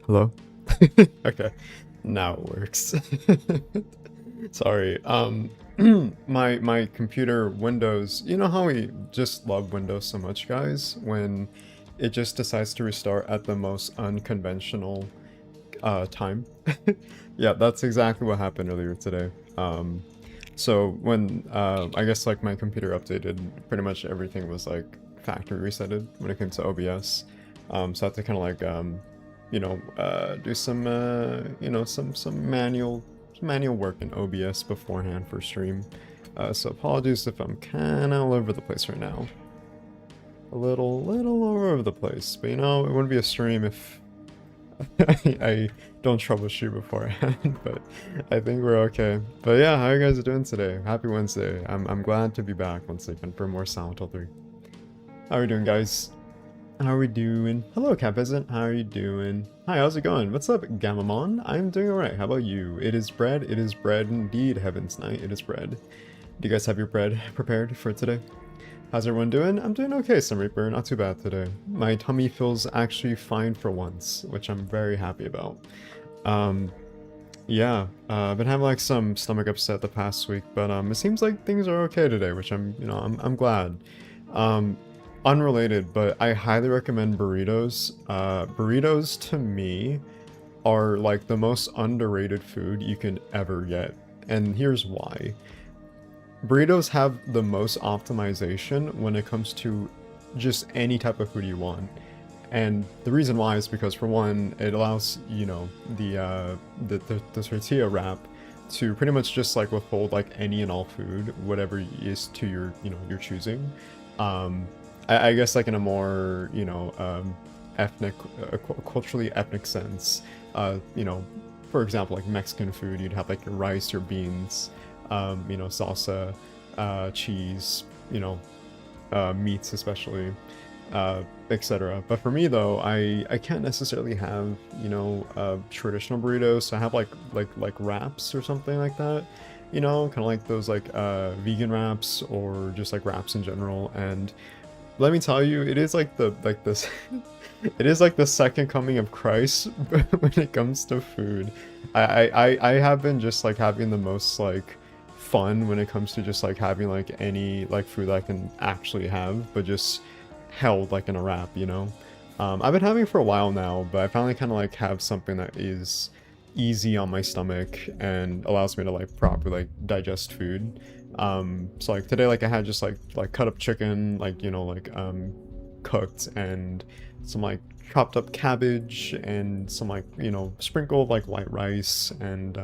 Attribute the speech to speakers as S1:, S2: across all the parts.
S1: Hello? Okay. Now it works. Sorry. My computer Windows, you know how we just love Windows so much, guys, when it just decides to restart at the most unconventional time. Yeah, that's exactly what happened earlier today. So when I guess like my computer updated, pretty much everything was like factory resetted when it came to OBS. So I had to kind of like do some some manual work in OBS beforehand for stream. So apologies if I'm kind of all over the place right now. A little all over the place, but you know, it wouldn't be a stream if I don't troubleshoot beforehand, but I think we're okay. But yeah, how you guys doing today? Happy Wednesday. I'm glad to be back once again for more Silent Hill 3. How are we doing, guys? How are we doing? Hello, Cat Peasant. How are you doing? Hi, how's it going? What's up, Gamamon? I'm doing alright. How about you? It is bread. It is bread indeed, Heaven's Night. It is bread. Do you guys have your bread prepared for today? How's everyone doing? I'm doing okay, Sun Reaper. Not too bad today. My tummy feels actually fine for once, which I'm very happy about. Yeah, I've been having like some stomach upset the past week, but it seems like things are okay today, which I'm glad. Unrelated, but I highly recommend burritos. Burritos to me are like the most underrated food you can ever get, and here's why. Burritos have the most optimization when it comes to just any type of food you want. And the reason why is because, for one, it allows, you know, the tortilla wrap to pretty much just like withhold like any and all food, whatever is to your, your choosing. I guess like in a more, ethnic, culturally ethnic sense, for example, like Mexican food, you'd have like your rice, your beans, salsa, cheese, meats especially, etc. But for me though, I can't necessarily have, traditional burritos, so I have like wraps or something like that, kind of like those like vegan wraps or just like wraps in general. And let me tell you, it is like this it is like the second coming of Christ when it comes to food. I have been just like having the most like fun when it comes to just like having like any like food that I can actually have, but just held like in a wrap, I've been having it for a while now, but I finally kind of like have something that is easy on my stomach and allows me to like properly like digest food. So like today, like I had just like cut up chicken, like cooked, and some like chopped up cabbage and some like sprinkled like white rice and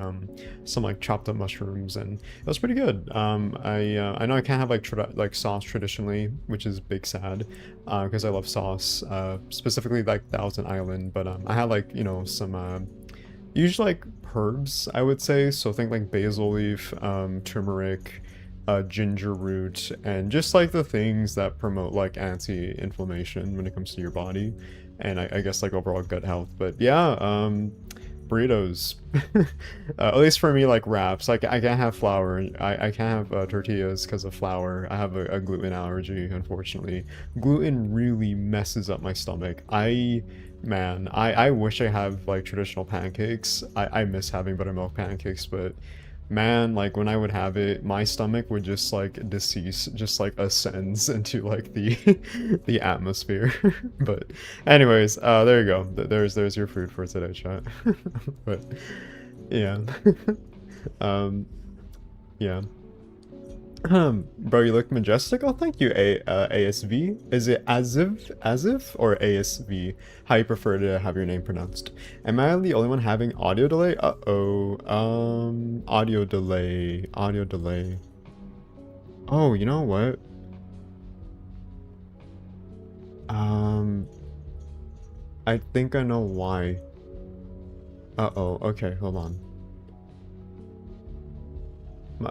S1: some like chopped up mushrooms, and it was pretty good. I know I can't have like sauce traditionally, which is big sad, because I love sauce, specifically like Thousand Island, but I had like some usually like herbs, I would say, so think like basil leaf, turmeric, ginger root, and just like the things that promote like anti-inflammation when it comes to your body, and I guess like overall gut health. But yeah, burritos. At least for me, like wraps. Like I can't have flour. I can't have tortillas because of flour. I have a gluten allergy, unfortunately. Gluten really messes up my stomach. Man, I wish I have like traditional pancakes. I miss having buttermilk pancakes, but man, like when I would have it, my stomach would just like decease, just like ascends into like the the atmosphere. But anyways, there you go. There's your food for today, chat. But yeah. um yeah. Bro, you look majestic. Oh, thank you, ASV. Is it Asif or ASV? How you prefer to have your name pronounced? Am I the only one having audio delay? Uh-oh. Audio delay. Audio delay. Oh, you know what? Um, I think I know why. Uh-oh. Okay, hold on.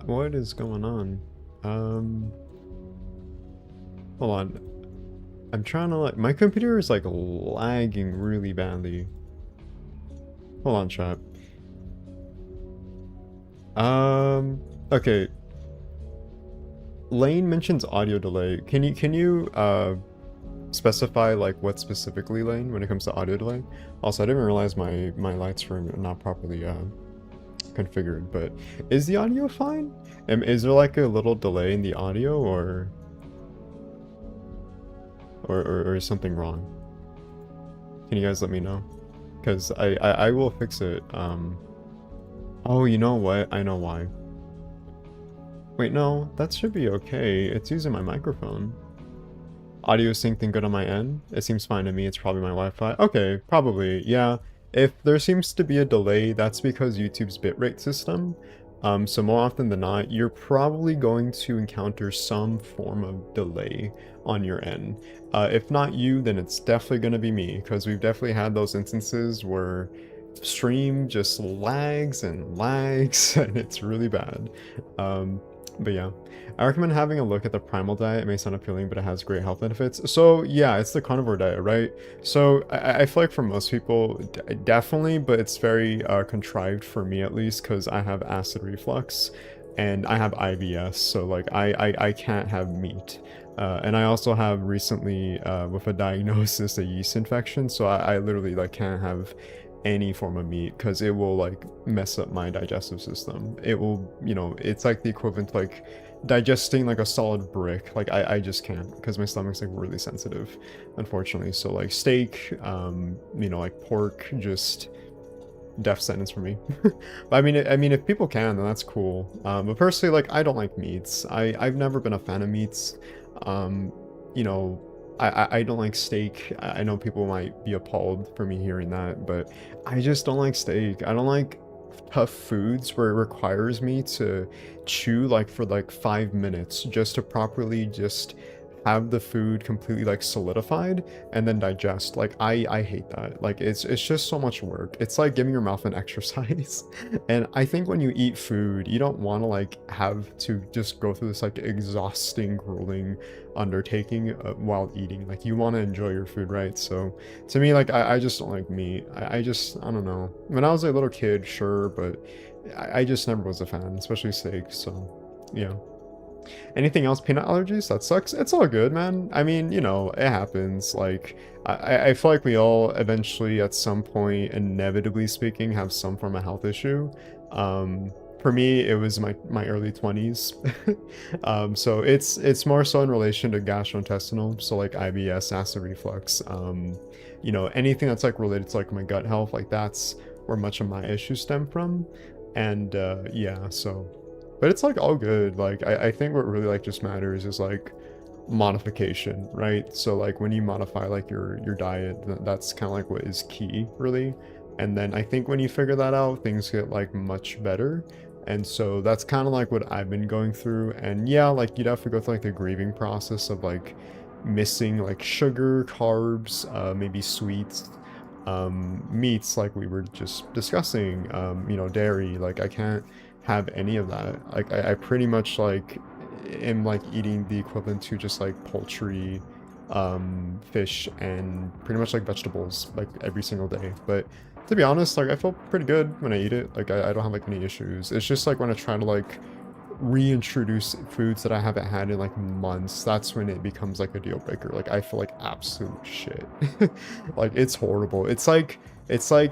S1: What is going on? Hold on. I'm trying to like, my computer is like lagging really badly. Hold on, chat. Okay. Lane mentions audio delay. Can you specify like what specifically lane when it comes to audio delay. Also, I didn't realize my lights were not properly configured, but is the audio fine? Is there like a little delay in the audio, or is something wrong? Can you guys let me know? Because I will fix it. Oh, you know what? I know why. Wait, no, that should be okay. It's using my microphone. Audio syncing good on my end? It seems fine to me. It's probably my Wi-Fi. Okay, probably, yeah. If there seems to be a delay, that's because YouTube's bitrate system. So more often than not, you're probably going to encounter some form of delay on your end. If not you, then it's definitely going to be me, because we've definitely had those instances where stream just lags and lags, and it's really bad. But yeah, I recommend having a look at the primal diet. It may sound appealing, but it has great health benefits. So yeah, it's the carnivore diet, right? So I feel like for most people, definitely, but it's very contrived for me at least, because I have acid reflux and I have IBS, so like I can't have meat. And I also have recently, with a diagnosis, a yeast infection, so I literally like can't have any form of meat because it will like mess up my digestive system. It will, you know, it's like the equivalent to like digesting like a solid brick. Like I just can't, because my stomach's like really sensitive, unfortunately. So like steak, you know, like pork, just death sentence for me. But I mean if people can, then that's cool. But personally, like I don't like meats. I've never been a fan of meats. You know, I don't like steak. I know people might be appalled for me hearing that, but I just don't like steak. I don't like tough foods where it requires me to chew like for like 5 minutes just to properly just have the food completely like solidified and then digest. Like I hate that. Like it's just so much work. It's like giving your mouth an exercise. And I think when you eat food, you don't want to like have to just go through this like exhausting, grueling undertaking while eating. Like you want to enjoy your food, right? So to me, like I just don't like meat. I don't know. When I was a little kid, sure, but I just never was a fan, especially steak. So yeah. Anything else? Peanut allergies? That sucks. It's all good, man. I mean, you know, it happens. Like, I feel like we all eventually, at some point, inevitably speaking, have some form of health issue. For me, it was my early 20s. So it's more so in relation to gastrointestinal, so like IBS, acid reflux. You know, anything that's like related to like my gut health, like that's where much of my issues stem from. And yeah, so. But it's like all good. Like I think what really like just matters is like modification, right? So like when you modify like your diet, that's kind of like what is key, really. And then I think when you figure that out, things get like much better. And so that's kind of like what I've been going through. And yeah, like you'd have to go through like the grieving process of like missing like sugar, carbs, maybe sweets, meats like we were just discussing, you know, dairy. Like I can't have any of that. Like I pretty much like am like eating the equivalent to just like poultry, fish, and pretty much like vegetables like every single day. But to be honest, like I feel pretty good when I eat it. Like I don't have like any issues. It's just like when I try to like reintroduce foods that I haven't had in like months, that's when it becomes like a deal breaker. Like I feel like absolute shit. Like it's horrible. It's like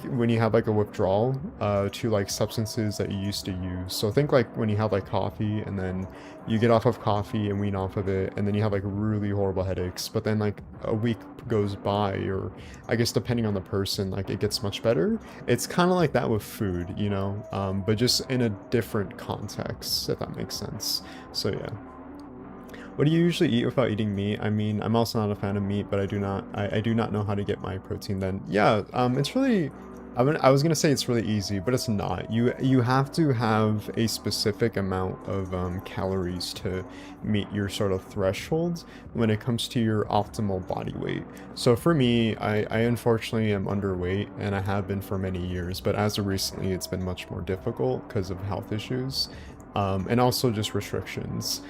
S1: when you have like a withdrawal to like substances that you used to use. So think like when you have like coffee and then you get off of coffee and wean off of it, and then you have like really horrible headaches, but then like a week goes by, or I guess depending on the person, like it gets much better. It's kind of like that with food, you know, but just in a different context, if that makes sense. So yeah. What do you usually eat without eating meat? I mean, I'm also not a fan of meat, but I do not know how to get my protein then. Yeah, it's really, I was gonna say it's really easy, but it's not. You have to have a specific amount of calories to meet your sort of thresholds when it comes to your optimal body weight. So for me, I unfortunately am underweight, and I have been for many years, but as of recently, it's been much more difficult because of health issues, and also just restrictions.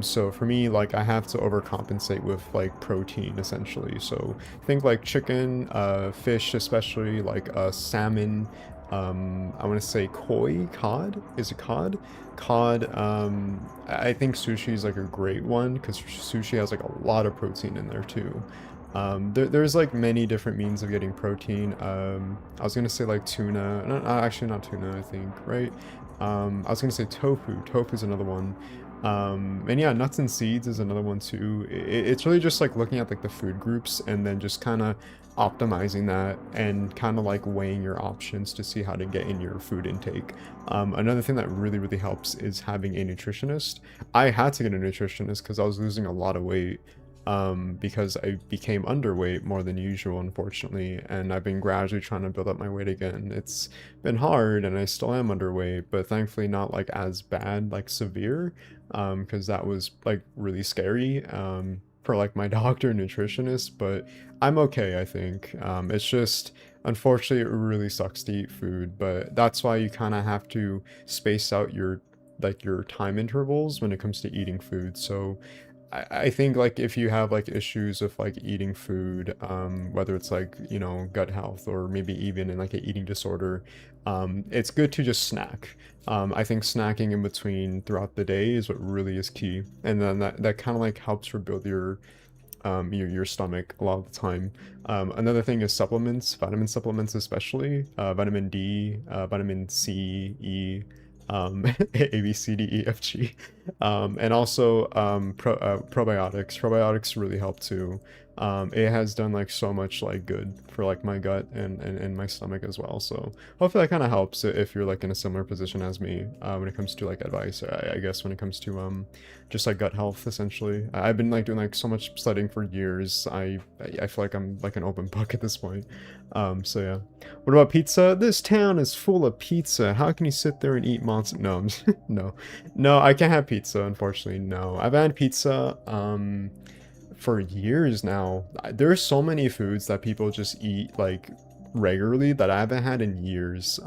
S1: So for me, like I have to overcompensate with like protein essentially. So think like chicken, fish, especially like salmon. I want to say cod. Is it cod? Cod. I think sushi is like a great one because sushi has like a lot of protein in there too. There's like many different means of getting protein. I was gonna say like tuna, no, actually not tuna, I think, right? I was gonna say tofu. Tofu is another one. And yeah, nuts and seeds is another one too. It's really just like looking at like the food groups and then just kind of optimizing that and kind of like weighing your options to see how to get in your food intake. Another thing that really helps is having a nutritionist. I had to get a nutritionist because I was losing a lot of weight, because I became underweight more than usual, unfortunately, and I've been gradually trying to build up my weight again. It's been hard, and I still am underweight, but thankfully not like as bad, like severe, because that was like really scary, for like my doctor and nutritionist, but I'm okay, I think. It's just, unfortunately, it really sucks to eat food, but that's why you kind of have to space out your like your time intervals when it comes to eating food. So I think like if you have like issues with like eating food, whether it's like, you know, gut health or maybe even in like an eating disorder, it's good to just snack. I think snacking in between throughout the day is what really is key. And then that kind of like helps rebuild your stomach a lot of the time. Another thing is supplements, vitamin supplements especially, vitamin D, vitamin C, E, A, B, C, D, E, F, G, and also probiotics. Probiotics really help too. It has done like so much like good for like my gut and my stomach as well. So hopefully that kind of helps if you're like in a similar position as me, when it comes to like advice. I guess when it comes to just like gut health essentially. I've been like doing like so much studying for years. I feel like I'm like an open book at this point. So yeah. What about pizza? This town is full of pizza. How can you sit there and eat monster? No, no, no. I can't have pizza, unfortunately. No, I've had pizza for years now. There's so many foods that people just eat like regularly that I haven't had in years.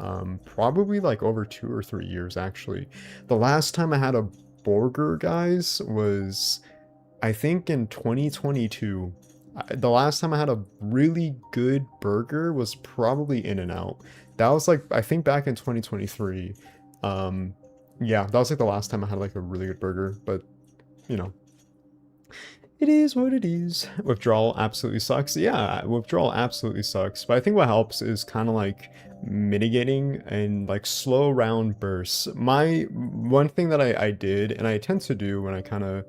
S1: Probably like over 2 or 3 years actually. The last time I had a burger, guys, was I think in 2022. The last time I had a really good burger was probably In-N-Out. That was like, I think back in 2023. Yeah, that was like the last time I had like a really good burger, but you know, it is what it is. Withdrawal absolutely sucks. Yeah, withdrawal absolutely sucks. But I think what helps is kind of like mitigating and like slow round bursts. My one thing that I did, and I tend to do when I kind of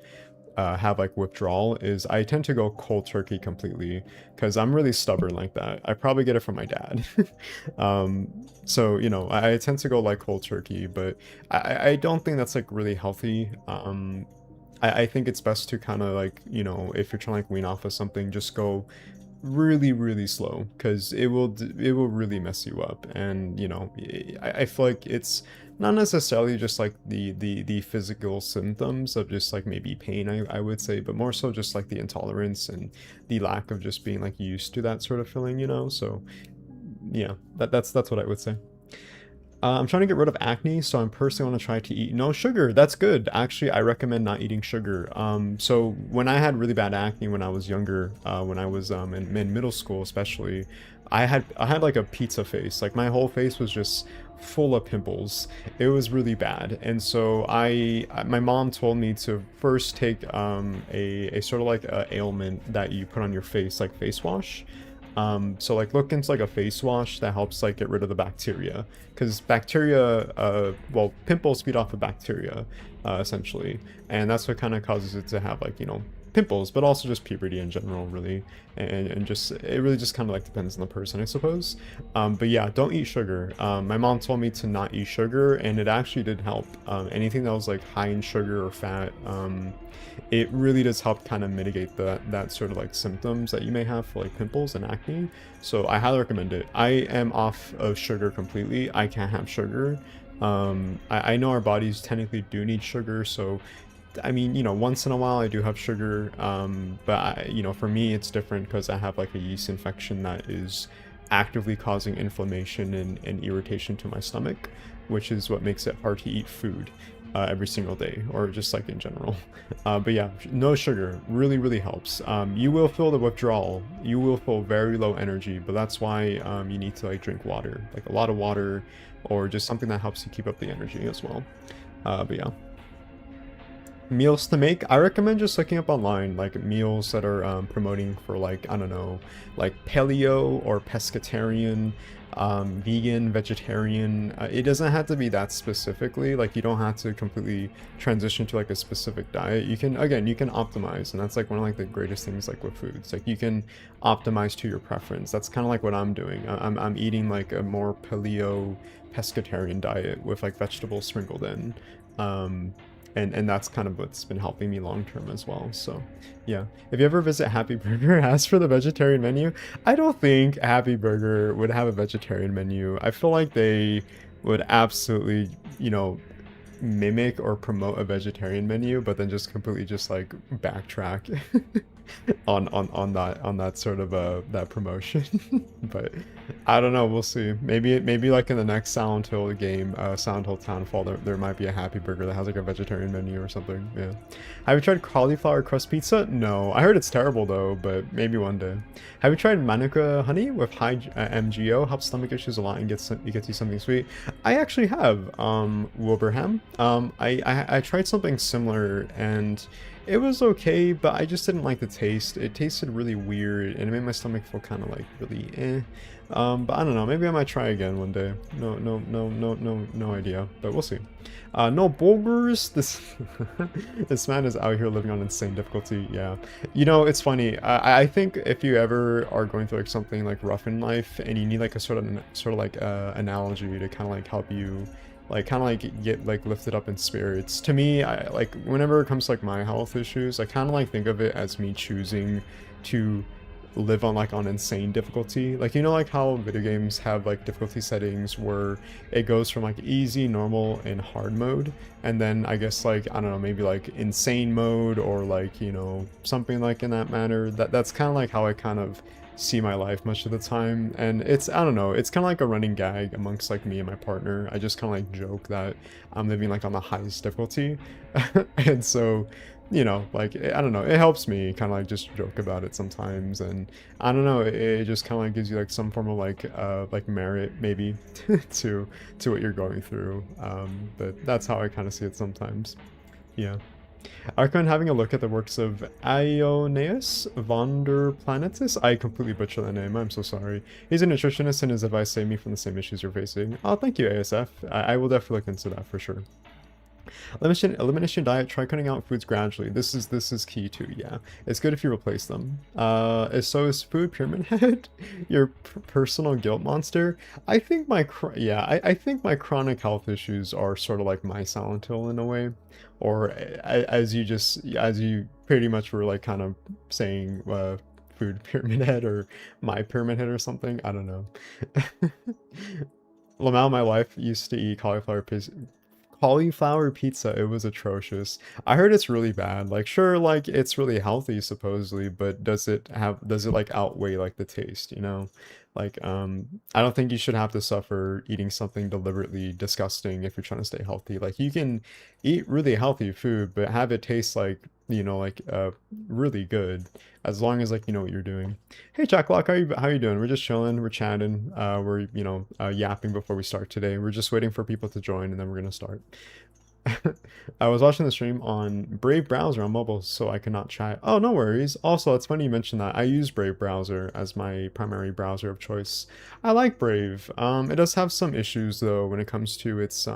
S1: have like withdrawal, is I tend to go cold turkey completely because I'm really stubborn like that. I probably get it from my dad. So you know, I tend to go like cold turkey, but I don't think that's like really healthy. I think it's best to kind of like, you know, if you're trying to like wean off of something, just go really slow because it will really mess you up. And you know, I feel like it's not necessarily just like the physical symptoms of just like maybe pain, I would say, but more so just like the intolerance and the lack of just being like used to that sort of feeling, you know. So yeah, that's what I would say. I'm trying to get rid of acne, so I'm personally want to try to eat no sugar. That's good. Actually, I recommend not eating sugar. So when I had really bad acne when I was younger, when I was in middle school especially, I had like a pizza face. Like my whole face was just full of pimples. It was really bad, and so my mom told me to first take a sort of like a ailment that you put on your face, like face wash. So like look into like a face wash that helps like get rid of the bacteria, because bacteria, well, pimples feed off of bacteria, essentially, and that's what kind of causes it to have like, you know, pimples, but also just puberty in general, really, and just it really just kind of like depends on the person, I suppose. But yeah, don't eat sugar. My mom told me to not eat sugar, and it actually did help. Anything that was like high in sugar or fat, it really does help kind of mitigate that sort of like symptoms that you may have for like pimples and acne. So I highly recommend it. I am off of sugar completely. I can't have sugar. I know our bodies technically do need sugar, so I mean, you know, once in a while I do have sugar, but you know, for me it's different because I have like a yeast infection that is actively causing inflammation and irritation to my stomach, which is what makes it hard to eat food every single day, or just like in general. But yeah, no sugar really helps. You will feel the withdrawal, you will feel very low energy, but that's why you need to like drink water, like a lot of water, or just something that helps you keep up the energy as well. But yeah. Meals to make, I recommend just looking up online like meals that are promoting for like, I don't know, like paleo or pescatarian, vegan, vegetarian. It doesn't have to be that specifically, like you don't have to completely transition to like a specific diet. You can, again, you can optimize, and that's like one of like the greatest things like with foods, like you can optimize to your preference. That's kind of like what I'm doing. I'm eating like a more paleo pescatarian diet with like vegetables sprinkled in. Um, and that's kind of what's been helping me long term as well. So yeah, if you ever visit Happy Burger, ask for the vegetarian menu. I don't think Happy Burger would have a vegetarian menu. I feel like they would absolutely, you know, mimic or promote a vegetarian menu, but then just completely just like backtrack on that sort of that promotion. But I don't know, we'll see. Maybe like in the next Silent Hill game, Silent Hill Townfall, there might be a Happy Burger that has like a vegetarian menu or something. Yeah. Have you tried cauliflower crust pizza? No, I heard it's terrible though, but maybe one day. Have you tried manuka honey with high MGO? Helps stomach issues a lot and gets you something sweet. I actually have Wilbraham. I tried something similar and it was okay, but I just didn't like the taste. It tasted really weird, and it made my stomach feel kind of like really eh. But I don't know. Maybe I might try again one day. No idea. But we'll see. No burgers. This this man is out here living on insane difficulty. Yeah. You know, it's funny. I think if you ever are going through like something like rough in life, and you need like a sort of like analogy to kind of like help you like kind of like get like lifted up in spirits. To me, I like whenever it comes to like my health issues, I kind of like think of it as me choosing to live on like on insane difficulty. Like, you know, like how video games have like difficulty settings where it goes from like easy, normal, and hard mode, and then I guess like, I don't know, maybe like insane mode or like, you know, something like in that manner. That's kind of like how I kind of see my life much of the time. And it's, I don't know, it's kind of like a running gag amongst like me and my partner. I just kind of like joke that I'm living like on the highest difficulty. And so, you know, like, I don't know, it helps me kind of like just joke about it sometimes. And I don't know, it just kind of like gives you like some form of like merit maybe to what you're going through. But that's how I kind of see it sometimes. Yeah. I recommend having a look at the works of Ioneus von der Planetis. I completely butchered that name, I'm so sorry. He's a nutritionist and his advice saved me from the same issues you're facing. Oh, thank you, ASF. I will definitely look into that for sure. Elimination diet, try cutting out foods gradually. This is key too, yeah. It's good if you replace them. So is food Pyramid Head your personal guilt monster? I think I think my chronic health issues are sort of like my Silent Hill in a way. Or as you pretty much were like kind of saying food Pyramid Head or my Pyramid Head or something. I don't know. Lamau, my wife, used to eat cauliflower pizza. It was atrocious. I heard it's really bad. Like, sure, like it's really healthy supposedly, but does it like outweigh like the taste, you know? Like, I don't think you should have to suffer eating something deliberately disgusting if you're trying to stay healthy. Like, you can eat really healthy food, but have it taste like, you know, like really good, as long as like you know what you're doing. Hey Jack Lock, how you doing? We're just chilling, we're chatting, we're, you know, yapping before we start today. We're just waiting for people to join and then we're gonna start. I was watching the stream on Brave browser on mobile, so I could not chat. Oh, no worries. Also, it's funny you mentioned that. I use Brave browser as my primary browser of choice. I like Brave. It does have some issues though when it comes to its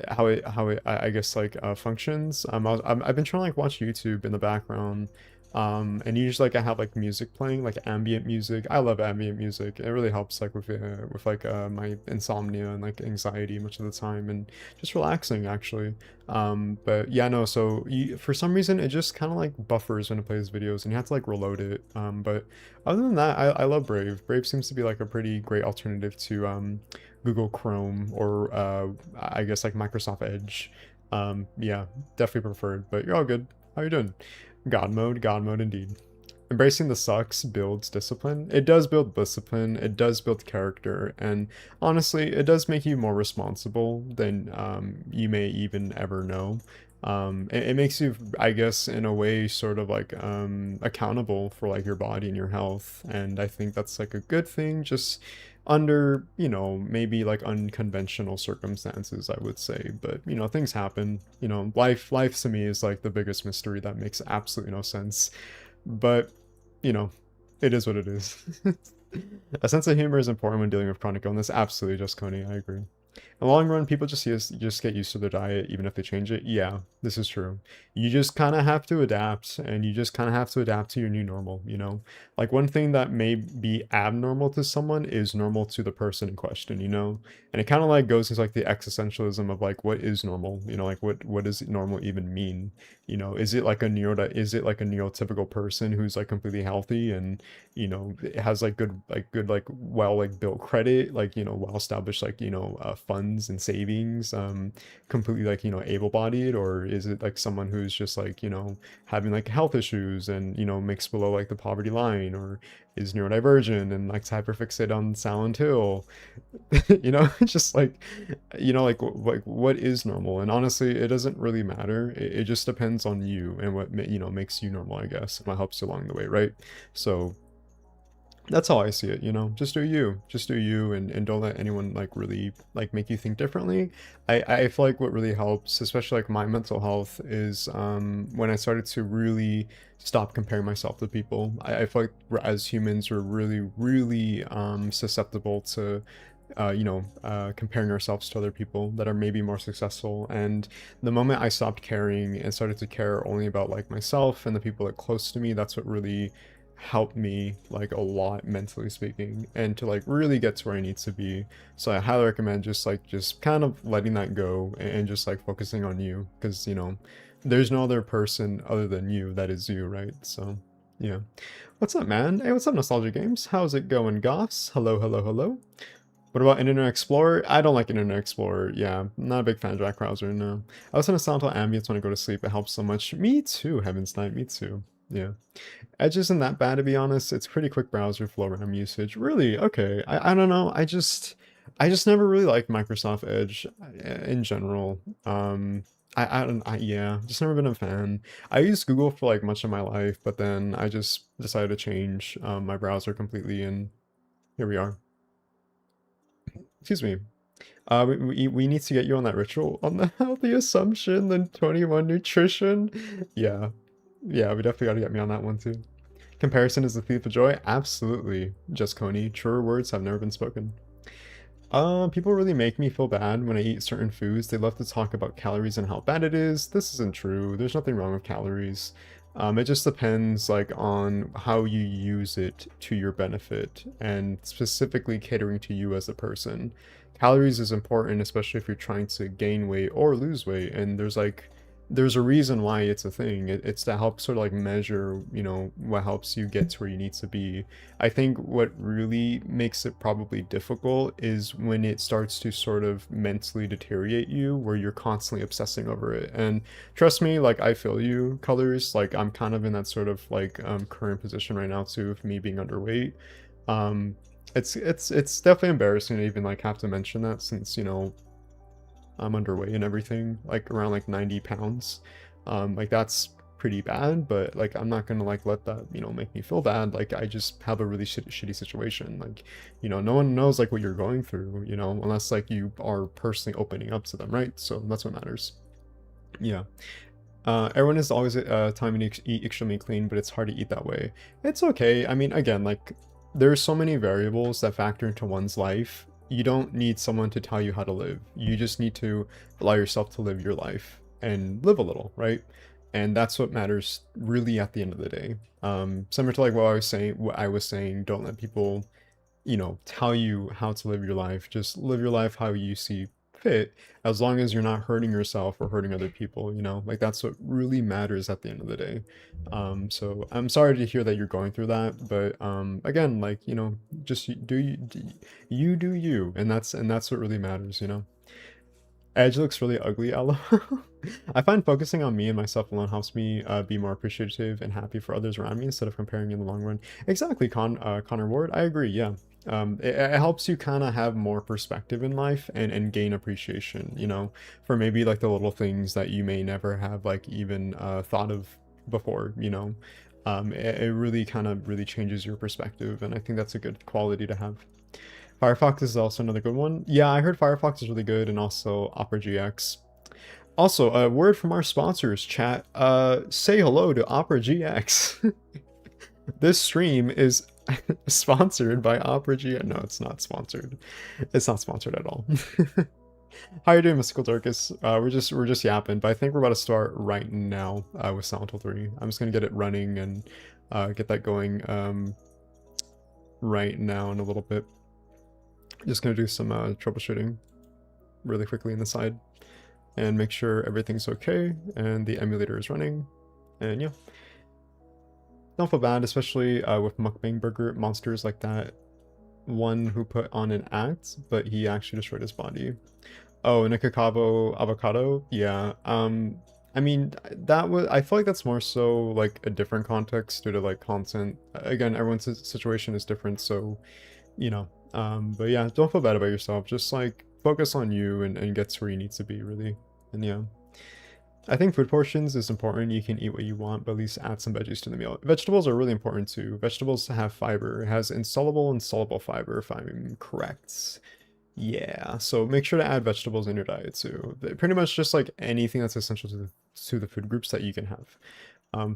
S1: how it I guess like functions. I've been trying to like watch YouTube in the background. And usually like I have like music playing, like ambient music. I love ambient music. It really helps like with like my insomnia and like anxiety much of the time, and just relaxing actually. But yeah, no, so for some reason it just kind of like buffers when it plays videos and you have to like reload it. But other than that, I love Brave. Brave seems to be like a pretty great alternative to Google Chrome or I guess like Microsoft Edge. Yeah, definitely preferred, but you're all good. How you doing? God mode indeed. Embracing the sucks builds discipline. It does build discipline, it does build character, and honestly, it does make you more responsible than you may even ever know. It makes you, I guess, in a way, sort of like accountable for like your body and your health. And I think that's like a good thing, just under, you know, maybe like unconventional circumstances, I would say. But, you know, things happen. You know, life to me is like the biggest mystery that makes absolutely no sense. But, you know, it is what it is. A sense of humor is important when dealing with chronic illness. Absolutely, just Coney, I agree. In the long run, people just get used to their diet, even if they change it. Yeah, this is true. You just kind of have to adapt, and you just kind of have to adapt to your new normal, you know? Like, one thing that may be abnormal to someone is normal to the person in question, you know? And it kind of like goes into like the existentialism of like, what is normal? You know, like what does normal even mean? You know, is it like a is it like a neurotypical person who's like completely healthy and, you know, it has like good like well like built credit, like, you know, well established like, you know, funds and savings, completely like, you know, able-bodied? Or is it like someone who's just like, you know, having like health issues and, you know, makes below like the poverty line, or is neurodivergent and like hyperfixated on Silent Hill? You know, just like, you know, like what is normal? And honestly, it doesn't really matter. It just depends on you and what you know makes you normal, I guess, and what helps you along the way, right? So that's how I see it, you know. Just do you, and don't let anyone like really like make you think differently. I feel like what really helps, especially like my mental health, is when I started to really stop comparing myself to people. I feel like as humans we're really susceptible to you know, comparing ourselves to other people that are maybe more successful. And the moment I stopped caring and started to care only about like myself and the people that are close to me, that's what really helped me like a lot, mentally speaking, and to like really get to where I need to be. So I highly recommend just kind of letting that go and just like focusing on you, because you know there's no other person other than you that is you, right? So yeah. What's up, man? Hey, what's up, Nostalgia Games? How's it going, Goss? Hello, hello, hello. What about Internet Explorer? I don't like Internet Explorer. Yeah, not a big fan of Jack Browser, no. I listen to Silent Hill ambience when I go to sleep. It helps so much. Me too, Heaven's Night. Me too. Yeah. Edge isn't that bad, to be honest. It's pretty quick browser flow RAM usage. Really? Okay. I don't know. I just never really liked Microsoft Edge in general. I don't yeah, just never been a fan. I used Google for like much of my life, but then I just decided to change my browser completely, and here we are. Excuse me. We need to get you on that ritual on the healthy assumption, then 21 nutrition. Yeah. Yeah, we definitely gotta get me on that one too. Comparison is the thief of joy? Absolutely. Just Coney. Truer words have never been spoken. People really make me feel bad when I eat certain foods. They love to talk about calories and how bad it is. This isn't true. There's nothing wrong with calories. It just depends like on how you use it to your benefit and specifically catering to you as a person. Calories is important, especially if you're trying to gain weight or lose weight. And there's a reason why it's a thing. It's to help sort of like measure, you know, what helps you get to where you need to be. I think what really makes it probably difficult is when it starts to sort of mentally deteriorate you, where you're constantly obsessing over it. And trust me, like I feel you, Colors. Like I'm kind of in that sort of like current position right now too, of me being underweight. Um, it's definitely embarrassing to even like have to mention that, since you know I'm underweight and everything, like around like 90 pounds. Like that's pretty bad, but like I'm not gonna like let that, you know, make me feel bad. Like I just have a really shitty situation. Like, you know, no one knows like what you're going through, you know, unless like you are personally opening up to them, right? So that's what matters. Yeah. Everyone is always telling me to eat extremely clean, but it's hard to eat that way. It's okay. I mean, again, like there's so many variables that factor into one's life. You don't need someone to tell you how to live. You just need to allow yourself to live your life and live a little, right? And that's what matters really at the end of the day. Similar to like what I was saying, don't let people, you know, tell you how to live your life. Just live your life how you see fit, as long as you're not hurting yourself or hurting other people, you know, like that's what really matters at the end of the day. So I'm sorry to hear that you're going through that, but again, like, you know, just you do you, and that's what really matters, you know. Edge looks really ugly, LOL. I find focusing on me and myself alone helps me be more appreciative and happy for others around me instead of comparing in the long run. Exactly, Connor Ward. I agree, yeah. It helps you kind of have more perspective in life and gain appreciation, you know, for maybe like the little things that you may never have like even thought of before, you know. It really kind of really changes your perspective, and I think that's a good quality to have. Firefox is also another good one. Yeah, I heard Firefox is really good, and also Opera GX. Also, a word from our sponsors, chat. Say hello to Opera GX. This stream is sponsored by Opera GX. No, it's not sponsored. It's not sponsored at all. How you doing, Mystical Darkus? We're just yapping, but I think we're about to start right now with Silent Hill 3. I'm just gonna get it running and get that going right now in a little bit. Just gonna do some troubleshooting really quickly on the side and make sure everything's okay and the emulator is running. And yeah, don't feel bad, especially with mukbang burger monsters like that one who put on an act, but he actually destroyed his body. Oh, Nikakabo avocado? Yeah. I mean, that was, I feel like that's more so like a different context due to like content. Again, everyone's situation is different, so, you know. But yeah, don't feel bad about yourself. Just like focus on you and get to where you need to be, really. And yeah. I think food portions is important. You can eat what you want, but at least add some veggies to the meal. Vegetables are really important too. Vegetables have fiber. It has insoluble and soluble fiber, if I'm correct. Yeah, so make sure to add vegetables in your diet too. Pretty much just like anything that's essential to the food groups that you can have,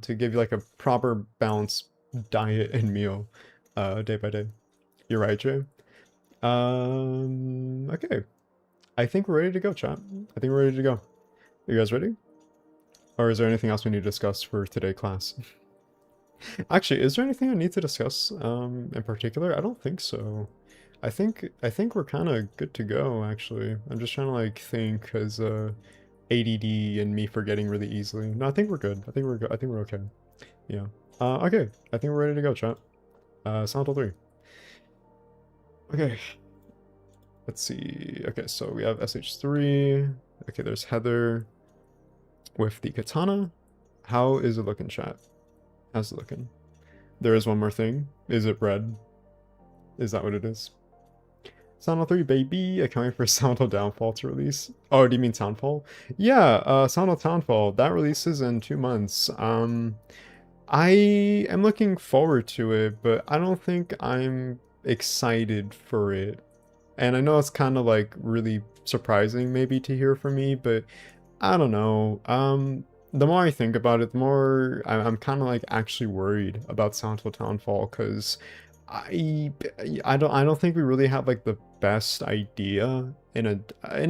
S1: to give you like a proper balanced diet and meal, day by day. You're right, Jay. Okay. I think we're ready to go, chat. I think we're ready to go. You guys ready? Or is there anything else we need to discuss for today, class? Actually, is there anything I need to discuss, in particular? I don't think so. I think we're kind of good to go, actually. I'm just trying to like think, because ADD and me forgetting really easily. No, I think we're good. I think we're good. I think we're okay. Yeah. Okay. I think we're ready to go, chat. Silent Hill 3. Okay. Let's see. Okay, so we have SH3. Okay, there's Heather with the katana. How is it looking, chat? How's it looking? There is one more thing. Is it red? Is that what it is? Silent Hill 3, baby. I can't wait for Silent Hill Downfall to release. Oh, do you mean Townfall? Yeah, Silent Hill Townfall. That releases in 2 months. I am looking forward to it, but I don't think I'm excited for it. And I know it's kind of like really surprising maybe to hear from me, but I don't know. The more I think about it, the more I'm kind of like actually worried about Silent Hill Townfall, because I I don't think we really have like the best idea in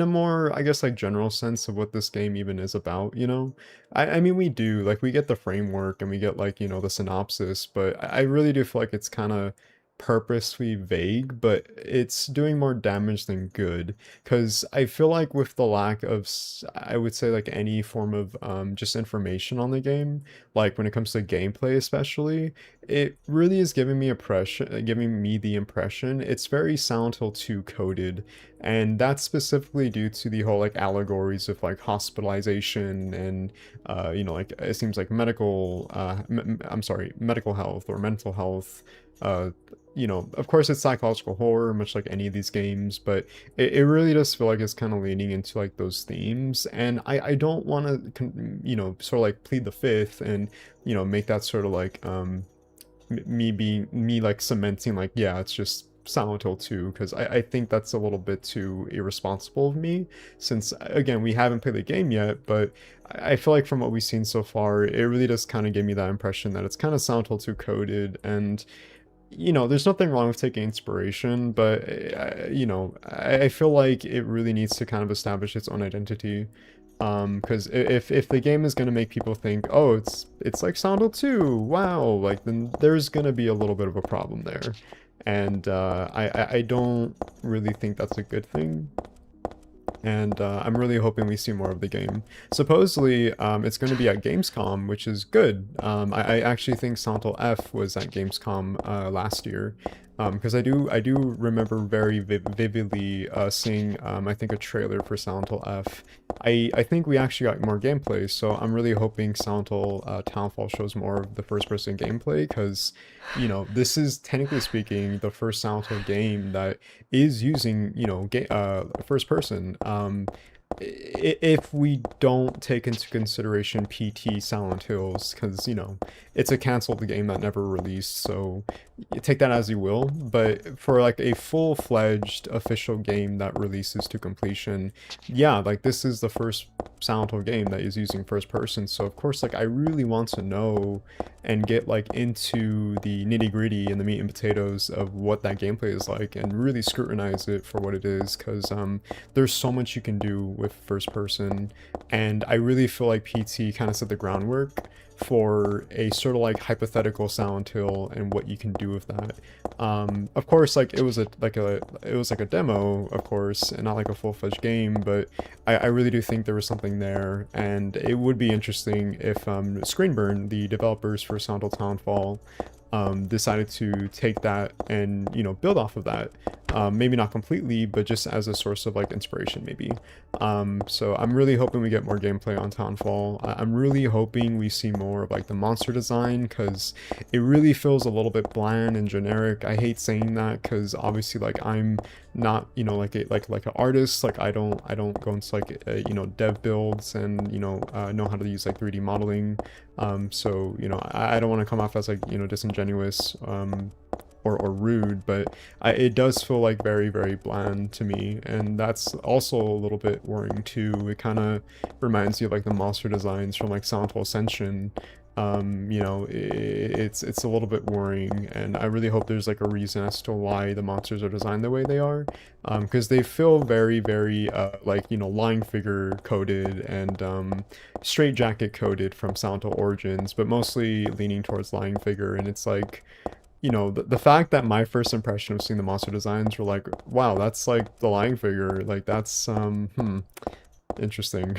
S1: a more, I guess, like general sense of what this game even is about, you know? I mean, we do, like, we get the framework and we get like, you know, the synopsis, but I really do feel like it's kind of purposely vague, but it's doing more damage than good, because I feel like with the lack of I would say like any form of just information on the game, like when it comes to gameplay especially, it really is giving me the impression it's very Silent Hill 2 coded, and that's specifically due to the whole like allegories of like hospitalization and you know, like it seems like medical I'm sorry, medical health or mental health. uh you know, of course it's psychological horror, much like any of these games, but it really does feel like it's kind of leaning into like those themes, and I don't want to, you know, sort of like plead the fifth and, you know, make that sort of like me like cementing like, yeah, it's just Silent Hill 2, because I think that's a little bit too irresponsible of me, since again we haven't played the game yet, but I feel like from what we've seen so far, it really does kind of give me that impression that it's kind of Silent Hill 2 coded. And you know, there's nothing wrong with taking inspiration, but you know, I feel like it really needs to kind of establish its own identity. Because if the game is gonna make people think, oh, it's like Silent Hill 2, wow, like, then there's gonna be a little bit of a problem there, and I don't really think that's a good thing. And I'm really hoping we see more of the game. Supposedly, it's going to be at Gamescom, which is good. I actually think Silent Hill F was at Gamescom last year, Because I do remember very vividly seeing I think a trailer for Silent Hill F. I think we actually got more gameplay, so I'm really hoping Silent Hill Townfall shows more of the first person gameplay, because you know this is technically speaking the first Silent Hill game that is using first person. If we don't take into consideration PT Silent Hills, because you know it's a canceled game that never released, so you take that as you will. But for like a full-fledged official game that releases to completion, yeah, like this is the first Silent Hill game that is using first person, so of course like I really want to know and get like into the nitty-gritty and the meat and potatoes of what that gameplay is like, and really scrutinize it for what it is, because there's so much you can do with first person, and I really feel like PT kind of set the groundwork for a sort of like hypothetical Silent Hill and what you can do with that. Of course, like it was like a demo, of course, and not like a full-fledged game, but I really do think there was something there, and it would be interesting if Screenburn, the developers for Silent Hill Townfall, decided to take that and build off of that, maybe not completely, but just as a source of like inspiration maybe. So I'm really hoping we get more gameplay on Townfall. I'm really hoping we see more of like the monster design, because it really feels a little bit bland and generic. I hate saying that, because obviously like I'm not like an artist. Like I don't go into like dev builds and know how to use like 3D modeling. So I don't want to come off as like disingenuous or rude, but it does feel like very, very bland to me, and that's also a little bit worrying too. It kind of reminds me of like the monster designs from like Silent Hill Ascension. It's a little bit worrying, and I really hope there's like a reason as to why the monsters are designed the way they are, because they feel very, very like lying figure coded and straight jacket coded from Silent Hill Origins, but mostly leaning towards lying figure. And it's like, the fact that my first impression of seeing the monster designs were like, wow, that's like the lying figure, like that's interesting.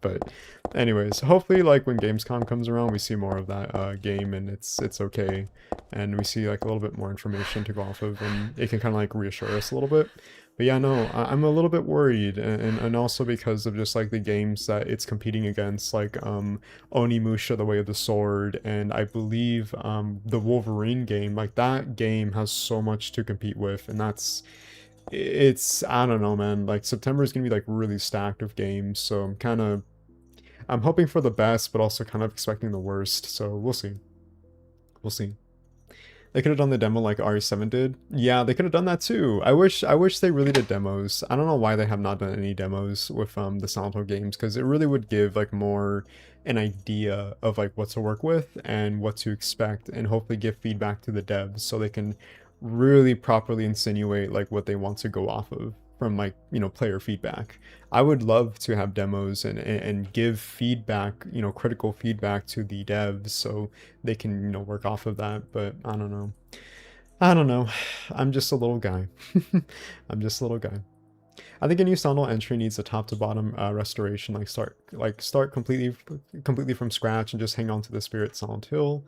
S1: But anyways, hopefully like when Gamescom comes around we see more of that game, and it's okay, and we see like a little bit more information to go off of, and it can kind of like reassure us a little bit. But yeah, no, I'm a little bit worried, and also because of just like the games that it's competing against, like Onimusha: The Way of the Sword, and I believe the Wolverine game. Like that game has so much to compete with, and it's I don't know, man. Like September is gonna be like really stacked with games, so I'm hoping for the best, but also kind of expecting the worst. So we'll see. We'll see. They could have done the demo like RE7 did. Yeah, they could have done that too. I wish they really did demos. I don't know why they have not done any demos with the Silent Hill games, because it really would give like more an idea of like what to work with and what to expect, and hopefully give feedback to the devs so they can really properly insinuate like what they want to go off of from like player feedback. I would love to have demos and give feedback, critical feedback to the devs so they can work off of that. But I don't know. I don't know. I'm just a little guy. I'm just a little guy. I think a new Silent Hill entry needs a top to bottom restoration, start completely from scratch and just hang on to the spirit Silent Hill.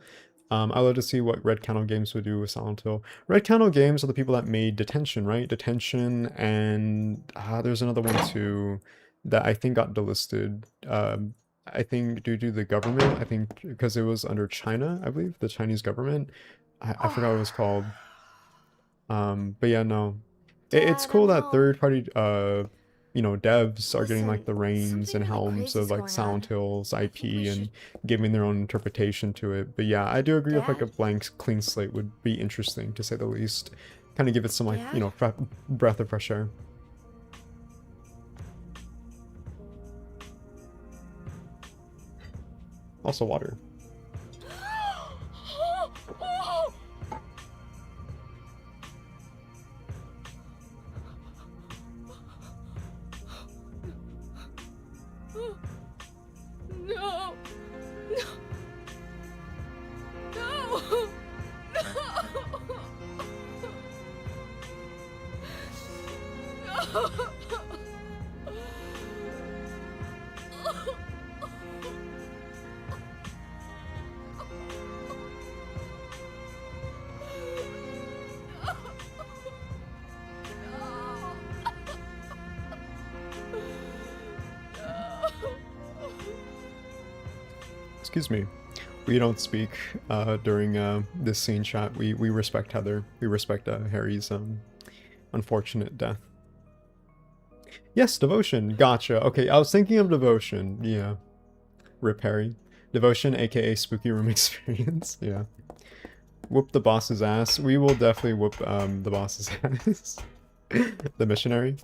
S1: I'd love to see what Red Candle Games would do with Silent Hill. Red Candle Games are the people that made Detention, right? Detention, and there's another one too that I think got delisted. I think due to the government, I think because it was under China, I believe, the Chinese government. I forgot what it was called. But yeah, no. It's
S2: Dad,
S1: cool
S2: I'm
S1: that
S2: home.
S1: third-party devs are getting like
S2: Listen,
S1: the reins
S2: something
S1: and
S2: really
S1: helms of
S2: crazy's
S1: like
S2: going
S1: Silent
S2: on.
S1: Hill's
S2: I think we
S1: IP and
S2: should...
S1: giving their own interpretation to it. But yeah, I do agree with like a
S2: Dad?
S1: blank clean slate would be interesting to say the least. Kind of give it some like,
S2: Dad?
S1: breath of fresh air. Also water.
S2: No! No! No! No!
S1: Excuse me. We don't speak during this scene chat. We respect Heather. We respect Harry's unfortunate death. Yes, Devotion. Gotcha. Okay, I was thinking of Devotion. Yeah. Rip Harry. Devotion, aka Spooky Room Experience. Yeah. Whoop the boss's ass. We will definitely whoop the boss's ass. The missionary.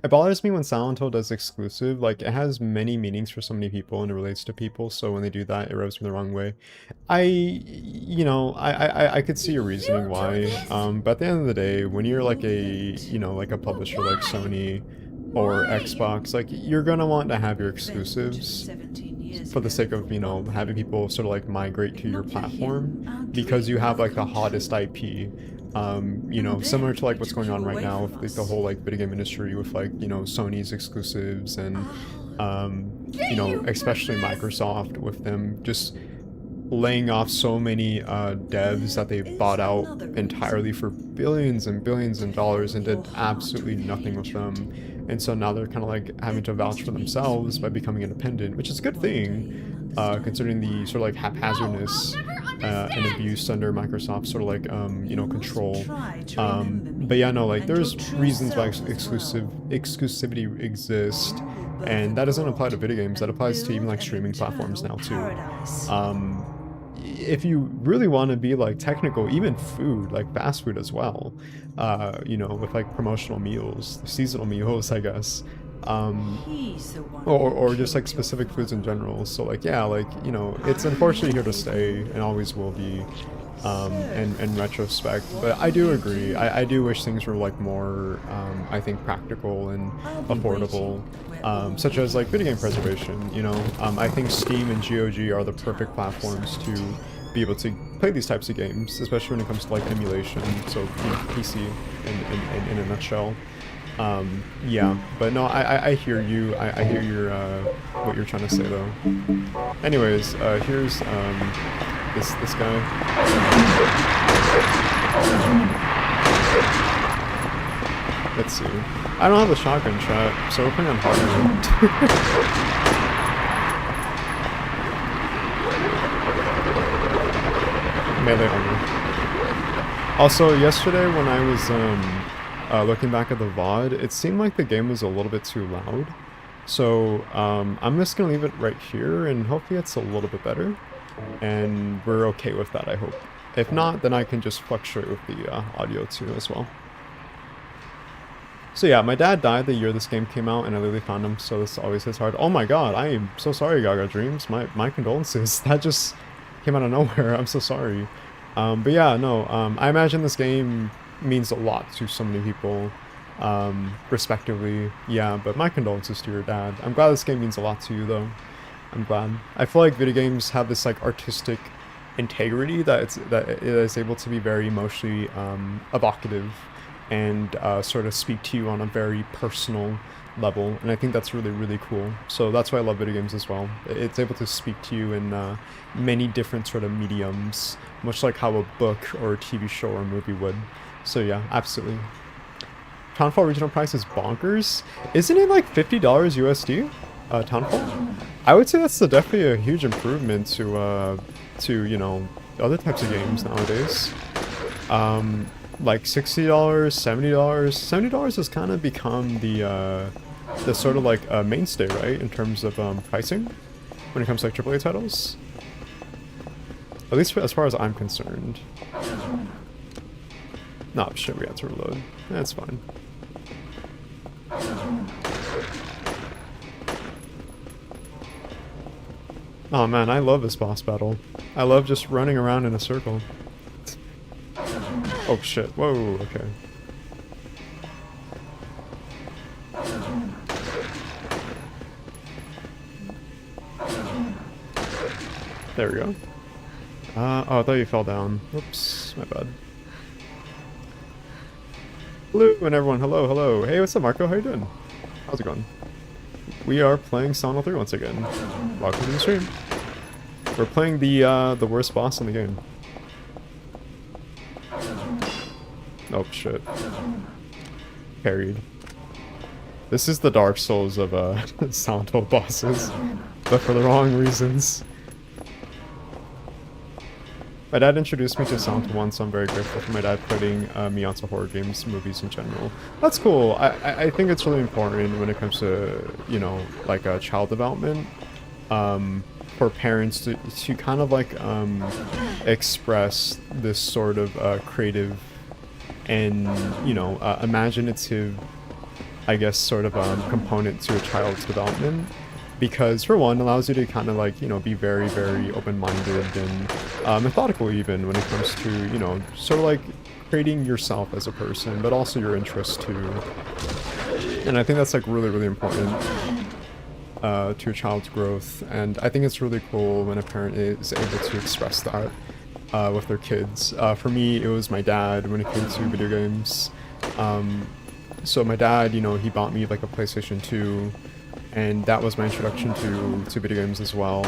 S1: It bothers me when Silent Hill does exclusive. Like, it has many meanings for so many people and it relates to people, so when they do that, it rubs me the wrong way. I could see your reasoning why, but at the end of the day, when you're like like a publisher like Sony or Xbox, like, you're gonna want to have your exclusives for the sake of, having people sort of like migrate to your platform because you have like the hottest IP. Similar to like what's going on right now with like the whole like video game industry with like, Sony's exclusives and, especially Microsoft with them just laying off so many devs that they bought out entirely for billions and billions of dollars and did absolutely nothing with them. And so now they're kind of like having to vouch for themselves by becoming independent, which is a good thing, considering the sort of like haphazardness and abuse under Microsoft sort of like, control. But yeah, no, like there's reasons why exclusivity exists, and that doesn't apply to video games. That applies to even like streaming platforms now too. If you really want to be like technical, even food, like fast food as well, with like promotional meals, seasonal meals, I guess, or just like specific foods in general. So like, yeah, like, it's unfortunately here to stay and always will be, in retrospect. But I do agree. I do wish things were like more, I think, practical and affordable, such as like video game preservation. I think Steam and GOG are the perfect platforms to be able to play these types of games, especially when it comes to like emulation. So PC in a nutshell. Yeah, but no, I hear you. I hear your what you're trying to say though. Anyways, here's this guy. Let's see. I don't have a shotgun chat, so we're playing on hard mode. Melee only. Also, yesterday when I was looking back at the VOD, it seemed like the game was a little bit too loud. So I'm just gonna leave it right here, and hopefully it's a little bit better. And we're okay with that, I hope. If not, then I can just fluctuate with the audio too as well. So yeah, my dad died the year this game came out, and I literally found him, so this always hits hard. Oh my god, I am so sorry, Gaga Dreams. My condolences. That just came out of nowhere. I'm so sorry. But yeah, no, I imagine this game means a lot to so many people, respectively. Yeah, but my condolences to your dad. I'm glad this game means a lot to you, though. I'm glad. I feel like video games have this like artistic integrity that it is able to be very emotionally evocative and sort of speak to you on a very personal level, and I think that's really, really cool. So that's why I love video games as well. It's able to speak to you in many different sort of mediums, much like how a book or a TV show or a movie would. So yeah, absolutely. Townfall regional price is bonkers. Isn't it like $50 USD? Townfall? I would say that's definitely a huge improvement to other types of games nowadays. Like $60, $70. $70 has kind of become the sort of like mainstay, right, in terms of pricing when it comes to like AAA titles. At least as far as I'm concerned. No, shit, we have to reload. That's fine. Oh man, I love this boss battle. I love just running around in a circle. Oh shit, whoa, okay. There we go. Oh, I thought you fell down. Whoops, my bad. Hello, and everyone, hello. Hey, what's up, Marco? How you doing? How's it going? We are playing Silent Hill 3 once again. Welcome to the stream. We're playing the worst boss in the game. Oh shit. Parried. This is the Dark Souls of Silent Hill bosses. but for the wrong reasons. My dad introduced me to Silent Hill 1, so I'm very grateful for my dad putting me onto horror games, movies in general. That's cool. I think it's really important when it comes to, you know, like child development, for parents to kind of like express this sort of creative and, you know, imaginative, I guess, sort of component to a child's development. Because for one, it allows you to kind of like, you know, be very, very open-minded and methodical even when it comes to, you know, sort of like creating yourself as a person, but also your interests too. And I think that's like really, really important to a child's growth. And I think it's really cool when a parent is able to express that with their kids. For me, it was my dad when it came to video games. So my dad, you know, he bought me like a PlayStation 2. And that was my introduction to video games as well.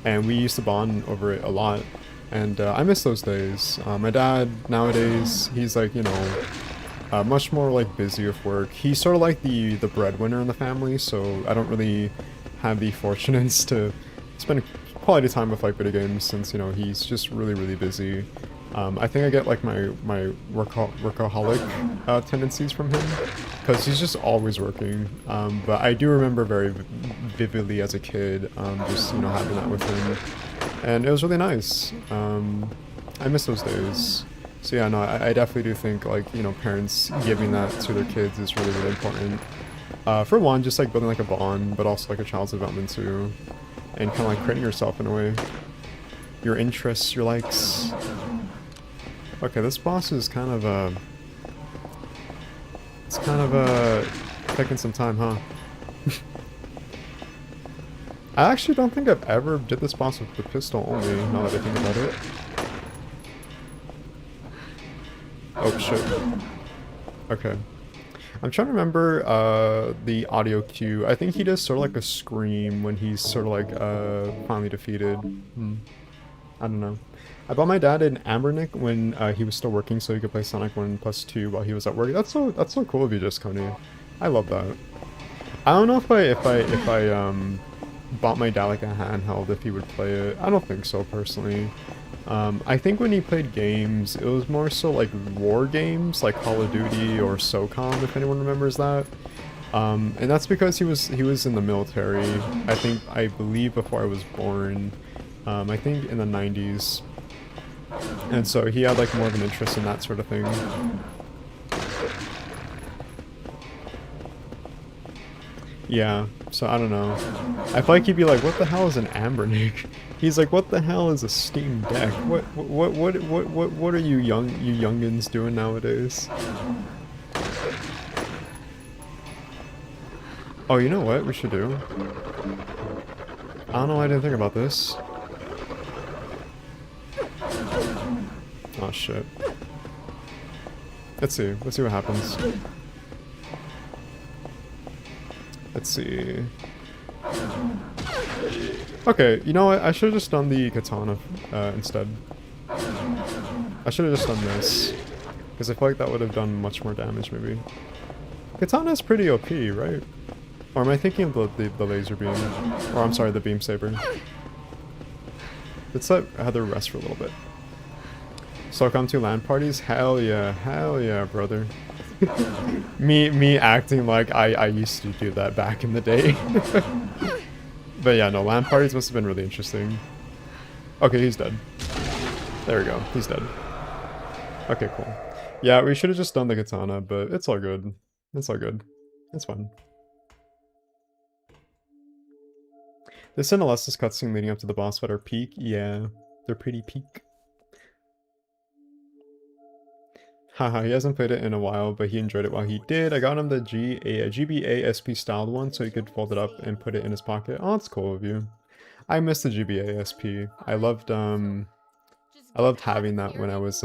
S1: And we used to bond over it a lot. And I miss those days. My dad, nowadays, he's like, you know, much more like busy with work. He's sort of like the breadwinner in the family, so I don't really have the fortunates to spend quality time with like video games since, you know, he's just really, really busy. I think I get like my workaholic tendencies from him because he's just always working. But I do remember very vividly as a kid, just, you know, having that with him, and it was really nice. I miss those days. So yeah, no, I definitely do think like, you know, parents giving that to their kids is really, really important. For one, just like building like a bond, but also like a child's development too, and kind of like creating yourself in a way. Your interests, your likes. Okay, this boss is kind of, it's kind of, taking some time, huh? I actually don't think I've ever did this boss with the pistol only, now that I think about it. Oh, shit. Okay. I'm trying to remember, the audio cue. I think he does sort of like a scream when he's sort of like, finally defeated. I don't know. I bought my dad an Ambernick when he was still working, so he could play Sonic 1+2 while he was at work. That's so cool of you, just Coney. I love that. I don't know if I bought my dad like a handheld if he would play it. I don't think so personally. I think when he played games, it was more so like war games, like Call of Duty or SOCOM, if anyone remembers that. And that's because he was in the military. I believe before I was born. I think in the 90s. And so he had like more of an interest in that sort of thing. Yeah, so I don't know. I feel like he'd be like, what the hell is an Ambernick? He's like, what the hell is a Steam Deck? What are you youngins doing nowadays? Oh, you know what we should do? I don't know why I didn't think about this. Oh shit. Let's see what happens. Let's see. Okay, you know what? I should have just done the katana instead. I should have just done this. Because I feel like that would have done much more damage, maybe. Katana is pretty OP, right? Or am I thinking of the laser beam? Or I'm sorry, the beam saber. Let's let Heather rest for a little bit. So come to LAN parties? Hell yeah, brother. me acting like I used to do that back in the day. But yeah, no, LAN parties must have been really interesting. Okay, he's dead. There we go, he's dead. Okay, cool. Yeah, we should have just done the katana, but it's all good. It's all good. It's fine. The Cinelesis cutscene leading up to the boss fight are peak? Yeah, they're pretty peak. Haha, he hasn't played it in a while, but he enjoyed it while he did. I got him the GBA SP styled one so he could fold it up and put it in his pocket. Oh, that's cool of you. I miss the GBA SP. I loved having that when I was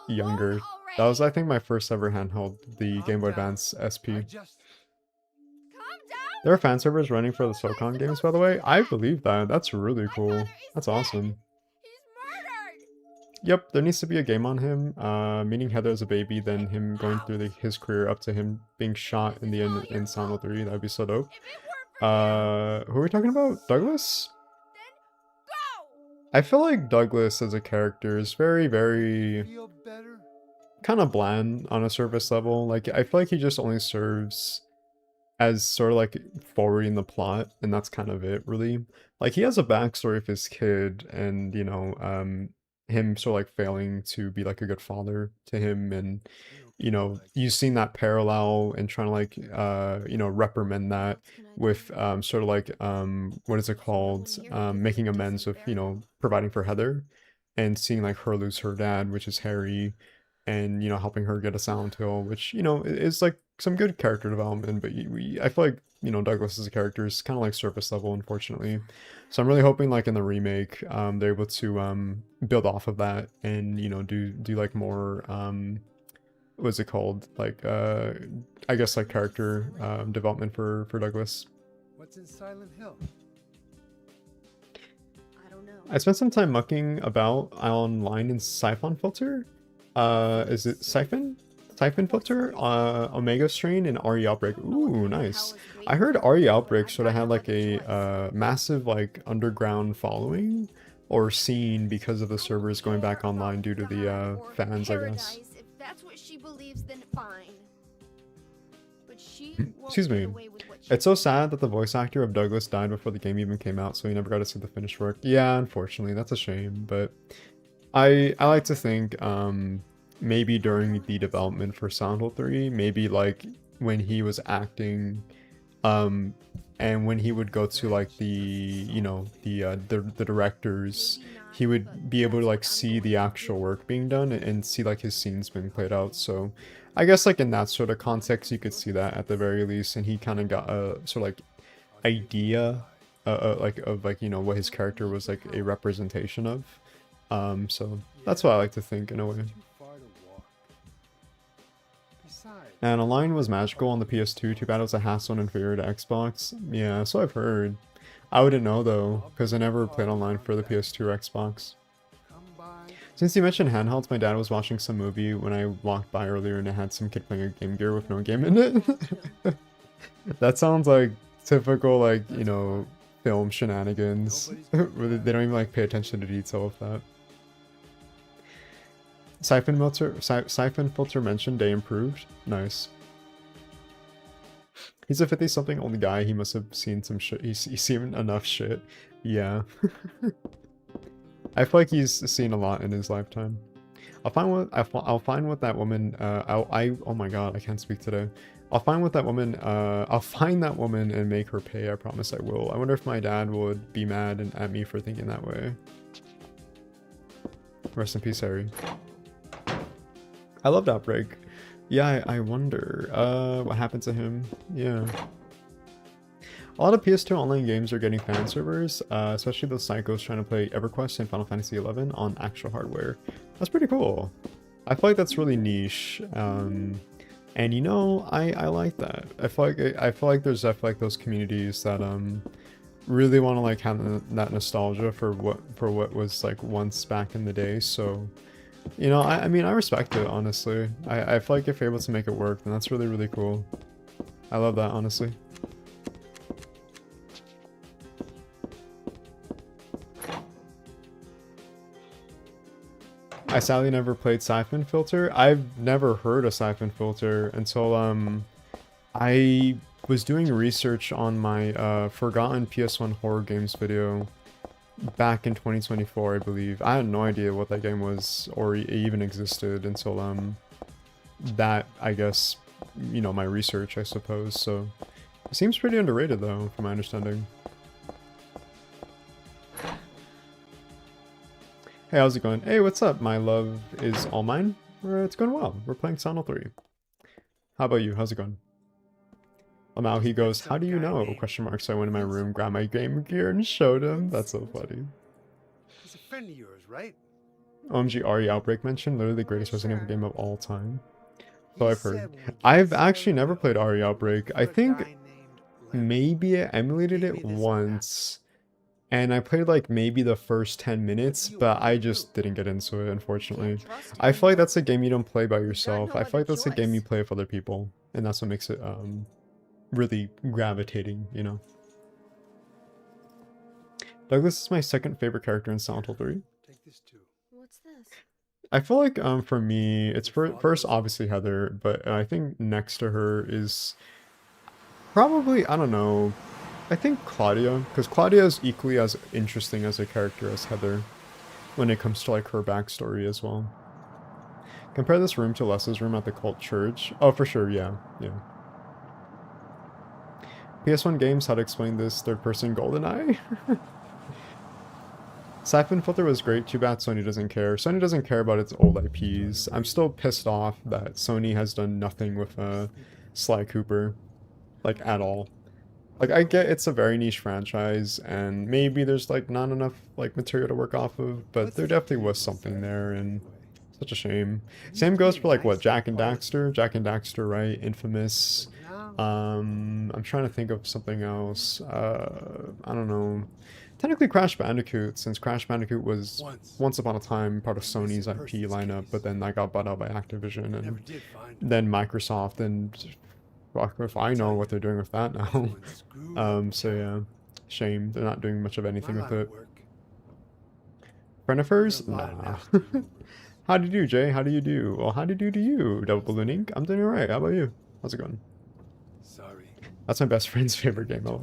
S1: younger. That was, I think, my first ever handheld, the Game Boy Advance SP. There are fan servers running for the SOCON games, by the way. I believe that. That's really cool. That's awesome. Yep, there needs to be a game on him, meeting Heather as a baby, then him going through his career up to him being shot in the end in Silent Hill 3. That'd be so dope. Who are we talking about? Douglas?
S2: Go!
S1: I feel like Douglas as a character is very, very
S3: Feel better?
S1: kind of bland on a surface level. Like, I feel like he just only serves as sort of like forwarding the plot, and that's kind of it, really. Like, he has a backstory of his kid, and you know, him sort of like failing to be like a good father to him, and you know, you've seen that parallel and trying to like, you know, reprimand that with sort of like what is it called, making amends with, you know, providing for Heather, and seeing like her lose her dad, which is Harry, and you know, helping her get a Silent Hill, which you know is like some good character development. But I feel like, you know, Douglas as a character is kind of like surface level, unfortunately. So I'm really hoping like in the remake, they're able to build off of that, and you know, do like more what's it called, like I guess like character development for Douglas.
S3: What's in Silent Hill?
S2: I don't know.
S1: I spent some time mucking about online in Siphon Filter. Is it Siphon? Siphon Filter? Omega Strain and RE Outbreak. Ooh, nice. I heard RE Outbreak sort of had like a massive like underground following or scene because of the servers going back online due to the fans, I guess.
S2: If that's what she believes, then fine. But she won't
S1: Excuse
S2: get
S1: me.
S2: away with what she
S1: It's so sad that the voice actor of Douglas died before the game even came out, so we never got to see the finished work. Yeah, unfortunately, that's a shame, but I like to think maybe during the development for Silent Hill 3, maybe like when he was acting, and when he would go to like the, you know, the directors, he would be able to like see the actual work being done and see like his scenes being played out. So I guess like in that sort of context, you could see that at the very least, and he kind of got a sort of like idea, like of like, you know, what his character was like a representation of. So that's what I like to think in a way.
S3: Too far to walk. Besides,
S1: And Align was magical on the PS2, too bad it was a hassle and inferior to Xbox. Yeah, so I've heard. I wouldn't know though, because I never played online for the PS2 or Xbox.
S3: come by.
S1: Since you mentioned handhelds, my dad was watching some movie when I walked by earlier and it had some kid playing a Game Gear with no game in it. That sounds like typical, like, you know, film shenanigans. Where they don't even like pay attention to detail of that. Siphon filter mentioned they improved. Nice. He's a 50-something old guy. He must have seen some shit. He's seen enough shit. Yeah. I feel like he's seen a lot in his lifetime. I'll find what that woman. Oh my god, I can't speak today. I'll find what that woman. I'll find that woman and make her pay. I promise I will. I wonder if my dad would be mad at me for thinking that way. Rest in peace, Harry. I loved Outbreak. Yeah, I wonder what happened to him. Yeah. A lot of PS2 online games are getting fan servers, especially those psychos trying to play EverQuest and Final Fantasy XI on actual hardware. That's pretty cool. I feel like that's really niche, and you know, I like that. I feel like there's definitely like those communities that really want to like have that nostalgia for what was like once back in the day. So, you know, I mean, I respect it, honestly. I feel like if you're able to make it work, then that's really, really cool. I love that, honestly. I sadly never played Siphon Filter. I've never heard of Siphon Filter until I was doing research on my Forgotten PS1 horror games video back in 2024, I believe. I had no idea what that game was or even existed until that, I guess, you know, my research, I suppose. So it seems pretty underrated though, from my understanding. Hey, how's it going? Hey, what's up? My love is all mine. It's going well. We're playing Silent Hill 3. How about you? How's it going? Lamau, he goes, how do you know? Question mark. So I went in my room, grabbed my Game Gear, and showed him. That's so funny.
S3: He's a friend of yours, right?
S1: OMG RE Outbreak mentioned, literally the greatest Resident Evil game of all time. So I've heard. I've actually never played RE Outbreak. I think maybe I emulated it once. And I played like maybe the first 10 minutes, but I just didn't get into it, unfortunately. I feel like that's a game you don't play by yourself. I feel like that's a game you play with other people. And that's what makes it really gravitating, you know? Douglas is my second favorite character in Silent Hill 3.
S3: Take this too.
S2: What's this?
S1: I feel like for me, it's first obviously Heather, but I think next to her is probably, I don't know, I think Claudia, because Claudia is equally as interesting as a character as Heather when it comes to like her backstory as well. Compare this room to Les's room at the cult church. Oh, for sure, yeah, yeah. PS1 games, how to explain this third-person GoldenEye? Siphon Filter was great, too bad Sony doesn't care. Sony doesn't care about its old IPs. I'm still pissed off that Sony has done nothing with Sly Cooper. Like, at all. Like, I get it's a very niche franchise, and maybe there's, like, not enough, like, material to work off of, but there definitely was something there, and such a shame. Same goes for, like, what, Jak and Daxter? Jak and Daxter, right? Infamous. I'm trying to think of something else. I don't know. Technically Crash Bandicoot, since Crash Bandicoot was once upon a time part of Sony's IP lineup, but then that got bought out by Activision, and then Microsoft, and fuck if I know what they're doing with that now. So yeah, shame they're not doing much of anything with it. Friend of hers? Nah. How do you do, Jay? How do you do? Well, how do you do to you, Double Balloon Ink? I'm doing alright. How about you? How's it going?
S3: Sorry.
S1: That's my best friend's favorite game. Oh.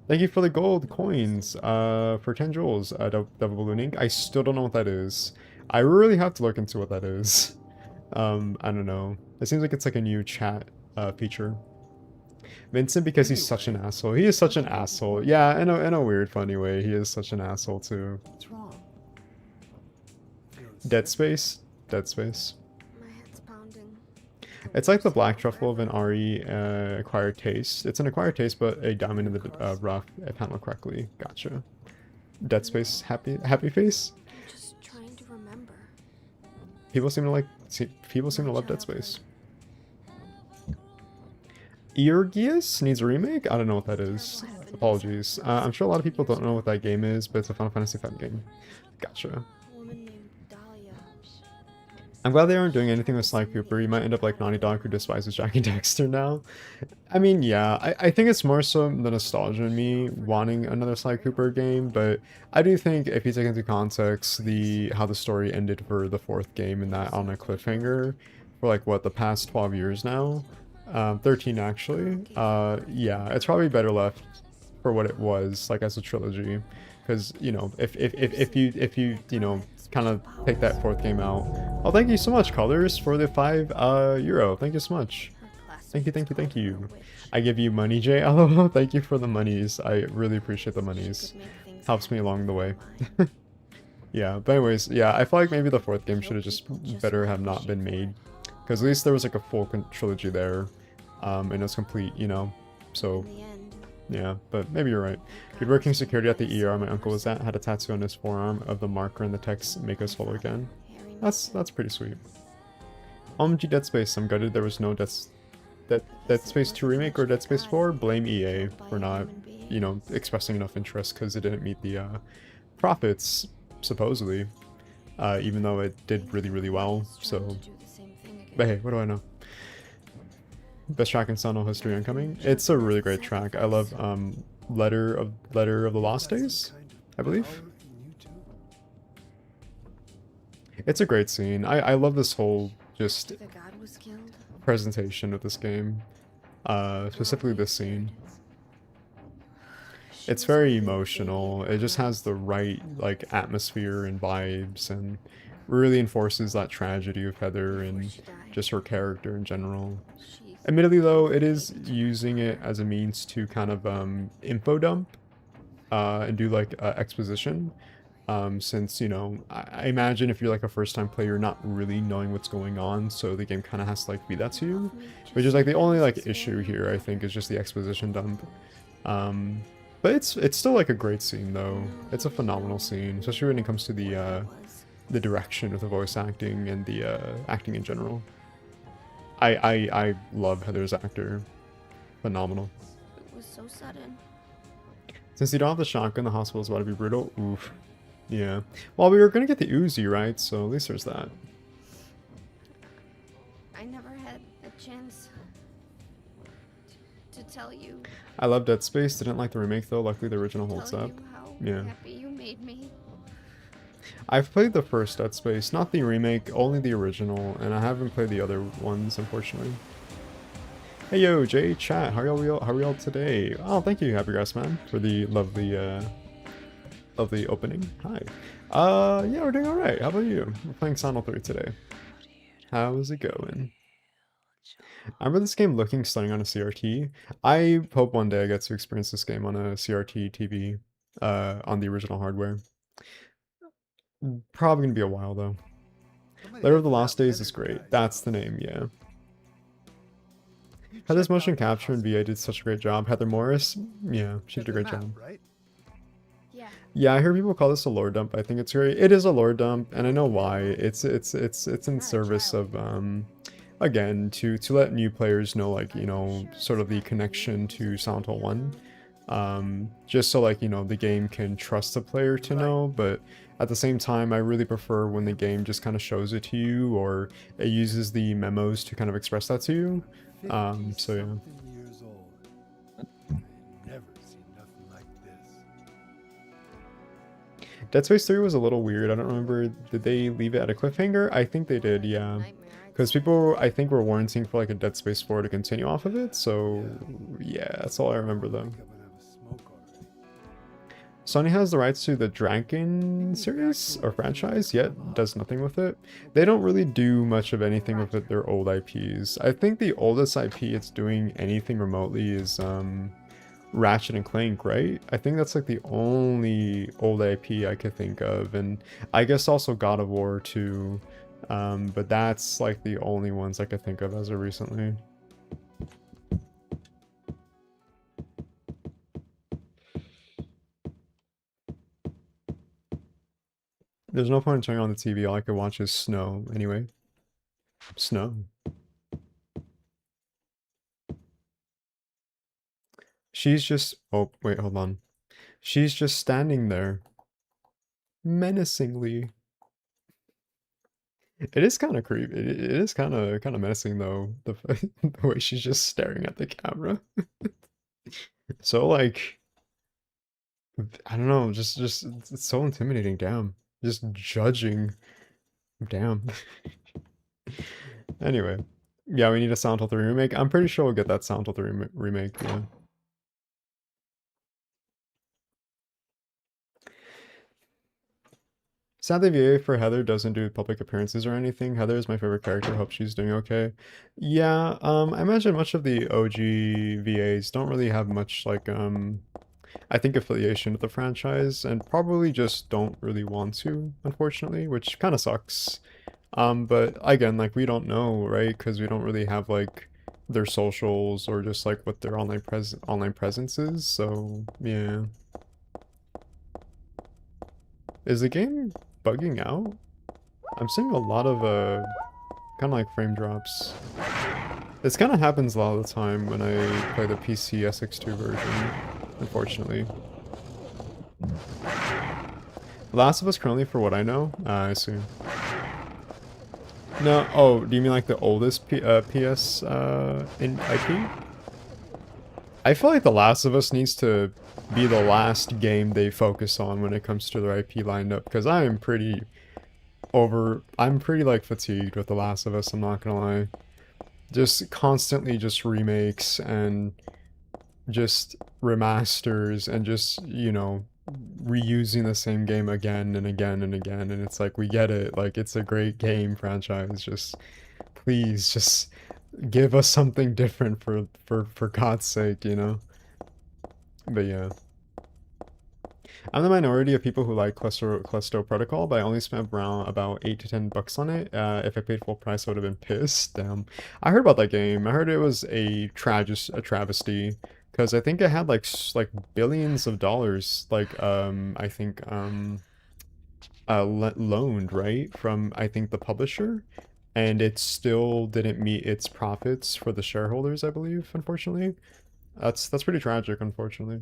S1: Thank you for the gold coins, for 10 jewels, Double Balloon Ink. I still don't know what that is. I really have to look into what that is. I don't know. It seems like it's like a new chat, feature. Vincent, because he's such an asshole. He is such an asshole. Yeah, in a weird, funny way. He is such an asshole, too.
S3: What's wrong?
S1: Dead Space? Dead Space.
S2: My head's pounding.
S1: It's like the black truffle of an RE acquired taste. It's an acquired taste, but a diamond in the rough, if handled correctly. Gotcha. Dead Space, happy face.
S2: I'm just trying to remember.
S1: People seem to love Dead Space. Eorgeus needs a remake. I don't know what that is. Apologies. I'm sure a lot of people don't know what that game is, but it's a Final Fantasy V game. Gotcha. I'm glad they aren't doing anything with Sly Cooper. You might end up like Naughty Dog, who despises Jak and Daxter now. I mean, yeah, I think it's more so the nostalgia in me wanting another Sly Cooper game, but I do think if you take into context how the story ended for the 4th game and that on a cliffhanger for like, what, the past 12 years now? 13 actually. Yeah, it's probably better left for what it was, like as a trilogy. Because, you know, if you, you know, kind of take that 4th game out. Oh, thank you so much, Colors, for the €5. Thank you so much. Thank you. I give you money, Jay. Oh, thank you for the monies. I really appreciate the monies. Helps me along the way. Yeah, but anyways, yeah, I feel like maybe the 4th game should have just better have not been made. Because at least there was like a full trilogy there. And it was complete, you know. So, yeah, but maybe you're right. Dude, working security at the ER my uncle was at had a tattoo on his forearm of the marker and the text, "Make us whole again." That's pretty sweet. OMG Dead Space, I'm gutted there was no Dead Space 2 remake or Dead Space 4. Blame EA for not, you know, expressing enough interest because it didn't meet the profits, supposedly. Even though it did really, really well, so... But hey, what do I know? Best track in Silent Hill history incoming. It's a really great track. I love Letter of the Lost Days, I believe. It's a great scene. I love this whole just presentation of this game. Specifically this scene. It's very emotional. It just has the right like atmosphere and vibes, and really enforces that tragedy of Heather and just her character in general. Admittedly though, it is using it as a means to kind of info dump and do like exposition. Since, you know, I imagine if you're like a first-time player, you're not really knowing what's going on, so the game kind of has to like be that to you. Which is like the only like issue here, I think, is just the exposition dump. But it's still like a great scene though. It's a phenomenal scene, especially when it comes to the direction of the voice acting and the acting in general. I love Heather's actor. Phenomenal.
S2: It was so sudden.
S1: Since you don't have the shotgun, the hospital's about to be brutal. Oof. Yeah. Well, we were gonna get the Uzi, right? So at least there's that.
S2: I never had a chance to tell you.
S1: I love Dead Space. Didn't like the remake though. Luckily, the original holds
S2: Tell
S1: up.
S2: you how
S1: Yeah.
S2: happy you made me.
S1: I've played the first Dead Space, not the remake, only the original, and I haven't played the other ones, unfortunately. Hey yo, Jay, chat, how are we all today? Oh, thank you, Happy Grass Man, for the lovely, lovely opening. Hi. Yeah, we're doing alright. How about you? We're playing Silent Hill 3 today. How's it going? I remember this game looking stunning on a CRT. I hope one day I get to experience this game on a CRT TV, on the original hardware. Probably gonna be a while though. Lair of the Lost Days is great. That's the name, yeah. Heather's motion capture in VA did such a great job. Heather Morris, yeah, she did a great job.
S2: Yeah.
S1: Yeah, I hear people call this a lore dump. I think it's great. It is a lore dump, and I know why. It's in service of again to let new players know, like, you know, sort of the connection to Silent Hill 1. Just so, like, you know, the game can trust the player to know, but at the same time, I really prefer when the game just kind of shows it to you, or it uses the memos to kind of express that to you. So yeah.
S3: Years old. I never seen nothing like this.
S1: Dead Space 3 was a little weird. I don't remember, did they leave it at a cliffhanger? I think they did, yeah. Because people, I think, were warranting for like a Dead Space 4 to continue off of it, so yeah, that's all I remember though. Sony has the rights to the Dragon series or franchise, yet does nothing with it. They don't really do much of anything with it, their old IPs. I think the oldest IP it's doing anything remotely is Ratchet and Clank, right? I think that's like the only old IP I could think of, and I guess also God of War too. But that's like the only ones I could think of as of recently. There's no point in turning on the TV, all I could watch is snow anyway. Snow. She's just, oh wait, hold on. She's just standing there. Menacingly. It is kind of creepy. It is kind of menacing though, the, the way she's just staring at the camera. So like, I don't know, just it's so intimidating, damn. Just judging. Damn. Anyway. Yeah, we need a Silent Hill 3 remake. I'm pretty sure we'll get that Silent Hill 3 remake, yeah. Sadly, VA for Heather doesn't do public appearances or anything. Heather is my favorite character. Hope she's doing okay. Yeah, I imagine much of the OG VAs don't really have much, like, I think affiliation with the franchise, and probably just don't really want to, unfortunately, which kind of sucks. But again, like, we don't know, right? Because we don't really have, like, their socials or just, like, what their online presence is, so, yeah. Is the game bugging out? I'm seeing a lot of, kind of like frame drops. This kind of happens a lot of the time when I play the PC SX2 version, unfortunately. Last of Us currently, for what I know? I see. No, oh, do you mean like the oldest PS in IP? I feel like The Last of Us needs to be the last game they focus on when it comes to their IP lineup, because I am pretty like fatigued with The Last of Us, I'm not gonna lie. Just constantly just remakes and just remasters and just, you know, reusing the same game again and again and again, and it's like, we get it, like, it's a great game franchise, just please just give us something different for God's sake, you know. But yeah, I'm the minority of people who like Callisto Protocol, but I only spent around about $8 to $10 on it. If I paid full price, I would have been pissed. Damn. I heard about that game. I heard it was a travesty, because I think it had like billions of dollars, like I think loaned, right, from I think the publisher, and it still didn't meet its profits for the shareholders, I believe, unfortunately. That's pretty tragic, unfortunately.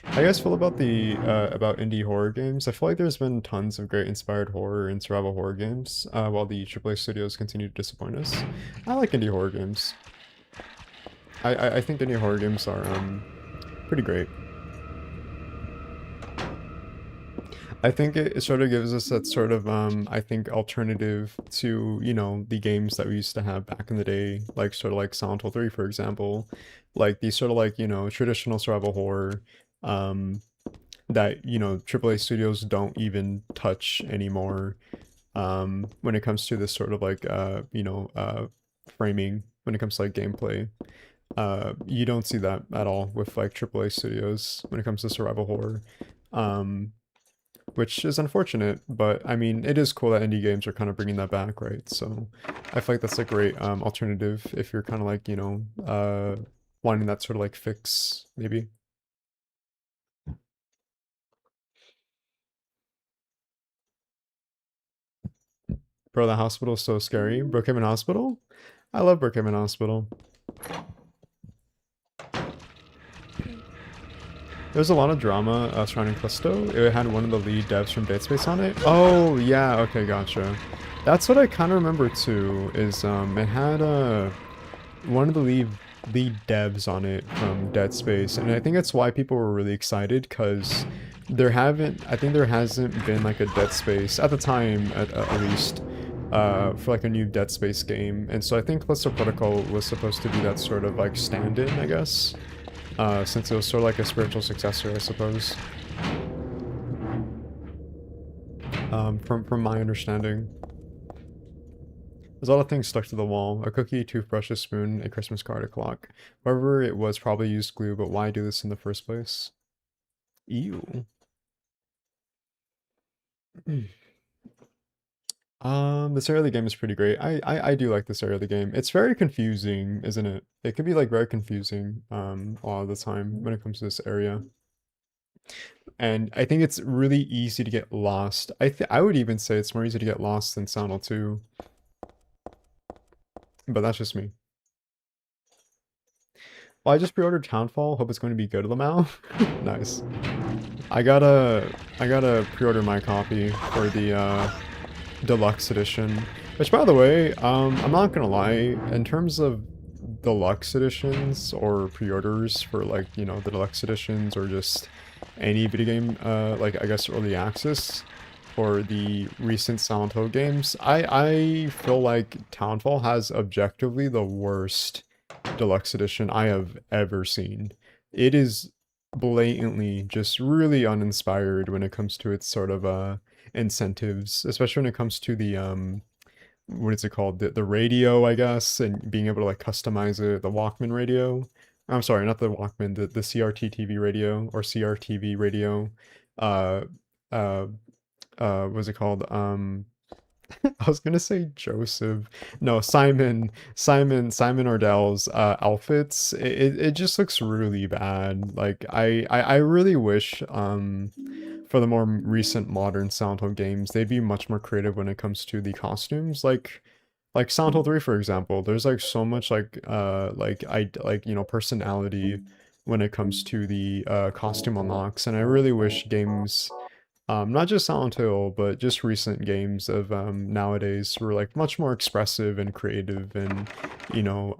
S1: How you guys feel about the about indie horror games? I feel like there's been tons of great inspired horror and survival horror games, while the AAA studios continue to disappoint us. I like indie horror games. I think indie horror games are pretty great. I think it sort of gives us that sort of I think alternative to, you know, the games that we used to have back in the day, like sort of like Silent Hill 3, for example. Like these sort of like, you know, traditional survival horror um that, you know, AAA studios don't even touch anymore when it comes to this sort of like framing when it comes to like gameplay. You don't see that at all with like AAA studios when it comes to survival horror. Um which is unfortunate, but I mean, it is cool that indie games are kind of bringing that back, right? So I feel like that's a great alternative if you're kind of like, you know, wanting that sort of like fix, maybe. Bro, the hospital is so scary. Brookhaven Hospital? I love Brookhaven Hospital. There's a lot of drama surrounding Callisto. It had one of the lead devs from Dead Space on it. Oh, yeah, okay, gotcha. That's what I kind of remember too, is it had one of the lead devs on it from Dead Space, and I think that's why people were really excited, because I think there hasn't been like a Dead Space, at the time at least, for like a new Dead Space game, and so I think Callisto Protocol was supposed to be that sort of like stand-in, I guess, since it was sort of like a spiritual successor, I suppose, from my understanding. There's a lot of things stuck to the wall. A cookie, toothbrush, a spoon, a Christmas card, a clock. Whoever it was probably used glue, but why do this in the first place? Ew. This area of the game is pretty great. I do like this area of the game. It's very confusing, isn't it? It can be like very confusing, a lot of the time when it comes to this area. And I think it's really easy to get lost. I would even say it's more easy to get lost than Silent Hill 2, but that's just me. Well, I just pre-ordered Townfall. Hope it's going to be good, Lamau. Nice. I gotta pre-order my copy for the deluxe edition. Which, by the way, I'm not gonna lie, in terms of deluxe editions or pre-orders for like, you know, the deluxe editions or just any video game, like I guess early access for the recent Silent Hill games, I feel like Townfall has objectively the worst deluxe edition I have ever seen. It is blatantly just really uninspired when it comes to its sort of incentives, especially when it comes to the what is it called? The radio, I guess, and being able to like customize it, the Walkman radio. I'm sorry, not the Walkman, the CRT TV radio or CRTV radio. Uh uh what's it called? I was gonna say Joseph. No, Simon Ordell's outfits. It just looks really bad. Like I really wish for the more recent modern Silent Hill games, they'd be much more creative when it comes to the costumes. Like Silent Hill 3, for example. There's like so much like you know, personality when it comes to the costume unlocks, and I really wish games not just Silent Hill, but just recent games of nowadays were like much more expressive and creative and, you know,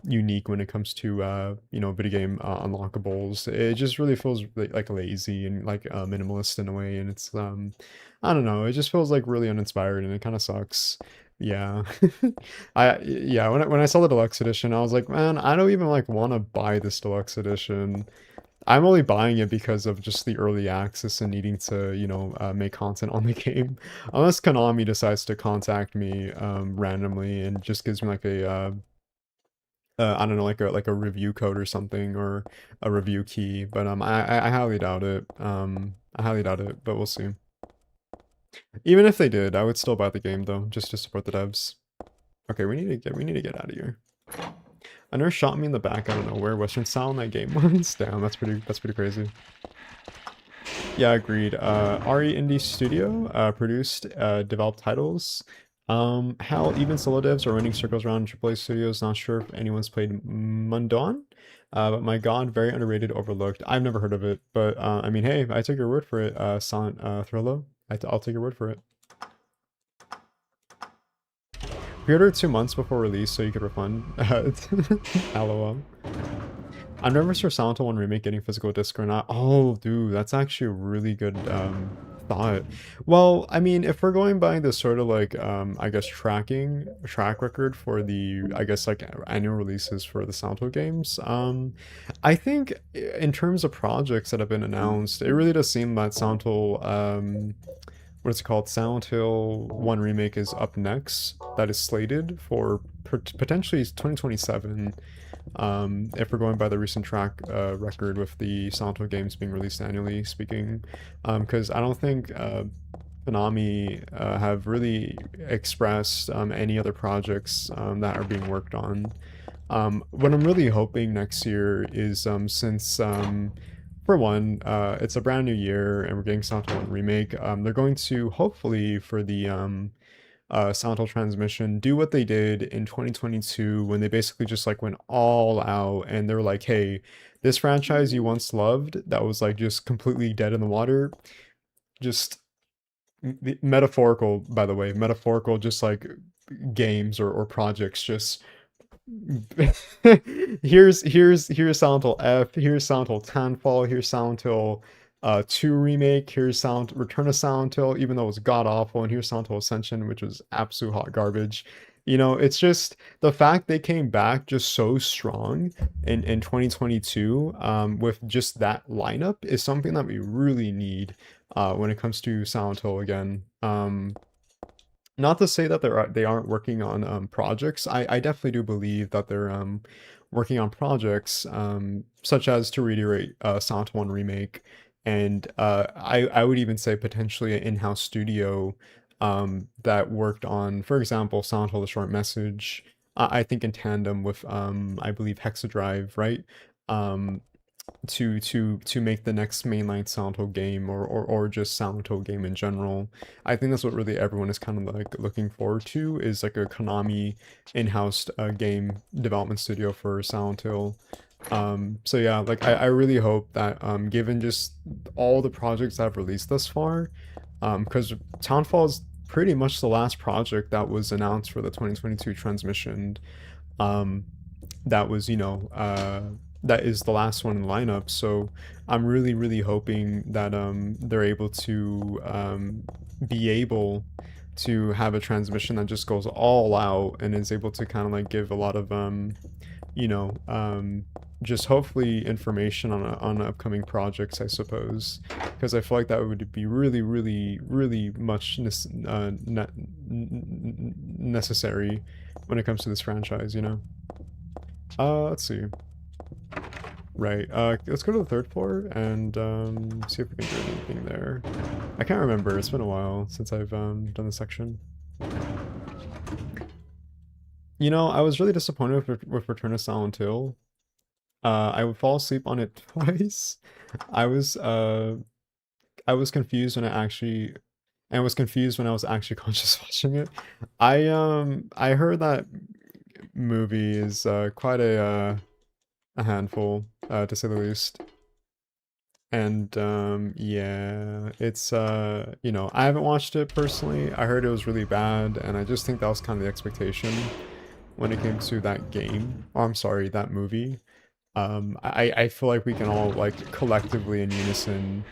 S1: unique when it comes to, you know, video game unlockables. It just really feels like lazy and like minimalist in a way. And it's, I don't know, it just feels like really uninspired and it kind of sucks. Yeah. Yeah, when I saw the deluxe edition, I was like, man, I don't even like want to buy this deluxe edition. I'm only buying it because of just the early access and needing to, you know, make content on the game. Unless Konami decides to contact me randomly and just gives me like a, I don't know, like a review code or something or a review key. But I highly doubt it. I highly doubt it, but we'll see. Even if they did, I would still buy the game though, just to support the devs. Okay, we need to get out of here. A nurse shot me in the back. I don't know where Western style in that game was. Damn, that's pretty crazy. Yeah, agreed. RE Indie Studio produced, developed titles. Hell, even solo devs are running circles around AAA studios. Not sure if anyone's played Mundon, but my god, very underrated, overlooked. I've never heard of it, but I mean, hey, I take your word for it, Silent Thriller. I'll take your word for it. Pre-order 2 months before release so you could refund. LOL. I'm nervous for Silent Hill 1 Remake getting physical disc or not. Oh, dude, that's actually a really good thought. Well, I mean, if we're going by the sort of like I guess track record for the I guess like annual releases for the Silent Hill games, I think in terms of projects that have been announced, it really does seem that Silent Hill what is it called? Silent Hill 1 Remake is up next. That is slated for potentially 2027. If we're going by the recent track record with the Silent Hill games being released annually, speaking, because I don't think Konami have really expressed any other projects that are being worked on. What I'm really hoping next year is since for one, it's a brand new year and we're getting Silent Hill 1 Remake, they're going to hopefully for the Silent Hill Transmission do what they did in 2022 when they basically just like went all out and they were like, hey, this franchise you once loved that was like just completely dead in the water, just metaphorical, by the way, metaphorical, just like games or projects just here's Silent Hill F, here's Silent Hill Townfall, here's Silent Hill 2 remake, here's Return of Silent Hill, even though it was god awful, and here's Silent Hill Ascension, which was absolute hot garbage. You know, it's just the fact they came back just so strong in 2022 with just that lineup is something that we really need when it comes to Silent Hill again. Not to say that they aren't working on projects. I definitely do believe that they're working on projects such as, to reiterate, Silent Hill 1 Remake, and I would even say potentially an in-house studio that worked on, for example, Silent Hill: The Short Message. I think in tandem with I believe Hexadrive, right? Um, to make the next mainline Silent Hill game or just Silent Hill game in general. I think that's what really everyone is kind of like looking forward to, is like a Konami in-house game development studio for Silent Hill. So yeah, like I really hope that given just all the projects that have released thus far, because Townfall is pretty much the last project that was announced for the 2022 transmission, um, that was, that is the last one in the lineup. So I'm really, really hoping that they're able to be able to have a transmission that just goes all out and is able to kind of like give a lot of you know, just hopefully information on upcoming projects, I suppose, because I feel like that would be really, really, really much necessary when it comes to this franchise, you know. Let's see. Right, let's go to the third floor and see if we can do anything there. I can't remember, it's been a while since I've done this section. You know, I was really disappointed with Return of Silent Hill. I would fall asleep on it twice. I was uh I was confused when I was confused when I was actually conscious watching it. I heard that movie is quite a handful, to say the least. And yeah, it's I haven't watched it personally. I heard it was really bad, and I just think that was kind of the expectation when it came to that game. Oh, I'm sorry, that movie. I feel like we can all like collectively in unison,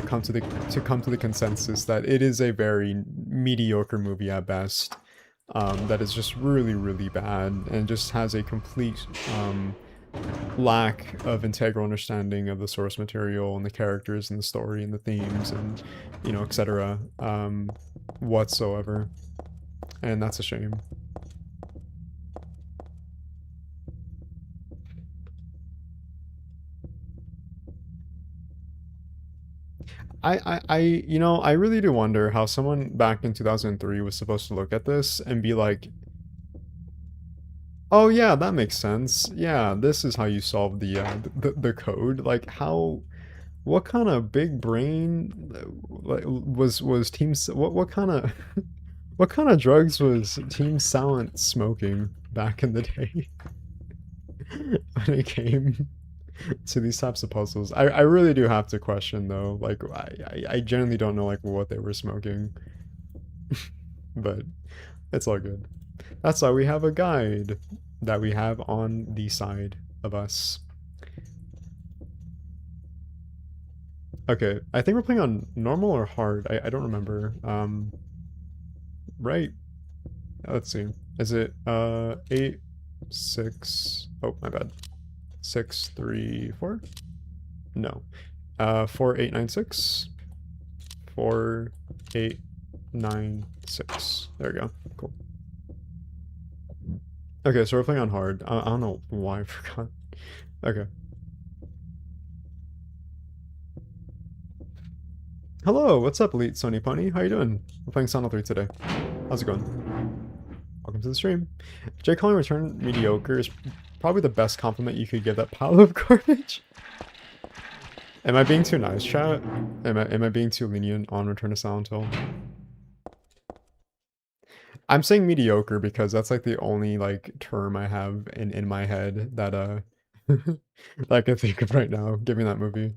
S1: come to the consensus that it is a very mediocre movie at best. That is just really, really bad and just has a complete lack of integral understanding of the source material and the characters and the story and the themes and etc. Whatsoever, and that's a shame. I really do wonder how someone back in 2003 was supposed to look at this and be like, oh yeah, that makes sense. Yeah, this is how you solve the code. Like how, what kind of big brain like was what kind of what kind of drugs was Team Silent smoking back in the day when it came to these types of puzzles? I really do have to question though. Like I genuinely don't know like what they were smoking. But It's all good. That's why we have a guide that we have on the side of us. Okay, I think we're playing on normal or hard. I don't remember. Right. Let's see. Is it 8 6 oh my bad. 6 3 4? No. 4 8 9 6 4 8 9 6. There we go. Cool. Okay, so we're playing on hard. I don't know why I forgot. Okay. Hello, what's up, Elite Sony Pony? How you doing? We're playing Silent Hill 3 today. How's it going? Welcome to the stream. Jay calling return mediocre is probably the best compliment you could give that pile of garbage. Am I being too nice, chat? Am I being too lenient on Return to Silent Hill? I'm saying mediocre because that's like the only like term I have in my head that that I can think of right now, giving that movie.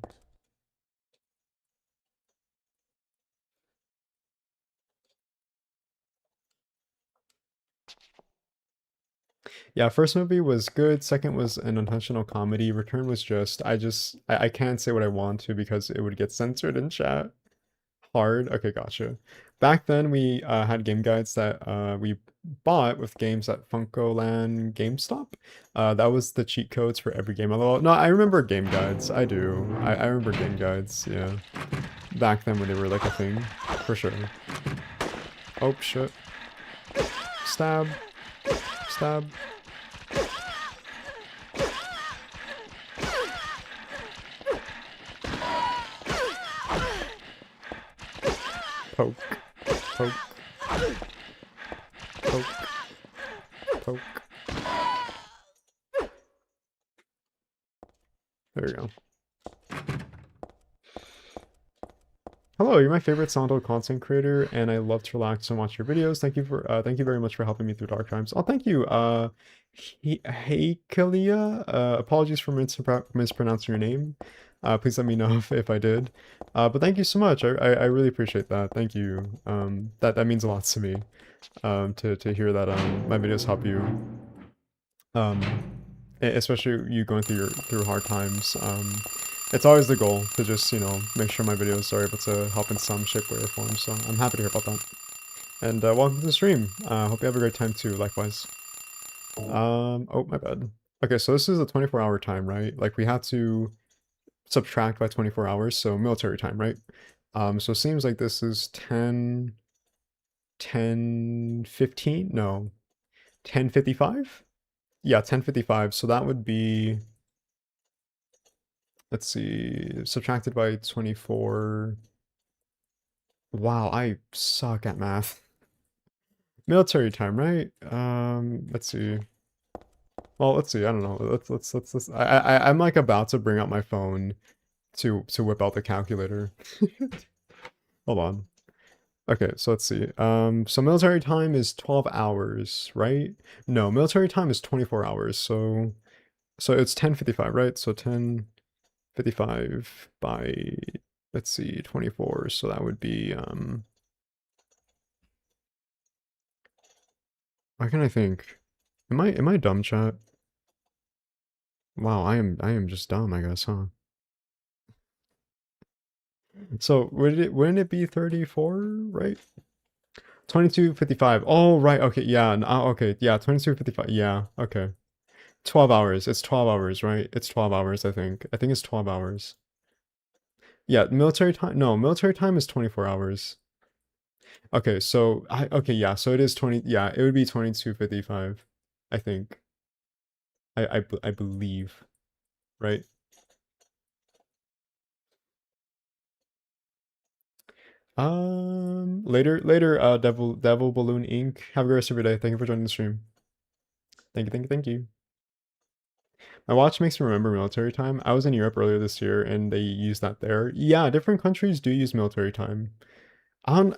S1: Yeah, first movie was good, second was an intentional comedy, Return was just I can't say what I want to because it would get censored in chat. Hard. Okay, gotcha. Back then, we had game guides that we bought with games at Funkoland GameStop. That was the cheat codes for every game. Although, no, I remember game guides. I do. I remember game guides. Yeah. Back then when they were like a thing, for sure. Oh shit. Stab. Stab. Poke. Poke. Poke. Poke. There we go. Hello, you're my favorite Silent Hill content creator, and I love to relax and watch your videos. Thank you very much for helping me through dark times. Oh, thank you, hey Kalia. Apologies for mispronouncing your name. Please let me know if I did. But thank you so much. I really appreciate that. Thank you. That means a lot to me. To hear that my videos help you. Especially you going through hard times. It's always the goal to just, you know, make sure my videos are able to help in some shape, way, or form, so I'm happy to hear about that. And welcome to the stream. Hope you have a great time too, likewise. Oh, my bad. Okay, so this is a 24-hour time, right? Like, we had to subtract by 24 hours, so military time, right? So it seems like this is 10:15? No. 10:55? Yeah, 10:55, so that would be... Let's see, subtracted by 24. Wow, I suck at math. Military time, right? Let's see. Well, let's see. I don't know. Let's. I'm like about to bring out my phone to whip out the calculator. Hold on. Okay, so let's see. So military time is 12 hours, right? No, military time is 24 hours. So it's 10:55, right? So 10:55 by, let's see, 24. So that would be why can I think? Am I dumb, chat? Wow, I am just dumb, I guess, huh? So wouldn't it be 34, right? 22:55. Oh, right. Okay, yeah. Okay, yeah, 22:55. Yeah, okay. 12 hours. It's 12 hours, right? It's 12 hours, I think. I think it's 12 hours. Yeah, military time. No, military time is 24 hours. Okay, so okay, yeah, so it is 20, yeah, it would be 22:55, I think. I believe, right? Later, Devil Balloon Inc. Have a great rest of your day. Thank you for joining the stream. Thank you. My watch makes me remember military time. I was in Europe earlier this year and they use that there. Yeah, different countries do use military time.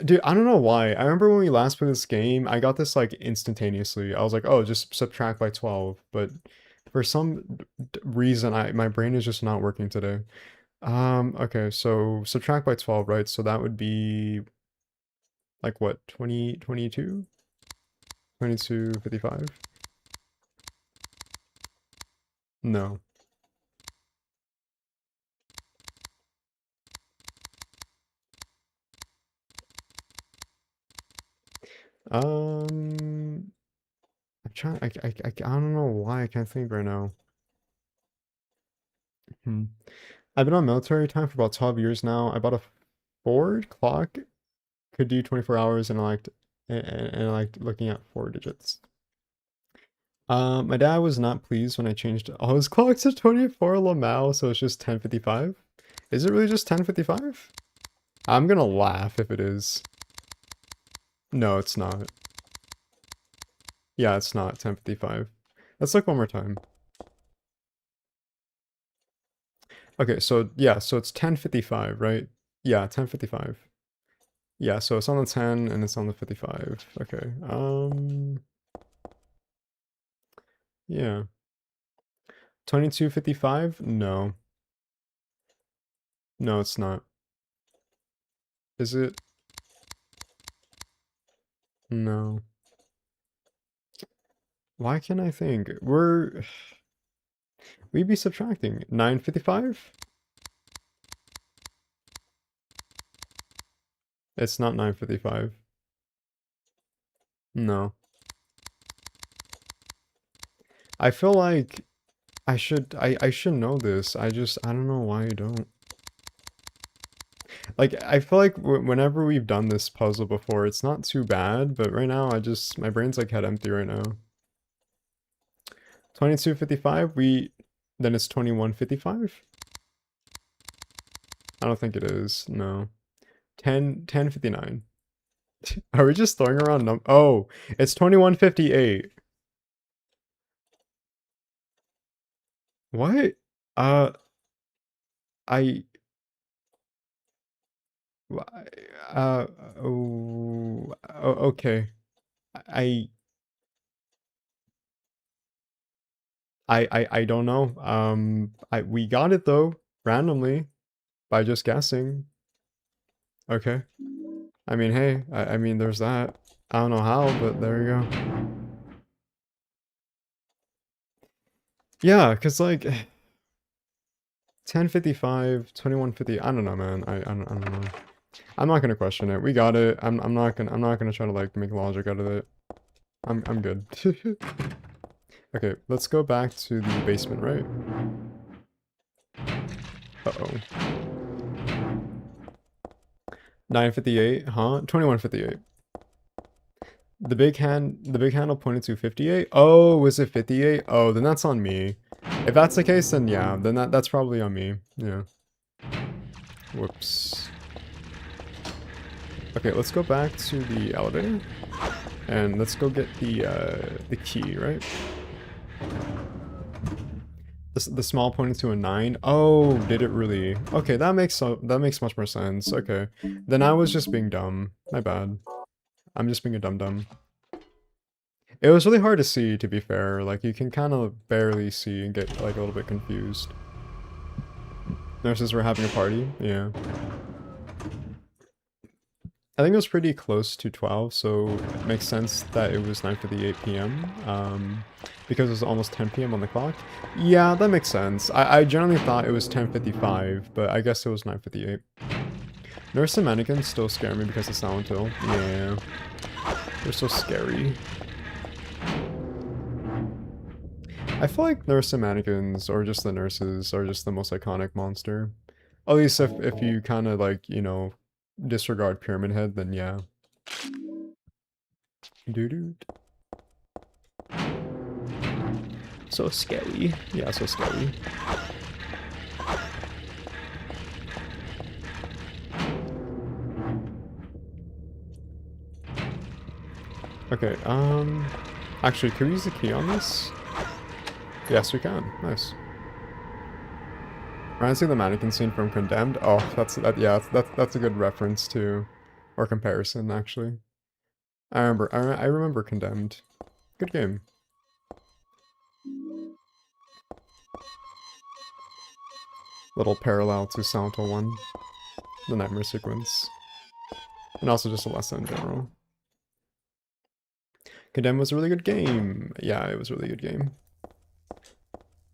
S1: Dude, I don't know why. I remember when we last played this game, I got this like instantaneously. I was like, oh, just subtract by 12. But for some reason, my brain is just not working today. Okay, so subtract by 12, right? So that would be like what, 22? 22:55. No. I'm trying. I don't know why I can't think right now. Hmm. I've been on military time for about 12 years now. I bought a Ford clock, could do 24 hours, and I liked looking at 4 digits. My dad was not pleased when I changed all his clocks to 24 Lamau, so it's just 10:55. Is it really just 10:55? I'm gonna laugh if it is. No, it's not. Yeah, it's not 10:55. Let's look one more time. Okay, so yeah, so it's 10:55, right? Yeah, 10:55. Yeah, so it's on the 10 and it's on the 55. Okay. Yeah. 22:55? No. No, it's not. Is it? No. Why can't I think? We'd be subtracting. 9:55? It's not 9:55. No. I feel like I should know this. I don't know why I don't. Like, I feel like whenever we've done this puzzle before, it's not too bad, but right now my brain's like head empty right now. 22:55, then it's 21:55? I don't think it is, no. 10:59. Are we just throwing around oh, it's 21:58. What? Uh, I, uh, okay. I, I don't know. We got it though, randomly, by just guessing. Okay. I mean, hey, I mean, there's that. I don't know how, but there you go. Yeah, because like 10:55, 21:50. I don't know, man. I don't know. I'm not gonna question it. We got it. I'm not gonna try to like make logic out of it. I'm good. Okay, let's go back to the basement, right? Uh-oh. 9:58, huh? 21:58. The big handle pointed to 58. Oh, was it 58? Oh, then that's on me. If that's the case, then yeah, then that's probably on me. Yeah. Whoops. Okay, let's go back to the elevator. And let's go get the key, right? The small pointed to a 9. Oh, did it really? Okay, that makes much more sense. Okay. Then I was just being dumb. My bad. I'm just being a dum-dum. It was really hard to see, to be fair. Like, you can kind of barely see and get, like, a little bit confused. Nurses were having a party? Yeah. I think it was pretty close to 12, so it makes sense that it was 9:58 p.m. Because it was almost 10 p.m. on the clock. Yeah, that makes sense. I generally thought it was 10:55, but I guess it was 9:58. Nurse and mannequins still scare me because of Silent Hill. Yeah. They're so scary. I feel like nurse and mannequins, or just the nurses, are just the most iconic monster. At least if you kind of like, you know, disregard Pyramid Head, then yeah. Doo-doo. So scary. Yeah, so scary. Okay, actually, can we use the key on this? Yes, we can. Nice. Reminds me of the mannequin scene from Condemned. Oh, yeah, that's a good reference to, or comparison, actually. I remember Condemned. Good game. Little parallel to Silent Hill 1. The nightmare sequence. And also just a lesson in general. Condemned was a really good game. Yeah, it was a really good game.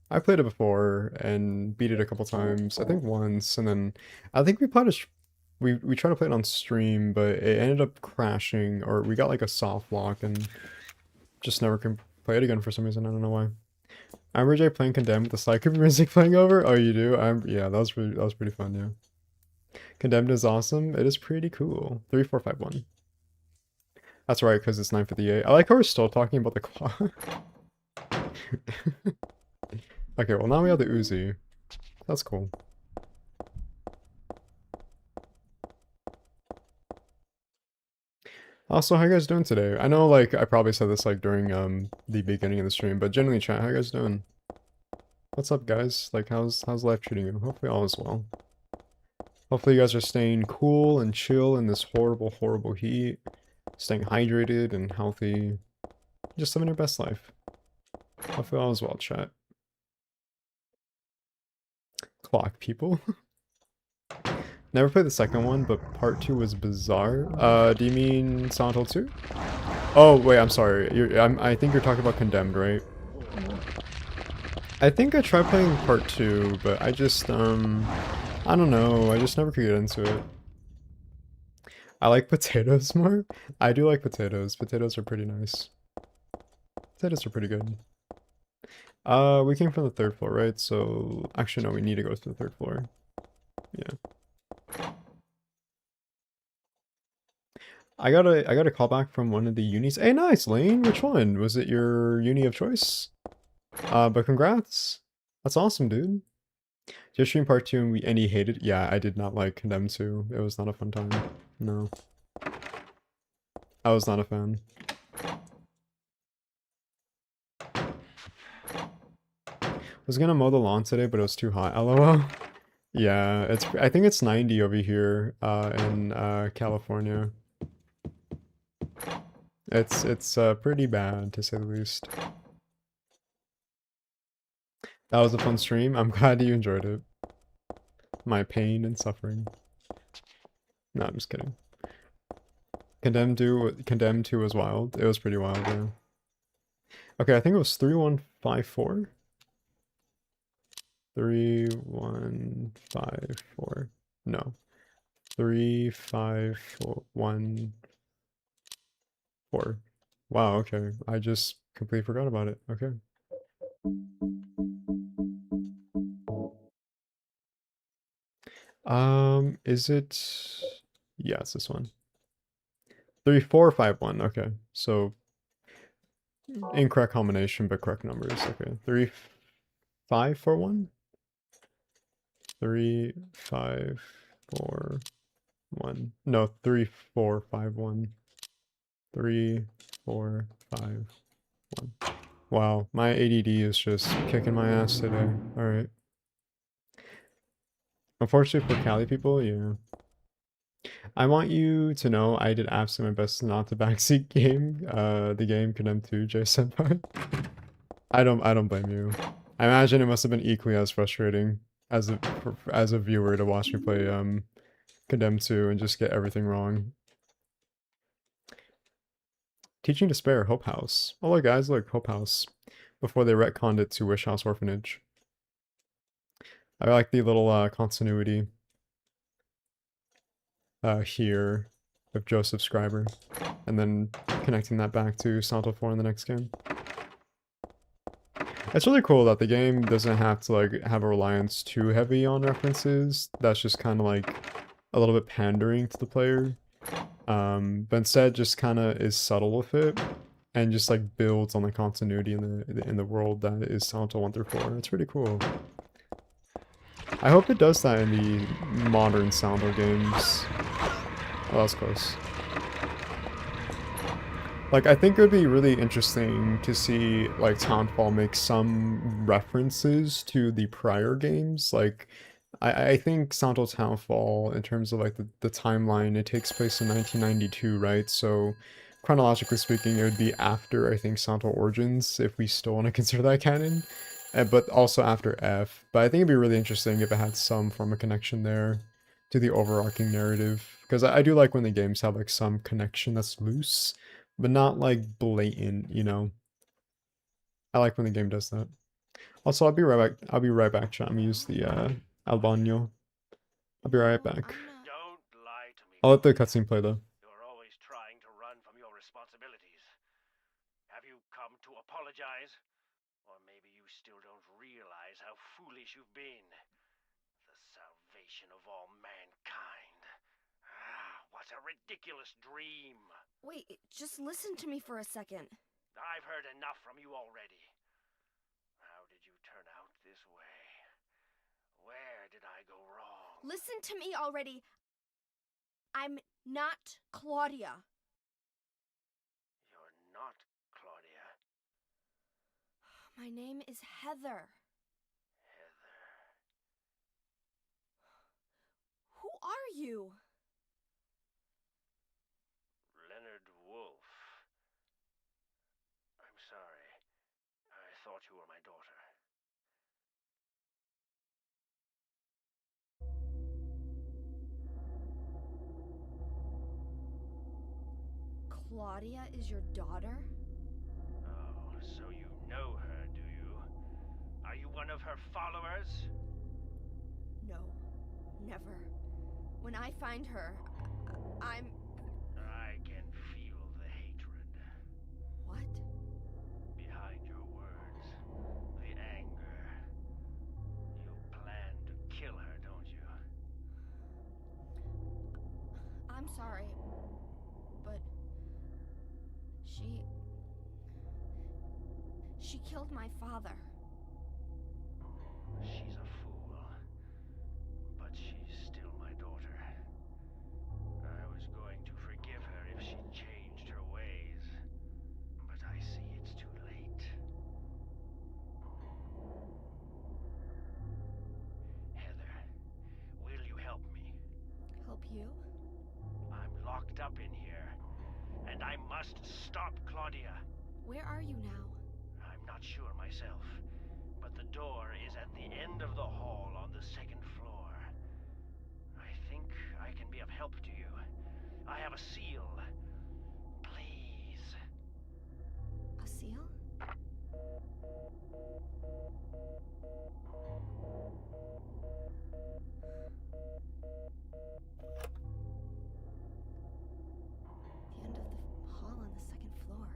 S1: I played it before and beat it a couple times. I think once, and then I think we played we tried to play it on stream, but it ended up crashing, or we got like a soft lock and just never can play it again for some reason. I don't know why. I remember Jay playing Condemned with the Psycho music playing over. Oh, you do? Yeah, that was pretty fun. Yeah, Condemned is awesome. It is pretty cool. 3451. That's right, because it's 9:58. I like how we're still talking about the clock. Okay, well now we have the Uzi. That's cool. Also, how you guys doing today? I know, like, I probably said this, like, during, the beginning of the stream, but generally, chat, how you guys doing? What's up, guys? Like, how's life treating you? Hopefully all is well. Hopefully you guys are staying cool and chill in this horrible, horrible heat. Staying hydrated and healthy. Just living your best life. Hopefully all is well, chat. Clock people. Never played the second one, but part 2 was bizarre. Do you mean Silent Hill 2? Oh, wait, I'm sorry. I think you're talking about Condemned, right? I think I tried playing part 2, but I just, I don't know. I just never could get into it. I like potatoes more. I do like potatoes. Potatoes are pretty nice. Potatoes are pretty good. We came from the 3rd floor, right? So, actually, no, we need to go to the 3rd floor. Yeah. I got a call back from one of the unis. Hey, nice, Lane. Which one? Was it your uni of choice? But congrats. That's awesome, dude. Just stream part 2 and he hated. Yeah, I did not like Condemned 2. It was not a fun time. No. I was not a fan. Was gonna mow the lawn today, but it was too hot. LOL. Yeah, I think it's 90 over here, in California. It's pretty bad, to say the least. That was a fun stream. I'm glad you enjoyed it. My pain and suffering. No, I'm just kidding. Condemned 2 was wild. It was pretty wild, yeah. Okay, I think it was 3154. 3154. No. 3514. Wow, okay. I just completely forgot about it. Okay. Is it? Yeah, it's this one. 3451. Okay, so incorrect combination, but correct numbers. Okay, 3541. 3541. No, 3451. 3451. Wow, my ADD is just kicking my ass today. All right. Unfortunately for Cali people, yeah. I want you to know I did absolutely my best not to backseat game, the game Condemned 2, J Senpai. I don't blame you. I imagine it must have been equally as frustrating as a viewer to watch me play Condemned 2 and just get everything wrong. Teaching Despair, Hope House. Oh look guys, look, Hope House. Before they retconned it to Wish House Orphanage. I like the little continuity here of Joseph Scriber, and then connecting that back to Silent Hill 4 in the next game. It's really cool that the game doesn't have to like have a reliance too heavy on references. That's just kind of like a little bit pandering to the player. But instead just kind of is subtle with it and just like builds on the continuity in the world that is Silent Hill 1 through 4. It's pretty cool. I hope it does that in the modern Silent Hill games. Oh, that was close. Like, I think it would be really interesting to see, like, Townfall make some references to the prior games. Like, I think Silent Hill Townfall, in terms of, like, the timeline, it takes place in 1992, right? So, chronologically speaking, it would be after, I think, Silent Hill Origins, if we still want to consider that canon. But also after F. But I think it'd be really interesting if it had some form of connection there to the overarching narrative. Because I do like when the games have, like, some connection that's loose, but not like blatant, you know. I like when the game does that. Also, I'll be right back. I'll be right back, chat. I'm gonna use the Albano. I'll be right
S2: No,
S1: back.
S2: I'm not.
S4: Don't lie to me.
S1: I'll let the
S4: Claudia.
S1: cutscene play though.
S4: You're always trying to run from your responsibilities. Have you come to apologize? Or maybe you still don't realize how foolish you've been. The salvation of all mankind. Ah, what a ridiculous dream.
S2: Wait, just listen to me for a second.
S4: I've heard enough from you already. How did you turn out this way? Where did I go wrong?
S2: Listen to me already. I'm not Claudia.
S4: You're not Claudia.
S2: My name is Heather.
S4: Heather.
S2: Who are you?
S4: Leonard Wolf. I'm sorry. I thought you were my daughter.
S2: Claudia is your daughter?
S4: Oh, so you know her, do you? Are you one of her followers?
S2: No, never. When I find her, I'm...
S4: I can feel the hatred.
S2: What?
S4: Behind your words. The anger. You plan to kill her, don't you?
S2: I'm sorry, but... She killed my father.
S4: She's a fool. But she's still my daughter. I was going to forgive her if she changed her ways. But I see it's too late. Heather, will you help me?
S2: Help you?
S4: I'm locked up in here, and I must stop Claudia.
S2: Where are you now?
S4: I'm not sure myself, but the door is at the end of the hall on the second floor. I think I can be of help to you. I have a seal. Please.
S2: A seal? The end of the hall on the second floor.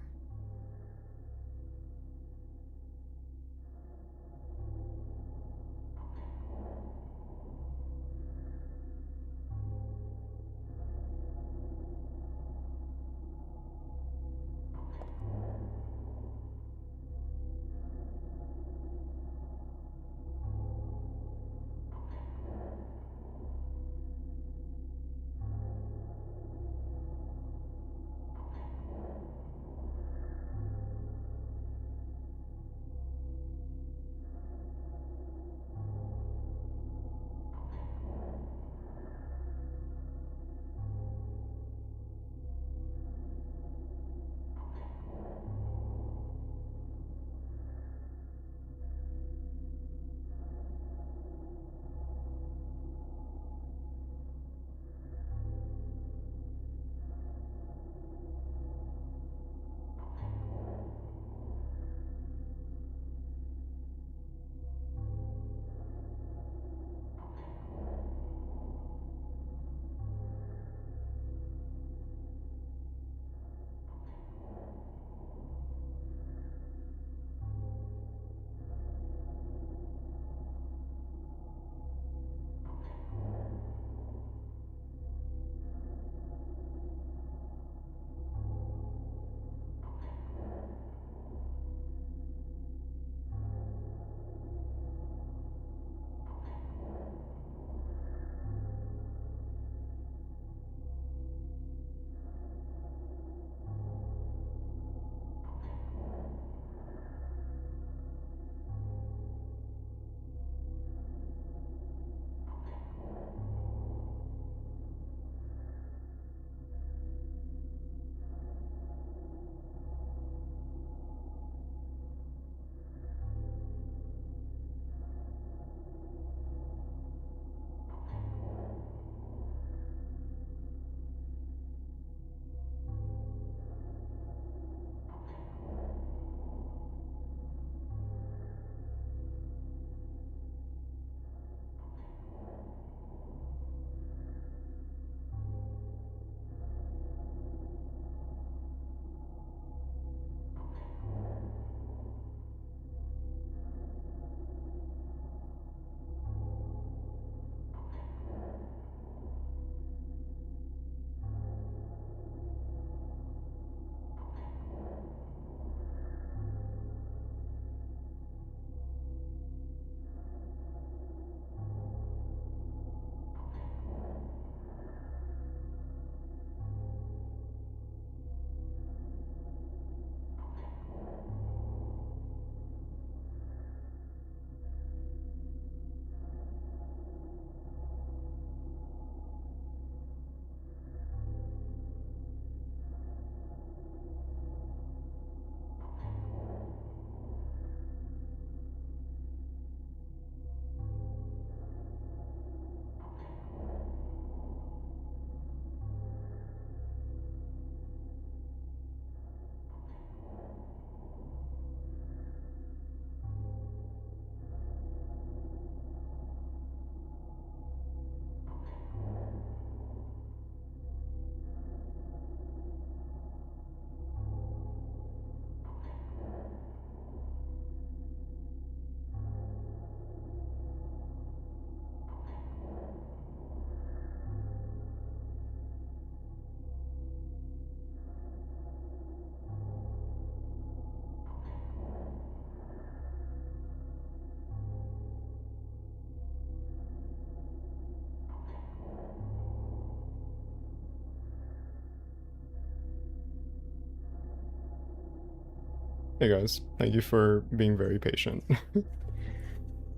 S1: Hey guys, thank you for being very patient.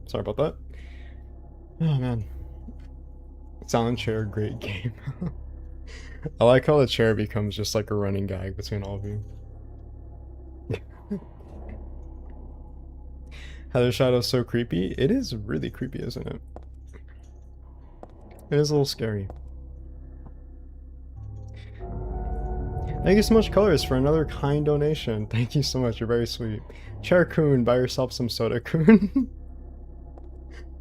S1: Sorry about that. Oh man. Silent Chair, great game. I like how the chair becomes just like a running gag between all of you. Heather Shadow's so creepy. It is really creepy, isn't it? It is a little scary. Thank you so much, Colors, for another kind donation. Thank you so much. You're very sweet. Chair Coon, buy yourself some soda, Coon.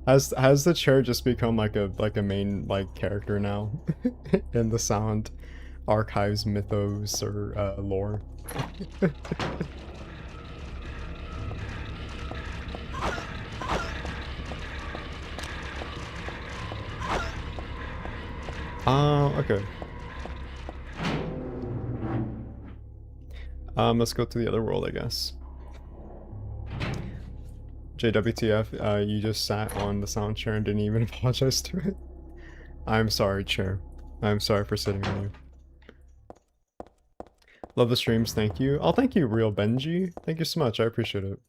S1: Has the chair just become like a main like character now in the Sound Archives mythos or lore? Okay. Let's go to the other world, I guess. JWTF, you just sat on the sound chair and didn't even apologize to it. I'm sorry, chair. I'm sorry for sitting on you. Love the streams, thank you. Oh, thank you, Real Benji. Thank you so much, I appreciate it.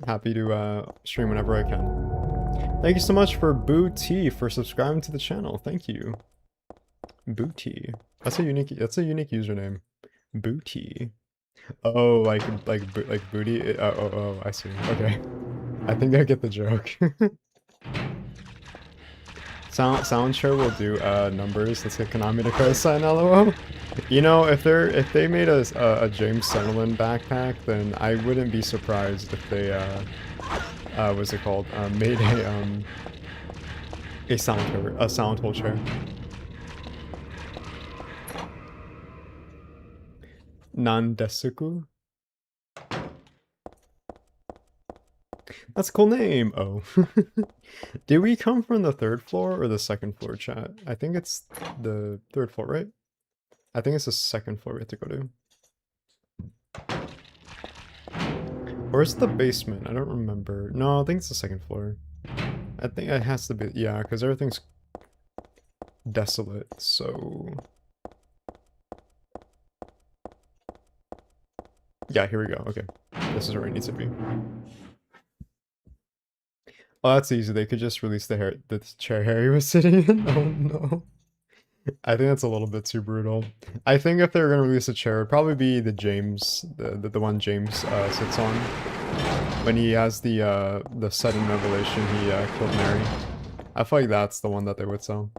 S1: Happy to stream whenever I can. Thank you so much for Boo-T for subscribing to the channel. Thank you. Boo-T. That's a unique username. Booty. Oh, like booty. Oh, I see. Okay, I think I get the joke. Sound Chair will do numbers. Let's get Konami to co-sign LOL. You know, if they made a James Sunderland backpack, then I wouldn't be surprised if they what's it called? Made a sound hole chair. Nandesuku? That's a cool name! Oh. Did we come from the 3rd floor or the 2nd floor, chat? I think it's the 3rd floor, right? I think it's the 2nd floor we have to go to. Or is it the basement? I don't remember. No, I think it's the 2nd floor. I think it has to be, yeah, because everything's desolate, so... Yeah, here we go. Okay. This is where it needs to be. Oh, that's easy. They could just release the chair Harry was sitting in. Oh no. I think that's a little bit too brutal. I think if they were gonna release a chair, it'd probably be the James, the one James sits on. When he has the sudden revelation he killed Mary. I feel like that's the one that they would sell.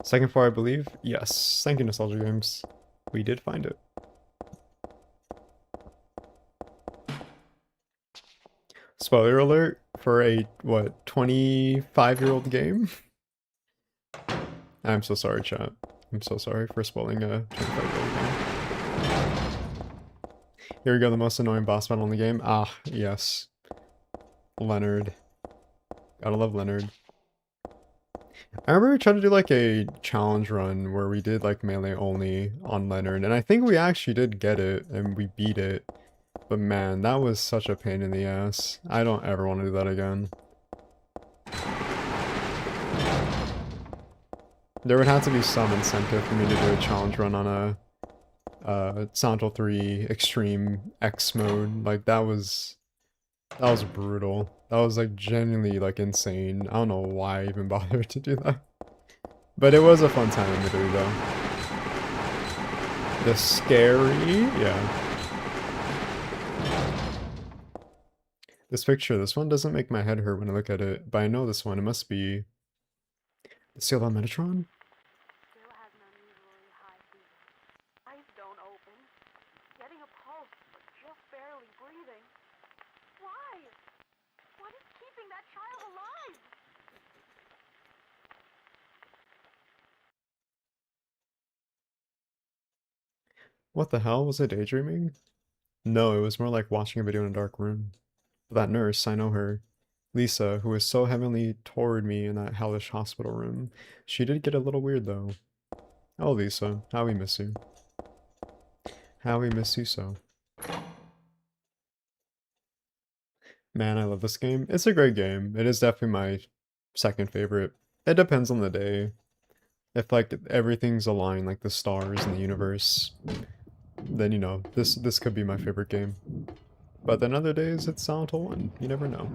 S1: Second floor, I believe? Yes. Thank you, Nostalgia Games. We did find it. Spoiler alert for a, what, 25-year-old game? I'm so sorry, chat. I'm so sorry for spoiling a 25-year-old game. Here we go, the most annoying boss battle in the game. Ah, yes. Leonard. Gotta love Leonard. I remember we tried to do like a challenge run where we did like melee only on Leonard, and I think we actually did get it and we beat it. But man, that was such a pain in the ass. I don't ever want to do that again. There would have to be some incentive for me to do a challenge run on a Silent Hill 3 Extreme X mode. Like that was brutal. That was like genuinely like insane. I don't know why I even bothered to do that. But it was a fun time in the do though. The scary, yeah. This picture, this one doesn't make my head hurt when I look at it, but I know this one, it must be the Seal on Metatron?
S5: Still has an unusually high fever. Eyes don't open. Getting a pulse, but just barely breathing. Why? What is keeping that child alive?
S1: What the hell? Was I daydreaming? No, it was more like watching a video in a dark room. That nurse, I know her. Lisa, who was so heavenly toward me in that hellish hospital room. She did get a little weird though. Oh, Lisa, how we miss you. How we miss you so. Man, I love this game. It's a great game. It is definitely my second favorite. It depends on the day. If like everything's aligned, like the stars in the universe, then you know, this could be my favorite game. But then other days it's Silent Hill 1. You never know.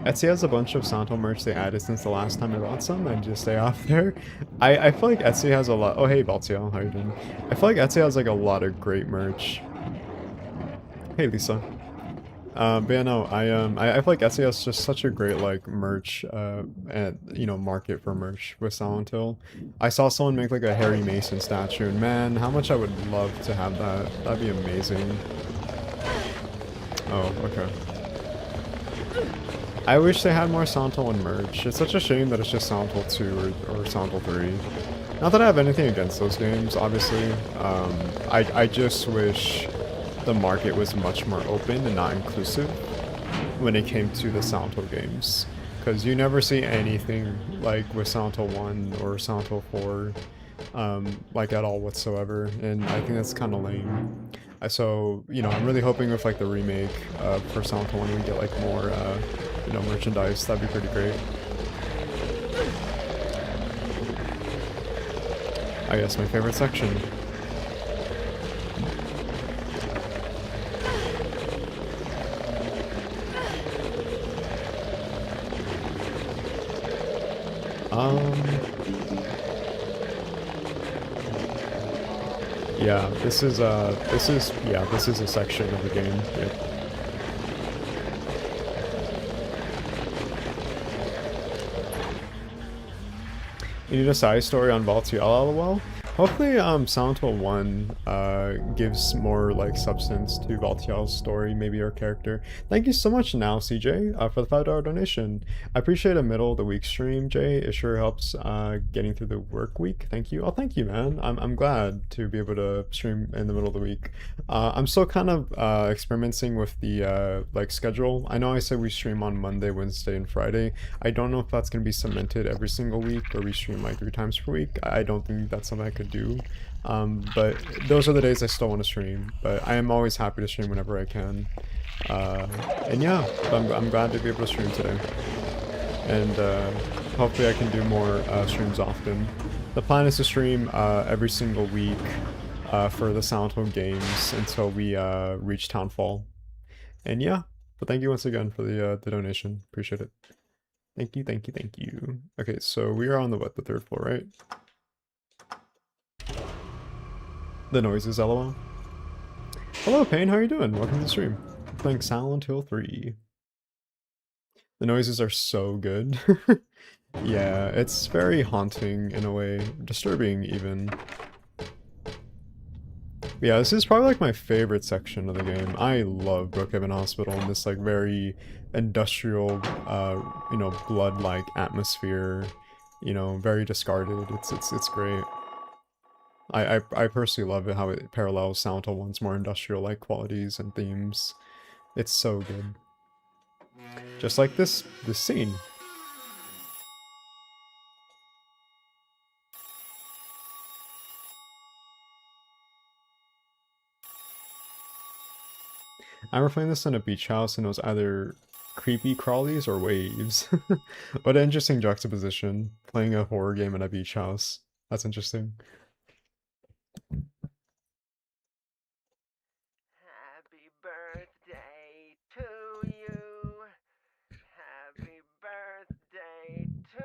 S1: Etsy has a bunch of Silent Hill merch they added since the last time I bought some, and just stay off there. I feel like Etsy has a lot. Oh hey Baltiel, how you doing? I feel like Etsy has like a lot of great merch. Hey Lisa. But yeah, no, I feel like Etsy has just such a great like merch, and you know, market for merch with Silent Hill. I saw someone make like a Harry Mason statue, and man, how much I would love to have that. That'd be amazing. Oh, okay. I wish they had more Silent Hill 1 merch. It's such a shame that it's just Silent Hill 2 or Silent Hill 3. Not that I have anything against those games, obviously. I just wish the market was much more open and not inclusive when it came to the Silent Hill games. Because you never see anything like with Silent Hill 1 or Silent Hill 4, like at all whatsoever, and I think that's kind of lame. So, you know, I'm really hoping with like the remake for Silent Hill 1 we get like more, you know, merchandise. That'd be pretty great. I guess my favorite section. Yeah, this is a section of the game. Yep. You need a side story on Valtiel, lol? Hopefully, Silent Hill 1 gives more, like, substance to Valtiel's story, maybe her character. Thank you so much now, CJ, for the $5 donation. I appreciate a middle of the week stream, Jay. It sure helps getting through the work week. Thank you. Oh, thank you, man. I'm glad to be able to stream in the middle of the week. I'm still kind of experimenting with the, like, schedule. I know I said we stream on Monday, Wednesday, and Friday. I don't know if that's going to be cemented every single week, or we stream, like, 3 times per week. I don't think that's something I could do, but those are the days I still want to stream. But I am always happy to stream whenever I can, and yeah, I'm glad to be able to stream today, and hopefully I can do more streams often. The plan is to stream every single week for the Silent Hill games until we reach Townfall, and yeah. But thank you once again for the donation. Appreciate it. Thank you, thank you, thank you. Okay, so we are on the 3rd floor, right? The noises, lol. Hello, Payne, how are you doing? Welcome to the stream. Playing Silent Hill 3. The noises are so good. Yeah, it's very haunting in a way. Disturbing, even. Yeah, this is probably like my favorite section of the game. I love Brookhaven Hospital and this like very industrial, you know, blood-like atmosphere. You know, very discarded. It's great. I personally love it how it parallels Silent Hill 1's more industrial-like qualities and themes. It's so good. Just like this scene. I remember playing this in a beach house and it was either creepy crawlies or waves. What an interesting juxtaposition. Playing a horror game in a beach house. That's interesting.
S4: Happy birthday to you. Happy birthday to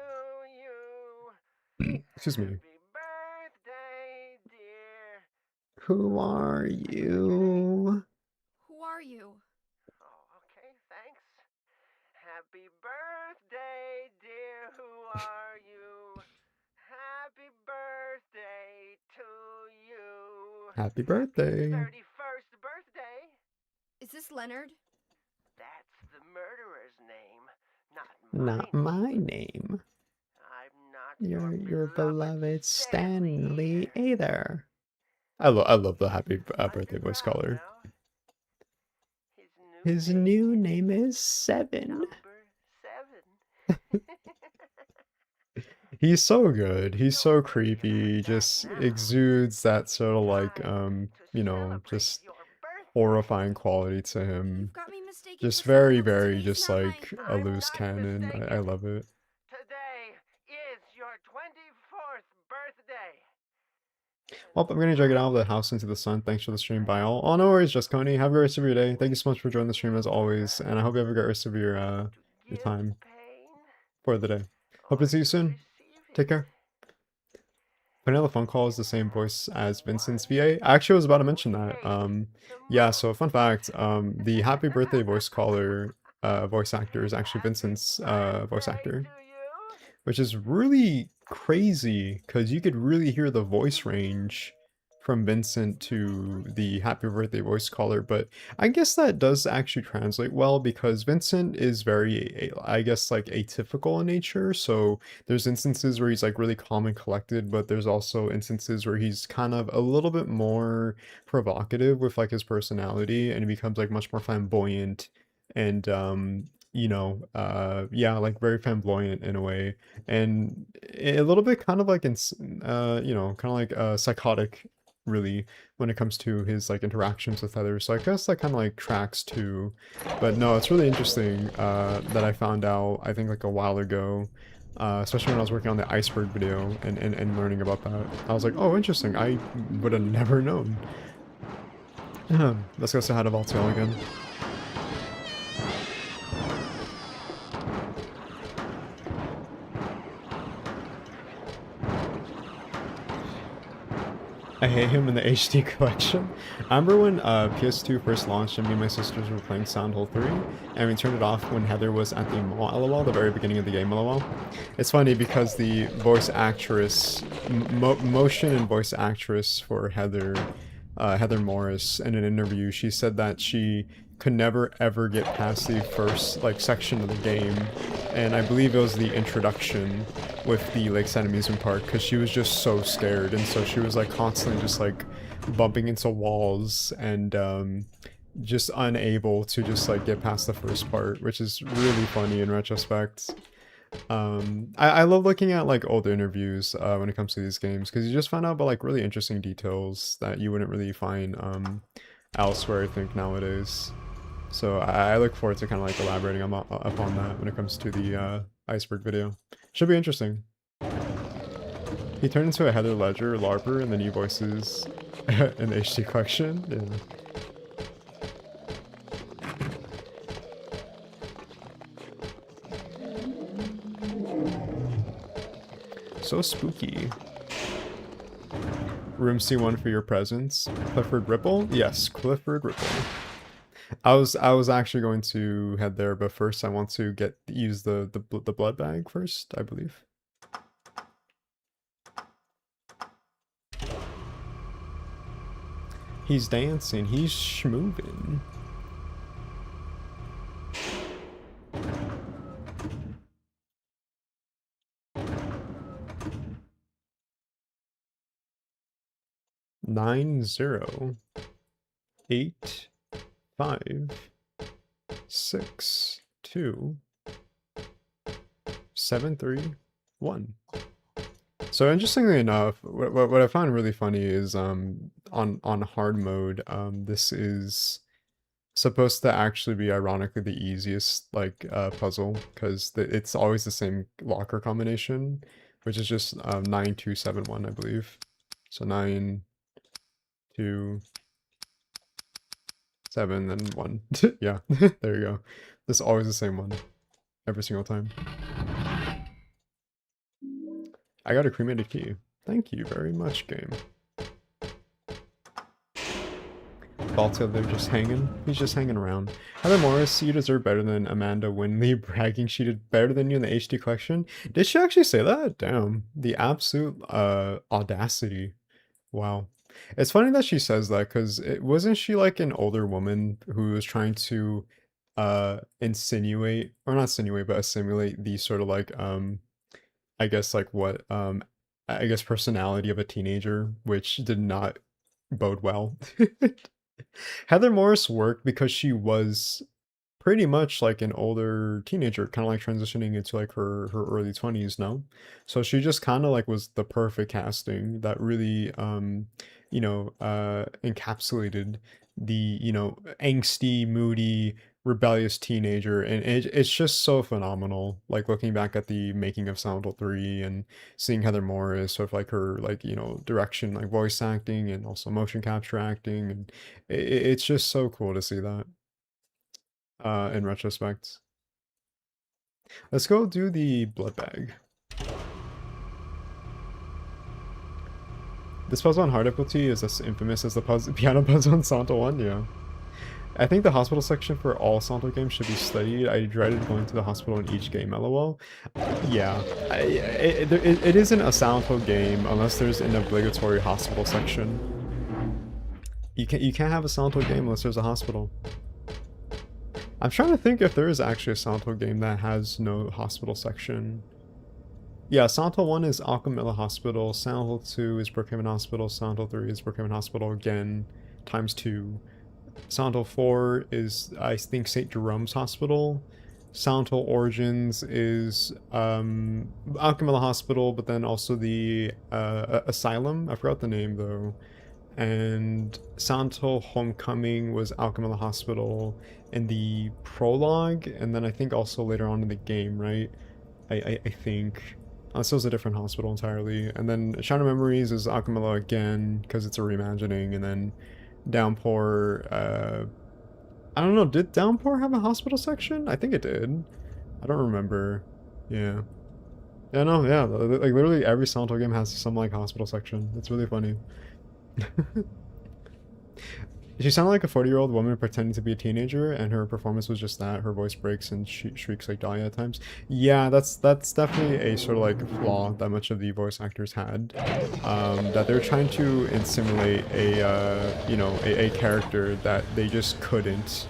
S4: you.
S1: Excuse me.
S4: Happy birthday, dear.
S1: Who are you?
S2: Who are you?
S4: Oh, okay, thanks. Happy birthday, dear. Who are you? Happy birthday to you.
S1: Happy birthday.
S4: 31st birthday.
S2: Is this Leonard?
S4: That's the murderer's name,
S1: Not my name.
S4: I'm not
S1: Your beloved Stanley
S4: either.
S1: either. I love the happy birthday voice caller. His new name is 7.
S4: Number 7.
S1: He's so good. He's so creepy. He just exudes that sort of like, you know, just horrifying quality to him.
S2: You've got me mistaken
S1: Just
S2: for someone
S1: very,
S2: else
S1: very
S2: too. It's
S1: just
S2: not
S1: like
S2: my-
S1: a
S4: I'm
S1: loose
S4: not
S1: cannon. I
S4: mistaken.
S1: love it.
S4: Today is your 24th birthday.
S1: Well, I'm gonna drag it out of the house into the sun. Thanks for the stream. Bye all. Oh, no worries, Just Coney. Have a great rest of your day. Thank you so much for joining the stream as always, and I hope you have a great rest of your
S4: Give
S1: time
S4: pain
S1: for the day. Hope
S4: or
S1: to see you
S4: to
S1: soon.
S4: receive
S1: Take
S4: it.
S1: care. Vanilla Phone Call is the same voice as Vincent's VA. I actually was about to mention that. Yeah, so fun fact, the happy birthday voice caller voice actor is actually Vincent's voice
S4: Birthday
S1: actor,
S4: to you.
S1: which is really crazy because you could really hear the voice range from Vincent to the happy birthday voice caller, but I guess that does actually translate well because Vincent is very, I guess, like atypical in nature. So there's instances where he's like really calm and collected, but there's also instances where he's kind of a little bit more provocative with like his personality and he becomes like much more flamboyant and yeah, like very flamboyant in a way and a little bit kind of like kind of like psychotic really when it comes to his like interactions with others. So I guess that kind of like tracks too. But no, it's really interesting that I found out I think like a while ago, especially when I was working on the iceberg video and learning about that. I was like, oh, interesting. I would have never known. Let's go say hi to Valtiel again. I hate him in the HD collection. I remember when PS2 first launched and me and my sisters were playing Silent Hill 3, and we turned it off when Heather was at the mall, lol, the very beginning of the game, lol. It's funny because the voice actress, motion and voice actress for Heather, Heather Morris, in an interview, she said that she could never ever get past the first like section of the game, and I believe it was the introduction with the Lakeside Amusement Park because she was just so scared, and so she was like constantly just like bumping into walls and just unable to just like get past the first part, which is really funny in retrospect. I love looking at like old interviews when it comes to these games because you just find out about like really interesting details that you wouldn't really find elsewhere, I think, nowadays. So I look forward to kind of like elaborating upon that when it comes to the iceberg video. Should be interesting. He turned into a Heather Ledger LARPer in the new voices in the HD collection. Yeah. So spooky. Room C1 for your presence. Clifford Ripple? Yes, Clifford Ripple. I was actually going to head there, but first I want to use the blood bag first, I believe. He's dancing, he's schmoovin'. Nine zero 8 5 6 2 7 3 1. So interestingly enough, what I found really funny is on hard mode, this is supposed to actually be ironically the easiest like puzzle because it's always the same locker combination, which is just 9271, I believe. So 9 2 7 and 1. Yeah, there you go. This is always the same one every single time. I got a cremated key. Thank you very much, game. Baltail, they're just hanging. He's just hanging around. Heather Morris, you deserve better than Amanda Winley bragging she did better than you in the HD collection. Did she actually say that? Damn. The absolute audacity. Wow. It's funny that she says that because it wasn't she like an older woman who was trying to insinuate or not insinuate but assimilate the sort of like I guess like what I guess personality of a teenager, which did not bode well. Heather Morris worked because she was pretty much like an older teenager, kind of like transitioning into like her early 20s, no? So she just kind of like was the perfect casting that really encapsulated the, you know, angsty, moody, rebellious teenager, and it's just so phenomenal. Like looking back at the making of Silent Hill 3 and seeing Heather Morris, sort of like her, like, you know, direction, like voice acting and also motion capture acting, and it's just so cool to see that in retrospect. Let's go do the blood bag. This puzzle on hard difficulty is as infamous as the piano puzzle on Silent Hill 1, yeah. I think the hospital section for all Silent Hill games should be studied. I dreaded going to the hospital in each game, lol. Yeah, it isn't a Silent Hill game unless there's an obligatory hospital section. You can't have a Silent Hill game unless there's a hospital. I'm trying to think if there is actually a Silent Hill game that has no hospital section. Yeah, Silent Hill 1 is Alchemilla Hospital, Silent Hill 2 is Brookhaven Hospital, Silent Hill 3 is Brookhaven Hospital again, times 2. Silent Hill 4 is, I think, St. Jerome's Hospital. Silent Hill Origins is Alchemilla Hospital, but then also the Asylum. I forgot the name, though. And Silent Hill Homecoming was Alchemilla Hospital in the prologue, and then I think also later on in the game, right? I think. Unless it was a different hospital entirely. And then Shadow Memories is Alchemilla again, because it's a reimagining, and then Downpour, I don't know, did Downpour have a hospital section? I think it did. I don't remember. Yeah. Yeah, no, yeah, like literally every Silent Hill game has some like hospital section. It's really funny. She sounded like a 40-year-old woman pretending to be a teenager, and her performance was just that. Her voice breaks and she shrieks like Dahlia at times. Yeah, that's definitely a sort of like flaw that much of the voice actors had. That they're trying to simulate a, you know, a character that they just couldn't.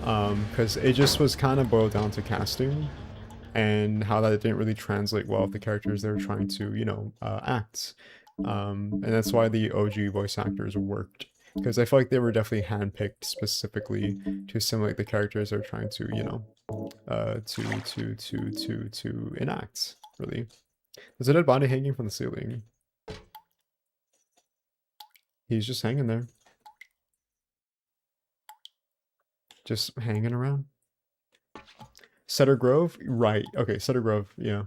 S1: Because it just was kind of boiled down to casting, and how that didn't really translate well with the characters they were trying to, you know, act. And that's why the OG voice actors worked. Because I feel like they were definitely handpicked specifically to simulate the characters they're trying to, you know, to enact, really. There's a dead body hanging from the ceiling. He's just hanging there. Just hanging around. Sutter Grove? Right. Okay, Sutter Grove, yeah.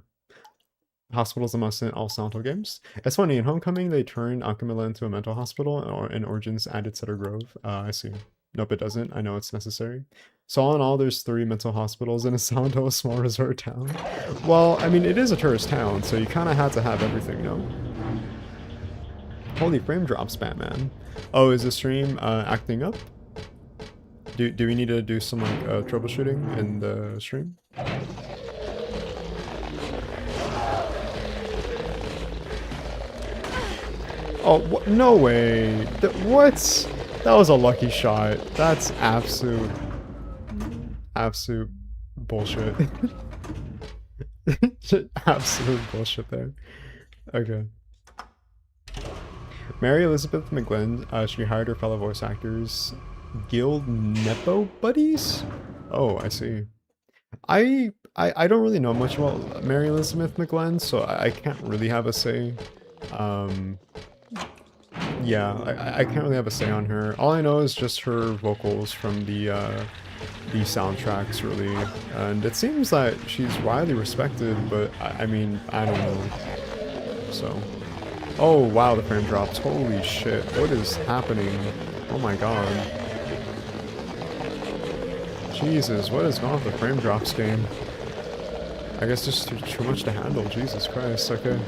S1: Hospitals a must in all Silent Hill games. It's funny, in Homecoming they turned Alchemilla into a mental hospital, or in Origins added Sutter Grove. I see. Nope, it doesn't. I know it's necessary. So all in all, there's 3 mental hospitals in a Silent Hill small resort town. Well, I mean, it is a tourist town, so you kind of had to have everything, no? Holy frame drops, Batman. Oh, is the stream acting up? Do we need to do some like troubleshooting in the stream? Oh, no way. What? That was a lucky shot. That's absolute bullshit. Absolute bullshit there. Okay. Mary Elizabeth McGlynn, she hired her fellow voice actors, Guild Nepo Buddies? Oh, I see. I don't really know much about Mary Elizabeth McGlynn, so I can't really have a say. Yeah, I can't really have a say on her. All I know is just her vocals from the soundtracks, really. And it seems that she's widely respected, but I mean, I don't know. So. Oh, wow, the frame drops. Holy shit. What is happening? Oh my god. Jesus, what is going on with the frame drops game? I guess just too much to handle. Jesus Christ. Okay.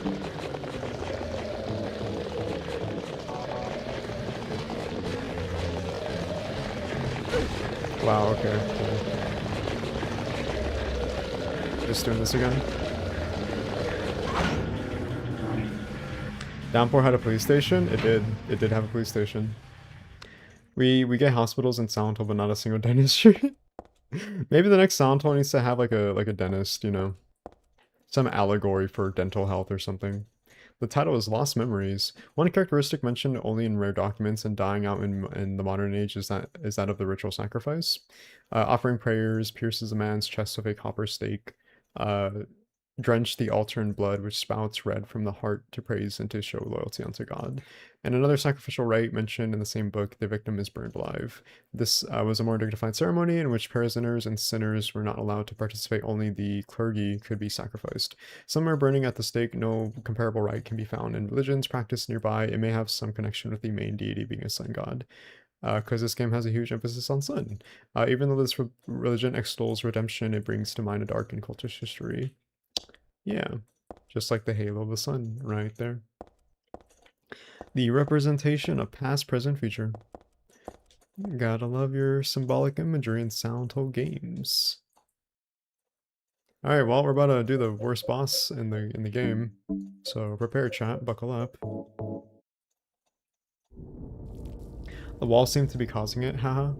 S1: Wow, okay, cool. Just doing this again. Downpour had a police station? It did. It did have a police station. We get hospitals in Silent Hill, but not a single dentistry. Maybe the next Silent Hill needs to have like a dentist, you know. Some allegory for dental health or something. The title is Lost Memories. One characteristic mentioned only in rare documents and dying out in the modern age is that of the ritual sacrifice. Offering prayers pierces a man's chest with a copper stake. drench the altar in blood, which spouts red from the heart to praise and to show loyalty unto God. And another sacrificial rite mentioned in the same book, the victim is burned alive. This was a more dignified ceremony in which prisoners and sinners were not allowed to participate, only the clergy could be sacrificed. Some are burning at the stake, no comparable rite can be found in religions practiced nearby. It may have some connection with the main deity being a sun god. Because this game has a huge emphasis on sun. Even though this religion extols redemption, it brings to mind a dark and cultish history. Yeah, just like the halo of the sun right there. The representation of past, present, future. Gotta love your symbolic imagery in Silent Hill games. Alright, well, we're about to do the worst boss in the game. So prepare, chat, buckle up. The walls seem to be causing it, haha.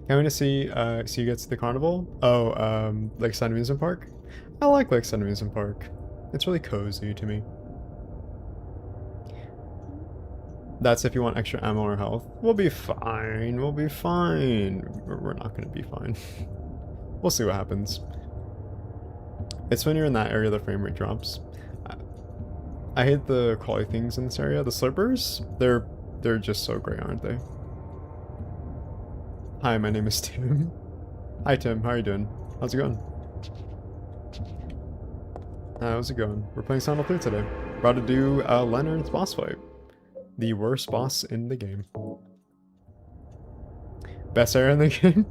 S1: Can't wait to see you get to the carnival. Oh, Lakeside Amusement Park? I like Lakeside Amusement Park. It's really cozy to me. That's if you want extra ammo or health. We'll be fine. We'll be fine. We're not gonna be fine. We'll see what happens. It's when you're in that area the frame rate drops. I hate the quality things in this area. The slurpers, they're just so great, aren't they? Hi, my name is Tim. Hi Tim, how are you doing? How's it going? How's it going? We're playing Silent Hill 3 today. We're about to do Leonard's boss fight. The worst boss in the game. Best area in the game?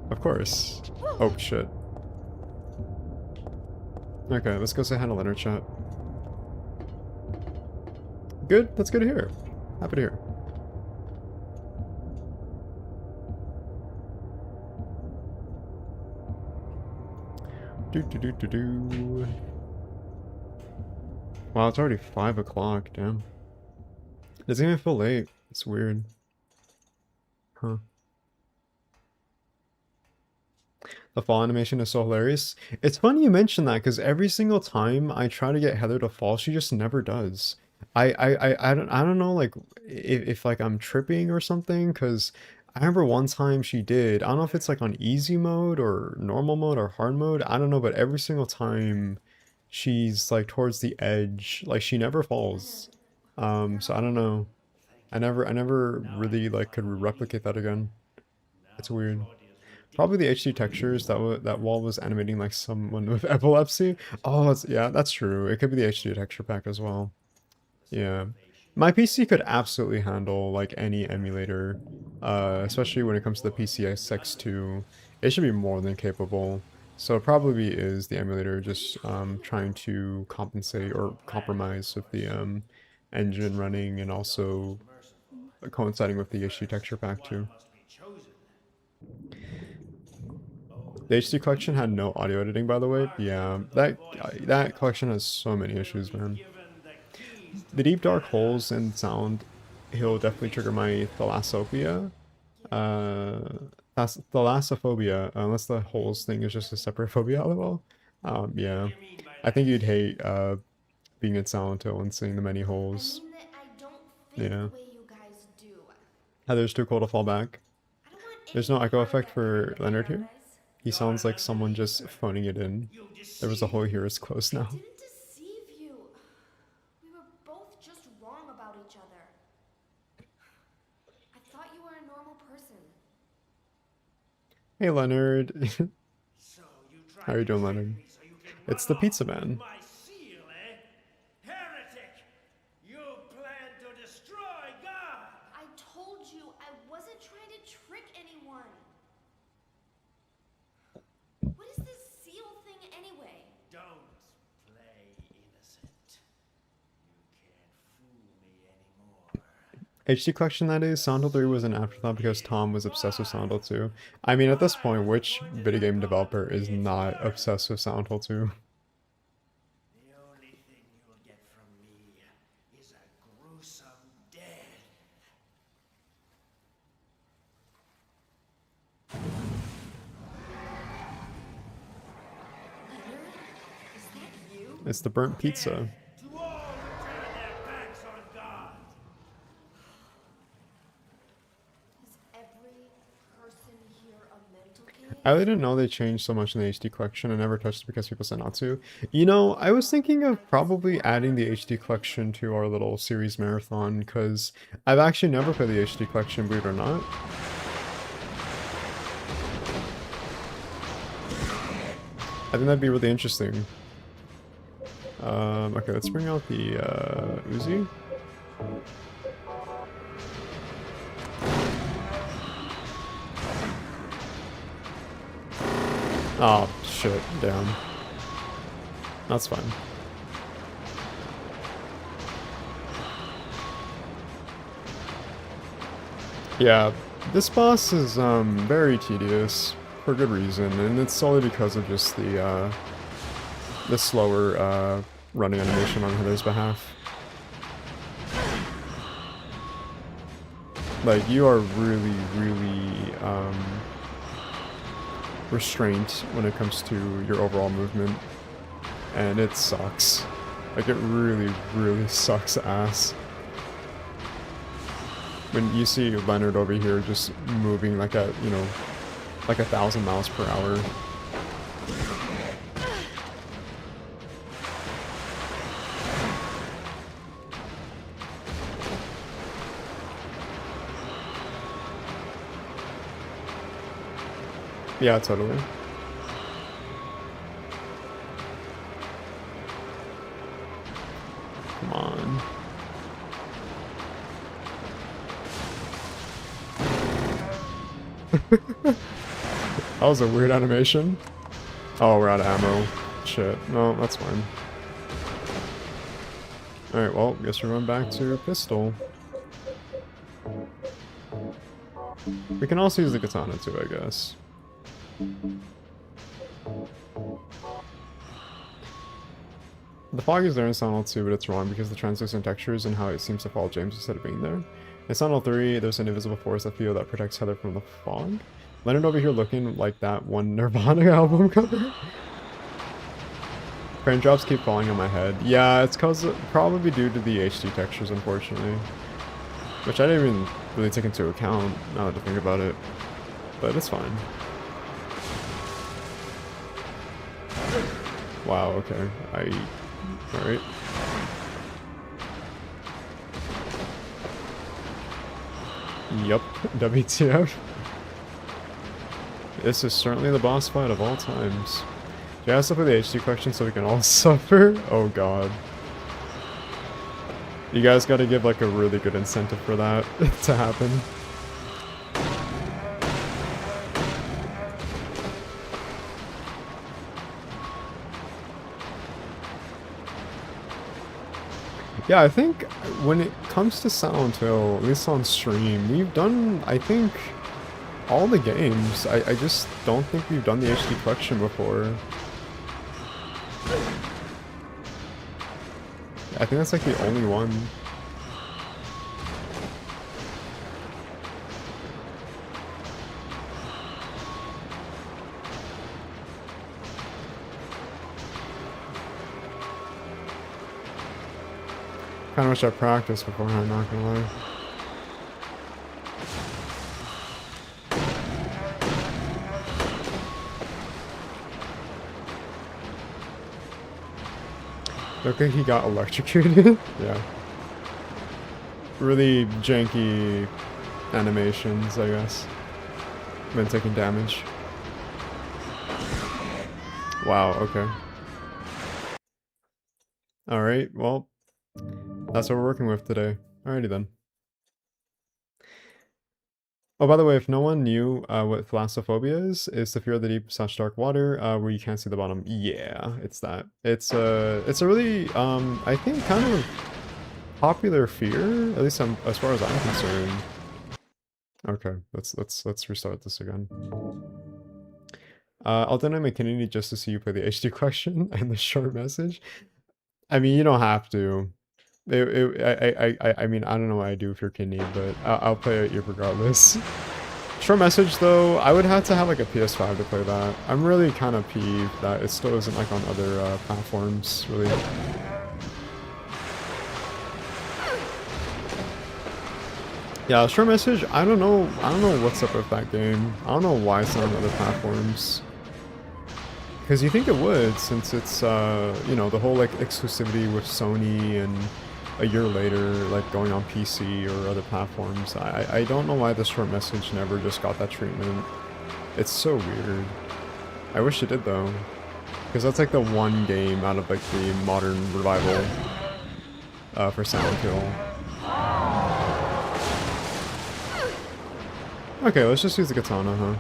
S1: Of course. Oh shit. Okay, let's go say hi to Leonard, chat. Good, that's good to hear. Happy to hear. Do. Wow, it's already 5 o'clock, damn. It doesn't even feel late. It's weird. Huh. The fall animation is so hilarious. It's funny you mention that because every single time I try to get Heather to fall, she just never does. I don't know like if like I'm tripping or something because I remember one time she did. I don't know if it's like on easy mode or normal mode or hard mode. I don't know, but every single time she's like towards the edge, like she never falls. So I don't know. I never really like could replicate that again. It's weird. Probably the HD textures that wall was animating like someone with epilepsy. Oh, yeah, that's true. It could be the HD texture pack as well. Yeah. My PC could absolutely handle like any emulator, especially when it comes to the PCI X2. It should be more than capable. So it probably is the emulator just trying to compensate or compromise with the engine running and also coinciding with the HD texture pack too. The HD collection had no audio editing, by the way. Yeah, that collection has so many issues, man. The deep dark holes in Silent Hill definitely trigger my thalassophobia. That's thalassophobia, unless the holes thing is just a separate phobia, lol. Yeah. I think you'd hate being in Silent Hill and seeing the many holes.
S2: I mean that I don't think
S1: Yeah.
S2: the way you guys do.
S1: Heather's too cool to fall back.
S2: I don't want
S1: There's no
S2: any
S1: echo
S2: part of
S1: effect
S2: that
S1: for
S2: kind of
S1: Leonard here.
S2: paradise.
S1: He sounds like someone just phoning it in. There was a hole here, it's close now.
S2: I didn't deceive you. We were both just wrong about each other. I thought you were a normal person.
S1: Hey Leonard. How are you doing, Leonard? It's the pizza man.
S4: My seal, eh? Heretic! You plan to destroy God!
S2: I told you I wasn't trying to trick anyone. What is this seal thing anyway?
S4: Don't play innocent. You can't fool me anymore.
S1: HD collection, that is. Silent Hill 3 was an afterthought because Tom was obsessed with Silent Hill 2. I mean, at this point, which video game developer is not obsessed with Silent Hill 2?
S4: The only thing you'll get from me is a gruesome death.
S2: Is that you?
S1: It's the burnt pizza.
S4: To all who turn their backs on God.
S2: Is every person here a mental case?
S1: I really didn't know they changed so much in the HD collection. I never touched it because people said not to. You know, I was thinking of probably adding the HD collection to our little series marathon, because I've actually never played the HD collection, believe it or not. I think that'd be really interesting. Okay, let's bring out the Uzi. Oh, shit, damn. That's fine. Yeah, this boss is very tedious for good reason, and it's solely because of just the slower running animation on Heather's behalf. Like, you are really, really restrained when it comes to your overall movement, and it sucks. Like, it really, really sucks ass. When you see Leonard over here just moving like at, you know, like 1,000 miles per hour. Yeah, totally. Come on. That was a weird animation. Oh, we're out of ammo. Shit. No, that's fine. Alright, well, guess we're going back to pistol. We can also use the katana too, I guess. The fog is there in Silent Hill 2, but it's wrong because the translucent textures and how it seems to follow James instead of being there. In Silent Hill 3, there's an invisible force that that protects Heather from the fog. Leonard over here looking like that one Nirvana album cover. Raindrops keep falling on my head. Yeah, it's probably due to the HD textures, unfortunately. Which I didn't even really take into account, now that I think about it. But it's fine. Wow, okay. Alright. Yup, WTF. This is certainly the boss fight of all times. Do you have to play the HD collection so we can all suffer? Oh god. You guys gotta give like a really good incentive for that to happen. Yeah, I think when it comes to Silent Hill, at least on stream, we've done, I think, all the games. I just don't think we've done the HD collection before. I think that's like the only one. Kinda wish I practiced beforehand, not gonna lie. Look like he got electrocuted. Yeah. Really janky animations, I guess. Been taking damage. Wow, okay. Alright, well, that's what we're working with today. Alrighty then. Oh, by the way, if no one knew what thalassophobia is the fear of the deep / dark water, where you can't see the bottom. Yeah, it's that. It's a really, I think, kind of popular fear, at least as far as I'm concerned. Okay, let's restart this again. I'll donate my kidney just to see you play the HD collection and the short message. I mean, you don't have to. I mean, I don't know what I do with your kidney, but I'll play it regardless. Short message though, I would have to have like a PS5 to play that. I'm really kind of peeved that it still isn't like on other platforms, really. Yeah, short message, I don't know what's up with that game. I don't know why it's not on other platforms. Because you think it would, since it's, you know, the whole, like, exclusivity with Sony and a year later, like, going on PC or other platforms. I don't know why the short message never just got that treatment. It's so weird. I wish it did, though. Because that's, like, the one game out of, like, the modern revival for Silent Hill. Okay, let's just use the katana, huh?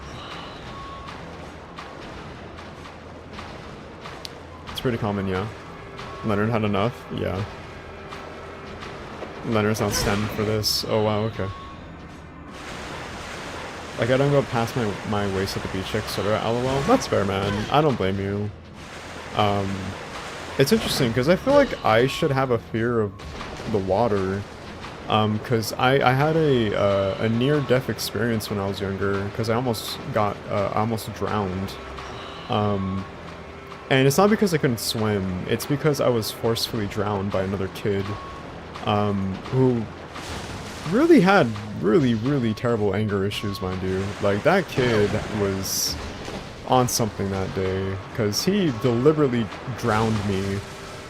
S1: It's pretty common, yeah. Leonard had enough? Yeah. Leonard's on stem for this. Oh wow, okay. Like, I don't go past my waist at the beach, etc. LOL. That's fair, man. I don't blame you. It's interesting, because I feel like I should have a fear of the water. Because I had a near-death experience when I was younger, because I almost drowned. And it's not because I couldn't swim, it's because I was forcefully drowned by another kid, who really had really terrible anger issues, mind you. Like, that kid was on something that day, because he deliberately drowned me,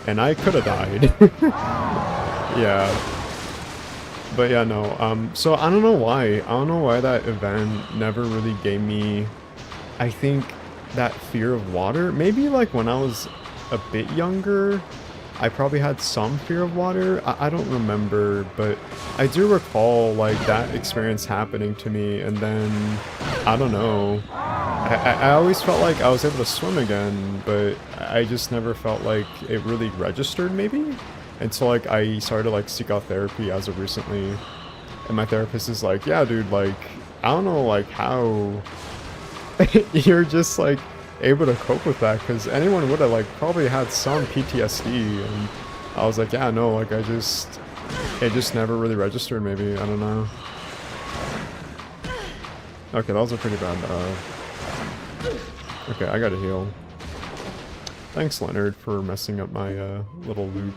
S1: and I could have died. Yeah. But yeah, no, so I don't know why that event never really gave me, I think, that fear of water. Maybe, like, when I was a bit younger, I probably had some fear of water. I don't remember, but I do recall, like, that experience happening to me, and then, I don't know, I always felt like I was able to swim again, but I just never felt like it really registered, maybe? Until, like, I started to, like, seek out therapy as of recently. And my therapist is like, yeah, dude, like, I don't know, like, how you're just, like, able to cope with that. Because anyone would have, like, probably had some PTSD. And I was like, yeah, no, like, it just never really registered, maybe. I don't know. Okay, that was a pretty bad, okay, I gotta heal. Thanks, Leonard, for messing up my, little loop.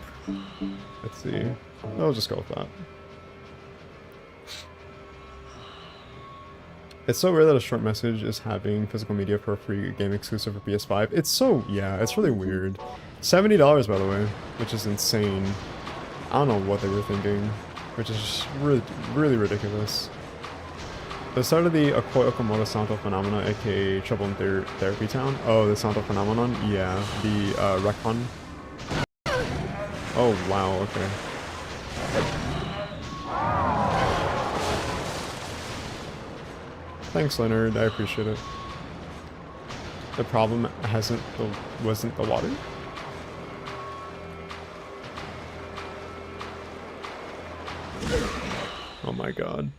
S1: Let's see. I'll just go with that. It's so rare that a short message is having physical media for a free game exclusive for PS5. It's so, yeah, it's really weird. $70, by the way, which is insane. I don't know what they were thinking, which is just really ridiculous. The start of the Akoi Okamoto Santo Phenomena, aka Trouble in Therapy Town. Oh, the Santo Phenomenon? Yeah, the, Recon. Oh, wow, okay. Thanks, Leonard, I appreciate it. The problem wasn't the water? Oh my god.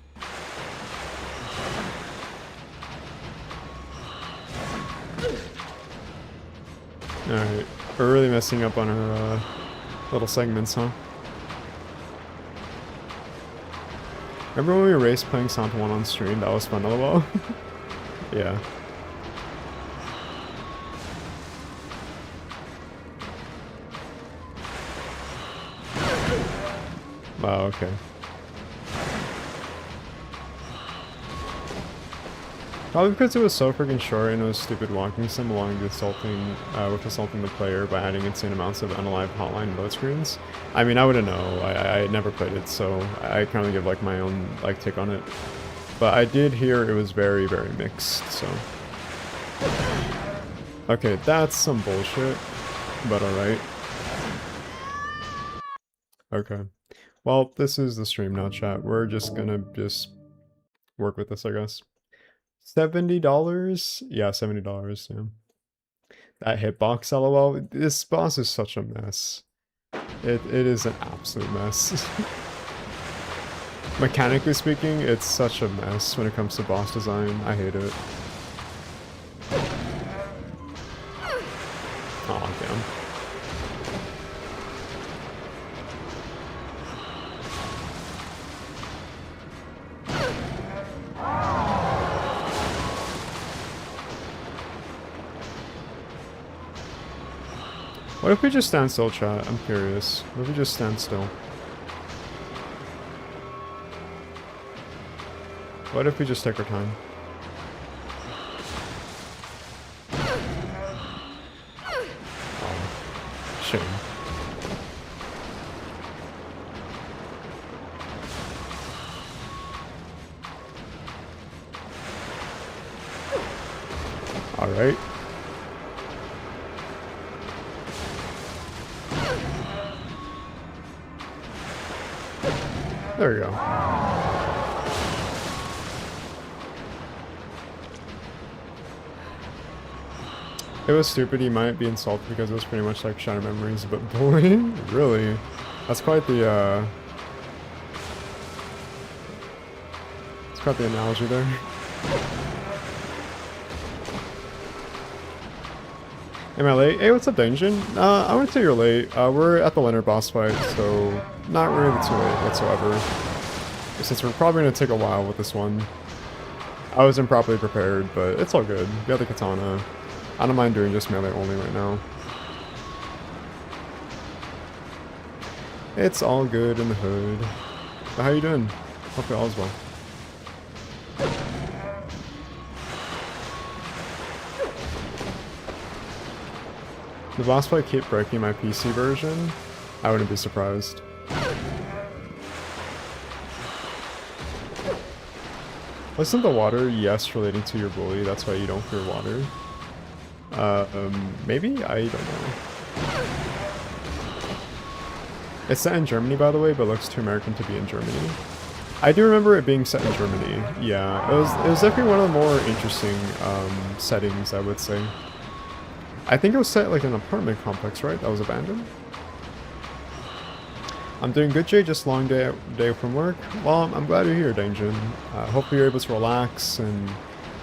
S1: Alright, we're really messing up on our, little segments, huh? Remember when we raced playing Santa 1 on stream? That was fun, lol. Yeah. Wow, okay. Probably because it was so freaking short and it was stupid walking sim along with assaulting the player by adding insane amounts of unalive hotline load screens. I mean, I wouldn't know. I never played it, so I can only give like my own like take on it. But I did hear it was very mixed, so. Okay, that's some bullshit, but alright. Okay. Well, this is the stream now, chat. We're just gonna work with this, I guess. $70? Yeah, $70, yeah. That hitbox, lol. This boss is such a mess. It is an absolute mess. Mechanically speaking, it's such a mess when it comes to boss design. I hate it. Aw, damn. What if we just stand still, chat? I'm curious. What if we just stand still? What if we just take our time? Shame. All right. There we go. It was stupid. He might be insulted because it was pretty much like Shattered Memories, but boy, really? That's quite the it's quite the analogy there. Am I late? Hey, what's up, Dungeon? I wouldn't say you're late. We're at the Leonard boss fight, so not really too late whatsoever. Since we're probably gonna take a while with this one. I was improperly prepared, but it's all good. We got the katana. I don't mind doing just melee only right now. It's all good in the hood. But how you doing? Hopefully all is well. The boss fight keep breaking my PC version? I wouldn't be surprised. Listen to water, yes, relating to your bully, that's why you don't fear water. Maybe? I don't know. It's set in Germany, by the way, but looks too American to be in Germany. I do remember it being set in Germany. Yeah, it was definitely one of the more interesting settings, I would say. I think it was set like an apartment complex, right? That was abandoned. I'm doing good, Jay. Just a long day from work. Well, I'm glad you're here, Danger. Hopefully you're able to relax and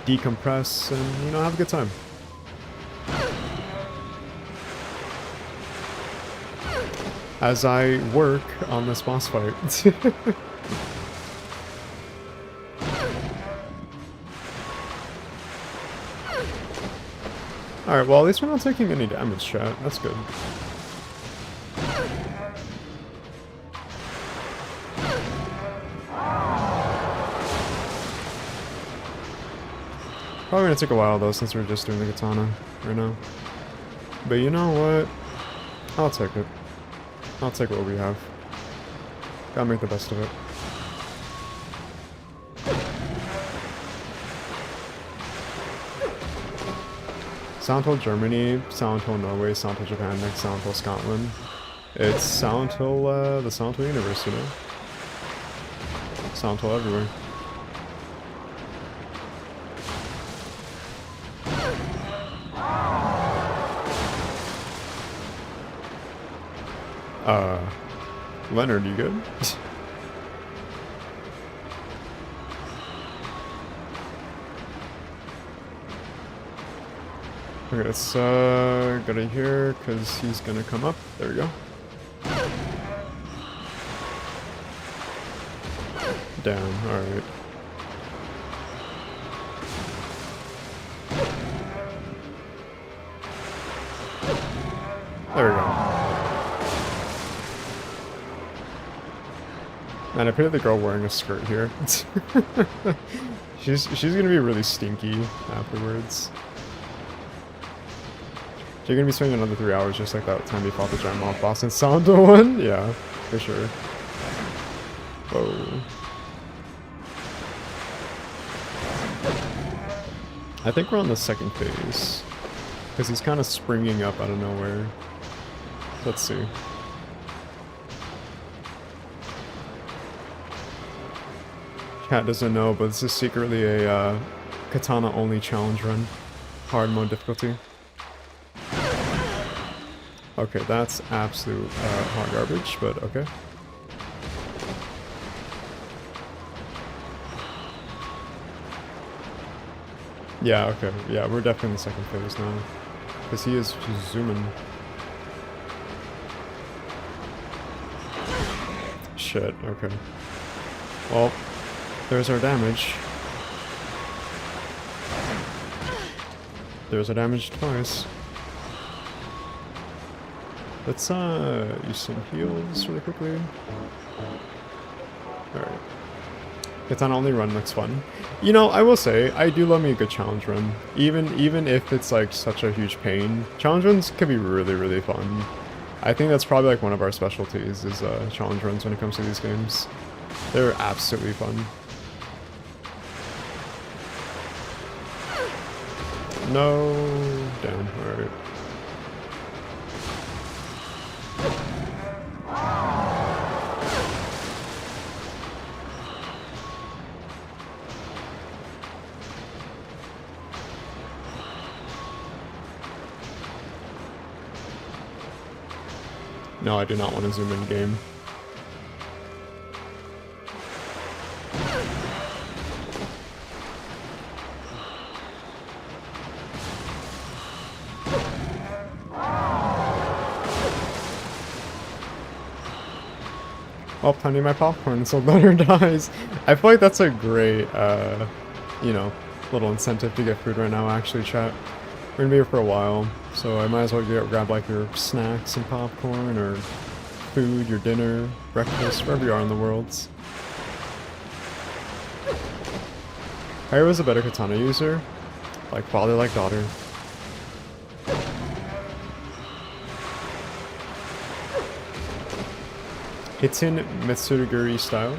S1: decompress and, you know, have a good time. As I work on this boss fight. Alright, well at least we're not taking any damage, chat. That's good. Probably gonna take a while though since we're just doing the katana right now. But you know what? I'll take it. I'll take what we have. Gotta make the best of it. Silent Hill Germany, Silent Hill Norway, Silent Hill Japan, next Silent Hill Scotland. It's Silent Hill, the Silent Hill universe, you know? Silent Hill everywhere. Leonard, you good? Okay, let's go to here, because he's gonna come up. There we go. Down, alright. There we go. Man, I pity the girl wearing a skirt here. she's gonna be really stinky afterwards. You're gonna be spending another 3 hours just like that time you fought the giant moth boss in Silent Hill 1? Yeah, for sure. Whoa. I think we're on the second phase. Because he's kind of springing up out of nowhere. Let's see. Cat doesn't know, but this is secretly a katana only challenge run. Hard mode difficulty. Okay, that's absolute hot garbage, but okay. Yeah, okay. Yeah, we're definitely in the second phase now. Because he is zooming. Shit, okay. Well, there's our damage. There's our damage twice. Let's use some heals really quickly. Alright. Katana only run looks fun. You know, I will say, I do love me a good challenge run. Even if it's like such a huge pain, challenge runs can be really, really fun. I think that's probably like one of our specialties is challenge runs when it comes to these games. They're absolutely fun. No, down, alright. No, I do not want to zoom in game. Oh, plenty of my popcorn, so better dies. I feel like that's a great, you know, little incentive to get food right now, actually, chat. We're gonna be here for a while, so I might as well grab like your snacks and popcorn, or food, your dinner, breakfast, wherever you are in the world. Harry was a better katana user. Like father, like daughter. It's in Mitsuraguri style.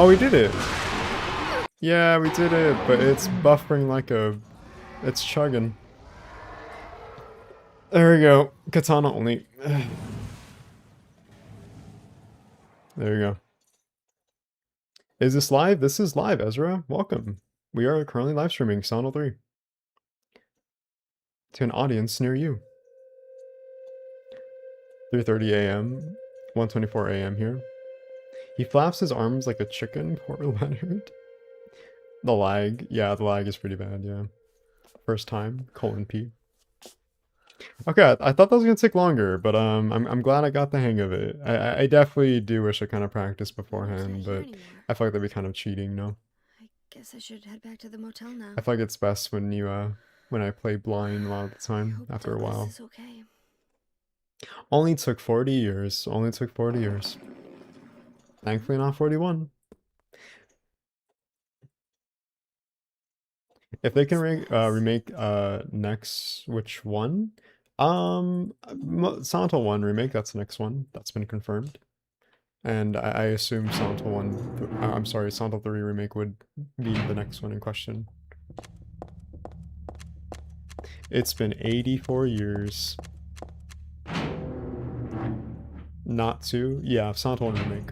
S1: Oh, we did it! Yeah, we did it, but it's buffering like a... It's chugging. There we go. Katana only. There you go. Is this live? This is live, Ezra. Welcome. We are currently live streaming Silent Hill 3 to an audience near you. 3:30 a.m. 1:24 a.m. here. He flaps his arms like a chicken, poor Leonard. The lag. Yeah, the lag is pretty bad, yeah. First time, :P. Okay, I thought that was gonna take longer, but I'm glad I got the hang of it. I definitely do wish I kind of practiced beforehand, but I feel like that'd be kind of cheating, no?
S2: I guess I should head back to the motel now.
S1: I feel like it's best when you when I play blind a lot of the time after a while.
S2: Is okay.
S1: Only took 40 years. Only took 40 years. Thankfully not 41. If they can remake next, which one? Silent Hill 1 remake, that's the next one. That's been confirmed. And I assume Silent Hill 1, I'm sorry, Silent Hill 3 remake would be the next one in question. It's been 84 years. Not to? Yeah, Silent Hill 1 remake.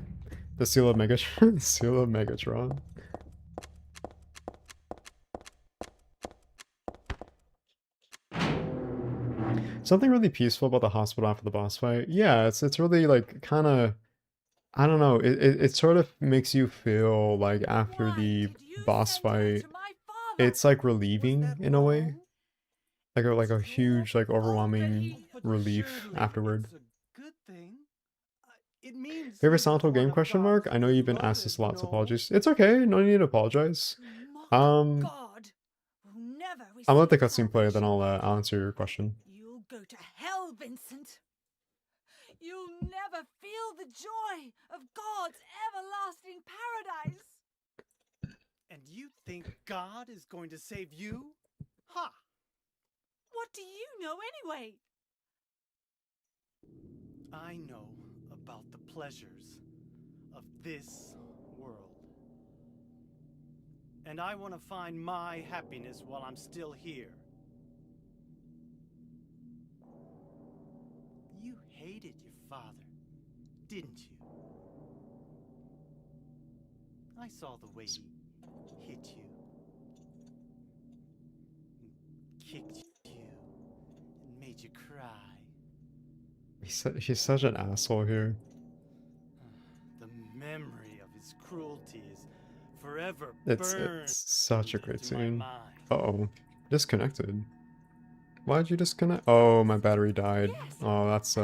S1: The Seal of Megatron. Seal of Megatron. Something really peaceful about the hospital after the boss fight. Yeah, it's really like kind of, I don't know. It sort of makes you feel like after the boss fight, it's like relieving in a way, like a huge like overwhelming relief afterward. Favorite Silent Hill game ? I know you've been asked this a lot, so apologies. It's okay. No need to apologize. I'll let the cutscene play, then I'll answer your question.
S5: You'll go to hell, Vincent. You'll never feel the joy of God's everlasting paradise.
S6: And you think God is going to save you? Ha!
S5: What do you know anyway?
S6: I know about the pleasures of this world. And I want to find my happiness while I'm still here. You hated your father, didn't you? I saw the way he hit you, and kicked you, and made you cry.
S1: He's such an asshole here.
S6: The memory of his cruelty is forever
S1: It's such a great scene. Uh-oh. Disconnected. Why'd you disconnect? Oh, my battery died. Oh, that's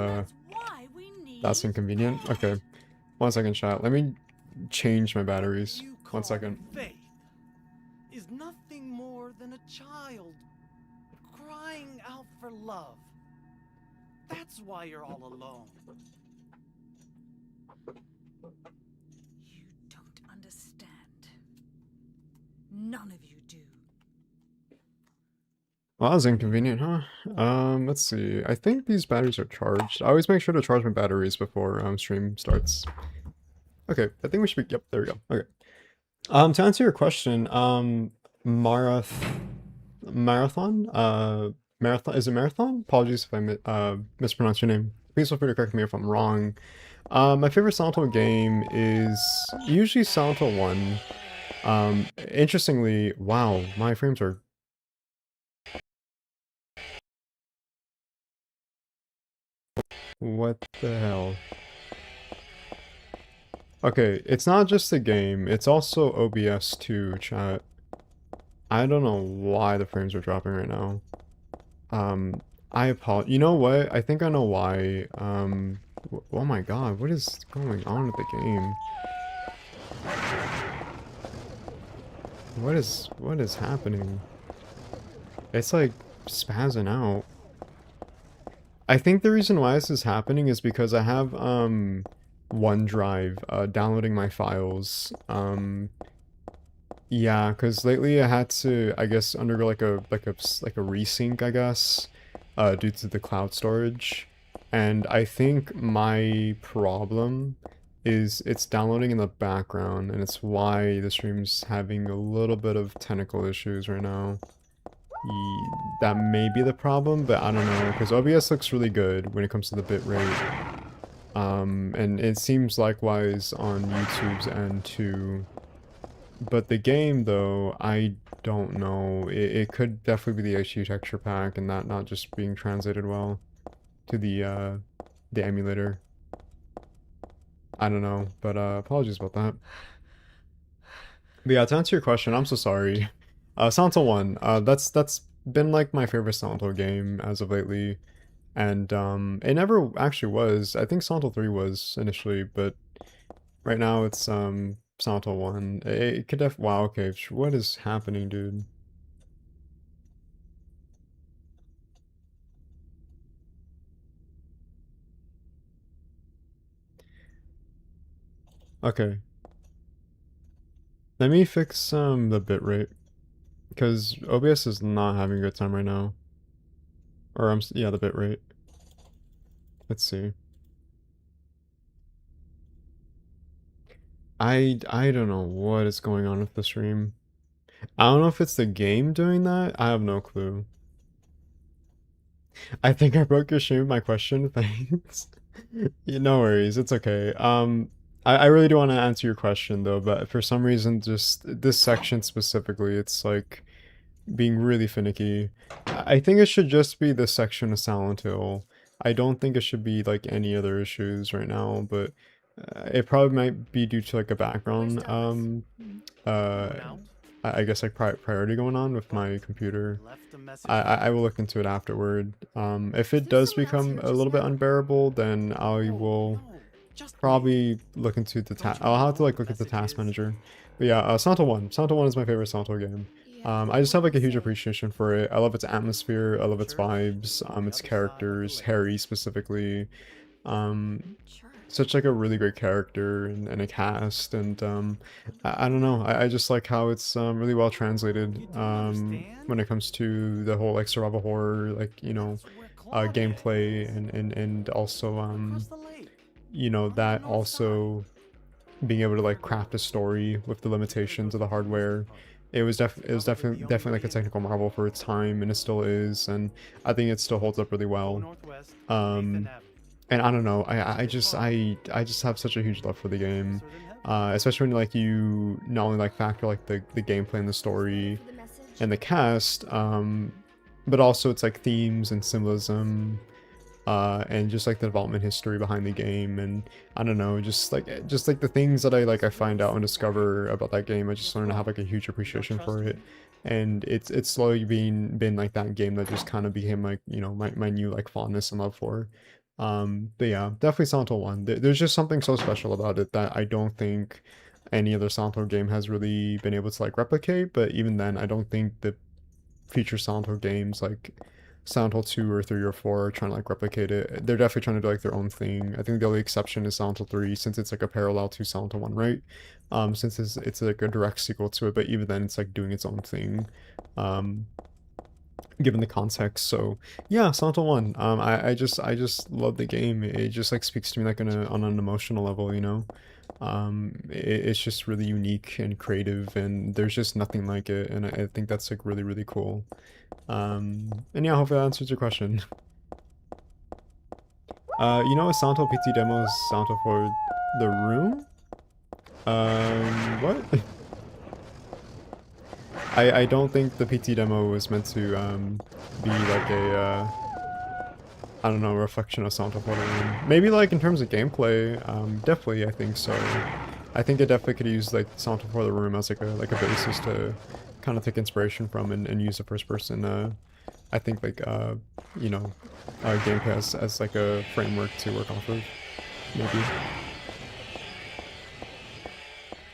S1: inconvenient. Okay. 1 second, chat. Let me change my batteries. 1 second.
S6: Faith is nothing more than a child crying out for love. That's why you're all alone.
S7: You don't understand. None of you do.
S1: Well, that was inconvenient, huh? Let's see. I think these batteries are charged. I always make sure to charge my batteries before stream starts. Okay, I think we should be, yep, there we go. Okay. To answer your question, marathon? Marathon, is it marathon? Apologies if I mispronounced your name. Please feel free to correct me if I'm wrong. My favorite Silent Hill game is usually Silent Hill 1. Interestingly, wow, my frames are... What the hell? Okay, it's not just the game, it's also OBS too, chat. I don't know why the frames are dropping right now. I apologize. You know what? I think I know why. Oh my god, what is going on with the game? What is happening? It's like spazzing out. I think the reason why this is happening is because I have, OneDrive, downloading my files. Yeah, because lately I had to, I guess, undergo like a resync, I guess, due to the cloud storage. And I think my problem is it's downloading in the background, and it's why the stream's having a little bit of technical issues right now. That may be the problem, but I don't know, because OBS looks really good when it comes to the bitrate. And it seems likewise on YouTube's end too. But the game, though, I don't know. It could definitely be the HU texture pack and that not just being translated well to the emulator. I don't know, but apologies about that. But yeah, to answer your question, I'm so sorry. Silent Hill 1, that's been like my favorite Silent Hill game as of lately. And it never actually was. I think Silent Hill 3 was initially, but right now it's Silent Hill 1. It could wow, okay, what is happening, dude? Okay. Let me fix the bitrate. Because OBS is not having a good time right now. Or yeah, the bitrate. Let's see. I don't know what is going on with the stream. I don't know if it's the game doing that. I have no clue. I think I broke your stream with my question. Thanks. Yeah, no worries. It's okay. I really do want to answer your question though, but for some reason, just this section specifically, it's like being really finicky. I think it should just be this section of Silent Hill. I don't think it should be like any other issues right now, but it probably might be due to like a background, uh,
S6: Going out?
S1: I guess like priority going on with my computer.
S6: Left a message.
S1: I will look into it afterward. If it
S2: there
S1: does
S2: someone else
S1: become
S2: here
S1: a
S2: just
S1: little bit
S2: now?
S1: unbearable, then I will
S6: Just
S1: probably look into the I'll have to like look at the task manager. But yeah, Silent Hill 1. Silent Hill 1 is my favorite Silent Hill game.
S2: Yeah,
S1: I just have like a huge
S2: say.
S1: appreciation for it. I love its atmosphere, I love its
S6: Church
S1: vibes,
S6: on the
S1: its
S6: other side of the
S1: characters,
S6: lake.
S1: Harry specifically.
S2: Church.
S1: Such like a really great character and a cast, and I don't know. I just like how it's really well translated
S6: You don't understand?
S1: when it comes to the whole like survival horror, like, you know,
S6: That's where Claudia
S1: gameplay
S6: is.
S1: and also
S6: Across the lake.
S1: you know,
S6: On the
S1: that
S6: north
S1: also being able to like craft a story with the limitations of the hardware. It was definitely like a technical marvel for its time, and it still is, and I think it still holds up really
S6: Go
S1: well.
S6: northwest on Nathan Avenue.
S1: And I don't know, I just have such a huge love for the game,
S6: Closer than heaven.
S1: especially when like you not only like factor like the gameplay and the story
S2: For the message.
S1: and the cast, but also it's like themes and symbolism, and just like the development history behind the game, and I don't know, just like the things that I find out and discover about that game. I just learn to have like a huge appreciation for it, and it's slowly been like that game that just kind of became like, you know, my new like fondness and love for. But yeah, definitely Silent Hill 1. There's just something so special about it that I don't think any other Silent Hill game has really been able to like replicate. But even then, I don't think the future Silent Hill games like Silent Hill 2 or 3 or 4 are trying to like replicate it. They're definitely trying to do like their own thing. I think the only exception is Silent Hill 3 since it's like a parallel to Silent Hill 1, right? Since it's like a direct sequel to it, but even then it's like doing its own thing. Given the context. So yeah, Silent Hill 1. I just love the game. It just like speaks to me like on an emotional level, you know. It's just really unique and creative, and there's just nothing like it, and I think that's like really really cool. And yeah, hopefully that answers your question. You know, a Silent Hill PT demo is Silent Hill for the room. What? I don't think the PT demo was meant to be like a I don't know, reflection of Silent Hill 4 the room. Maybe like in terms of gameplay, definitely I think so. I think it definitely could use like Silent Hill 4 the room as like a basis to kind of take inspiration from and use the first person I think like you know gameplay as like a framework to work off of, maybe.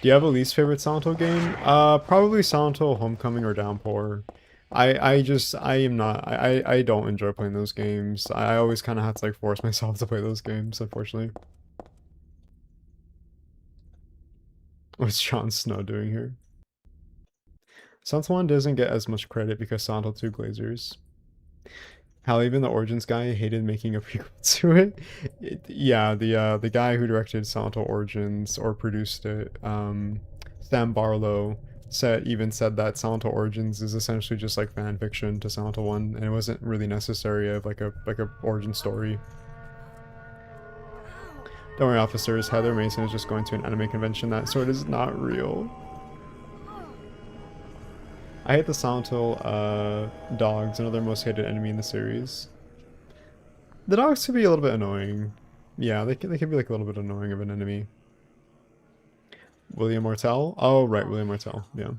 S1: Do you have a least favorite Silent Hill game? Probably Silent Hill Homecoming or Downpour. I don't enjoy playing those games. I always kind of have to like force myself to play those games, unfortunately. What's Jon Snow doing here? Silent Hill 1 doesn't get as much credit because Silent Hill 2 Glazers. Hell, even the Origins guy hated making a prequel to it. Yeah, the guy who directed Silent Hill Origins or produced it, Sam Barlow, even said that Silent Hill Origins is essentially just like fan fiction to Silent Hill 1, and it wasn't really necessary of like a origin story. Don't worry, officers. Heather Mason is just going to an anime convention. That sword is not real. I hate the Silent Hill dogs, another most hated enemy in the series. The dogs can be a little bit annoying. Yeah, they can be like a little bit annoying of an enemy. William Martell? Oh, right, William Martell. Yeah.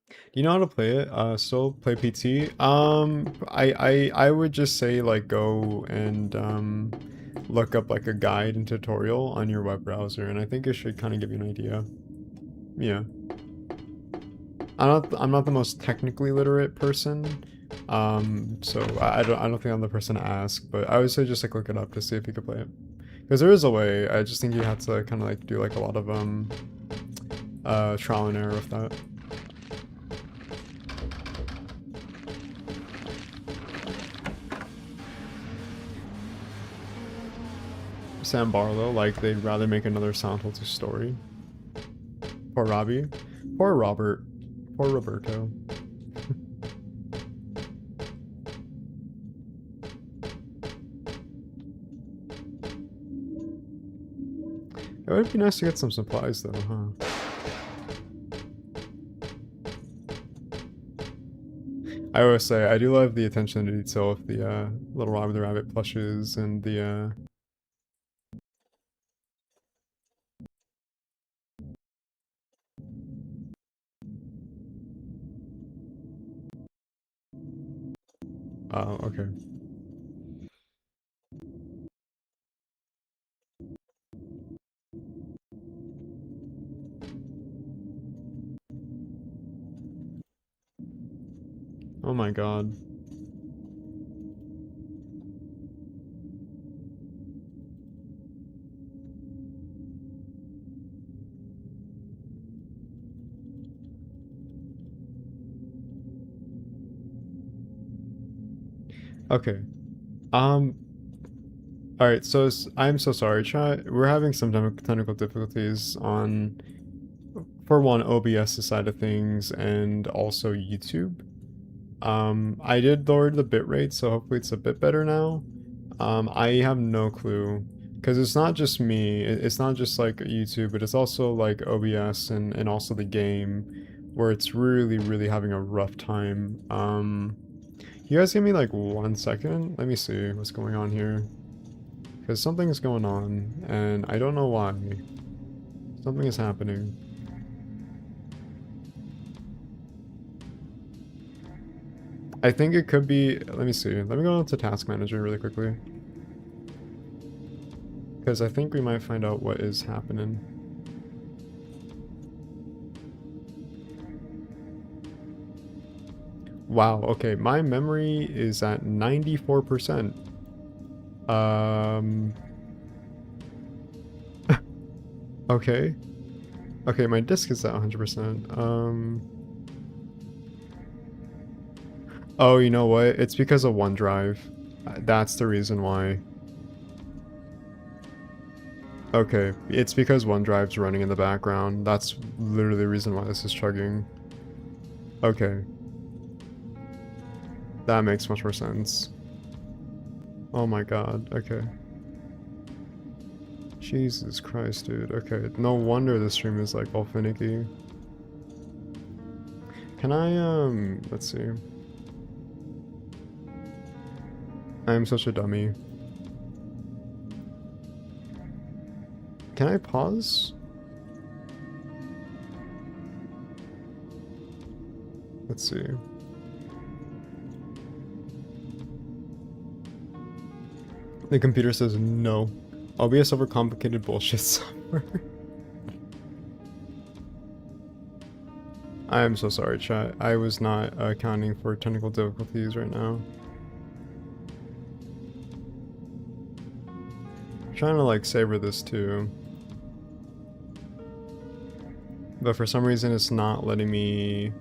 S1: Do you know how to play it? Still play PT? I would just say like go and look up like a guide and tutorial on your web browser, and I think it should kind of give you an idea. Yeah. I'm not the most technically literate person, so I don't think I'm the person to ask, but I would say just like look it up to see if you could play it, because there is a way. I just think you have to kind of like do like a lot of trial and error with that. Sam Barlow, like they'd rather make another Silent Hill 2 story. Poor Robbie. Poor Robert. Poor Roberto. It would be nice to get some supplies though, huh? I always say, I do love the attention to detail of the little Robbie the Rabbit plushes and the oh, okay. Oh my god. Okay. Alright, so I'm so sorry, chat. We're having some technical difficulties on, for one, OBS's side of things, and also YouTube. I did lower the bitrate, so hopefully it's a bit better now. I have no clue, because it's not just me, it's not just like YouTube, but it's also like OBS and also the game, where it's really, really having a rough time. You guys give me like 1 second? Let me see what's going on here. Because something's going on, and I don't know why. Something is happening. I think it could be, let me see. Let me go into Task Manager really quickly. Because I think we might find out what is happening. Wow, okay, my memory is at 94%. Okay. Okay, my disk is at 100%. Oh, you know what? It's because of OneDrive. That's the reason why. Okay, it's because OneDrive's running in the background. That's literally the reason why this is chugging. Okay. That makes much more sense. Oh my god, okay. Jesus Christ, dude. Okay, no wonder the stream is like all finicky. Can I, let's see. I am such a dummy. Can I pause? Let's see. The computer says no. OBS overcomplicated bullshit software. I am so sorry, chat. I was not accounting for technical difficulties right now. I'm trying to like savor this too. But for some reason it's not letting me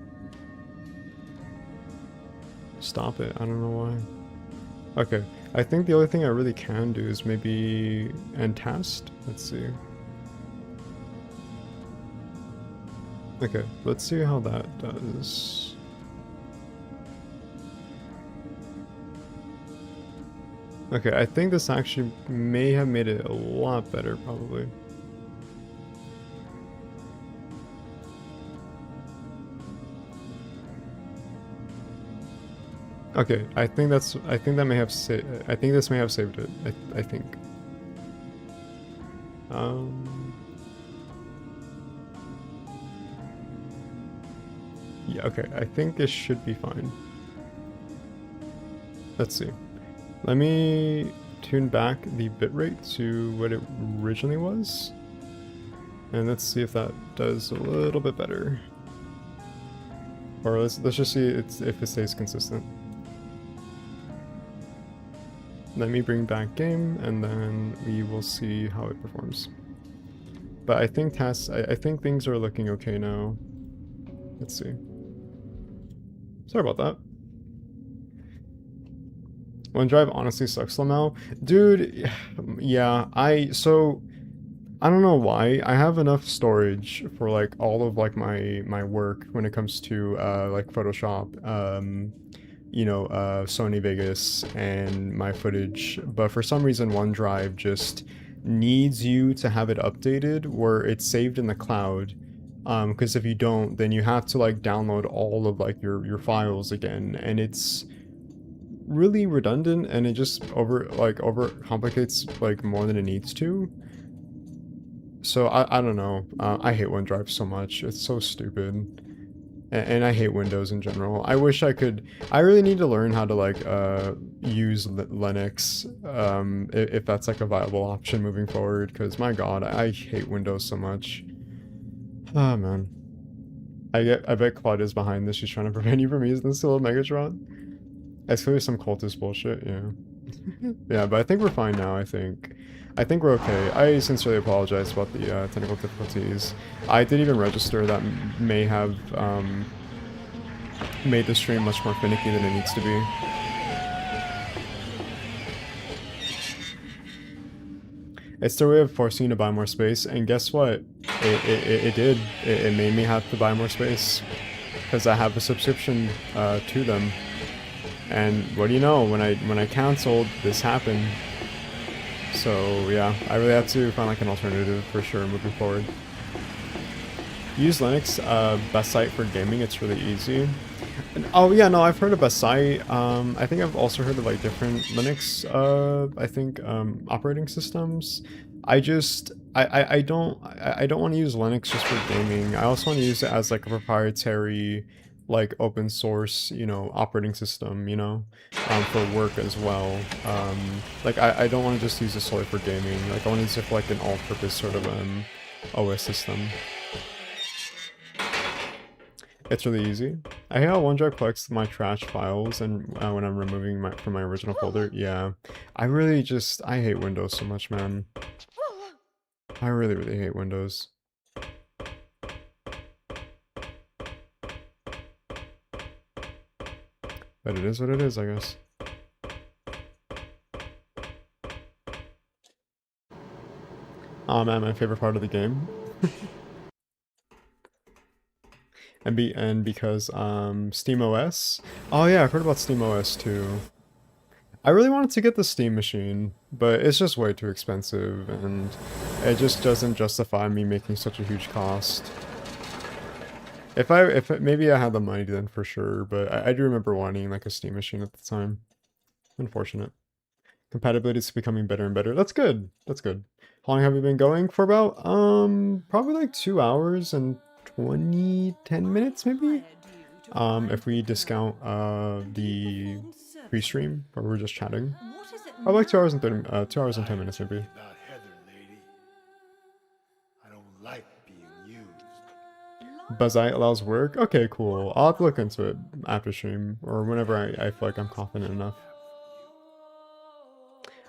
S1: stop it. I don't know why. Okay. I think the only thing I really can do is maybe end test. Let's see. Okay, let's see how that does. Okay, I think this actually may have made it a lot better, probably. Okay, I think that may have I think this may have saved it. I think. Yeah, okay, I think this should be fine. Let's see. Let me tune back the bitrate to what it originally was. And let's see if that does a little bit better. Or let's just see if it stays consistent. Let me bring back game, and then we will see how it performs. But I think I think things are looking okay now. Let's see. Sorry about that. OneDrive honestly sucks, Lamel. Dude, yeah, I don't know why. I have enough storage for like all of like my work when it comes to like Photoshop, you know, Sony Vegas and my footage, but for some reason OneDrive just needs you to have it updated where it's saved in the cloud, because if you don't, then you have to like download all of like your files again, and it's really redundant, and it just overcomplicates like more than it needs to. So I don't know. I hate OneDrive so much. It's so stupid. And I hate Windows in general. I wish I could. I really need to learn how to like use Linux, if that's like a viable option moving forward. Because my God, I hate Windows so much. Oh man, I bet Claude is behind this. She's trying to prevent you from using the Solo Megatron. It's clearly some cultist bullshit. Yeah, yeah. But I think we're fine now. I think we're okay. I sincerely apologize about the technical difficulties. I did even register that may have made the stream much more finicky than it needs to be. It's their way of forcing you to buy more space, and guess what? It did. It made me have to buy more space because I have a subscription to them. And what do you know? When I canceled, this happened. So yeah, I really have to find like an alternative for sure moving forward. Use Linux, best site for gaming. It's really easy. And, oh yeah, no, I've heard of best site. I think I've also heard of like different Linux, I think operating systems. I don't want to use Linux just for gaming. I also want to use it as like a proprietary, like open source, you know, operating system, you know, for work as well. Like I don't want to just use it solely for gaming. Like I want to use it for like an all-purpose sort of OS system. It's really easy. I hate how OneDrive collects my trash files and when I'm removing from my original folder. Yeah, I hate Windows so much, man. I really, really hate Windows. But it is what it is, I guess. Oh man, my favorite part of the game. and because SteamOS. Oh yeah, I've heard about SteamOS too. I really wanted to get the Steam machine, but it's just way too expensive, and it just doesn't justify me making such a huge cost. Maybe I had the money then for sure, but I do remember wanting like a Steam machine at the time. Unfortunate. Compatibility is becoming better and better. That's good. That's good. How long have you been going for about? Probably like 2 hours and 10 minutes maybe? If we discount the pre-stream where we're just chatting. Probably like 2 hours and 2 hours and 10 minutes maybe.
S3: About Heather, lady. I don't like being used.
S1: Buzzite allows work? Okay, cool. I'll have to look into it after stream or whenever I feel like I'm confident enough.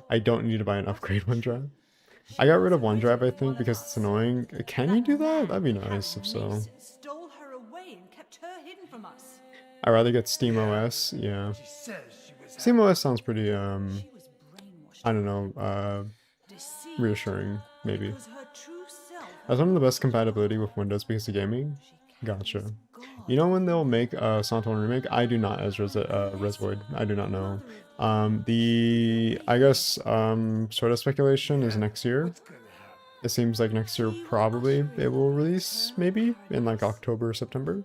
S1: I don't need to buy an upgrade OneDrive. I got rid of OneDrive, I think, because it's annoying. Can you do that? That'd be nice if so.
S7: Stole her away and kept her hidden from us.
S1: I'd rather get SteamOS, yeah.
S3: She says she was
S1: SteamOS sounds pretty,
S7: She was brainwashed.
S1: I don't know,
S7: Deceived
S1: reassuring, maybe.
S7: because her true self
S1: Has one of the best compatibility with Windows because of gaming? Gotcha. You know when they'll make a Silent Hill remake? I do not, as Resvoid. I do not know. I guess, sort of speculation is next year.
S3: What's gonna happen?
S1: It seems like next year probably it will release, maybe, in like October or September.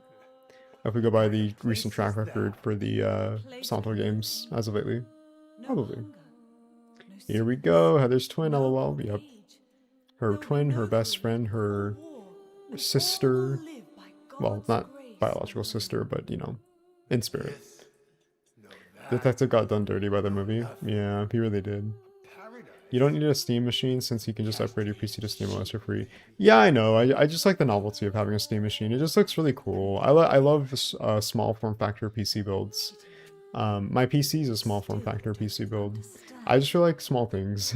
S1: If we go by the recent track record for the Silent Hill games as of lately. Probably. Here we go, Heather's twin, lol, yep. Her twin, her best friend, her sister. Well, not biological sister, but, you know, in spirit.
S3: Yes. No, that
S1: Detective got done dirty by the movie. Yeah, he really did.
S3: paradise.
S1: You don't need a Steam machine since you can just upgrade your PC to SteamOS for free. Yeah, I know. I just like the novelty of having a Steam machine. It just looks really cool. I love small form factor PC builds. My PC is a small form factor PC build. I just feel like small things.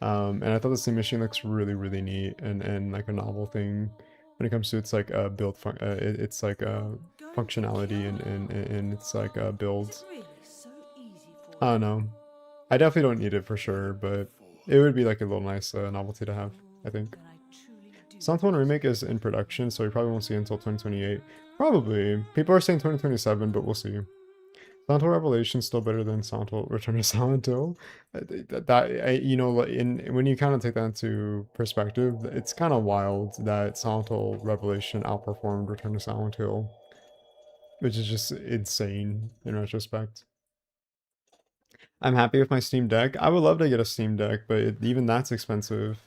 S1: And I thought the Steam machine looks really, really neat and like a novel thing when it comes to its like build it's like functionality and it's like a build. I don't know. I definitely don't need it for sure, but it would be like a little nice novelty to have, I think. Silent Hill Remake is in production, so we probably won't see it until 2028. Probably. People are saying 2027, but we'll see. Silent Hill Revelation's still better than Silent Hill Return to Silent Hill. You know, when you kind of take that into perspective, it's kind of wild that Silent Hill Revelation outperformed Return to Silent Hill, which is just insane in retrospect. I'm happy with my Steam Deck. I would love to get a Steam Deck, but even that's expensive.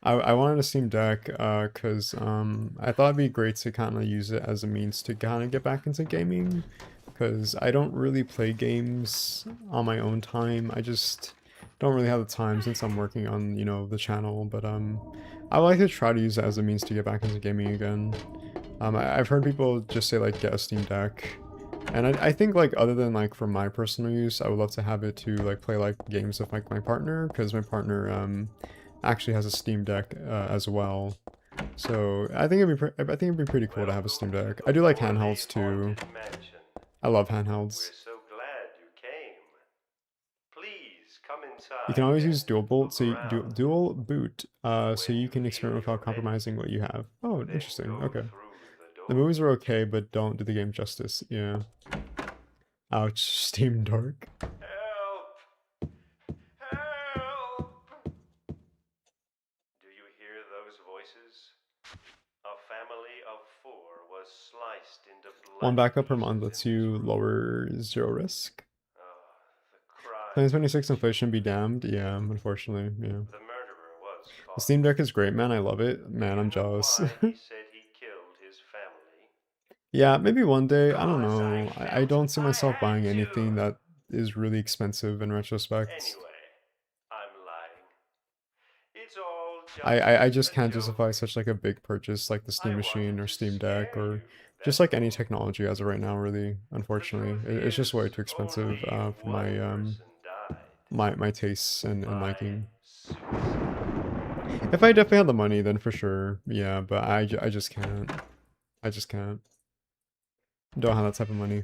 S1: I wanted a Steam Deck because I thought it'd be great to kind of use it as a means to kind of get back into gaming. Because I don't really play games on my own time. I just don't really have the time since I'm working on, you know, the channel. But I like to try to use it as a means to get back into gaming again. I've heard people just say like get a Steam Deck. And I think like other than like for my personal use, I would love to have it to like play like games with like my partner. Because my partner actually has a Steam Deck as well. So I think it'd be pretty cool to have a Steam Deck. I do like handhelds too. I love handhelds.
S4: We're so glad you came. Please come inside.
S1: You can always use dual boot, so dual boot, so you can experiment without compromising what you have. Oh, interesting. Okay. The movies are okay, but don't do the game justice. Yeah. Ouch. Steam Dark.
S4: Help! Help! Do you hear those voices? A family of 4 was sliced into blood.
S1: One backup per month lets you lower 0 risk.
S4: The crime.
S1: 2026 inflation be damned. Yeah, unfortunately. Yeah.
S4: The murderer was caught.
S1: The Steam Deck is great, man. I love it. Man, I'm jealous.
S4: Why he said he killed his family.
S1: Yeah, maybe one day. I don't know. I don't see myself buying anything that is really expensive in retrospect.
S4: Anyway, I'm lying. It's all just
S1: I just
S4: a
S1: can't
S4: joke.
S1: justify such like a big purchase like the Steam Machine or Steam Deck or Just like any technology as of right now, really, unfortunately. It's just way too expensive for my tastes and liking. If I definitely had the money, then for sure, yeah, but I just can't. I just can't. Don't have that type of money.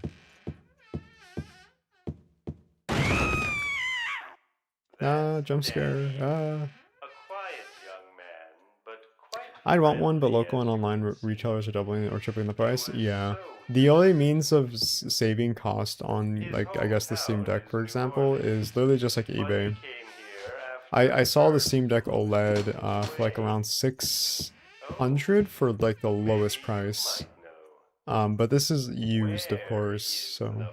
S1: Ah, jump scare. Ah. I'd want one, but local and online retailers are doubling or tripling the price. Yeah. The only means of saving cost on, like, I guess the Steam Deck, for example, is literally just like eBay. I saw the Steam Deck OLED for like around 600 for like the lowest price. But this is used, of course, so.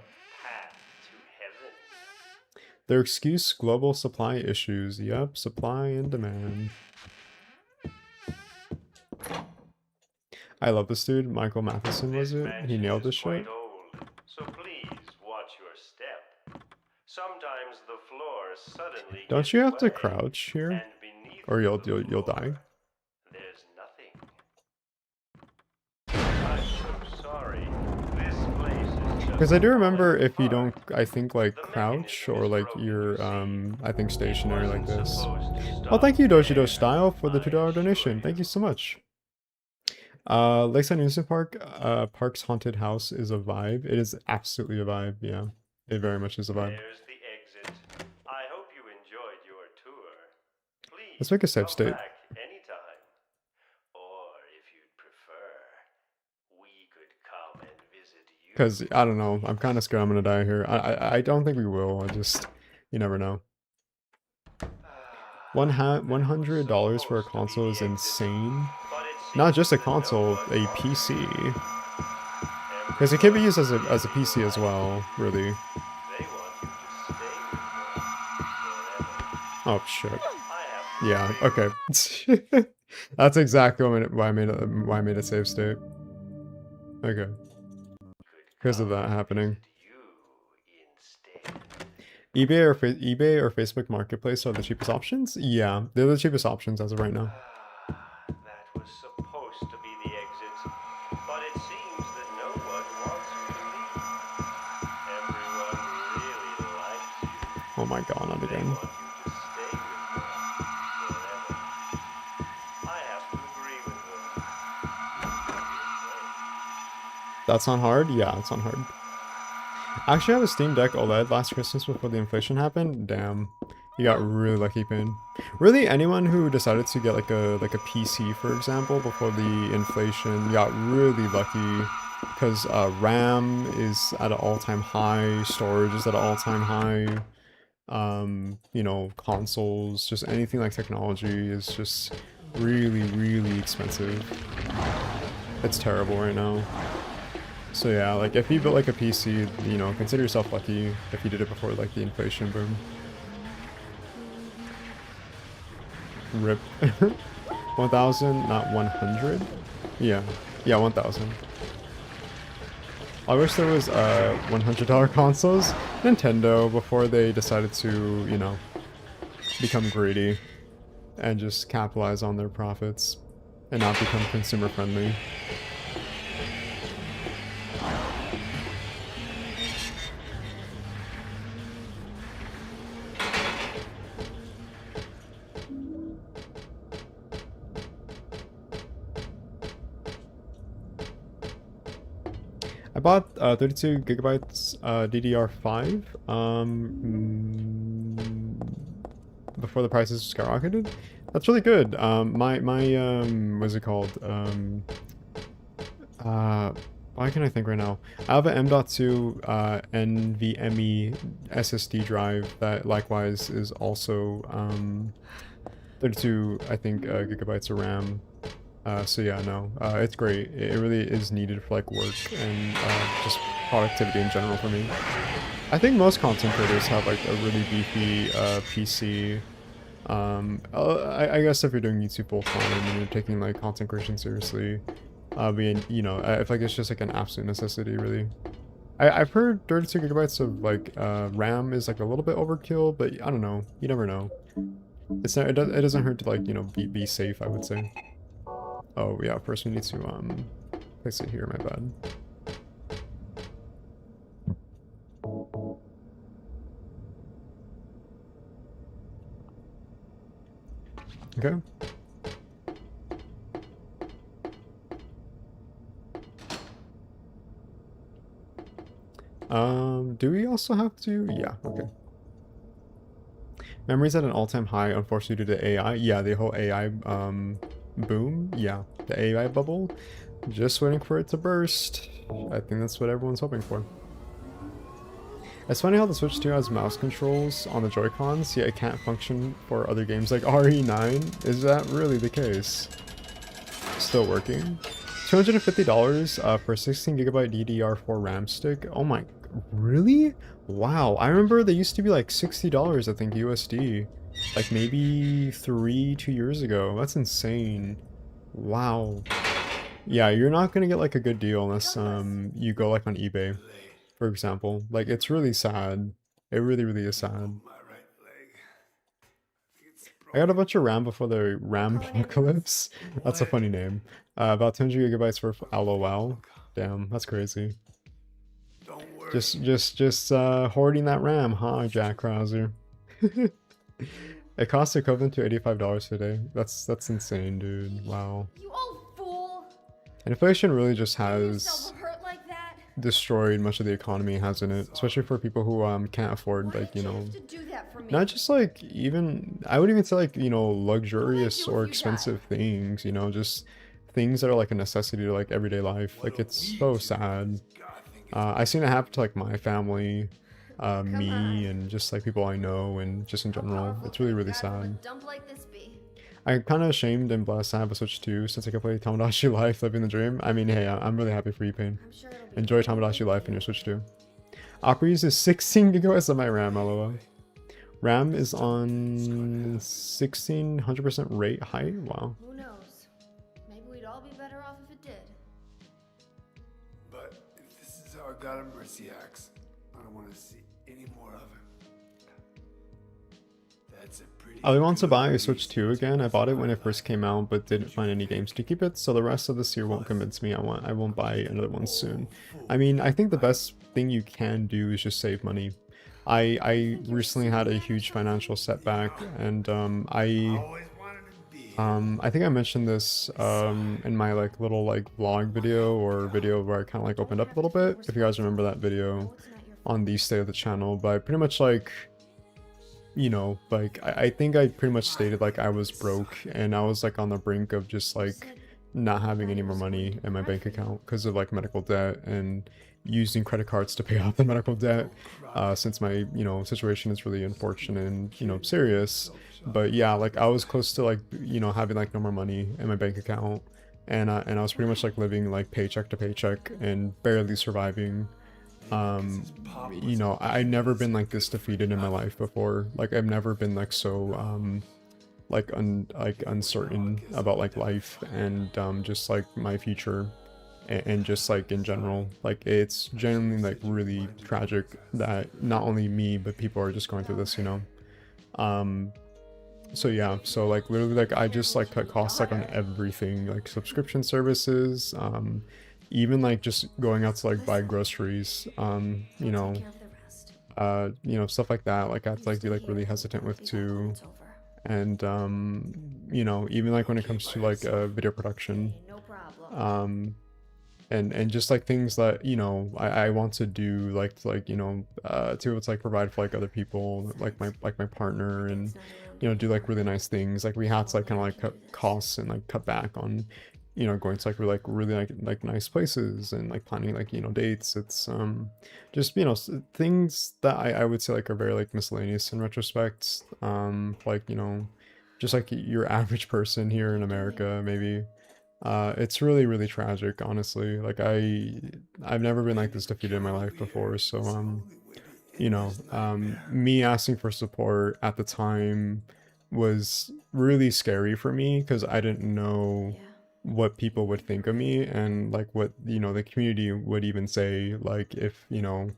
S1: Their excuse, global supply issues. Yep, supply and demand. I love this dude. Michael Matheson was it? He nailed this shit.
S4: So please watch your step. Sometimes the floor suddenly
S1: Don't you have to crouch here? Or you'll die.
S4: There's nothing. I'm so sorry. This place is
S1: Because I do remember if you don't, I think, like, crouch or, like, you're, I think stationary like this. Oh, thank you, Dojido Style, for the $2 donation. Thank you so much. Lakeside Amusement Park, Park's Haunted House is a vibe. It is absolutely a vibe, yeah. It very much is a vibe.
S4: There's the exit. I hope you enjoyed your tour. Please
S1: Let's make a save state.
S4: back anytime. Or if you'd prefer, we could come and visit you.
S1: Because, I don't know, I'm kind of scared I'm gonna die here. I don't think we will, I just, you never know. $100 for a console is insane. Not just a console, a PC. Because it can be used as a PC as well, really. Oh shit. Yeah, okay. That's exactly why I made a save state. Okay. Because of that happening. eBay or Facebook Marketplace are the cheapest options? Yeah, they're the cheapest options as of right now.
S4: That was supposed to be the exit, but it seems that no one wants you to leave. Everyone really likes you.
S1: Oh my god, not
S4: They
S1: again.
S4: want you to stay with them forever. I have to agree with them.
S1: That's not hard? Yeah, it's not hard. I actually have a Steam Deck OLED last Christmas before the inflation happened. Damn. You got really lucky, Pin. Really, anyone who decided to get like a PC, for example, before the inflation got really lucky because RAM is at an all-time high, storage is at an all-time high. You know, consoles, just anything like technology is just really, really expensive. It's terrible right now. So yeah, like if you built like a PC, you know, consider yourself lucky if you did it before like the inflation boom. RIP. 1,000, not 100? Yeah. Yeah, 1,000. I wish there was $100 consoles. Nintendo, before they decided to, you know, become greedy and just capitalize on their profits and not become consumer friendly. I bought 32 gigabytes DDR5 before the prices skyrocketed. That's really good. What's it called? Why can't I think right now? I have an M.2 NVMe SSD drive that likewise is also 32, I think, gigabytes of RAM. So yeah, no, it's great. It really is needed for like work and just productivity in general for me. I think most content creators have like a really beefy PC. I guess if you're doing YouTube full time and you're taking like content creation seriously, being, you know, I feel like it's just like an absolute necessity, really. I've heard 32 gigabytes of like RAM is like a little bit overkill, but I don't know. You never know. It's not, it doesn't hurt to like, you know, be safe, I would say. Oh yeah, first we need to Place it here, my bad. Okay. Do we also have to? Yeah, okay. Memories at an all-time high, unfortunately due to AI. Yeah, the whole AI boom. Yeah, the AI bubble. Just waiting for it to burst. I think that's what everyone's hoping for. It's funny how the Switch 2 has mouse controls on the Joy-Cons, yet it can't function for other games like RE9. Is that really the case? Still working. $250 for a 16GB DDR4 RAM stick. Oh my, really? Wow, I remember they used to be like $60, I think, USD. Like maybe 2 years ago. That's insane. Wow. Yeah, you're not gonna get like a good deal unless you go like on eBay, for example. Like, it's really sad. It really, really is sad.
S3: My right leg. It's
S1: I got a bunch of RAM before the RAM apocalypse. That's a funny name. About 200 GB worth of LOL. Damn, that's crazy.
S3: Don't worry.
S1: Just hoarding that RAM, huh, Jack Krauser? It costs equivalent to $85 today. That's insane, dude. Wow.
S2: You old fool!
S1: And inflation really just
S2: Getting
S1: has
S2: yourself hurt like that?
S1: destroyed much of the economy, hasn't it? Especially for people who can't afford,
S2: Why
S1: like,
S2: did
S1: you
S2: you
S1: know,
S2: have to do that for me?
S1: not just like even, I would even say like, you know, luxurious
S2: you
S1: or
S2: if you
S1: expensive things, you know, just things that are like a necessity to like everyday life. Like, it's so sad. I seen it happen to like my family, me,
S2: on.
S1: and just like people I know, and just in
S2: How
S1: general.
S2: powerful
S1: It's really,
S2: could a
S1: really
S2: guy from a
S1: sad.
S2: dump like this be?
S1: I'm kind of ashamed and blessed to have a Switch 2 since I can play Tomodachi Life, living the dream. I mean, hey, I'm really happy for you, Pain.
S2: I'm sure it'll be
S1: Enjoy Tomodachi Life in your Switch 2. Opera uses 16 gigabytes of my RAM, lol. RAM is on 1600% rate height? Wow.
S2: Who knows? Maybe we'd all be better off if it did.
S3: But if this is how God of Mercy acts, I don't want to see any more of him. That's a pretty.
S1: I want to
S3: good
S1: buy a Switch
S3: reason
S1: 2 again. I bought it when it
S3: to
S1: first came out, but didn't find any games to keep it, so the rest of this year won't convince me. I won't buy another one soon. I mean, I think the best thing you can do is just save money. I recently had a huge financial setback, and
S3: always wanted to be.
S1: I think I mentioned this in my like little like vlog video or video where I kind of like opened up a little bit, if you guys remember that video on the state of the channel. But I pretty much like, you know, like I think I pretty much stated like I was broke and I was like on the brink of just like not having any more money in my bank account because of like medical debt and using credit cards to pay off the medical debt, since my, you know, situation is really unfortunate and, you know, serious. But yeah, like I was close to like, you know, having like no more money in my bank account, and I was pretty much like living like paycheck to paycheck and barely surviving. You know, I've never been like this defeated in my life before. Like, I've never been like so like uncertain about like life and just like my future, and just like in general. Like, it's genuinely like really tragic that not only me but people are just going through this, you know. So yeah, so like literally like I just like cut costs like on everything, like subscription services, even like just going out to like buy groceries, you know, stuff like that. Like I have to like be like really hesitant with too. And you know, even like when it comes to like video production,
S2: No problem.
S1: and just like things that, you know, I want to do, like you know, to be able to like provide for like other people, like my partner, and you know, do like really nice things. Like we had to like kind of like cut costs and like cut back on, you know, going to really like nice places and like planning like, you know, dates. It's just, you know, things that I would say like are very like miscellaneous in retrospect, like, you know, just like your average person here in America maybe. It's really, really tragic, honestly. Like I've never been like this defeated in my life before. So you know, me asking for support at the time was really scary for me because I didn't know what people would think of me, and like what, you know, the community would even say, like if, you know,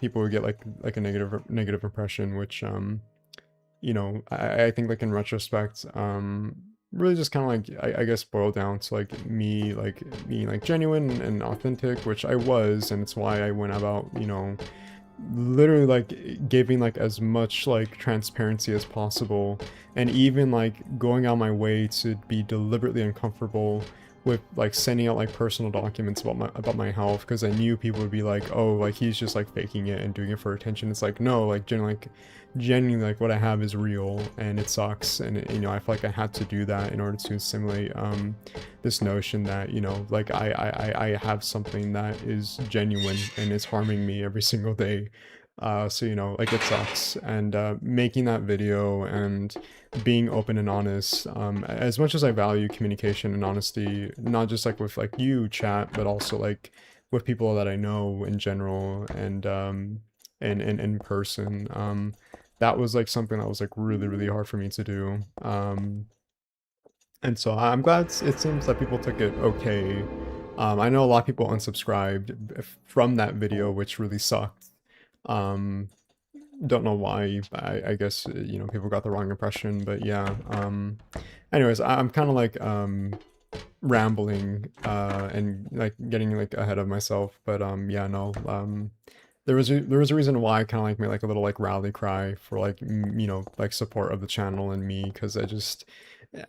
S1: people would get like a negative impression, which you know, I think like in retrospect, really just kind of like, I guess boiled down to like me like being like genuine and authentic, which I was, and it's why I went about, you know, literally like giving like as much like transparency as possible, and even like going out my way to be deliberately uncomfortable with like sending out like personal documents about my health, because I knew people would be like, oh, like he's just like faking it and doing it for attention. It's like, no, like genuinely like what I have is real and it sucks, and it, you know, I feel like I had to do that in order to assimilate this notion that, you know, like I have something that is genuine and is harming me every single day. So, you know, like it sucks. And making that video and being open and honest, as much as I value communication and honesty, not just like with like you chat, but also like with people that I know in general, and in person, that was like something that was like really hard for me to do. And so I'm glad it seems that people took it okay. I know a lot of people unsubscribed from that video, which really sucked. Don't know why. I guess, you know, people got the wrong impression, but yeah. Anyways, I'm kind of like rambling and like getting like ahead of myself, but yeah, no. There was a reason why I kind of like made like a little like rally cry for like you know, like support of the channel and me, because I just,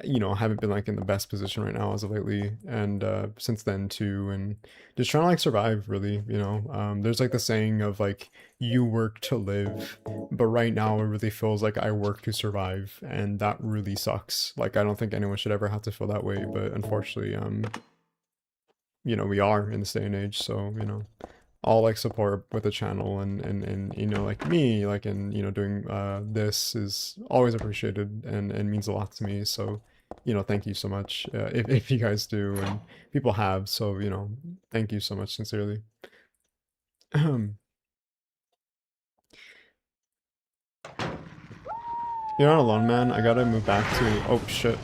S1: you know, haven't been like in the best position right now as of lately, and since then too, and just trying to like survive, really, you know. There's like the saying of like, you work to live, but right now it really feels like I work to survive, and that really sucks. Like, I don't think anyone should ever have to feel that way, but unfortunately, you know, we are in this day and age, so, you know, all like support with the channel and you know, like me, like, and you know, doing this is always appreciated and means a lot to me. So, you know, thank you so much, if you guys do, and people have, so, you know, thank you so much, sincerely. You're not alone, man. I gotta move back to, oh shit,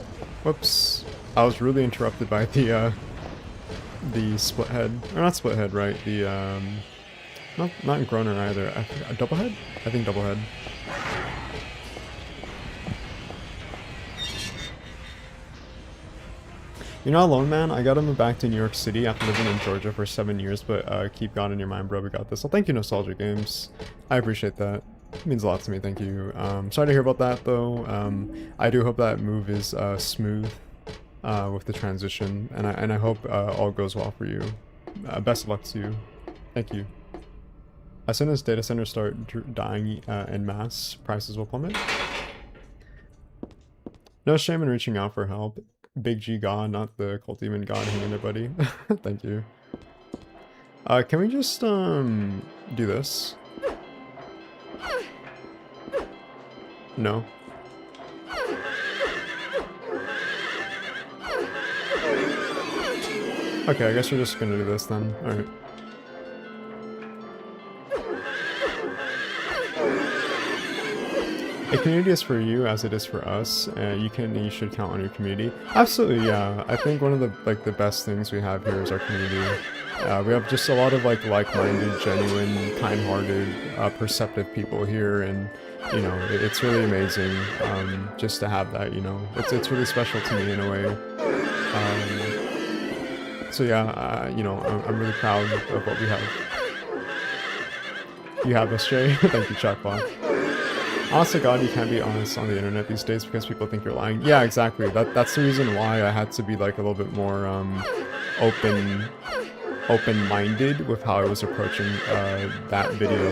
S1: whoops, I was really interrupted by the split head, or not split head, right, the not in Groner either. A double head? I think double head. You're not alone, man. I gotta move back to New York City after living in Georgia for 7 years, but keep God in your mind, bro. We got this. Well, thank you, Nostalgia Games. I appreciate that. It means a lot to me. Thank you. Sorry to hear about that, though. I do hope that move is smooth with the transition, and I hope all goes well for you. Best of luck to you. Thank you. As soon as data centers start dying en masse, prices will plummet. No shame in reaching out for help. Big G God, not the cult demon God hanging there, buddy. Thank you. Can we just do this? No. Okay, I guess we're just gonna do this then. Alright. A community is for you as it is for us. You should count on your community. Absolutely, yeah. I think one of the best things we have here is our community. We have just a lot of like-minded, genuine, kind-hearted, perceptive people here, and you know, it's really amazing just to have that. You know, it's really special to me in a way. So yeah, you know, I'm really proud of what we have. You have us, Jay. Thank you, Chatbot. Honest to God, you can't be honest on the internet these days because people think you're lying. Yeah, exactly. That's the reason why I had to be like a little bit more open-minded with how I was approaching that video,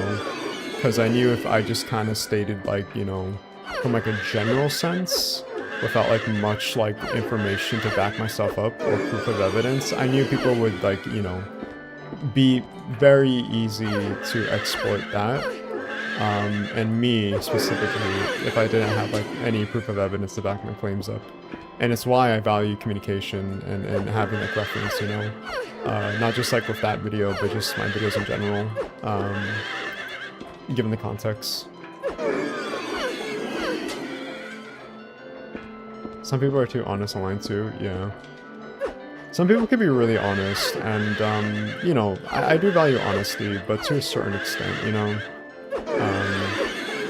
S1: because I knew if I just kind of stated like, you know, from like a general sense, without like much like information to back myself up or proof of evidence, I knew people would like, you know, be very easy to exploit that. And me specifically, if I didn't have like any proof of evidence to back my claims up. And it's why I value communication and having like reference, you know, not just like with that video, but just my videos in general, given the context. Some people are too honest online too, yeah. Some people can be really honest, and you know, I do value honesty, but to a certain extent, you know.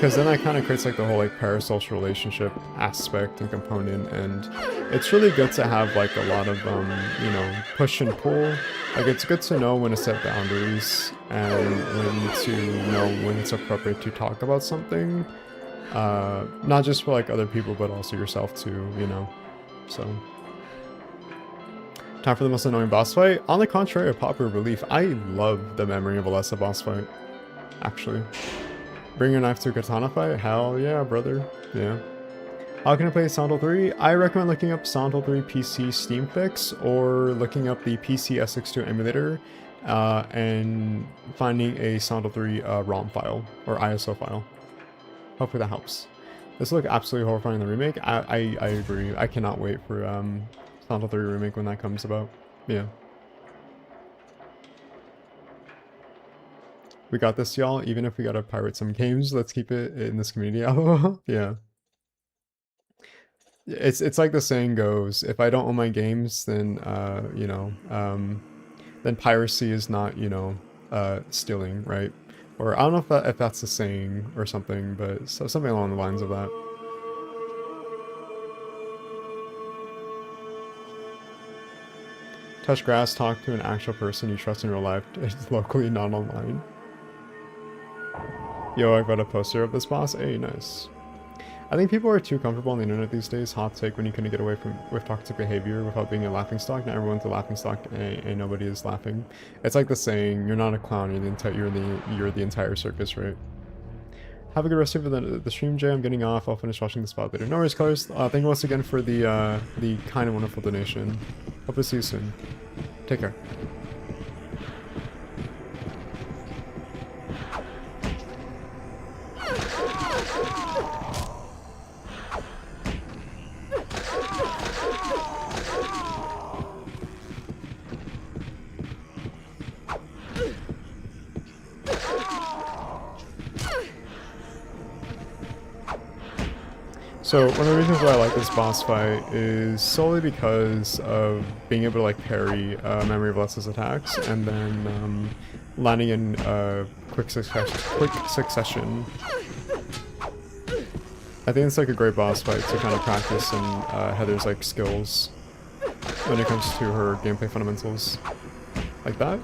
S1: because then that kind of creates like the whole like parasocial relationship aspect and component, and it's really good to have like a lot of you know, push and pull. Like it's good to know when to set boundaries and when to know when it's appropriate to talk about something, not just for like other people but also yourself too, you know. So time for the most annoying boss fight. On the contrary, a popular belief, I love the Memory of Alessa boss fight, actually. Bring your knife to a katana fight? Hell yeah, brother. Yeah. How can I play Silent Hill 3? I recommend looking up Silent Hill 3 PC Steam Fix or looking up the PC SX2 emulator and finding a Silent Hill 3 ROM file or ISO file. Hopefully that helps. This look absolutely horrifying in the remake. I agree. I cannot wait for Silent Hill 3 remake when that comes about. Yeah. We got this, y'all. Even if we gotta pirate some games, let's keep it in this community. Yeah. It's like the saying goes, if I don't own my games, then you know, then piracy is not, you know, stealing, right? Or I don't know if that's a saying or something, but something along the lines of that. Touch grass, talk to an actual person you trust in real life, locally, not online. Yo, I got a poster of this boss. Hey, nice. I think people are too comfortable on the internet these days. Hot take when you couldn't get away with toxic behavior without being a laughingstock. Now everyone's a laughingstock and nobody is laughing. It's like the saying, you're not a clown, you're the entire circus, right? Have a good rest of the stream, Jay. I'm getting off. I'll finish watching the spot later. No worries, Colors. Thank you once again for the kind and wonderful donation. Hope to see you soon. Take care. So one of the reasons why I like this boss fight is solely because of being able to like parry Memory of Alessa's attacks and then landing in quick succession. I think it's like a great boss fight to kind of practice in Heather's like skills when it comes to her gameplay fundamentals. Like that.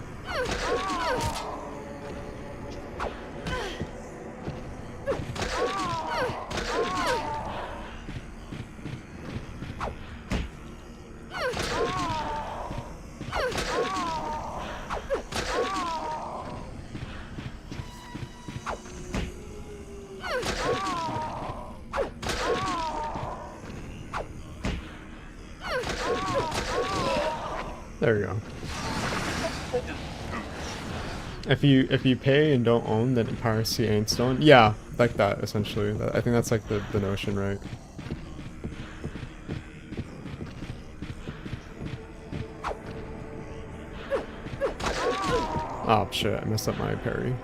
S1: There you go. If you pay and don't own, then piracy ain't stolen. Yeah, like that essentially. I think that's like the notion, right? Oh shit! I messed up my parry.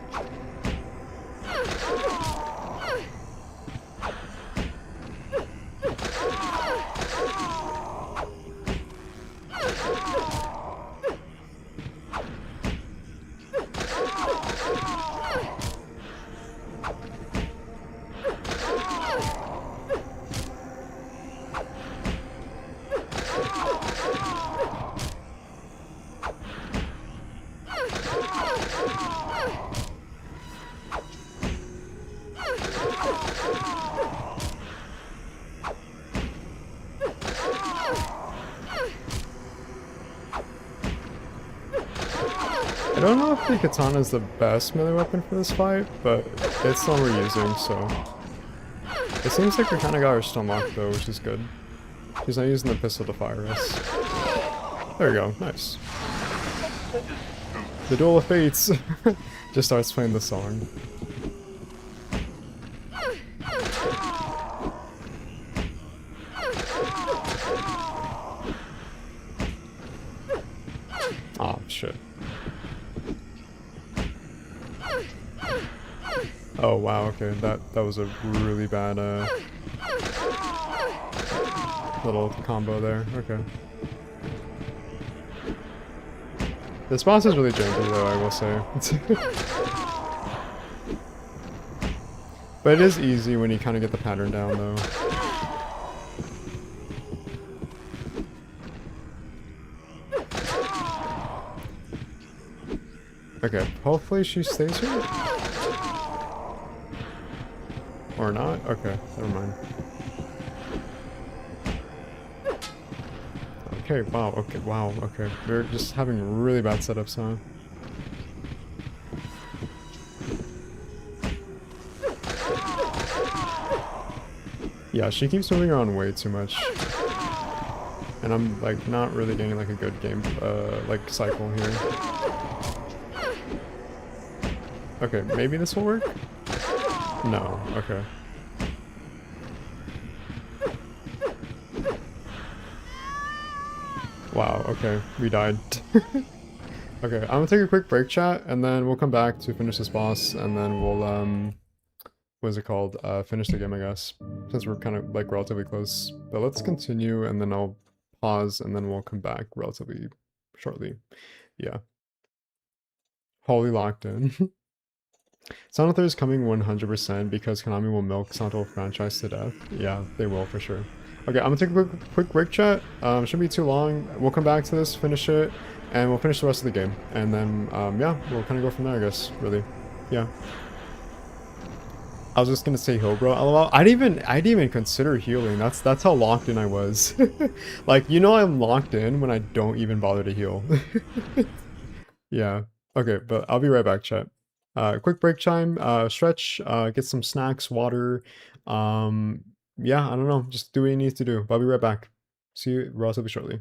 S1: I don't know if the katana is the best melee weapon for this fight, but it's the one we're using, so... It seems like we kind of got our stun lock though, which is good. She's not using the pistol to fire us. There we go, nice. The Duel of Fates just starts playing the song. Oh shit. Oh wow, okay, that was a really bad little combo there. Okay. This boss is really janky though, I will say. But it is easy when you kind of get the pattern down, though. Okay, hopefully she stays here. Or not? Okay, never mind. Okay, wow, okay. We're just having really bad setups, huh? Yeah, she keeps moving around way too much. And I'm, like, not really getting, like, a good game, like, cycle here. Okay, maybe this will work? No, okay. Wow, okay, we died. Okay, I'm gonna take a quick break, chat, and then we'll come back to finish this boss, and then we'll, what is it called? Finish the game, I guess, since we're kind of, like, relatively close. But let's continue, and then I'll pause, and then we'll come back relatively shortly. Yeah. Wholly locked in. Silent Hill is coming 100% because Konami will milk Silent Hill franchise to death. Yeah, they will for sure. Okay, I'm gonna take a quick break, chat. Shouldn't be too long. We'll come back to this, finish it, and we'll finish the rest of the game. And then, yeah, we'll kind of go from there, I guess, really. Yeah. I was just gonna say heal, bro. LOL. I didn't even consider healing. That's how locked in I was. Like, you know I'm locked in when I don't even bother to heal. Yeah. Okay, but I'll be right back, chat. Quick break time, stretch, get some snacks, water. Yeah, I don't know. Just do what you need to do. But I'll be right back. See you relatively shortly.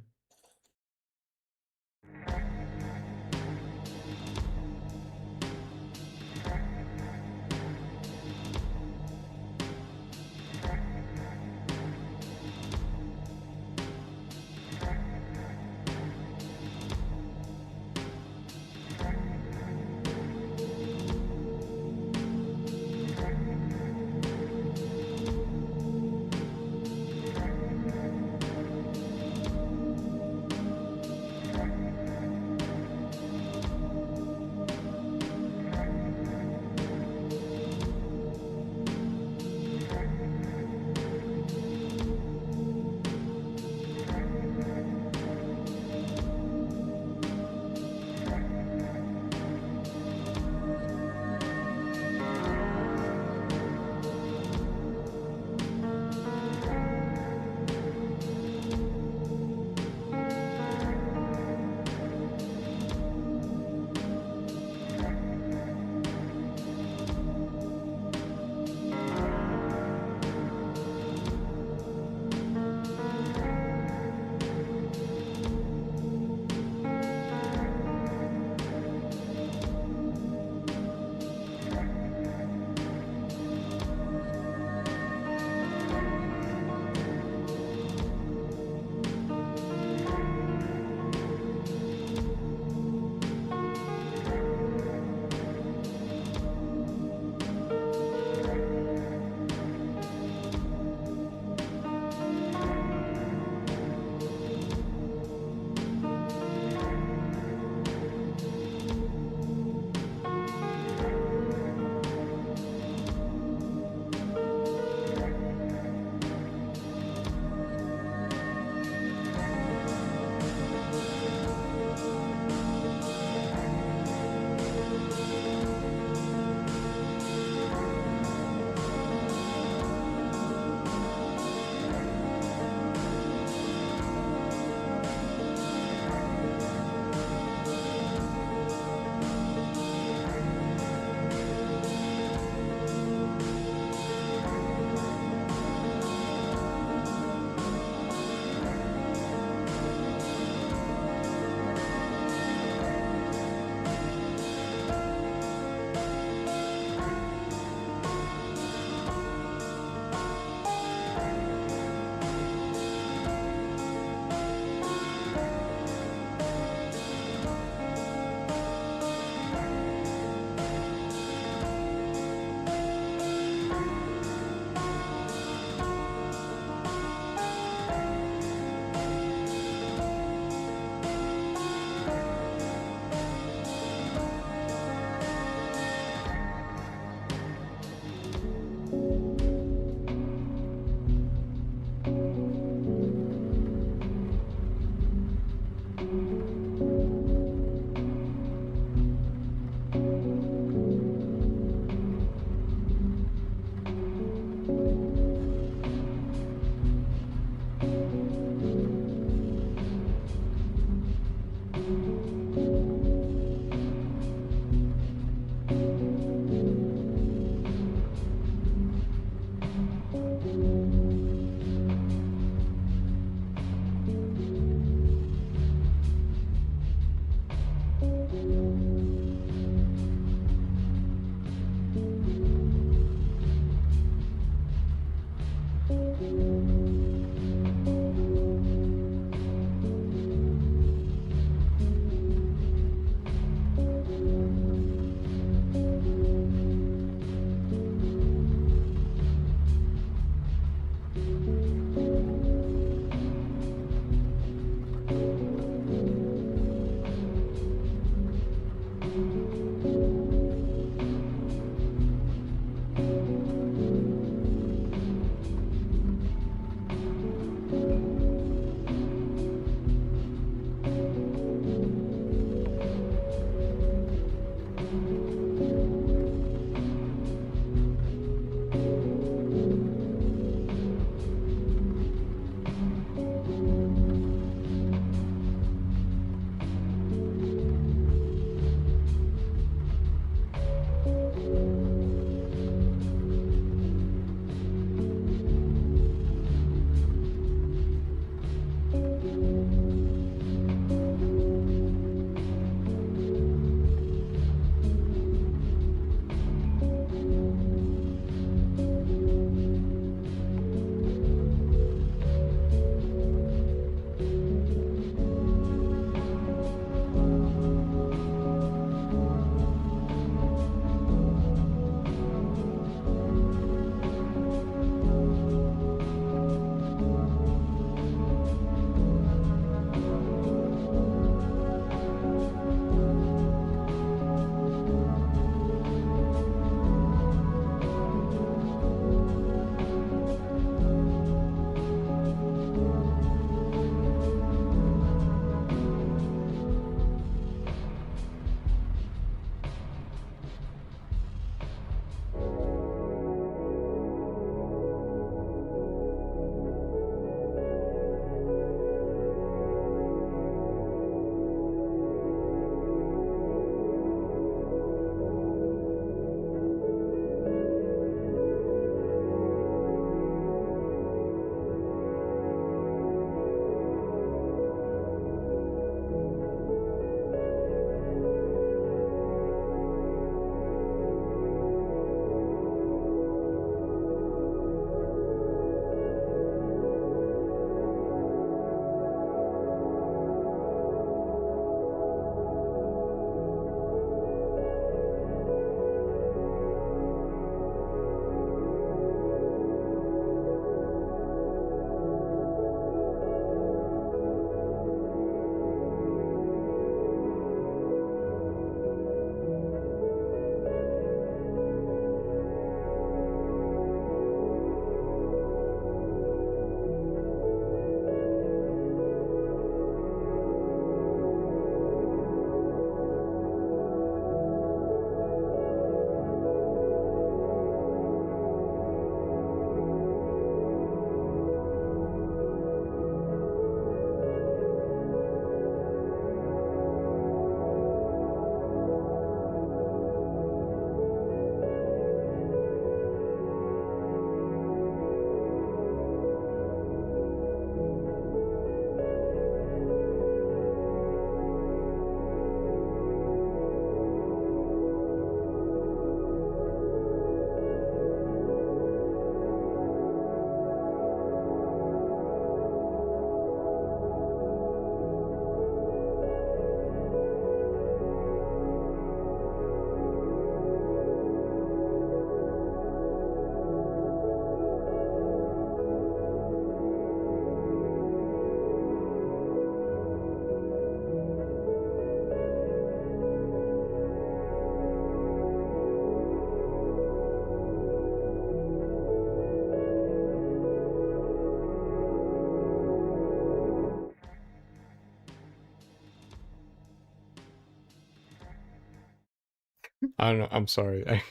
S1: I don't know. I'm sorry.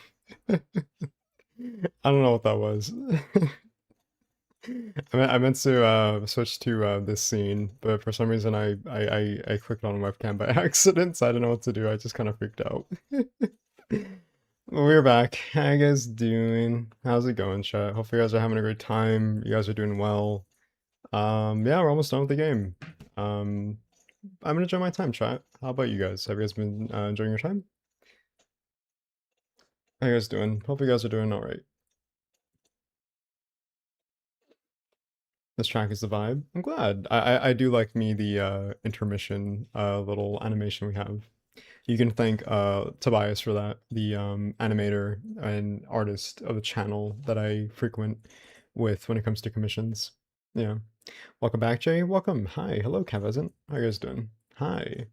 S1: I don't know what that was. I meant to switch to this scene, but for some reason I clicked on webcam by accident, so I don't know what to do. I just kind of freaked out. We're back. How you guys doing? How's it going, chat? Hopefully you guys are having a great time. You guys are doing well. Yeah, we're almost done with the game. I'm gonna enjoy my time, chat. How about you guys? Have you guys been enjoying your time? How you guys doing? Hope you guys are doing alright. This track is the vibe. I'm glad. I do like the intermission little animation we have. You can thank Tobias for that, the animator and artist of the channel that I frequent with when it comes to commissions. Yeah. Welcome back, Jay. Welcome. Hi. Hello, Cavescent. How you guys doing? Hi.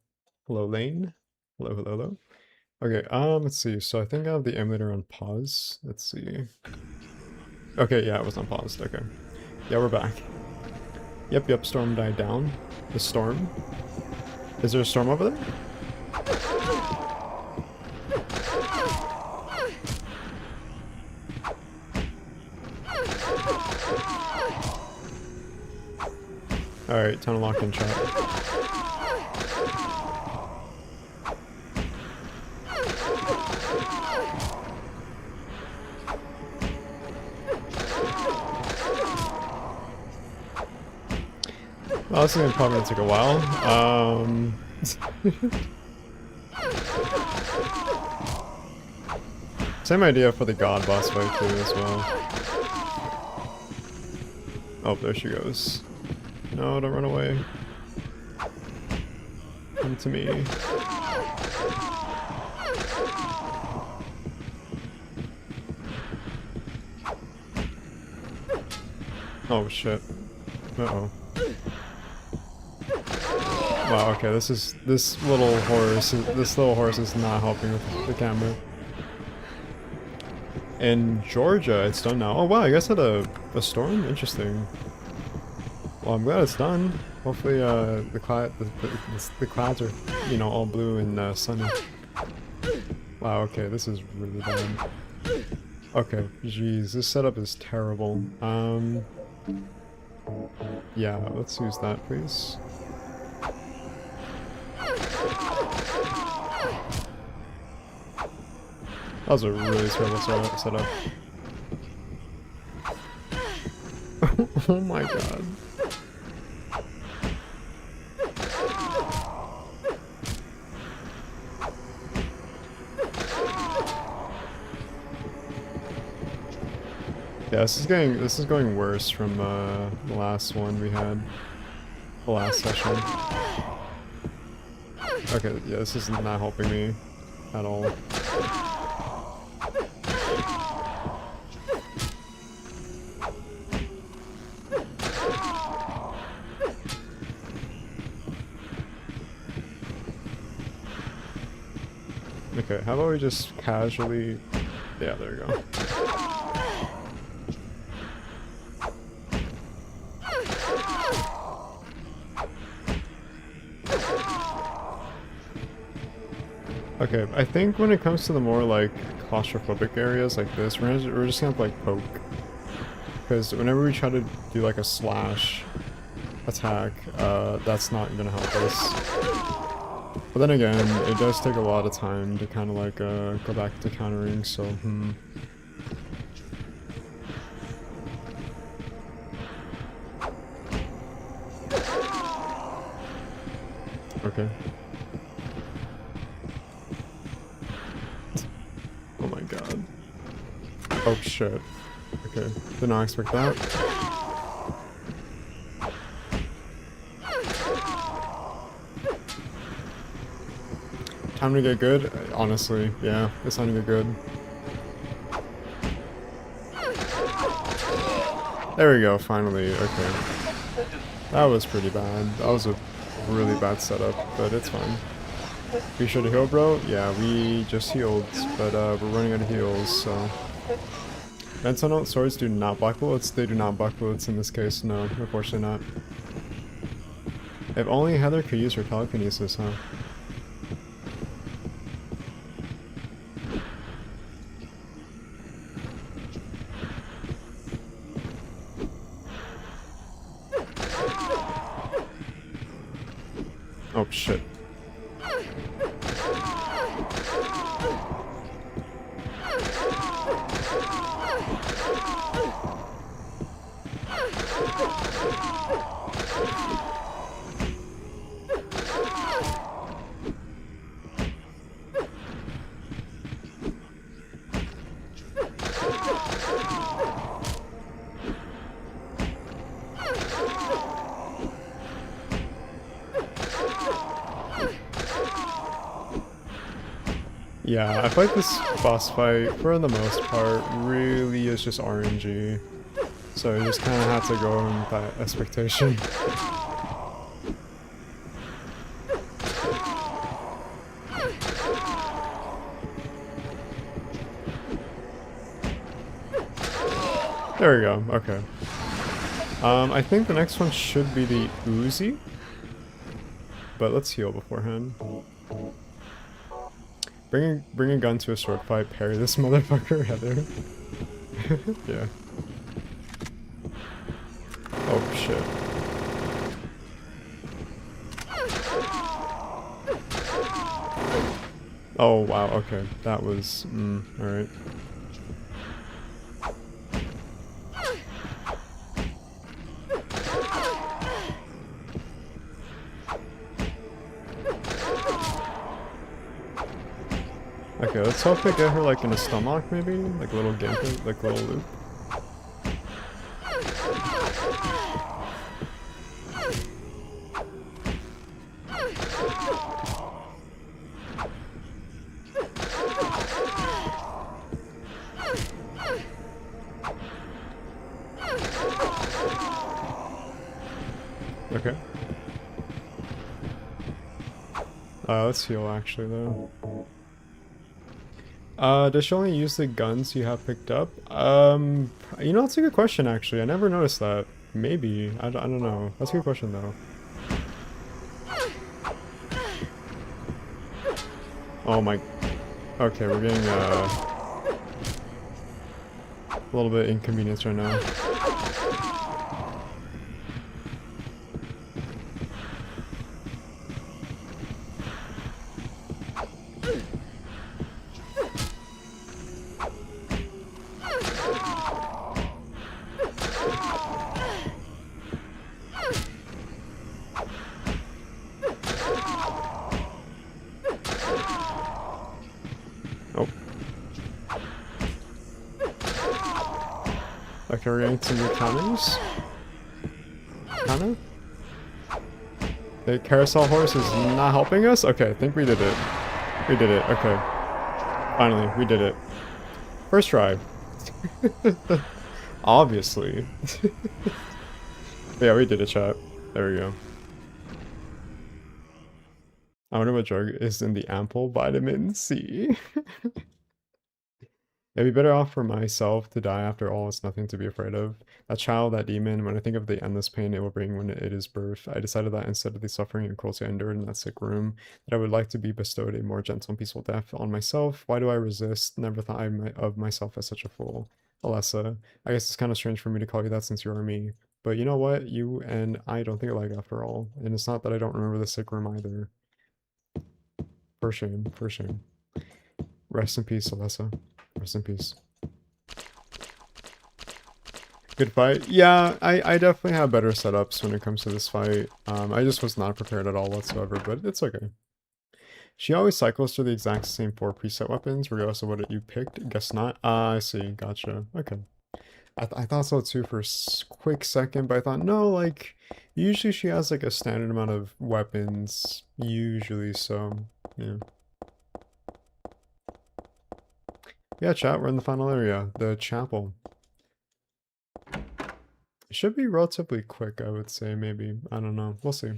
S1: Hello, Lane. Hello, hello, hello. Okay, let's see. So I think I have the emulator on pause. Let's see. Okay, yeah, it was on paused. Okay. Yeah, we're back. Yep, storm died down. The storm? Is there a storm over there? Alright, time to lock in chat. Well, this is probably gonna take a while. Same idea for the god boss fight too as well. Oh, there she goes. No, don't run away. Come to me. Oh shit. Uh-oh. Wow, okay, this little horse is not helping with the camera. In Georgia, it's done now. Oh wow, you guys had a storm? Interesting. Well, I'm glad it's done. Hopefully, the clouds are, you know, all blue and sunny. Wow, okay, this is really bad. Okay, jeez, this setup is terrible. Yeah, let's use that, please. That was a really terrible setup. Oh my god. Yeah, this is going worse from the last one we had. The last session. Okay, yeah, this is not helping me at all. Okay, how about we just casually... Yeah, there we go. Okay, I think when it comes to the more like claustrophobic areas like this, we're just gonna have to like poke. Because whenever we try to do like a slash attack, that's not gonna help us. But then again, it does take a lot of time to kind of like go back to countering, so Okay. Oh my god. Oh shit. Okay, did not expect that. Time to get good? Honestly, yeah, it's time to get good. There we go, finally, okay. That was pretty bad. That was a really bad setup, but it's fine. Be sure to heal, bro? Yeah, we just healed, but we're running out of heals, so... Mental note, swords do not block bullets. They do not block bullets in this case, no, unfortunately not. If only Heather could use her telekinesis, huh? shit. Yeah, I feel like this boss fight, for the most part, really is just RNG. So you just kind of have to go in with that expectation. There we go, okay. I think the next one should be the Uzi. But let's heal beforehand. Bring a gun to a sword fight, parry this motherfucker, Heather. Yeah. Oh shit. Oh wow, okay. That was alright. Okay, let's hope we get her like in a stomach maybe? Like a little gameplay, like a little loop. Okay. Let's heal actually though. Does she only use the guns you have picked up? You know, that's a good question actually. I never noticed that. Maybe. I don't know. That's a good question though. Oh my... Okay, we're getting, a little bit inconvenienced right now. Oh. Okay, we're getting some new counters. Kinda? The carousel horse is not helping us? Okay, I think we did it. We did it, okay. Finally, we did it. First try. Obviously. Yeah, we did it, chat. There we go. I wonder what drug is in the ample vitamin C. It'd be better off for myself to die after all. It's nothing to be afraid of. That child, that demon, when I think of the endless pain it will bring when it is birth, I decided that instead of the suffering and cruelty I endured in that sick room, that I would like to be bestowed a more gentle and peaceful death on myself. Why do I resist? Never thought of myself as such a fool. Alessa, I guess it's kind of strange for me to call you that since you are me. But you know what? You and I don't think alike after all. And it's not that I don't remember the sick room either. For shame, for shame. Rest in peace, Alessa. Rest in peace. Good fight. Yeah, I definitely have better setups when it comes to this fight. I just was not prepared at all whatsoever, but it's okay. She always cycles through the exact same 4 preset weapons, regardless of what you picked. Guess not. Ah, I see. Gotcha. Okay. I thought so too for a quick second, but I thought, no, like, usually she has like a standard amount of weapons. Usually, so, yeah. Yeah, chat, we're in the final area, the chapel. It should be relatively quick, I would say, maybe. I don't know. We'll see.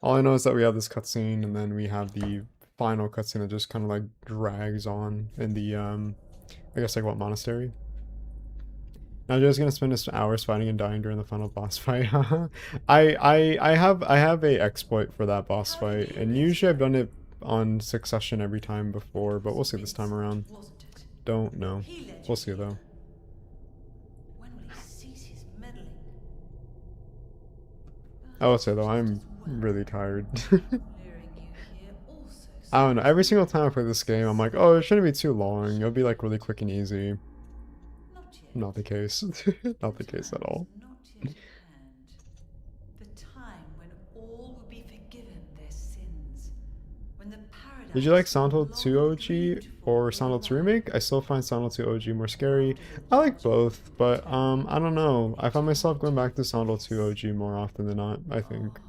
S1: All I know is that we have this cutscene, and then we have the final cutscene that just kind of like drags on in the, I guess like what, monastery? Now Joe's gonna spend his hours fighting and dying during the final boss fight. I have a exploit for that boss fight, and usually I've done it on succession every time before, but we'll see this time around. Don't know. We'll see though.
S7: When will he cease his meddling?
S1: I will say though, I'm really tired.
S7: Clearing
S1: I don't know. Every single time I play this game, I'm like, oh, it shouldn't be too long. It'll be like really quick and easy.
S7: Not yet.
S1: Not the case. Not the case at all.
S7: Not yet at hand. The time when all will be forgiven their sins. When the paradise
S1: Did you like
S7: will
S1: Silent Hill
S7: no
S1: 2
S7: longer
S1: OG
S7: be beautiful
S1: or Silent Hill 2
S7: or
S1: Remake? I still find Silent Hill 2 OG more scary. I like both, but I don't know. I find myself going back to Silent Hill 2 OG more often than not, I think.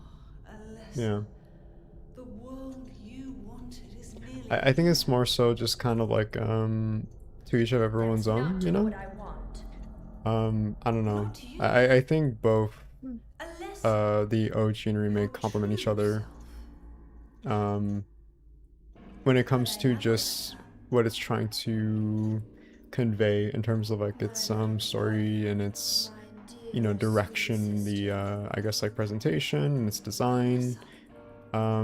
S1: Yeah.
S7: The world you wanted is nearly
S1: I think it's more so just kind of like to each of everyone's
S8: That's
S1: own,
S8: not
S1: you know?
S8: what I want.
S1: I don't know.
S7: Not you.
S1: I think both
S7: a lesson.
S1: the OG and remake
S7: Your
S1: complement each
S7: true
S1: other.
S7: self.
S1: Um when it comes
S8: But I
S1: to
S8: love
S1: just
S8: her.
S1: what it's trying to convey in terms of like its story and its direction, the I guess like presentation and its design.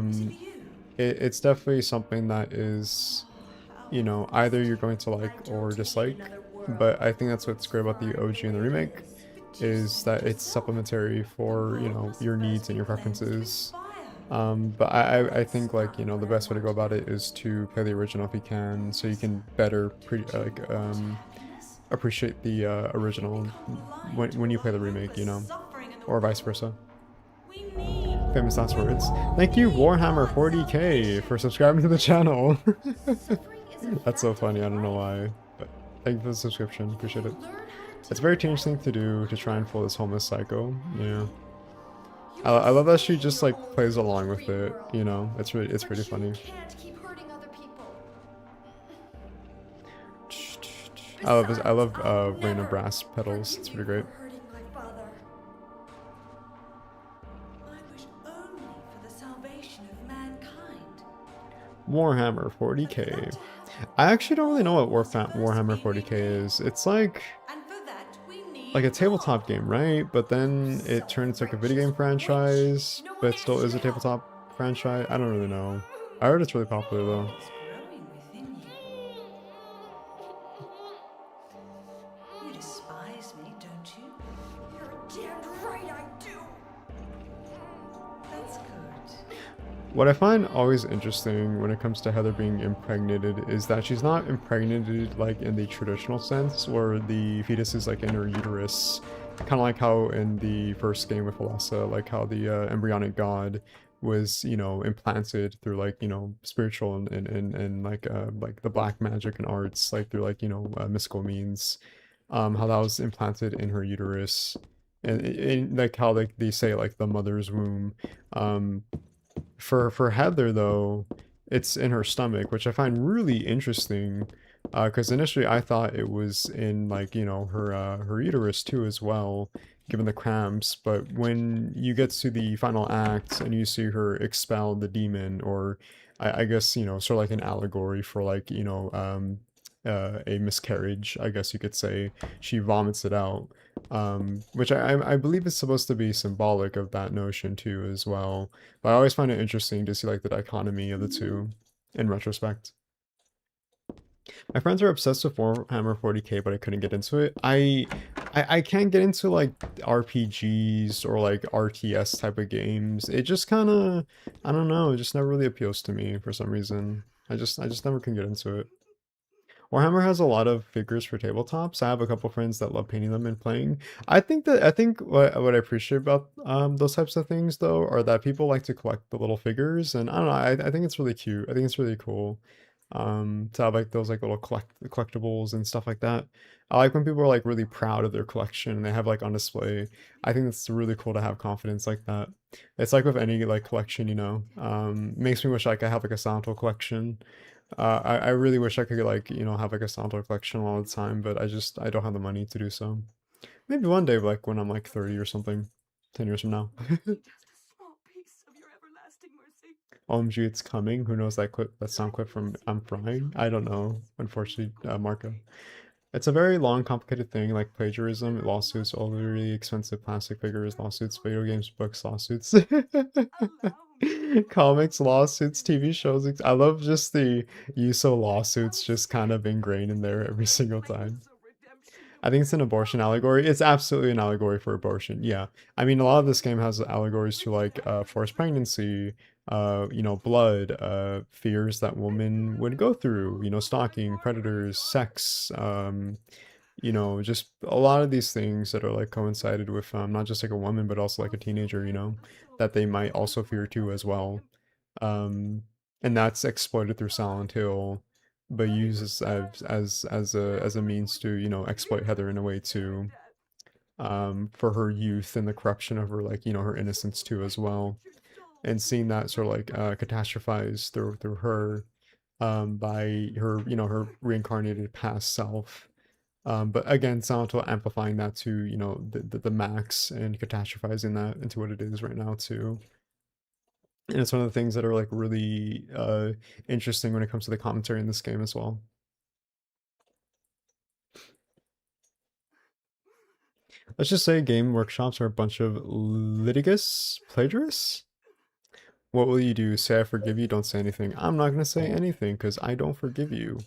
S7: Is it
S1: Um
S7: you?
S1: it's definitely something that is,
S7: How
S1: either
S7: honest.
S1: you're going to like
S8: I
S1: or
S8: don't need
S1: dislike,
S8: another
S1: but
S8: world.
S1: I think that's what's
S8: It's
S1: great about the
S8: fine
S1: OG
S8: the
S1: and the
S8: way it
S1: remake
S8: is.
S7: But you
S1: is
S7: said
S1: that
S7: it
S1: it's
S7: yourself.
S1: supplementary
S7: The
S1: for,
S7: world must
S1: your
S7: first
S1: needs and
S7: be
S1: your
S7: cleansed with
S1: preferences.
S7: fire.
S1: But I
S8: That's
S1: think like,
S8: not
S1: the
S8: what I
S1: best way to go
S8: want
S1: about
S8: now.
S1: it is to play the original if you can, so you can better
S7: Don't you
S1: like
S7: want happiness?
S1: appreciate the
S7: You've
S1: original
S7: become blind to
S1: when
S7: all
S1: you
S7: the
S1: play the remake,
S7: hopeless suffering in the
S1: or vice
S7: world.
S1: versa.
S7: We need.
S1: Famous last
S7: We
S1: words.
S7: all
S1: Thank you,
S7: need
S1: Warhammer
S7: God's
S1: 40k, for
S7: salvation.
S1: subscribing to the channel.
S2: Suffering is a
S1: That's so
S2: fact of
S1: funny, I don't know
S2: life.
S1: why. But thank you for the subscription,
S2: You
S1: appreciate it.
S2: can learn how to
S1: It's a
S2: take
S1: very teenage thing
S2: battles
S1: to
S2: you
S1: do to try and fool
S2: conquer.
S1: this homeless psycho. Yeah.
S8: You
S1: I love that she
S8: stay in
S1: just
S8: your
S1: like
S8: own
S1: plays
S8: little
S1: along with
S8: dream
S1: it,
S8: world.
S1: it's
S8: But
S1: pretty
S8: you
S1: funny.
S2: Can't keep hurting other people.
S1: I
S8: Besides,
S1: love
S8: I'll
S1: Rain of
S8: never
S1: Brass pedals.
S8: forgive
S1: It's
S8: you
S1: pretty great.
S8: for hurting my father.
S7: I wish only for the salvation of mankind.
S1: Warhammer
S7: But for
S1: 40k.
S7: that to happen,
S1: I actually don't really know what
S7: all must first
S1: Warhammer
S7: be
S1: 40k
S7: redeemed.
S1: is. It's like
S7: And for that we
S1: a
S7: need
S1: tabletop
S7: God.
S1: game, right? But then it turned into like a video
S8: Self-righteous
S1: game
S8: witch.
S1: franchise,
S8: No one
S1: but it still
S8: answers
S1: is
S8: to
S1: a
S8: help.
S1: tabletop franchise. I don't really know. I heard it's really popular though.
S7: It's growing within you. You despise me, don't you?
S8: You're damn right I do.
S7: That's good.
S1: What I find always interesting when it comes to Heather being impregnated is that she's not impregnated like in the traditional sense where the fetus is like in her uterus. Kind of like how in the first game with Alessa, like how the embryonic god was, implanted through like, spiritual and like the black magic and arts, like through like, mystical means. How that was implanted in her uterus. And like how like they say like the mother's womb. Um, for Heather though, it's in her stomach, which I find really interesting. Because initially I thought it was in like her uterus too as well, given the cramps. But when you get to the final act and you see her expel the demon, or I guess sort of like an allegory for like a miscarriage, I guess you could say, she vomits it out. Which I believe is supposed to be symbolic of that notion too as well. But I always find it interesting to see like the dichotomy of the two in retrospect. My friends are obsessed with Warhammer 40k, but I couldn't get into it. I can't get into like RPGs or like RTS type of games. It just kind of, I don't know, it just never really appeals to me for some reason. I just never can get into it. Warhammer has a lot of figures for tabletops. I have a couple friends that love painting them and playing. I think what I appreciate about those types of things though are that people like to collect the little figures, and I don't know, I think it's really cute. I think it's really cool to have like those like little collectibles and stuff like that. I like when people are like really proud of their collection and they have like on display. I think it's really cool to have confidence like that. It's like with any like collection, makes me wish like I have like a Santo collection. I really wish I could like, have like a soundtrack collection all the time, but I don't have the money to do so. Maybe one day, like when I'm like 30 or something, 10 years from now.
S5: Small piece of your everlasting mercy.
S1: OMG, it's coming. Who knows that sound clip from I'm Frying? I don't know, unfortunately, Marco. It's a very long, complicated thing, like plagiarism, lawsuits, overly expensive plastic figures, lawsuits, video games, books, lawsuits, comics, lawsuits, TV shows. I love just the use of lawsuits just kind of ingrained in there every single time. I think it's an abortion allegory. It's absolutely an allegory for abortion. Yeah. I mean, a lot of this game has allegories to like forced pregnancy, you know, blood, fears that women would go through, you know, stalking, predators, sex, you know, just a lot of these things that are like coincided with not just like a woman, but also like a teenager, you know, that they might also fear too as well. Um, and that's exploited through Silent Hill, but uses as a means to, you know, exploit Heather in a way too, for her youth and the corruption of her, like, you know, her innocence too as well. And seeing that sort of like catastrophized through her, by her, you know, her reincarnated past self. But again, Silent Hill amplifying that to, you know, the max and catastrophizing that into what it is right now too. And it's one of the things that are like really interesting when it comes to the commentary in this game as well. Let's just say game workshops are a bunch of litigious plagiarists. What will you do? Say I forgive you? Don't say anything. I'm not gonna say anything because I don't forgive you.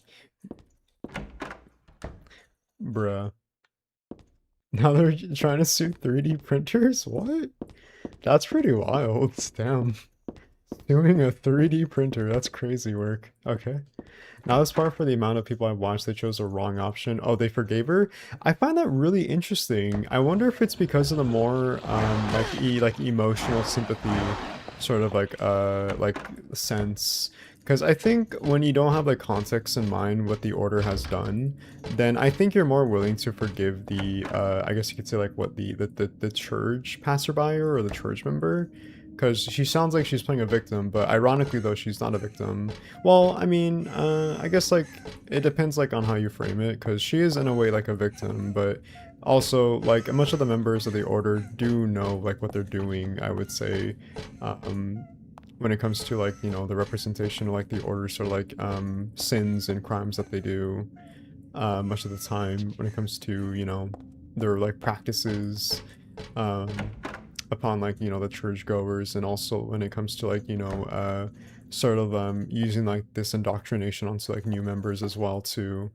S1: Bruh. Now they're trying to sue 3D printers? What? That's pretty wild. Damn. Doing a 3D printer, that's crazy work. Okay. Now this part for the amount of people I watched, they chose a wrong option. Oh, they forgave her? I find that really interesting. I wonder if it's because of the more like emotional sympathy sort of like sense. Because I think when you don't have like context in mind what the order has done, then I think you're more willing to forgive the I guess you could say like what the church passerby or the church member. Because she sounds like she's playing a victim, but ironically though, she's not a victim. Well, I mean, I guess like it depends like on how you frame it, because she is in a way like a victim, but also like much of the members of the order do know like what they're doing, I would say, when it comes to like, you know, the representation of like the order's sort of like sins and crimes that they do, much of the time when it comes to, you know, their like practices, um, upon like, you know, the churchgoers, and also when it comes to like, you know, sort of using like this indoctrination onto like new members as well too.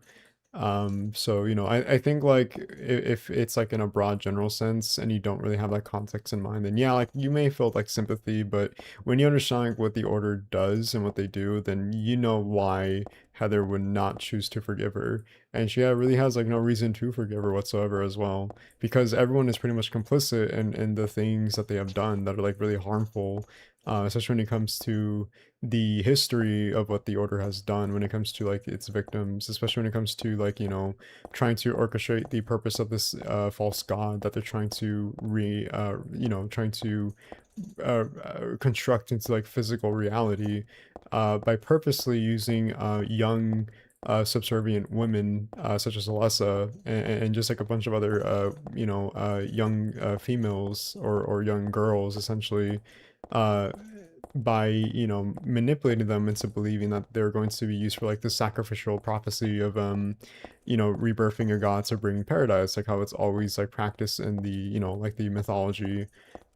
S1: So, you know, I think like if it's like in a broad general sense and you don't really have that context in mind, then yeah, like you may feel like sympathy, but when you understand like, what the order does and what they do, then you know why Heather would not choose to forgive her. And she really has like no reason to forgive her whatsoever as well, because everyone is pretty much complicit in the things that they have done that are like really harmful, especially when it comes to the history of what the order has done when it comes to like its victims, especially when it comes to like, you know, trying to orchestrate the purpose of this false god that they're trying to you know, trying to construct into like physical reality, by purposely using young subservient women, such as Alessa, and just like a bunch of other you know, young females or young girls essentially, uh, by, you know, manipulating them into believing that they're going to be used for like the sacrificial prophecy of you know, rebirthing a god to bring paradise, like how it's always like practiced in the, you know, like the mythology,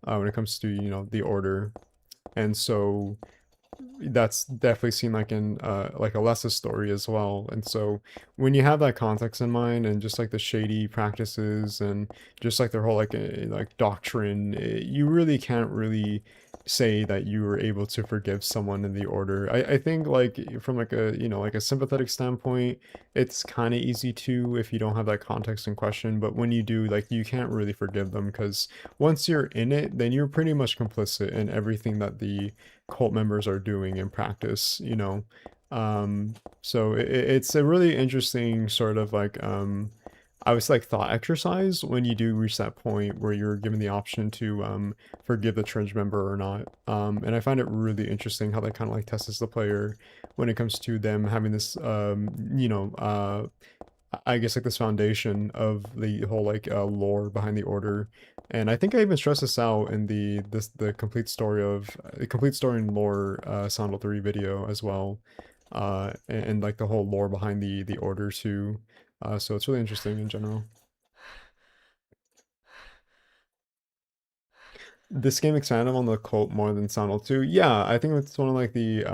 S1: when it comes to, you know, the order. And so that's definitely seen like in like Alessa's story as well. And so when you have that context in mind and just like the shady practices and just like their whole like doctrine, you really can't really say that you were able to forgive someone in the order. I think like from like a, you know, like a sympathetic standpoint, it's kind of easy to if you don't have that context in question, but when you do, like you can't really forgive them because once you're in it, then you're pretty much complicit in everything that the cult members are doing in practice, you know. So it's a really interesting sort of like I was like thought exercise when you do reach that point where you're given the option to forgive the church member or not. And I find it really interesting how that kind of like tests the player when it comes to them having this you know, I guess like this foundation of the whole like lore behind the order. And I think I even stressed this out in the complete story of the complete story and lore Soundle 3 video as well. And like the whole lore behind the order too. So it's really interesting in general. This game expanded on the cult more than Soundle 2. Yeah, I think it's one of like the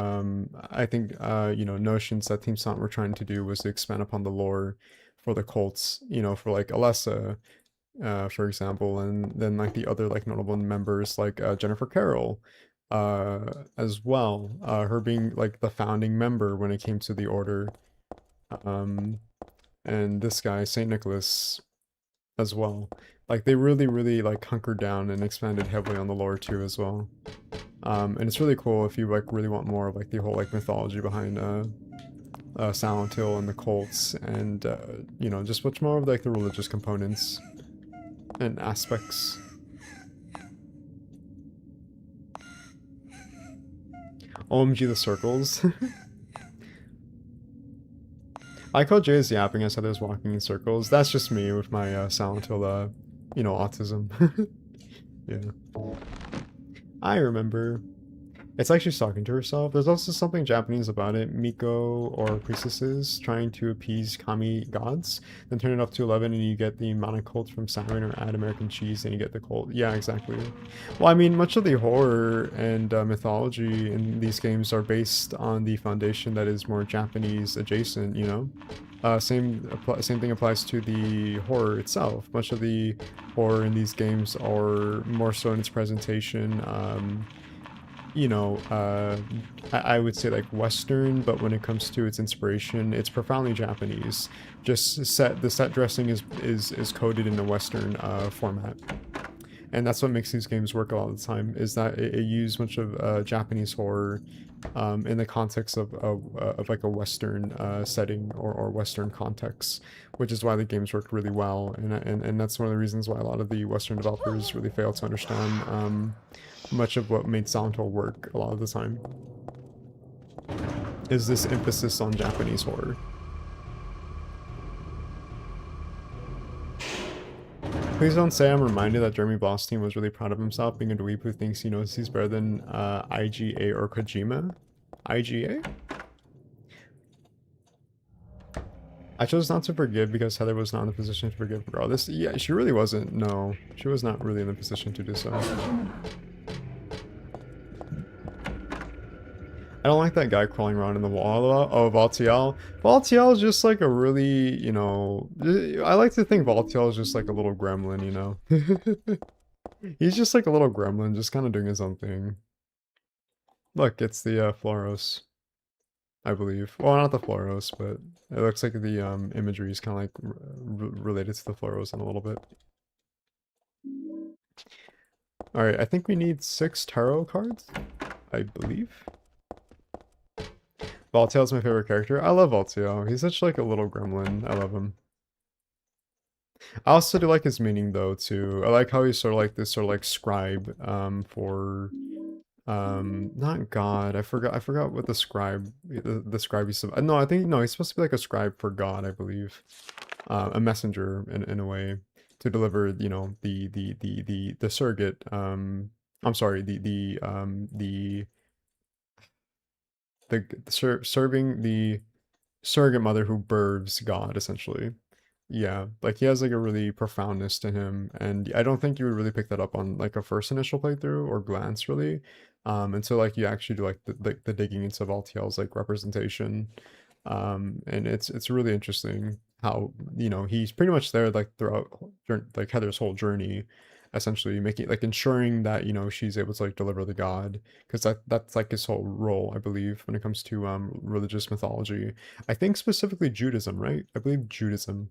S1: I think you know, notions that Team Sound were trying to do was to expand upon the lore for the cults, you know, for like Alessa, for example, and then like the other like notable members like Jennifer Carroll, as well. Her being like the founding member when it came to the order. And this guy, Saint Nicholas, as well. Like they really like hunkered down and expanded heavily on the lore too as well. And it's really cool if you like really want more of like the whole like mythology behind Silent Hill and the cults, and you know, just much more of like the religious components and aspects. OMG the circles. I call Jay as yapping as Heather's walking in circles. That's just me with my Silent Hill, you know, autism. Yeah. I remember. It's like she's talking to herself. There's also something Japanese about it. Miko, or priestesses, trying to appease kami gods, then turn it up to 11 and you get the mana cult from Siren, or add American cheese and you get the cult. Yeah, exactly. Well, I mean, much of the horror and mythology in these games are based on the foundation that is more Japanese adjacent, you know? Same thing applies to the horror itself. Much of the horror in these games are more so in its presentation, you know, I would say like Western, but when it comes to its inspiration, it's profoundly Japanese. Just the set dressing is coded in a Western format. And that's what makes these games work a lot of the time, is that it uses much of Japanese horror in the context of like a Western setting, or Western context, which is why the games work really well. And that's one of the reasons why a lot of the Western developers really fail to understand much of what made Silent Hill work a lot of the time, is this emphasis on Japanese horror. Please don't say I'm reminded that Jeremy Bostein was really proud of himself being a dweeb who thinks he knows he's better than IGA or Kojima. IGA? I chose not to forgive because Heather was not in the position to forgive regardless. Yeah, she really wasn't. No, she was not really in the position to do so. I don't like that guy crawling around in the wall. Oh, Valtiel. Valtiel is just like a really, you know... I like to think Valtiel is just like a little gremlin, you know? He's just like a little gremlin, just kind of doing his own thing. Look, it's the Floros, I believe. Well, not the Floros, but it looks like the imagery is kind of like related to the Floros in a little bit. Alright, I think we need 6 tarot cards, I believe. Valtiel's my favorite character. I love Valtiel. He's such like a little gremlin. I love him. I also do like his meaning though too. I like how he's sort of like this sort of like scribe for not God. I forgot what the scribe the scribe used to, no, I think no, he's supposed to be like a scribe for God, I believe. A messenger in a way to deliver, you know, the surrogate I'm sorry, serving the surrogate mother who births God, essentially. Yeah, like he has like a really profoundness to him, and I don't think you would really pick that up on like a first initial playthrough or glance really, until like you actually do like the digging into Valtiel's like representation, and it's really interesting how, you know, he's pretty much there like throughout like Heather's whole journey, essentially making like ensuring that, you know, she's able to like deliver the god, because that's like his whole role, I believe, when it comes to religious mythology. I think specifically Judaism, right? I believe Judaism.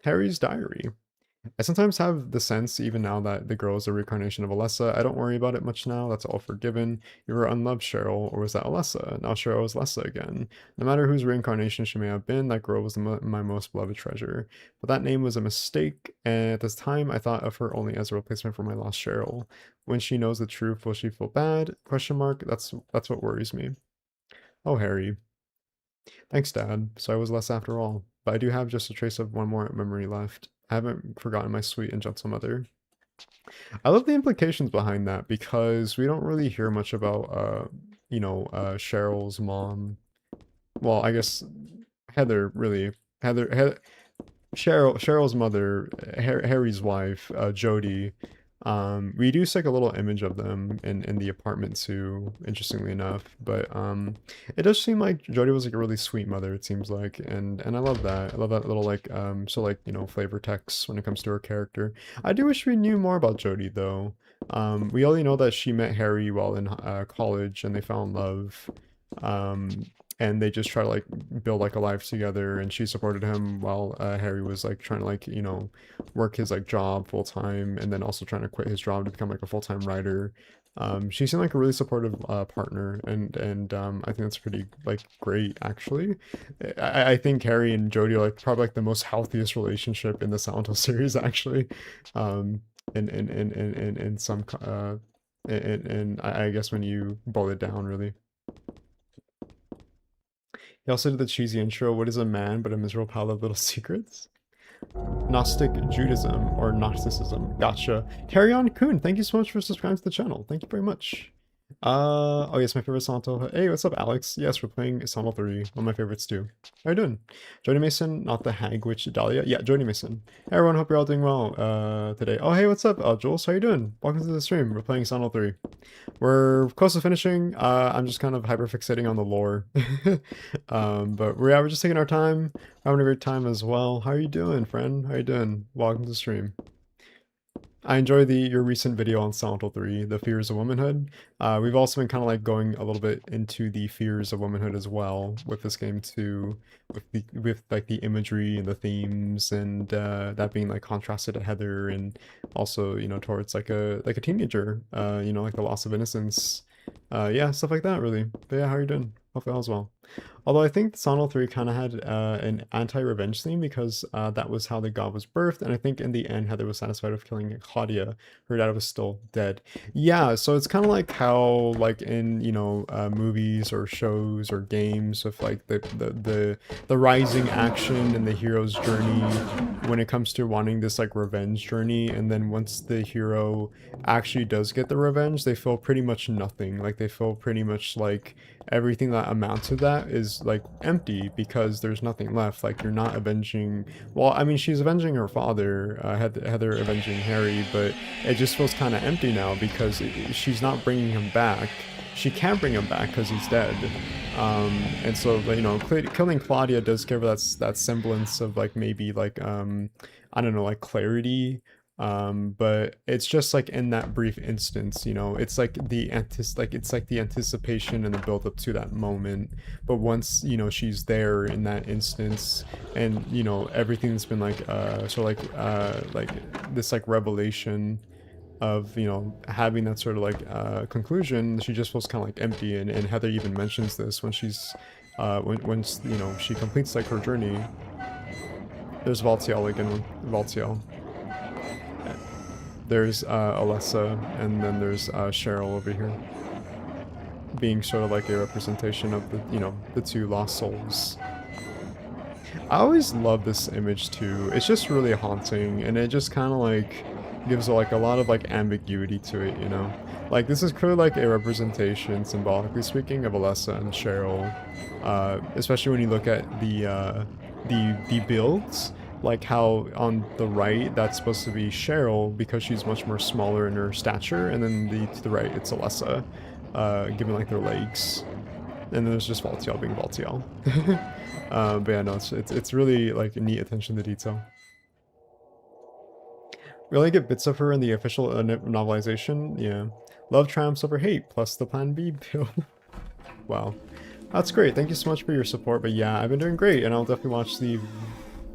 S1: Harry's diary. I sometimes have the sense, even now, that the girl is a reincarnation of Alessa. I don't worry about it much now. That's all forgiven. You were unloved, Cheryl, or was that Alessa? Now Cheryl is Lessa again. No matter whose reincarnation she may have been, that girl was my most beloved treasure. But that name was a mistake, and at this time, I thought of her only as a replacement for my lost Cheryl. When she knows the truth, will she feel bad? Question mark. That's what worries me. Oh, Harry. Thanks, Dad. So I was less after all. But I do have just a trace of one more memory left. I haven't forgotten my sweet and gentle mother. I love the implications behind that, because we don't really hear much about, you know, Cheryl's mom. Well, I guess Heather, really. Cheryl's mother, Harry's wife, Jody. We do stick a little image of them in the apartment too, interestingly enough. But it does seem like Jodie was like a really sweet mother, it seems like, and I love that. I love that little like you know, flavor text when it comes to her character. I do wish we knew more about Jodie though. We only know that she met Harry while in college and they fell in love. Um, and they just try to like build like a life together, and she supported him while Harry was like trying to like, you know, work his like job full time, and then also trying to quit his job to become like a full-time writer. She seemed like a really supportive partner, and I think that's pretty like great actually. I think Harry and Jodie are like probably like the most healthiest relationship in the Silent Hill series actually. In some and I guess when you boil it down really. He also did the cheesy intro, what is a man but a miserable pile of little secrets? Gnostic Judaism or Gnosticism. Gotcha. Carry on Kun, thank you so much for subscribing to the channel. Thank you very much. Oh yes, my favorite Silent Hill. Hey, what's up, Alex? Yes, we're playing Silent Hill 3, one of my favorites too. How you doing? Jody Mason, not the hag witch Dahlia. Yeah, Jody Mason. Hey everyone, hope you're all doing well today. Oh hey, what's up, Jules? How you doing? Welcome to the stream. We're playing Silent Hill 3. We're close to finishing. I'm just kind of hyperfixating on the lore. But we're just taking our time, having a great time as well. How are you doing, friend? How you doing? Welcome to the stream. I enjoy your recent video on Silent Hill 3, the fears of womanhood. We've also been kind of like going a little bit into the fears of womanhood as well with this game too, with like the imagery and the themes, and that being like contrasted to Heather, and also, you know, towards like a teenager, you know, like the loss of innocence. Yeah, stuff like that really. But yeah, how are you doing? Hopefully all is well. Although I think Silent Hill 3 kind of had an anti-revenge theme because that was how the god was birthed, and I think in the end Heather was satisfied with killing Claudia. Her dad was still dead. Yeah, so it's kind of like how like in, you know, movies or shows or games with like the rising action and the hero's journey when it comes to wanting this like revenge journey, and then once the hero actually does get the revenge, they feel pretty much nothing. Like they feel pretty much like everything that amounts to that is like empty because there's nothing left. Like you're not avenging, well, I mean, she's avenging her father, Heather avenging Harry, but it just feels kind of empty now because she's not bringing him back. She can't bring him back because he's dead. And so, you know, killing Claudia does give her that semblance of like maybe like I don't know, like clarity. But it's just like in that brief instance, you know, it's like it's like the anticipation and the build up to that moment. But once, you know, she's there in that instance, and you know, everything's been like like this like revelation of, you know, having that sort of like conclusion, she just feels kind of like empty. And Heather even mentions this when she's when you know, she completes like her journey. There's Valtiel again. Valtiel. There's Alessa, and then there's Cheryl over here, being sort of like a representation of the, you know, the two lost souls. I always love this image too. It's just really haunting, and it just kind of like gives like a lot of like ambiguity to it, you know? Like this is clearly like a representation, symbolically speaking, of Alessa and Cheryl, especially when you look at the builds. Like how on the right that's supposed to be Cheryl because she's much more smaller in her stature, and then to the right it's Alessa, given like their legs, and then there's just Valtiel being Valtiel. But yeah, no, it's really like a neat attention to detail. We only get bits of her in the official novelization. Yeah, love triumphs over hate plus the Plan B bill. Wow, that's great. Thank you so much for your support. But yeah, I've been doing great, and I'll definitely watch the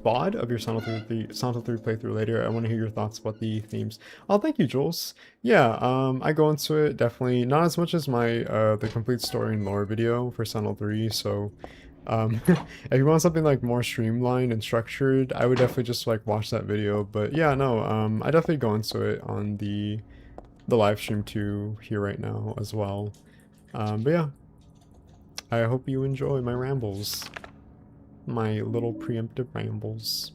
S1: VOD of your Silent Hill 3 playthrough later. I want to hear your thoughts about the themes. Oh, thank you, Jules. Yeah, I go into it definitely not as much as my the complete story and lore video for Silent Hill 3. So, if you want something like more streamlined and structured, I would definitely just like watch that video. But yeah, no, I definitely go into it on the live stream too here right now as well. But yeah, I hope you enjoy my rambles. My little preemptive rambles.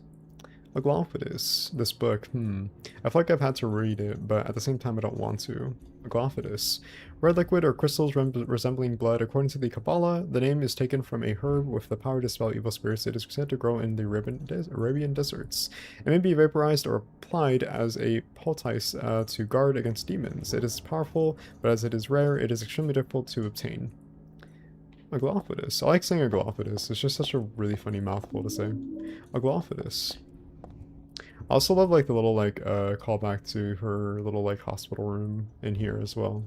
S1: Aglophidus. This book, I feel like I've had to read it, but at the same time I don't want to. Aglophidus. Red liquid or crystals resembling blood. According to the Kabbalah, the name is taken from a herb with the power to dispel evil spirits. It is said to grow in the Arabian deserts. It may be vaporized or applied as a poultice to guard against demons. It is powerful, but as it is rare, it is extremely difficult to obtain. Aglophidus. I like saying Aglophidus. It's just such a really funny mouthful to say. Aglophidus. I also love like the little like callback to her little like hospital room in here as well.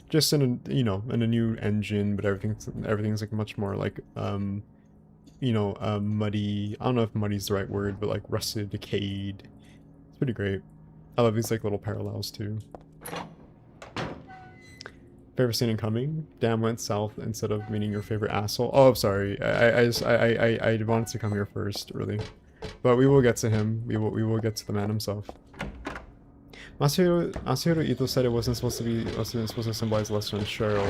S1: Just in a, you know, in a new engine, but everything's like much more like you know, muddy. I don't know if muddy's the right word, but like rusted, decayed. It's pretty great. I love these like little parallels too. Favorite scene incoming? Damn, went south instead of meeting your favorite asshole. Oh, sorry. I wanted to come here first, really. But we will get to him. We will get to the man himself. Masahiro Ito said it wasn't supposed to symbolize Lester and Cheryl.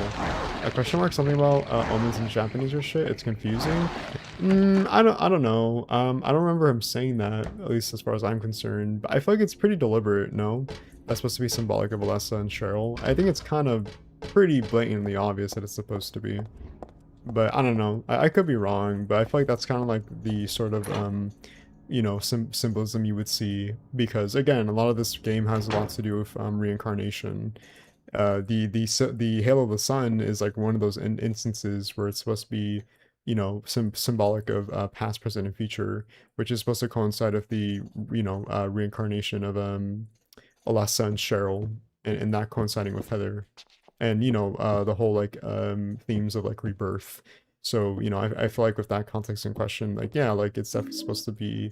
S1: A question mark? Something about omens in Japanese or shit? It's confusing. I don't know. I don't remember him saying that, at least as far as I'm concerned. But I feel like it's pretty deliberate, no? That's supposed to be symbolic of Alessa and Cheryl. I think it's kind of pretty blatantly obvious that it's supposed to be. But I don't know. I could be wrong, but I feel like that's kind of like the sort of you know, symbolism you would see, because again, a lot of this game has a lot to do with reincarnation. The Halo of the Sun is like one of those instances where it's supposed to be, you know, symbolic of past, present, and future, which is supposed to coincide with the, you know, reincarnation of Alessa and Cheryl, and that coinciding with Heather, and you know, the whole like themes of like rebirth. So, you know, I feel like with that context in question, like, yeah, like it's definitely supposed to be,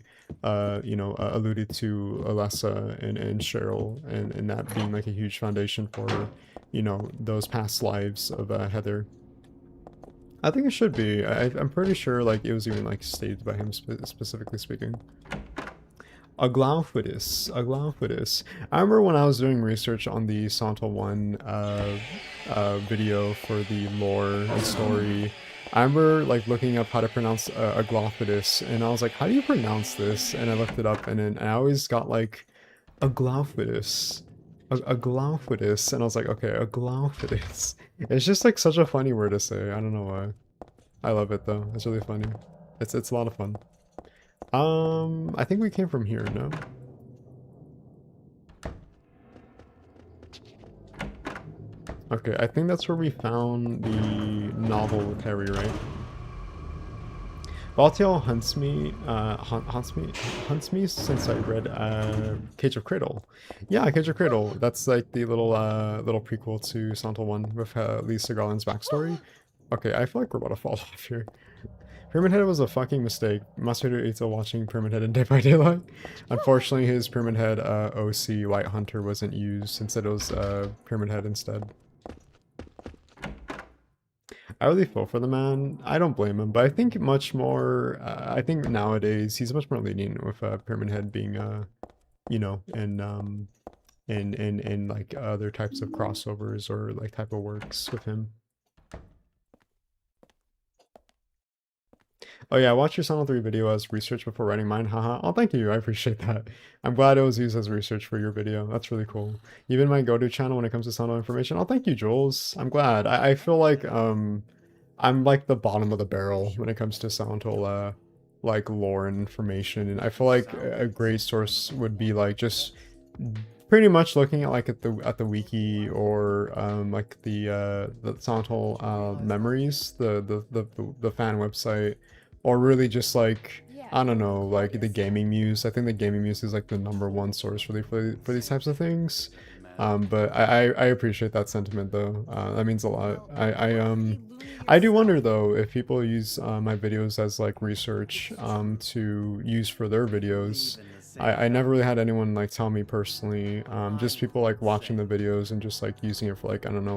S1: you know, alluded to Alessa and Cheryl, and that being like a huge foundation for, you know, those past lives of Heather. I think it should be. I'm pretty sure like it was even like stated by him specifically speaking. Aglophidus. I remember when I was doing research on the Silent Hill 1 video for the lore and story. I remember like looking up how to pronounce Aglophidus, and I was like, how do you pronounce this? And I looked it up, and then I always got like Aglophidus. Aglophidus, and I was like, okay, Aglophidus. It's just like such a funny word to say. I don't know why. I love it though. It's really funny. It's a lot of fun. I think we came from here, no? Okay, I think that's where we found the novel with Harry, right? Baltiel hunts me since I read Cage of Cradle. Yeah, Cage of Cradle. That's like the little prequel to Silent Hill 1 with Lisa Garland's backstory. Okay, I feel like we're about to fall off here. Pyramid Head was a fucking mistake. Masahiro Ito watching Pyramid Head in Dead by Daylight. Unfortunately, his Pyramid Head OC White Hunter wasn't used. Instead, it was Pyramid Head instead. I really feel for the man. I don't blame him, but I think much more. I think nowadays he's much more lenient with Pyramid Head being, you know, in like other types of crossovers or like type of works with him. Oh yeah, watch your Silent 3 video as research before writing mine, haha. Oh, thank you, I appreciate that. I'm glad it was used as research for your video. That's really cool. You've been my go-to channel when it comes to Silent Hill information. Oh, thank you, Jules. I'm glad. I feel like, I'm like the bottom of the barrel when it comes to Silent Hill, like lore and information. And I feel like a great source would be like just pretty much looking at like at the wiki or like the Silent Hill memories, the fan website. Or really just like, I don't know, like the Gaming Muse. I think the Gaming Muse is like the #1 source for these types of things. But I appreciate that sentiment though. That means a lot. I do wonder though if people use my videos as like research to use for their videos. I never really had anyone like tell me personally. Just people like watching the videos and just like using it for like, I don't know,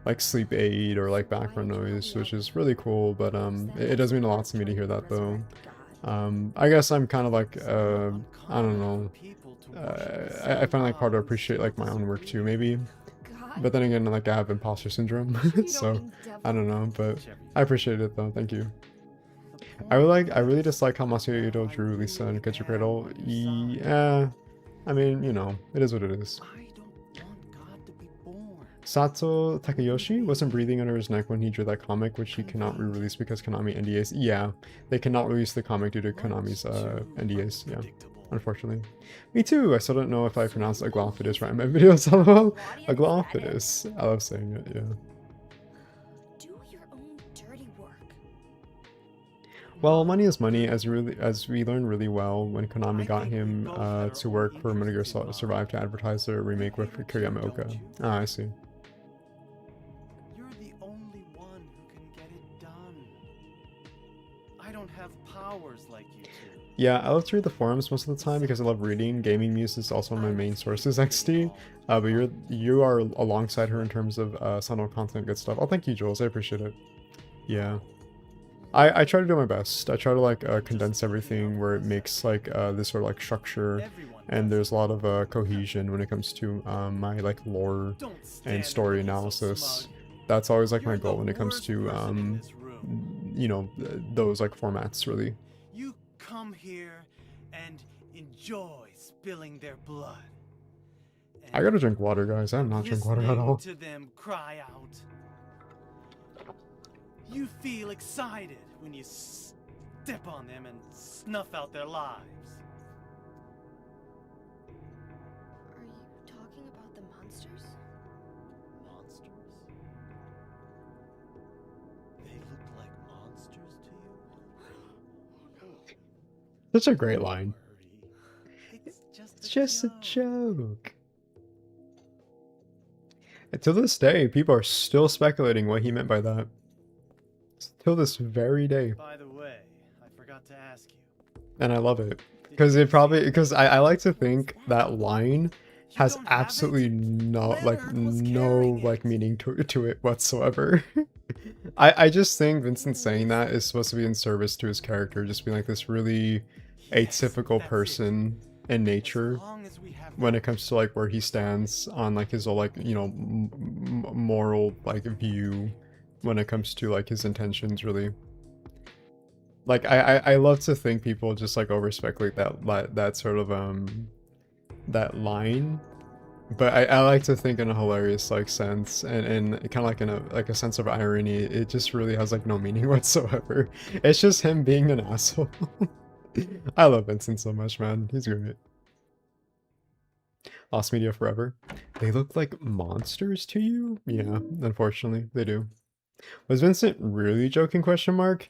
S1: like sleep aid or like background noise, which is really cool, but it does mean a lot to me to hear that though. I guess I'm kind of like I don't know, I find like hard to appreciate like my own work too maybe, but then again like I have imposter syndrome so I don't know, but I appreciate it though. Thank you. I really dislike how Masahiro drew Lisa in Catch a Cradle. Yeah, I mean, you know, it is what it is.
S6: I don't want God to be born.
S1: Sato Takayoshi wasn't breathing under his neck when he drew that comic, which he cannot re-release because Konami NDAs. Yeah, they cannot release the comic due to Konami's NDAs. Yeah, unfortunately. Me too. I still don't know if I pronounced Aglaophodus right in my videos. LOL. Aglaophodus. I love saying it. Yeah.
S8: Do your own dirty work.
S1: Well, money is money, as we learned really well when Konami got him to work for Metal Gear Solid Survive to advertise their remake with Kiriyama Oka. Ah, I see.
S6: You're the only one who can get it done. I don't have powers like you two.
S1: Yeah, I love to read the forums most of the time because I love reading. Gaming Muse is also one of my main sources, XD. But you are alongside her in terms of Sunil content, good stuff. Oh, thank you, Jules. I appreciate it. Yeah. I try to do my best. I try to like condense everything where it makes like this sort of like structure, and there's a lot of cohesion when it comes to my like lore and story analysis. That's always like my goal when it comes to you know, those like formats really.
S6: You come here and enjoy spilling their blood.
S1: I gotta drink water, guys. I'm not drinking water at all.
S6: To them cry out. You feel excited when you step on them and snuff out their lives.
S2: Are you talking about the monsters?
S6: Monsters? They look like monsters to you?
S1: Such a great line.
S6: It's
S1: It's just a joke. And to this day, people are still speculating what he meant by that. Till this very day.
S6: By the way, I forgot to ask you.
S1: And I love it. Because I like to think that line has absolutely no meaning to it whatsoever. I just think Vincent saying that is supposed to be in service to his character, just being like this really atypical person in nature when it comes to like where he stands on like his whole like, you know, moral like view when it comes to like his intentions really. Like I love to think people just like over speculate that sort of that line, but I like to think in a hilarious like sense and kind of like in a sense of irony. It just really has like no meaning whatsoever. It's just him being an asshole. I love Vincent so much, man. He's great. Lost Media forever. They look like monsters to you? Yeah, unfortunately they do. Was Vincent really joking, question mark?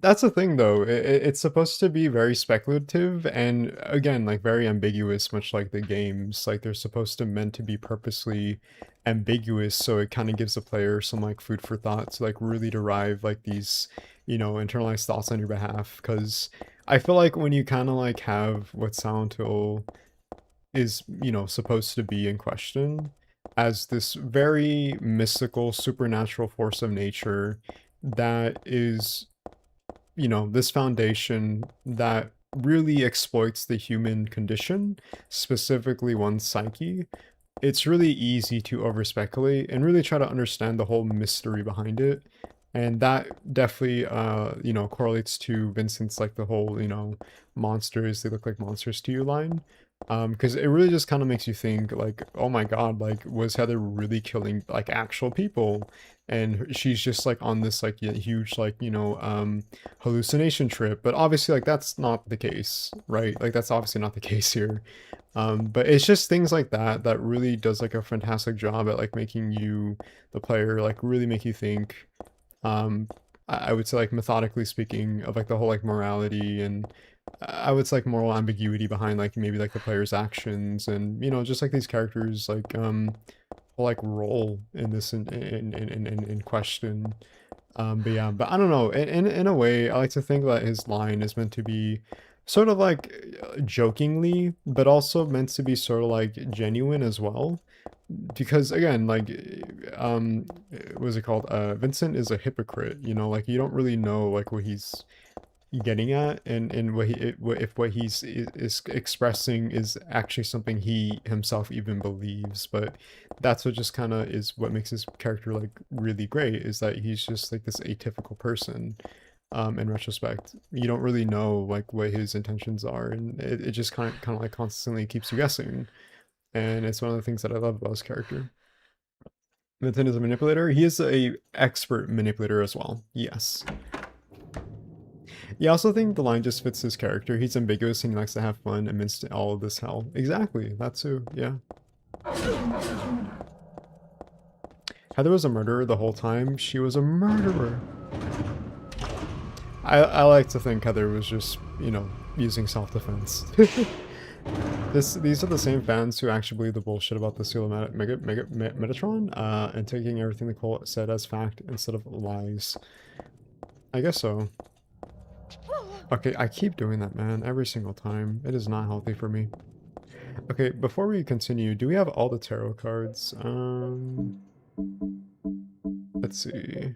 S1: That's the thing though, it's supposed to be very speculative and again like very ambiguous, much like the games. Like they're supposed to meant to be purposely ambiguous, so it kind of gives the player some like food for thought to like really derive like these, you know, internalized thoughts on your behalf. Because I feel like when you kind of like have what Silent Hill is, you know, supposed to be in question as this very mystical supernatural force of nature that is, you know, this foundation that really exploits the human condition, specifically one's psyche, it's really easy to over speculate and really try to understand the whole mystery behind it. And that definitely you know, correlates to Vincent's like the whole, you know, monsters, they look like monsters to you line. Because it really just kind of makes you think like, oh my god, like was Heather really killing like actual people, and she's just like on this like huge like, you know, hallucination trip. But obviously like that's not the case, right? Like that's obviously not the case here. But it's just things like that that really does like a fantastic job at like making you, the player, like really make you think. I would say like methodically speaking of like the whole like morality and I would say like moral ambiguity behind like maybe like the player's actions and, you know, just like these characters like whole like role in this in question. But yeah, but I don't know, in a way I like to think that his line is meant to be sort of like jokingly, but also meant to be sort of like genuine as well. Because again, like what is it called, Vincent is a hypocrite, you know, like you don't really know like what he's getting at and what if what he's is expressing is actually something he himself even believes. But that's what just kind of is what makes his character like really great, is that he's just like this atypical person. in retrospect. You don't really know like what his intentions are, and it just kind of like constantly keeps you guessing. And it's one of the things that I love about his character. Vincent is a manipulator. He is a expert manipulator as well. Yes. Yeah, I also think the line just fits his character. He's ambiguous and he likes to have fun amidst all of this hell. Exactly. That too. Yeah. Heather was a murderer the whole time. She was a murderer. I like to think Heather was just, you know, using self-defense. These are the same fans who actually believe the bullshit about the Metatron, and taking everything the cult said as fact instead of lies. I guess so. Okay, I keep doing that, man, every single time. It is not healthy for me. Okay, before we continue, do we have all the tarot cards? Let's see.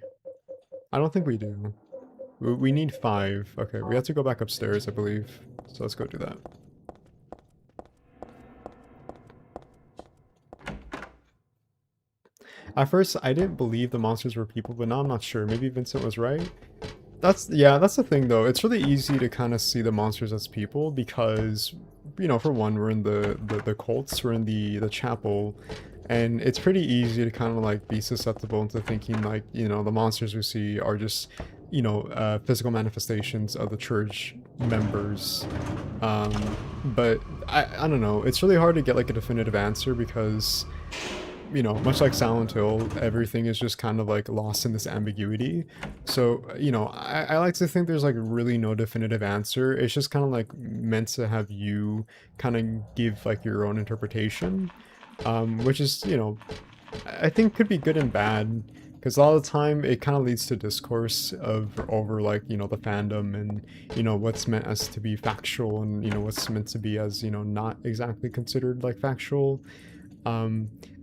S1: I don't think we do. We need 5. Okay, we have to go back upstairs, I believe. So let's go do that. At first, I didn't believe the monsters were people, but now I'm not sure. Maybe Vincent was right. That's the thing though. It's really easy to kind of see the monsters as people because, you know, for one, we're in the cults, we're in the chapel, and it's pretty easy to kind of like be susceptible into thinking like, you know, the monsters we see are just, you know, physical manifestations of the church members. But I don't know. It's really hard to get like a definitive answer because, you know, much like Silent Hill, everything is just kind of like lost in this ambiguity. So, you know, I like to think there's like really no definitive answer. It's just kind of like meant to have you kind of give like your own interpretation, which is, you know, I think could be good and bad. Because a lot of the time it kind of leads to discourse over like, you know, the fandom and, you know, what's meant as to be factual and, you know, what's meant to be as, you know, not exactly considered like factual.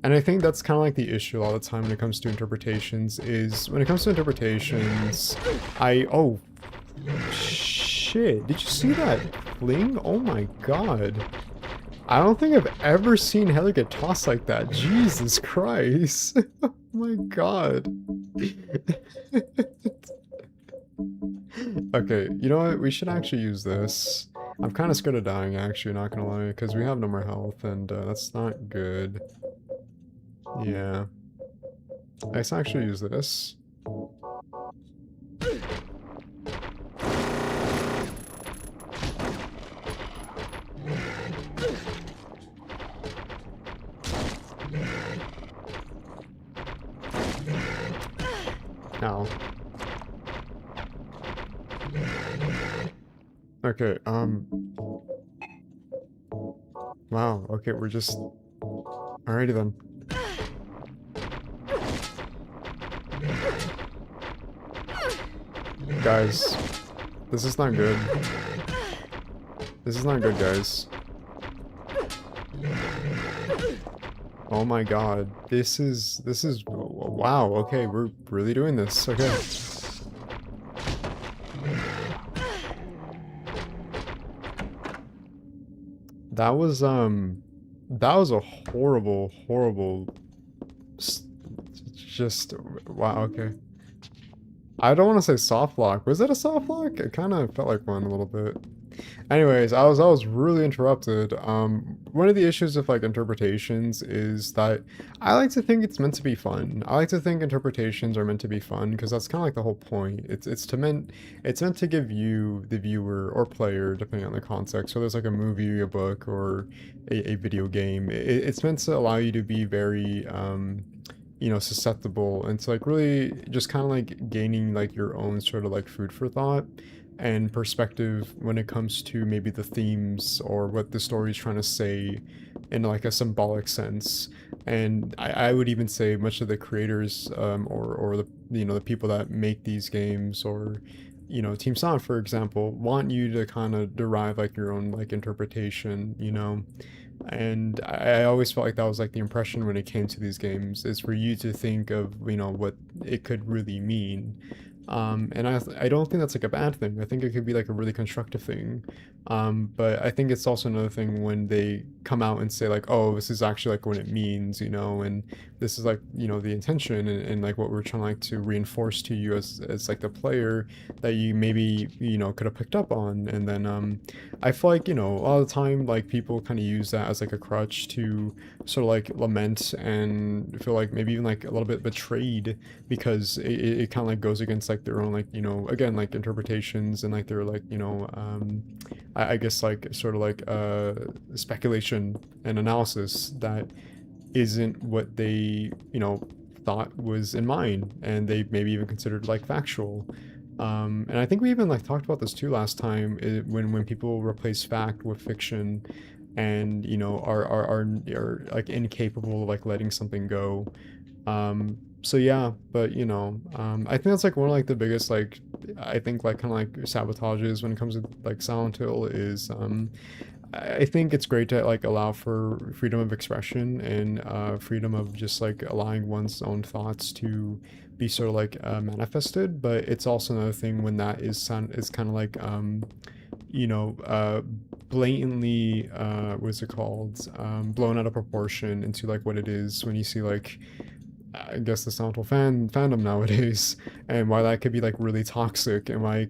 S1: And I think that's kind of like the issue all the time when it comes to interpretations is when it comes to interpretations, oh, shit. Did you see that fling? Oh my god. I don't think I've ever seen Heather get tossed like that. Jesus Christ. Oh my god. Okay, you know what? We should actually use this. I'm kind of scared of dying, actually, not gonna lie, because we have no more health, and that's not good. Yeah. Let's actually use this. Ow. Okay, wow, okay, we're just... Alrighty then. Guys, this is not good. This is not good, guys. Oh my god, this is, wow, okay, we're really doing this, okay. That was a horrible, just, wow, okay. I don't want to say soft lock. Was it a soft lock? It kind of felt like one a little bit. Anyways, I was really interrupted. One of the issues of like interpretations is that I like to think it's meant to be fun. I like to think interpretations are meant to be fun because that's kind of like the whole point. It's meant to give you, the viewer or player, depending on the context, whether it's like a movie, a book, or a video game. It's meant to allow you to be very you know, susceptible and to like really just kind of like gaining like your own sort of like food for thought and perspective when it comes to maybe the themes or what the story is trying to say in like a symbolic sense. And I would even say much of the creators or the, you know, the people that make these games, or, you know, Team Silent, for example, want you to kind of derive like your own like interpretation, you know. And I always felt like that was like the impression when it came to these games, is for you to think of, you know, what it could really mean. And I don't think that's like a bad thing. I think it could be like a really constructive thing. But I think it's also another thing when they come out and say like, oh, this is actually like what it means, you know, and this is like, you know, the intention and like what we're trying like to reinforce to you as like the player that you maybe, you know, could have picked up on. And then I feel like, you know, a lot of the time like people kind of use that as like a crutch to sort of like lament and feel like maybe even like a little bit betrayed because it kind of like goes against like their own like, you know, again like interpretations and like their like, you know, I guess like sort of like speculation and analysis that isn't what they, you know, thought was in mind and they maybe even considered like factual. And I think we even like talked about this too last time when people replace fact with fiction and you know are like incapable of like letting something go. So yeah, but you know, I think that's like one of like the biggest like I think like kind of like sabotages when it comes to like Silent Hill is I think it's great to like allow for freedom of expression and freedom of just like allowing one's own thoughts to be sort of like manifested, but it's also another thing when that is kind of like you know blatantly what's it called blown out of proportion into like what it is when you see like I guess the Silent Hill fandom nowadays, and why that could be like really toxic, and why it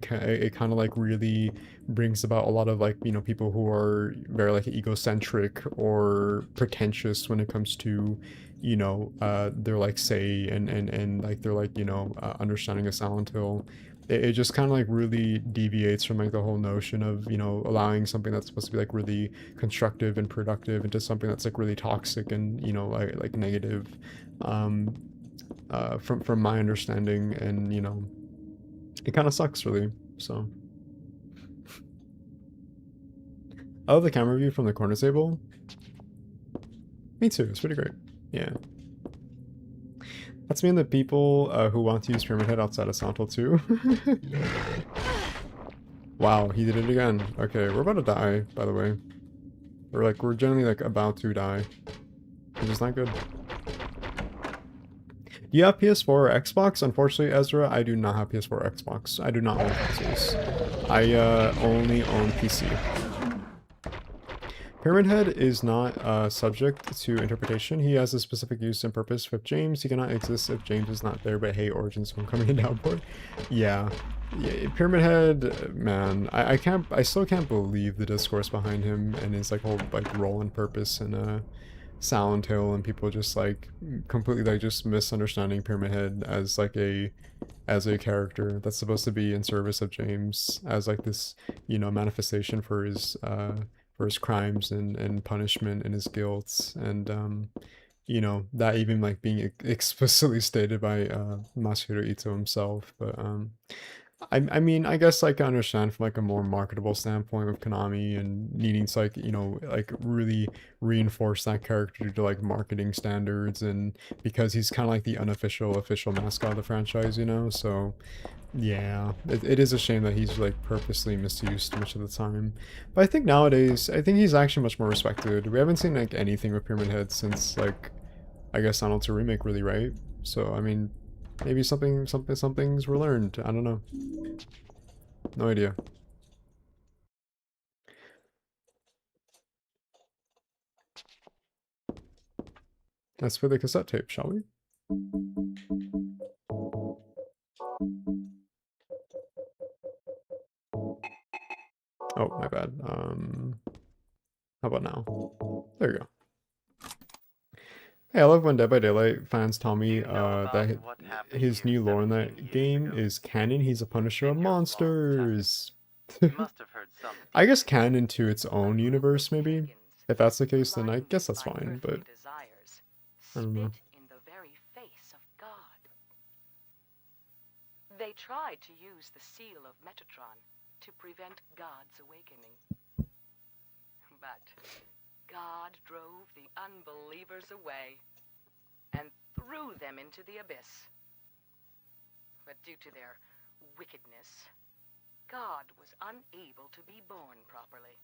S1: kind of like really brings about a lot of like you know people who are very like egocentric or pretentious when it comes to you know their like say and like their like you know understanding of Silent Hill. It just kind of like really deviates from like the whole notion of you know allowing something that's supposed to be like really constructive and productive into something that's like really toxic and you know like negative um, from my understanding, and you know, it kind of sucks really. So, I love the camera view from the corner table. Me too. It's pretty great. Yeah. That's me and the people who want to use Pyramid Head outside of Silent Hill 2. Wow, he did it again. Okay, we're about to die, by the way. We're generally like about to die. Which is not good. Do you have PS4 or Xbox? Unfortunately, Ezra, I do not have PS4 or Xbox. I do not own consoles. I only own PC. Pyramid Head is not subject to interpretation. He has a specific use and purpose with James. He cannot exist if James is not there, but hey, Origin's Homecoming and Downpour. Yeah. Pyramid Head, man, I still can't believe the discourse behind him and his like whole like role and purpose in Silent Hill, and people just like completely like just misunderstanding Pyramid Head as like as a character that's supposed to be in service of James as like this, you know, manifestation for his crimes and punishment and his guilt, and you know that even like being explicitly stated by Masahiro Ito himself. But I mean, I guess like I understand from like a more marketable standpoint of Konami and needing to like, you know, like really reinforce that character to like marketing standards, and because he's kind of like the unofficial official mascot of the franchise, you know, so yeah, it is a shame that he's like purposely misused much of the time. But I think nowadays, I think he's actually much more respected. We haven't seen like anything with Pyramid Head since like, I guess Silent Hill 2 Remake really, right? So, I mean, maybe some things were learned. I don't know. No idea. Let's play the cassette tape, shall we? Oh, my bad. How about now? There you go. Hey, I love when Dead by Daylight fans tell me that his new lore in that game is canon. He's a punisher of monsters. I guess canon to its own universe, maybe. If that's the case, then I guess that's fine, but I don't know.
S5: In the very face of God. They tried to use the seal of Metatron to prevent God's awakening. But God drove the unbelievers away and threw them into the abyss. But due to their wickedness, God was unable to be born properly.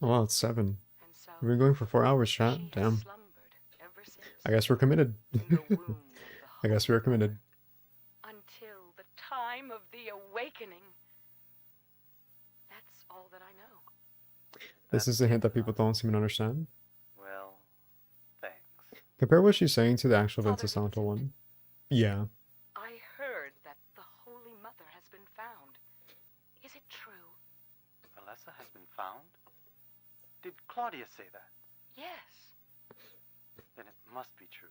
S1: Oh wow, it's 7.
S5: And so
S1: We've been going for 4 hours,
S5: she
S1: chat.
S5: has
S1: Damn.
S5: slumbered ever since.
S1: I guess we're committed.
S5: In the womb of the
S1: I guess we are committed.
S5: until the time time of the awakening. That's all that I know.
S1: This is a hint that people don't seem to understand.
S6: Well, thanks.
S1: Compare what she's saying to the actual
S5: Father
S1: Vincent Silent Hill
S5: Vincent.
S1: one. Yeah.
S5: I heard that the Holy Mother has been found. Is it true?
S6: Alessa has been found? Did Claudia say that?
S5: Yes.
S6: Then it must be true.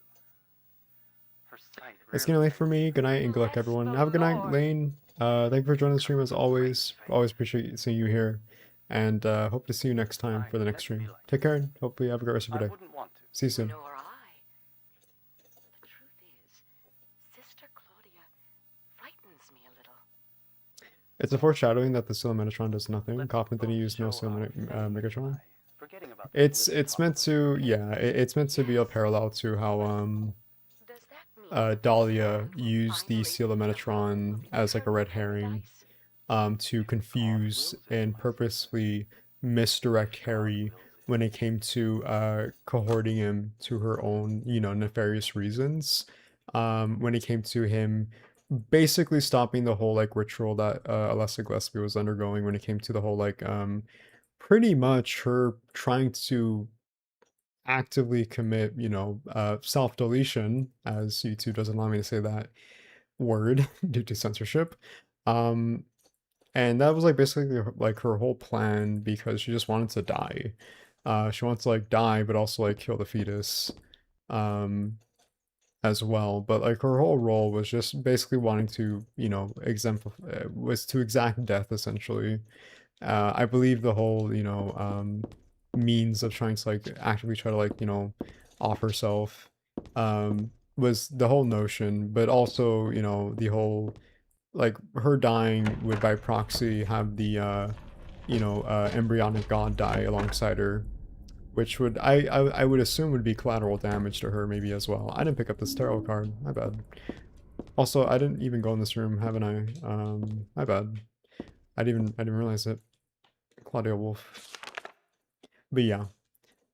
S6: Her sight
S1: It's getting late for me. Good night and good luck,
S5: Bless
S1: everyone.
S5: the
S1: Have a good night,
S5: Lord.
S1: Lane. Thank you for joining the stream as always. Always appreciate seeing you here. And hope to see you next time for the next stream. Take care and hopefully have a great rest of
S6: I
S1: your day.
S6: wouldn't want to.
S1: See you soon.
S5: Nor I. The truth is, Sister Claudia frightens me a little.
S1: It's a foreshadowing that the Silent Megatron does nothing.
S6: Let's
S1: Kaufman didn't
S6: both
S1: use no
S6: show our
S1: Silent
S6: faith
S1: Megatron.
S6: by forgetting about the
S1: It's
S6: political
S1: meant to, yeah, it's meant to be a parallel to how
S5: Does that mean that
S1: Dahlia
S5: Sand will
S1: used the
S5: finally
S1: Seal of
S5: be the
S1: Metatron
S5: home of
S1: as like a red
S5: eternal
S1: herring
S5: paradise?
S1: to confuse and purposely misdirect Harry when it came to cohorting him to her own, you know, nefarious reasons. When it came to him basically stopping the whole like ritual that Alessa Gillespie was undergoing, when it came to the whole like pretty much her trying to actively commit, you know, self-deletion, as YouTube doesn't allow me to say that word due to censorship. And that was like basically like her whole plan, because she just wanted to die. She wanted to like die, but also like kill the fetus as well. But like her whole role was just basically wanting to, you know, exemplify, was to exact death essentially. I believe the whole, you know, means of trying to like actively try to like, you know, off herself was the whole notion, but also, you know, the whole like her dying would by proxy have the you know, embryonic god die alongside her, which would I would assume would be collateral damage to her maybe as well. I didn't pick up this tarot card, my bad. Also, I didn't even go in this room, haven't I? My bad. I didn't realize it. Claudia Wolf. But yeah.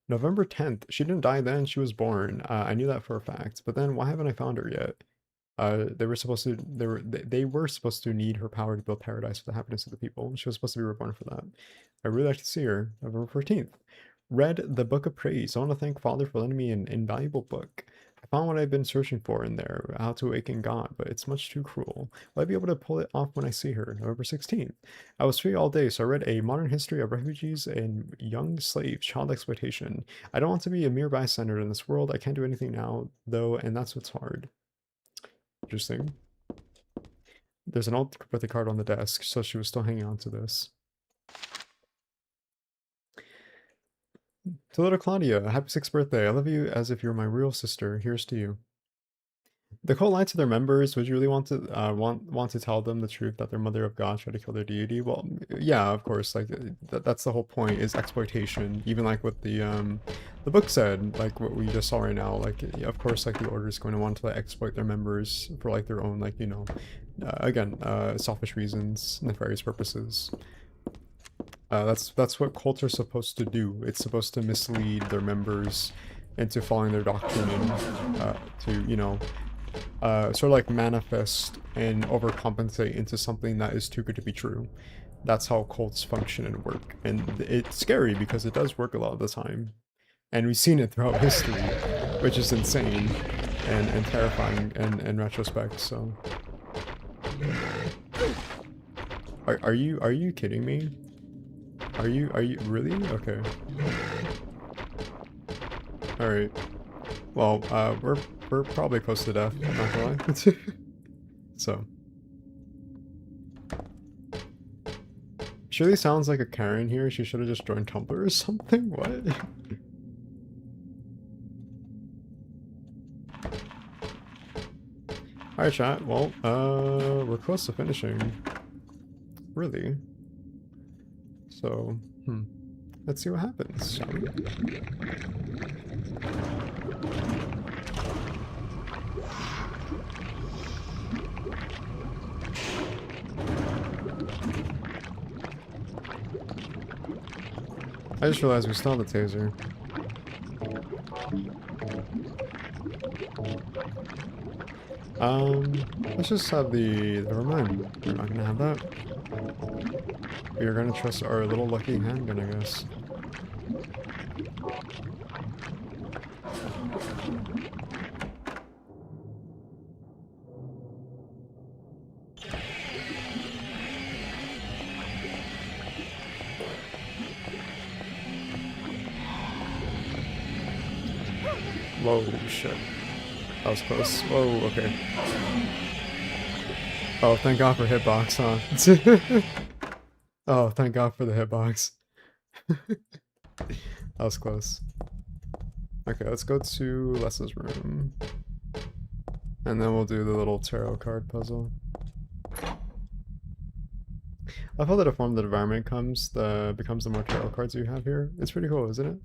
S1: November 10th. She didn't die then, she was born. I knew that for a fact. But then why haven't I found her yet? They were supposed to need her power to build paradise for the happiness of the people. She was supposed to be reborn for that. I really like to see her. November 14th. Read the Book of Praise. I want to thank Father for lending me an invaluable book. I found what I've been searching for in there, how to awaken God, but it's much too cruel. Will I be able to pull it off when I see her? November 16th. I was free all day, so I read A Modern History of Refugees and Young Slaves, Child Exploitation. I don't want to be a mere bystander in this world. I can't do anything now, though, and that's what's hard. Interesting. There's an old birthday card on the desk, so she was still hanging on to this. To little Claudia, happy 6th birthday. I love you as if you're my real sister. Here's to you. The cult lied to their members. Would you really want to want to tell them the truth that their mother of God tried to kill their deity? Well, yeah, of course. Like that's the whole point, is exploitation. Even like what the book said, like what we just saw right now. Like of course, like the order is going to want to like, exploit their members for like their own, like, you know, again, selfish reasons, nefarious purposes. That's what cults are supposed to do. It's supposed to mislead their members into following their doctrine and to, you know, sort of like manifest and overcompensate into something that is too good to be true. That's how cults function and work. And it's scary because it does work a lot of the time. And we've seen it throughout history, which is insane and terrifying in retrospect, so. Are you kidding me? Are you really? Okay. Alright. Well, we're probably close to death, I'm not gonna lie. So. Surely sounds like a Karen here. She should have just joined Tumblr or something. What? Alright, chat. Well, we're close to finishing. Really. So, let's see what happens, shall we? I just realized we still have the taser. Let's just have the, never mind. We're not gonna have that. We are gonna trust our little lucky handgun, I guess. Whoa, shit. That was close. Whoa, okay. Oh, thank God for hitbox, huh? Oh, thank God for the hitbox. That was close. Okay, let's go to Les's room. And then we'll do the little tarot card puzzle. I love how the deformed the environment becomes the more tarot cards you have here. It's pretty cool, isn't it?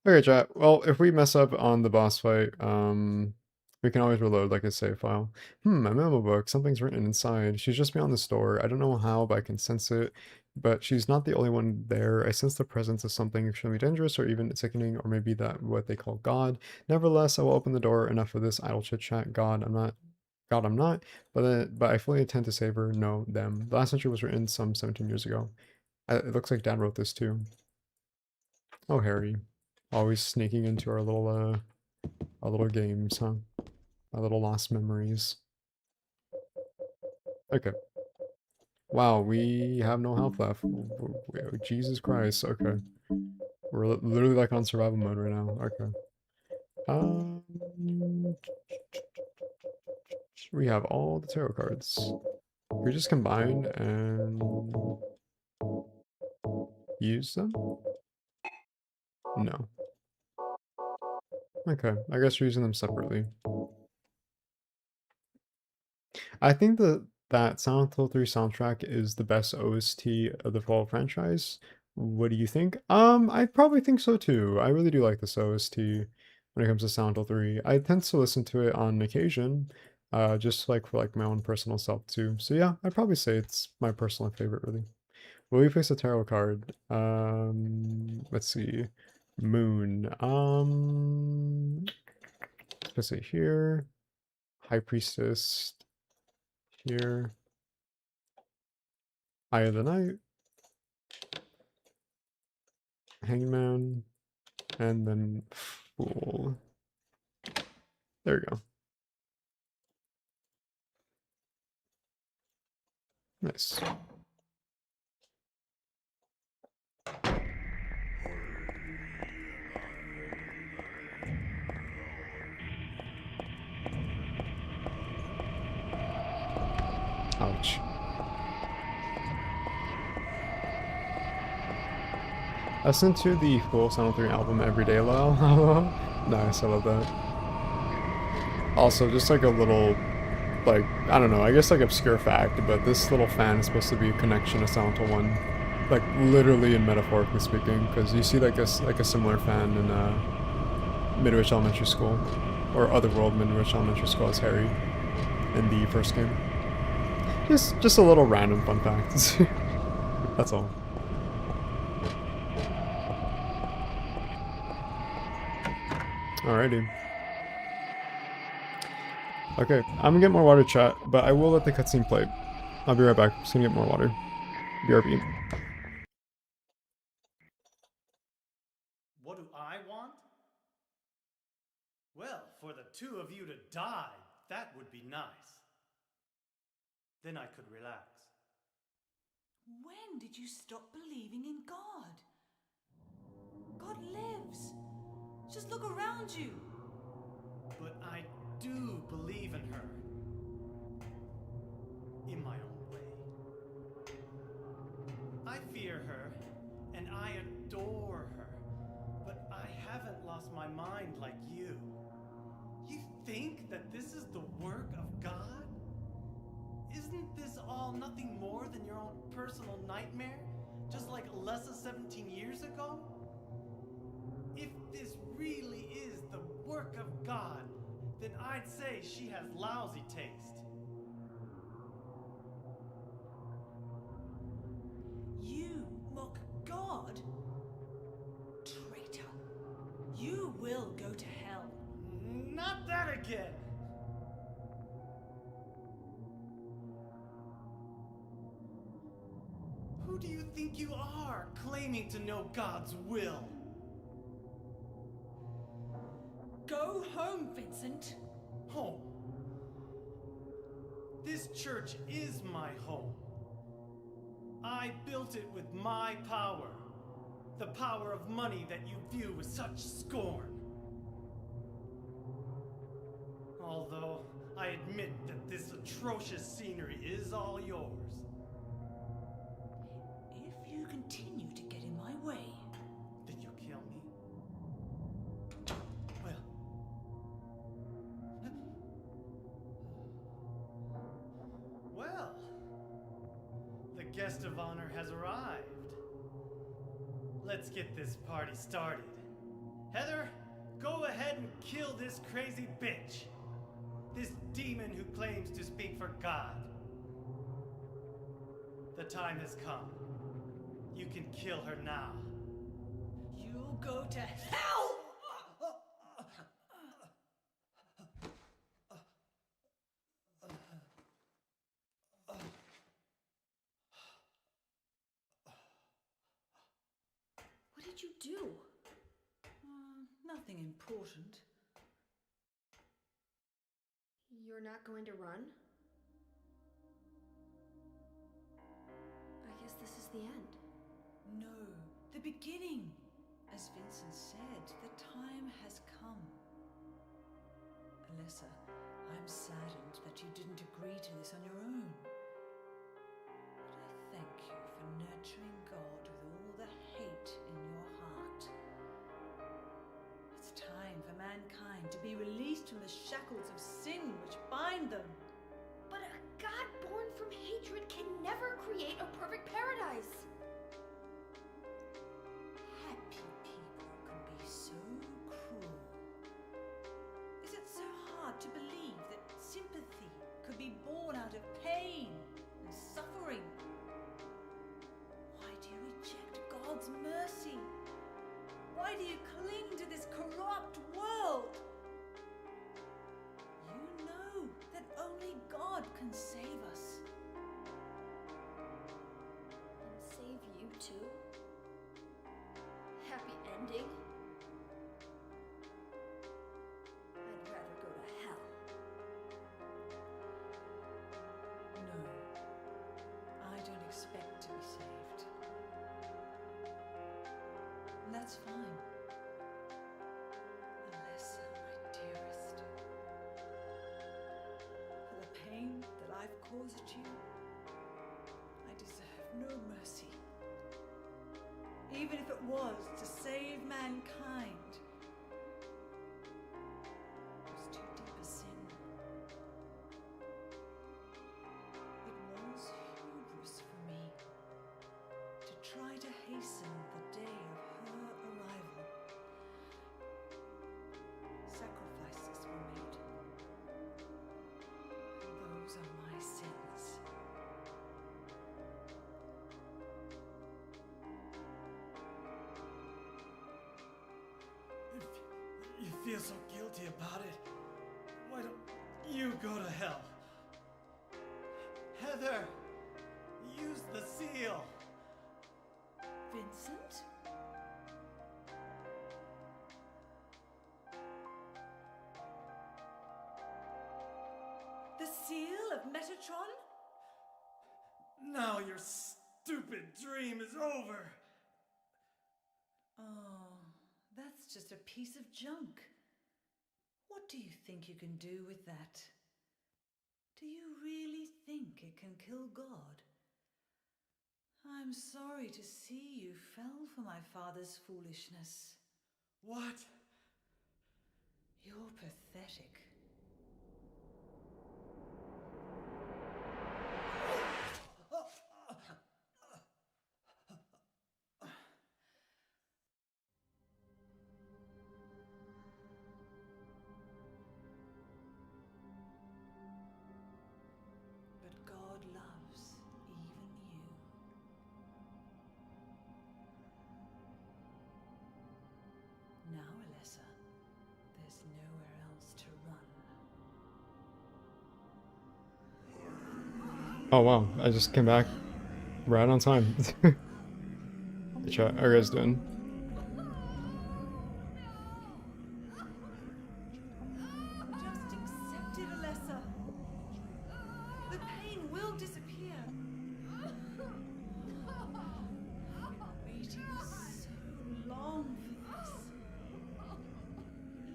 S1: Okay, chat. Well, if we mess up on the boss fight, we can always reload like a save file. A memo book. Something's written inside. She's just beyond the store. I don't know how, but I can sense it. But she's not the only one there. I sense the presence of something extremely dangerous or even sickening, or maybe that what they call God. Nevertheless, I will open the door. Enough of this idle chit chat. God, I'm not. But I fully intend to save her. No, them. The last entry was written some 17 years ago. It looks like Dad wrote this too. Oh, Harry. Always sneaking into our little games, huh? Our little lost memories. Okay. Wow, we have no health left. Jesus Christ, okay. We're literally like on survival mode right now. Okay. Um, we have all the tarot cards. We just combine and use them? No. Okay, I guess we're using them separately. I think that Silent Hill 3 soundtrack is the best OST of the Fall franchise. What do you think? I probably think so too. I really do like this OST when it comes to Silent Hill 3. I tend to listen to it on occasion, just like for like my own personal self too. So yeah, I'd probably say it's my personal favorite really. Will we face a tarot card? Let's see. Moon. Let's see here. High Priestess. Here. Eye of the Night, Hangman, and then Fool. There we go. Nice. Ouch. I listen to the full Silent 3 album every day, lol. Nice, I love that. Also, just like a little, like, I don't know, I guess like obscure fact, but this little fan is supposed to be a connection to Silent Hill 1. Like, literally and metaphorically speaking, because you see like a similar fan in Midwich Elementary School, or Otherworld Midwich Elementary School as Harry in the first game. Just a little random fun fact. That's all. Alrighty. Okay, I'm gonna get more water, chat, but I will let the cutscene play. I'll be right back. Just gonna get more water. BRB.
S6: What do I want? Well, for the two of you to die, that would be nice. Then I could relax.
S7: When did you stop believing in God? God lives. Just look around you.
S6: But I do believe in her. In my own way. I fear her, and I adore her. But I haven't lost my mind like you. You think that this is the work of God? Isn't this all nothing more than your own personal nightmare? Just like Alessa 17 years ago? If this really is the work of God, then I'd say she has lousy taste.
S7: You mock God? Traitor. You will go to hell.
S6: Not that again! Who do you think you are, claiming to know God's will?
S7: Go home, Vincent.
S6: Home. This church is my home. I built it with my power. The power of money that you view with such scorn. Although I admit that this atrocious scenery is all yours.
S7: If you continue to get in my way,
S6: Did you kill me? Well. Well. The guest of honor has arrived. Let's get this party started. Heather, go ahead and kill this crazy bitch. This demon who claims to speak for God. The time has come. You can kill her now.
S7: you'll go to hell!
S8: What did you do?
S7: Nothing important.
S2: You're not going to run? I guess this is the end.
S7: No, the beginning. As Vincent said, the time has come. Alessa, I'm saddened that you didn't agree to this on your own. But I thank you for nurturing God with all the hate in your heart. It's time for mankind to be released from the shackles of sin which bind them.
S8: But a god born from hatred can never create a perfect paradise.
S7: Happy people can be so cruel. Is it so hard to believe that sympathy could be born out of pain and suffering? Why do you reject God's mercy? Why do you cling to this corrupt world? You know that only God can save us.
S8: And save you too? Happy ending? I'd rather go to hell.
S7: No, I don't expect to be saved. And that's fine. Alessa, my dearest. For the pain that I've caused you, I deserve no mercy. Even if it was to save mankind. It was too deep a sin. It was hubris for me to try to hasten the day of her arrival. Sacrifices were made. And those are my sins.
S6: If you feel so guilty about it, why don't you go to hell? Heather, use the seal.
S7: Vincent? The seal of Metatron?
S6: Now your stupid dream is over.
S7: Oh, that's just a piece of junk. What do you think you can do with that? Do you really think it can kill God? I'm sorry to see you fell for my father's foolishness.
S6: What?
S7: You're pathetic. But God loves even you. Now, Alessa, there's nowhere else to run.
S1: Oh wow, I just came back. Right on time. Hey, chat, how are you guys doing?
S7: Just accept it, Alessa. The pain will disappear. I've been waiting so long for this.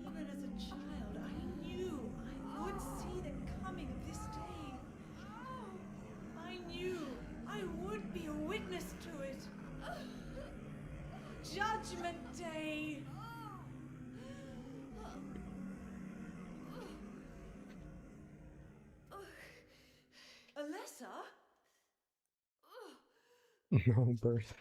S7: Even as a child, I knew I would see the coming of this day. I knew I would be a witness to it. Judgment Day. Alessa?
S1: No birth.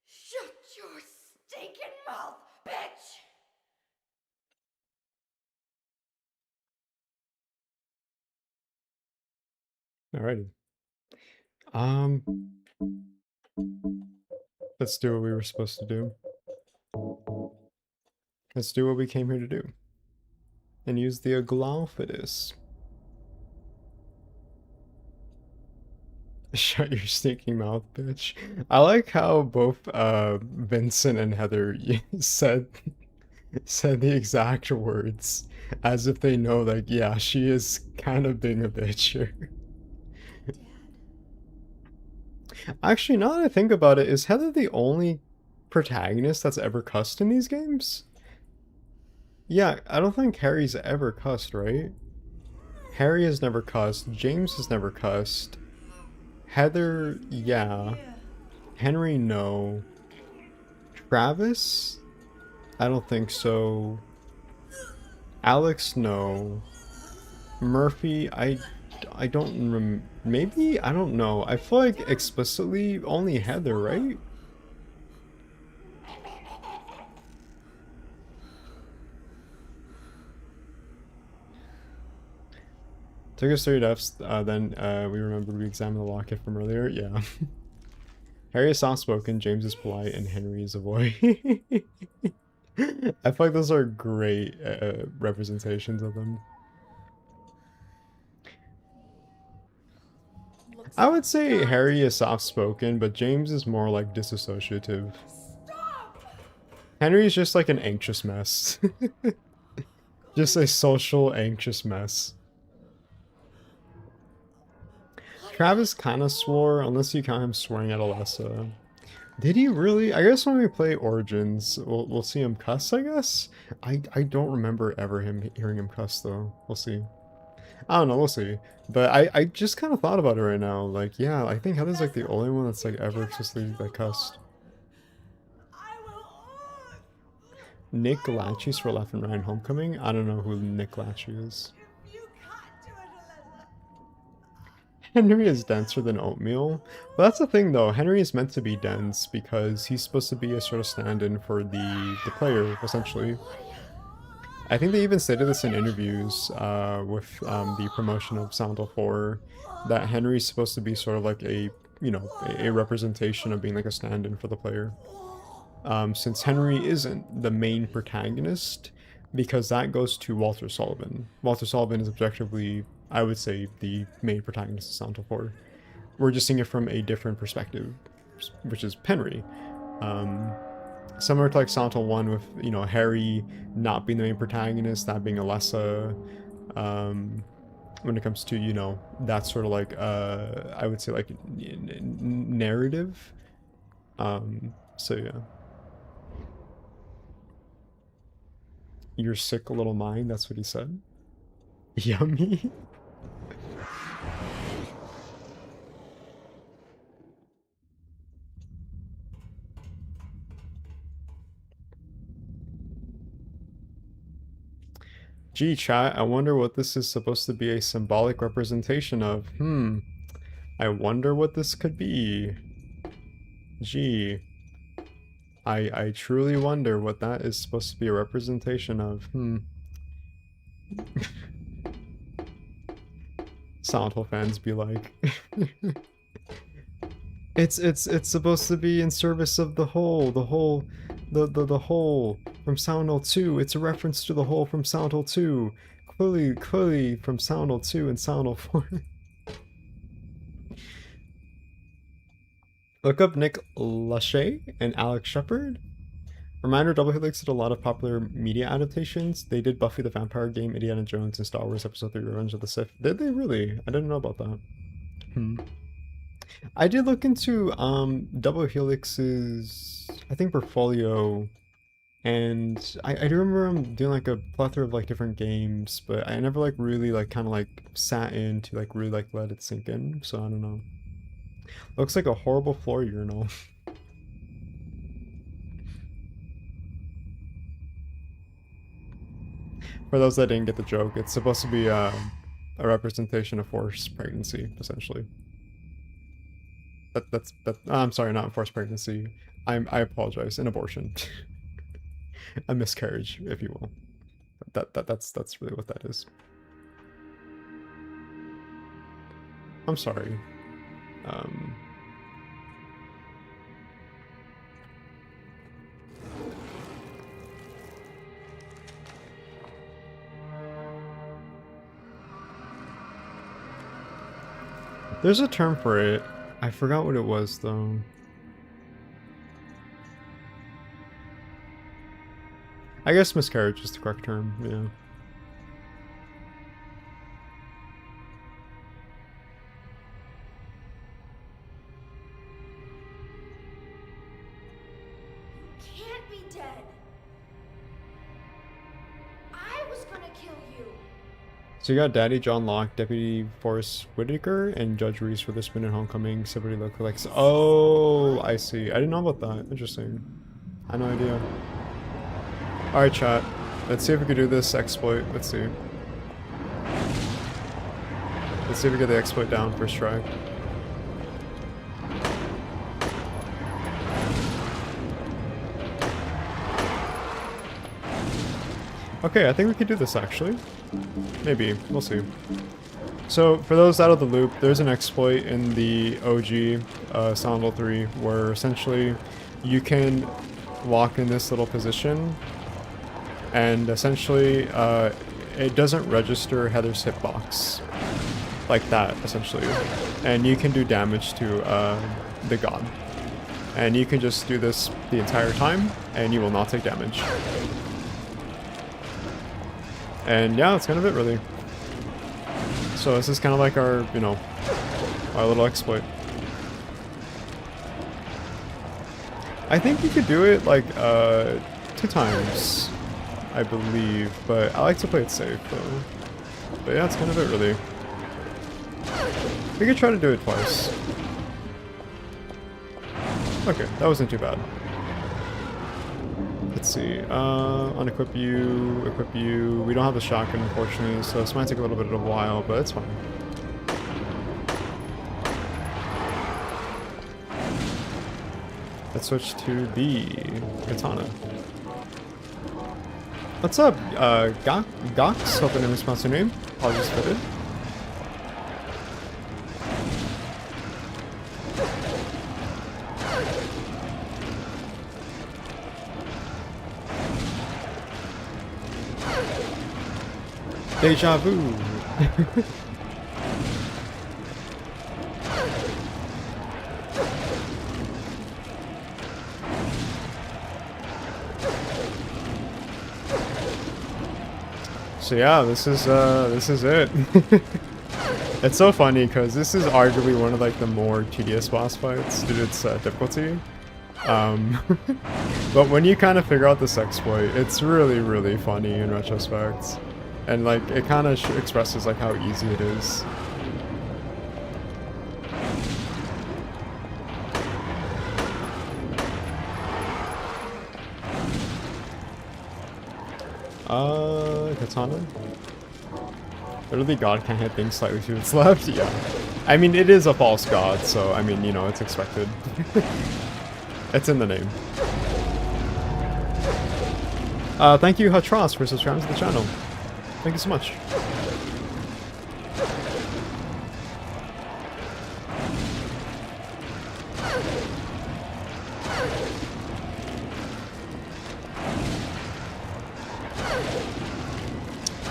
S8: Shut your stinking mouth, bitch!
S1: Alrighty. Let's do what we were supposed to do. Let's do what we came here to do. And use the Aglaophatus. Shut your stinking mouth, bitch. I like how both Vincent and Heather said the exact words as if they know, like, yeah, she is kind of being a bitch here.
S8: Dad.
S1: Actually, now that I think about it, is Heather the only protagonist that's ever cussed in these games? Yeah, I don't think Harry's ever cussed, right? Harry has never cussed, James has never cussed, Heather, yeah, Henry, no, Travis? I don't think so, Alex, no, Murphy, I don't maybe? I don't know. I feel like explicitly only Heather, right? Took us 30 deaths, then we remembered we examined the locket from earlier. Yeah. Harry is soft-spoken, James is polite, and Henry is a boy. I feel like those are great representations of them. I would say Harry is soft-spoken, but James is more like disassociative. Henry is just like an anxious mess. Just a social anxious mess. Travis kind of swore, unless you count him swearing at Alessa. Did he really? I guess when we play Origins, we'll see him cuss, I guess? I don't remember ever hearing him cuss, though. We'll see. I don't know, we'll see. But I just kind of thought about it right now. Like, yeah, I think Heather's like the only one that's like ever explicitly like cussed. Nick Lachey's for Left and Right in Homecoming? I don't know who Nick Lachey is. Henry is denser than oatmeal. But that's the thing though, Henry is meant to be dense because he's supposed to be a sort of stand-in for the player, essentially. I think they even stated this in interviews with the promotion of Silent Hill 4, that Henry's supposed to be sort of like a, you know, a representation of being like a stand-in for the player. Since Henry isn't the main protagonist, because that goes to Walter Sullivan. Walter Sullivan is objectively, I would say, the main protagonist of Silent Hill 4. We're just seeing it from a different perspective, which is Henry. Similar to like Silent Hill 1 with, you know, Harry not being the main protagonist, that being Alessa. When it comes to, you know, that sort of like, I would say like narrative. So yeah. Your sick little mind, that's what he said. Yummy. Gee, chat, I wonder what this is supposed to be a symbolic representation of. I wonder what this could be. Gee. I truly wonder what that is supposed to be a representation of. Silent Hill fans be like, it's supposed to be in service of the whole, the whole from Silent Hill 2. It's a reference to the hole from Silent Hill 2. Clearly from Silent Hill 2 and Silent Hill 4. Look up Nick Lachey and Alex Shepard. Reminder, Double Helix did a lot of popular media adaptations. They did Buffy the Vampire Game, Indiana Jones, and Star Wars Episode 3 Revenge of the Sith. Did they really? I didn't know about that. I did look into Double Helix's, I think, portfolio, and I do remember I'm doing like a plethora of like different games, but I never like really like kind of like sat in to like really like let it sink in, so I don't know. Looks like a horrible floor urinal. For those that didn't get the joke, it's supposed to be a representation of forced pregnancy, essentially. I'm sorry, not forced pregnancy. I apologize. An abortion, a miscarriage, if you will. That's really what that is. I'm sorry. There's a term for it. I forgot what it was, though. I guess miscarriage is the correct term, yeah.
S8: Can't be dead. I was gonna kill you.
S1: So you got Daddy John Locke, Deputy Forrest Whitaker, and Judge Reese Witherspoon in Homecoming, Celebrity Lookalikes. Oh, I see. I didn't know about that. Interesting. I had no idea. Alright, chat. Let's see if we can do this exploit. Let's see. Let's see if we get the exploit down first try. Okay, I think we can do this actually. Maybe. We'll see. So, for those out of the loop, there's an exploit in the OG Silent Hill 3 where essentially you can walk in this little position and essentially it doesn't register Heather's hitbox. Like that, essentially. And you can do damage to the god. And you can just do this the entire time and you will not take damage. And yeah, that's kind of it, really. So this is kind of like our, you know, our little exploit. I think you could do it like 2 times, I believe, but I like to play it safe though. But yeah, that's kind of it, really. We could try to do it twice. Okay, that wasn't too bad. Let's see, unequip you, equip you. We don't have the shotgun, unfortunately, so this might take a little bit of a while, but it's fine. Let's switch to the katana. What's up, Gox? Hope I didn't mispronounce your name. Apologies for it. Deja vu. So yeah, this is it. It's so funny because this is arguably one of like the more tedious boss fights due to its difficulty. But when you kind of figure out this exploit, it's really funny in retrospect. And like, it kind of expresses like how easy it is. Katana? Literally, God can't hit things slightly to its left? Yeah. I mean, it is a false god, so I mean, you know, it's expected. It's in the name. Thank you, Hatros, for subscribing to the channel. Thank you so much.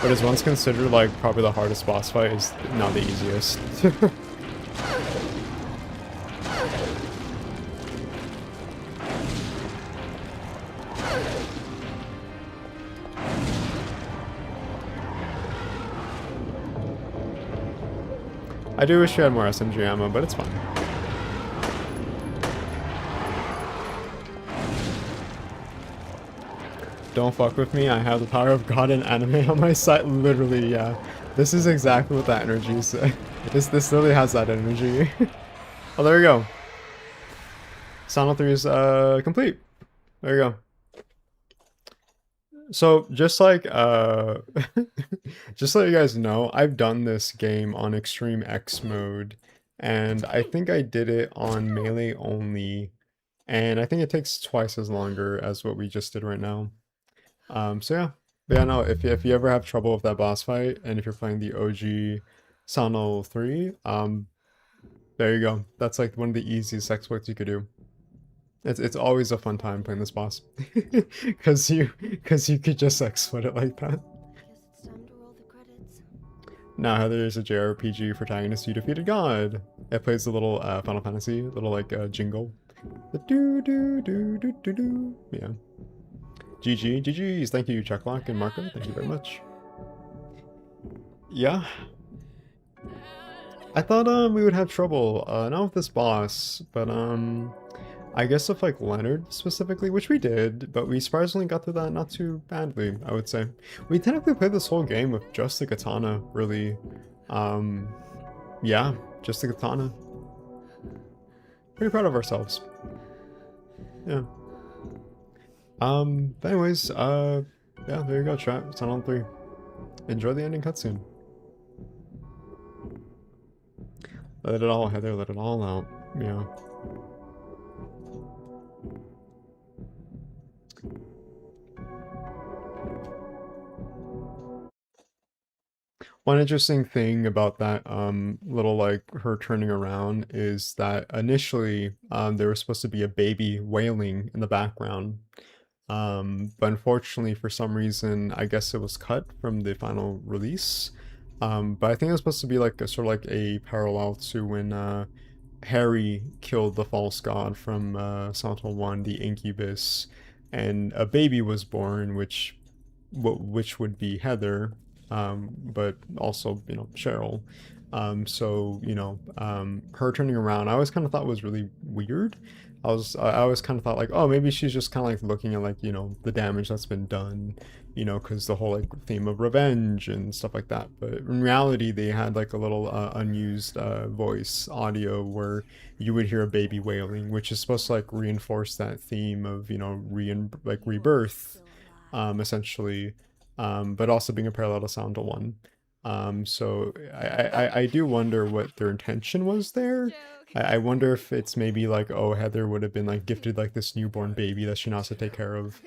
S1: But is once considered like probably the hardest boss fight, is not the easiest. I do wish we had more SMG ammo, but it's fine. Don't fuck with me, I have the power of God and anime on my side. Literally, yeah. This is exactly what that energy is. This literally has that energy. Oh, there we go. Silent 3 is complete. There you go. So just like just so you guys know, I've done this game on Extreme X mode, and I think I did it on melee only, and I think it takes twice as longer as what we just did right now. So yeah. But yeah, no, if you ever have trouble with that boss fight, and if you're playing the OG Silent Hill 3, there you go. That's like one of the easiest exploits you could do. It's always a fun time playing this boss, because you could just exploit it like that.
S2: Guess it's time to roll the credits.
S1: Now Heather is a JRPG protagonist. You defeated God. It plays a little Final Fantasy, little like jingle. The do do do do do do. Yeah. GG's. Thank you, Chucklock and Marco. Thank you very much. Yeah. I thought we would have trouble not with this boss, but I guess with like Leonard specifically, which we did, but we surprisingly got through that not too badly, I would say. We technically played this whole game with just the katana, really. Yeah, just the katana. Pretty proud of ourselves. Yeah. But anyways, yeah, there you go, chat. Silent 3. Enjoy the ending cutscene. Let it all, Heather, let it all out. Yeah. One interesting thing about that little like her turning around is that initially there was supposed to be a baby wailing in the background. But unfortunately for some reason I guess it was cut from the final release. But I think it was supposed to be like a sort of like a parallel to when Harry killed the false god from Silent Hill 1, the Incubus, and a baby was born, which would be Heather, but also, you know, Cheryl. So, you know, her turning around, I always kind of thought was really weird. I always kind of thought like, oh, maybe she's just kind of like looking at like, you know, the damage that's been done, you know, because the whole like theme of revenge and stuff like that. But in reality, they had like a little unused voice audio where you would hear a baby wailing, which is supposed to like reinforce that theme of, you know, rebirth, essentially, but also being a parallel to Silent Hill 1. So I do wonder what their intention was there. I wonder if it's maybe like, oh, Heather would have been like gifted like this newborn baby that she now has to take care of,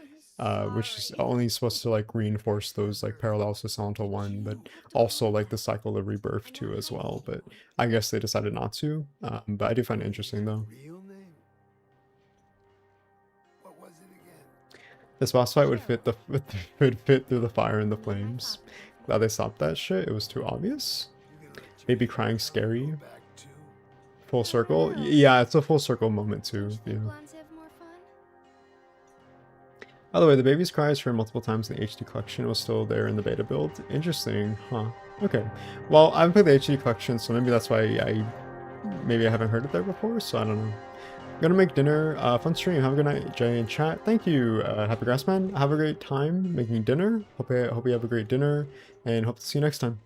S1: which is only supposed to like reinforce those like parallels to Silent Hill 1, but also like the cycle of rebirth too as well. But I guess they decided not to. But I do find it interesting though.
S3: Real name? What was it again?
S1: This boss fight would fit would fit through the fire and the flames. Glad they stopped that shit. It was too obvious. Baby crying scary.
S3: Back to
S1: Full circle. Yeah, it's a full circle moment too. Yeah.
S2: Blondes have more fun?
S1: By the way, the baby's cries heard multiple times in the HD collection was still there in the beta build. Interesting, huh? Okay. Well, I haven't played the HD collection, so maybe that's why maybe I haven't heard it there before. So I don't know. Gonna make dinner. Fun stream. Have a good night, Jay and chat. Thank you, Happy Grassman. Have a great time making dinner. Hope you have a great dinner, and hope to see you next time.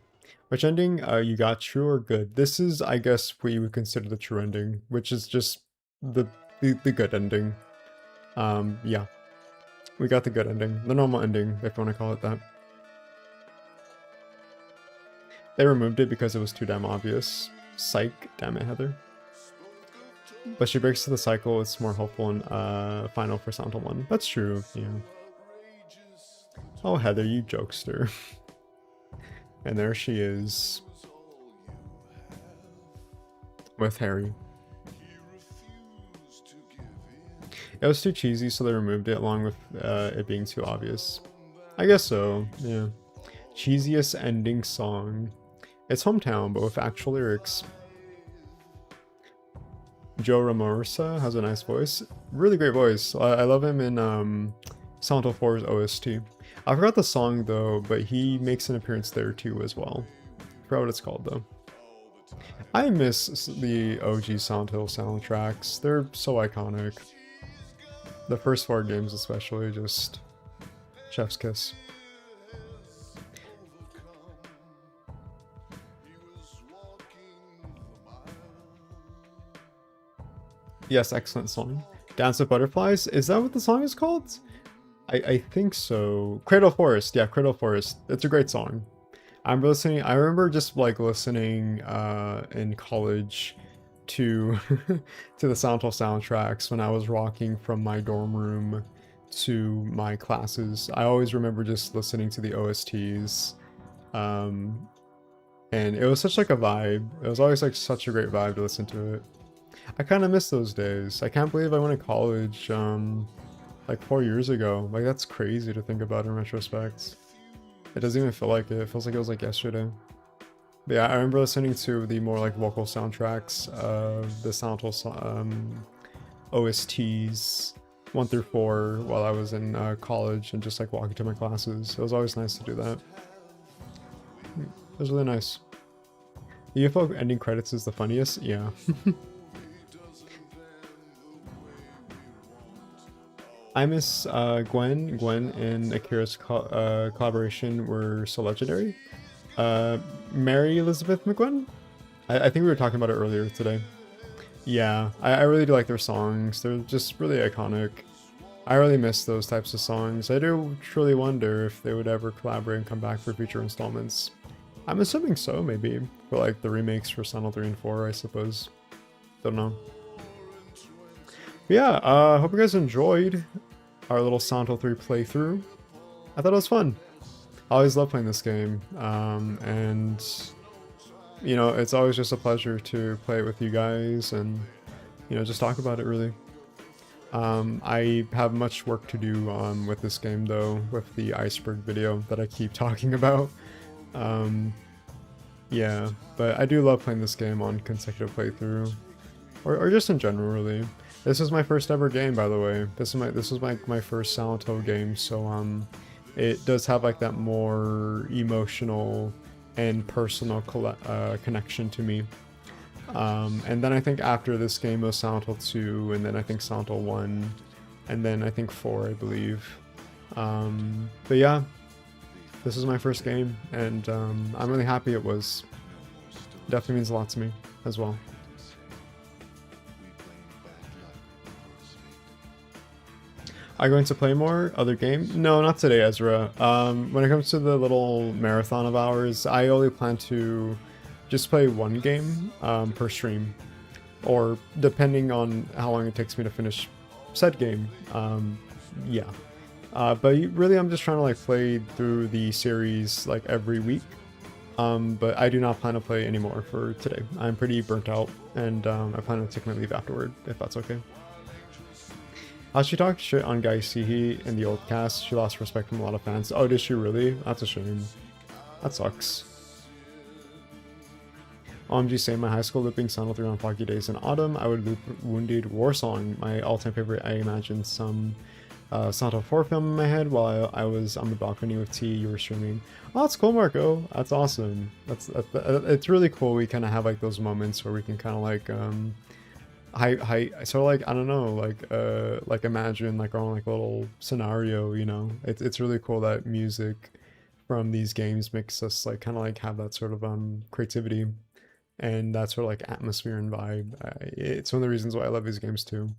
S1: Which ending you got, true or good? This is, I guess, what you would consider the true ending, which is just the good ending. Yeah, we got the good ending, the normal ending, if you want to call it that. They removed it because it was too damn obvious. Psych, damn it, Heather. But she breaks to the cycle. It's more helpful in final for Silent Hill 1. That's true. Yeah. Oh, Heather, you jokester. And there she is with Harry. It was too cheesy, so they removed it along with it being too obvious. I guess so, yeah. cheesiest ending song. It's Hometown, but with actual lyrics. Joe Ramorsa has a nice voice. Really great voice. I love him in Silent Hill 4's OST. I forgot the song though, but he makes an appearance there too as well. I forgot what it's called though. I miss the OG Silent Hill soundtracks. They're so iconic. The first 4 games especially, just chef's kiss. Yes, excellent song. Dance with Butterflies? Is that what the song is called? I think so. Cradle Forest, yeah, Cradle Forest. It's a great song. I remember just like listening in college to to the Silent Hill soundtracks when I was walking from my dorm room to my classes. I always remember just listening to the OSTs. And it was such like a vibe. It was always like such a great vibe to listen to it. I kind of miss those days. I can't believe I went to college like 4 years ago. Like that's crazy to think about in retrospect. It doesn't even feel like it. It feels like it was like yesterday. But yeah, I remember listening to the more like vocal soundtracks of the Silent Hill OSTs 1 through 4 while I was in college and just like walking to my classes. It was always nice to do that. It was really nice. The UFO ending credits is the funniest? Yeah. I miss Gwen. Gwen and Akira's collaboration were so legendary. Mary Elizabeth McGuinn? I think we were talking about it earlier today. Yeah, I really do like their songs. They're just really iconic. I really miss those types of songs. I do truly wonder if they would ever collaborate and come back for future installments. I'm assuming so, maybe. For like the remakes for Silent Hill 3 and 4, I suppose. Don't know. But yeah, hope you guys enjoyed our little Silent Hill 3 playthrough. I thought it was fun. I always love playing this game, and you know, it's always just a pleasure to play it with you guys and, you know, just talk about it really. I have much work to do with this game though, with the iceberg video that I keep talking about. Yeah, but I do love playing this game on consecutive playthrough, or just in general really. This is my first ever game, by the way. This was my first Silent Hill game, so it does have like that more emotional and personal connection to me. And then I think after this game was Silent Hill 2, and then I think Silent Hill 1, and then I think 4, I believe. But yeah, this is my first game, and I'm really happy it was. Definitely means a lot to me as well. Are you going to play more other game? No, not today, Ezra. When it comes to the little marathon of ours, I only plan to just play 1 game per stream, or depending on how long it takes me to finish said game. Yeah, but really, I'm just trying to like play through the series like every week. But I do not plan to play anymore for today. I'm pretty burnt out, and I plan to take my leave afterward, if that's okay. She talked shit on Guy Sihi in the old cast. She lost respect from a lot of fans. Oh, did she really? That's a shame. That sucks. OMG, say my high school looping Silent Hill 3 on foggy days in autumn. I would loop Wounded Warsong, my all-time favorite. I imagine some Silent Hill 4 film in my head while I was on the balcony with T. You were streaming. Oh, that's cool, Marco. That's awesome. It's really cool. We kind of have like those moments where we can kind of like so like I don't know, like imagine like our own like little scenario, you know. It's really cool that music from these games makes us like kind of like have that sort of creativity and that sort of like atmosphere and vibe. It's one of the reasons why I love these games too.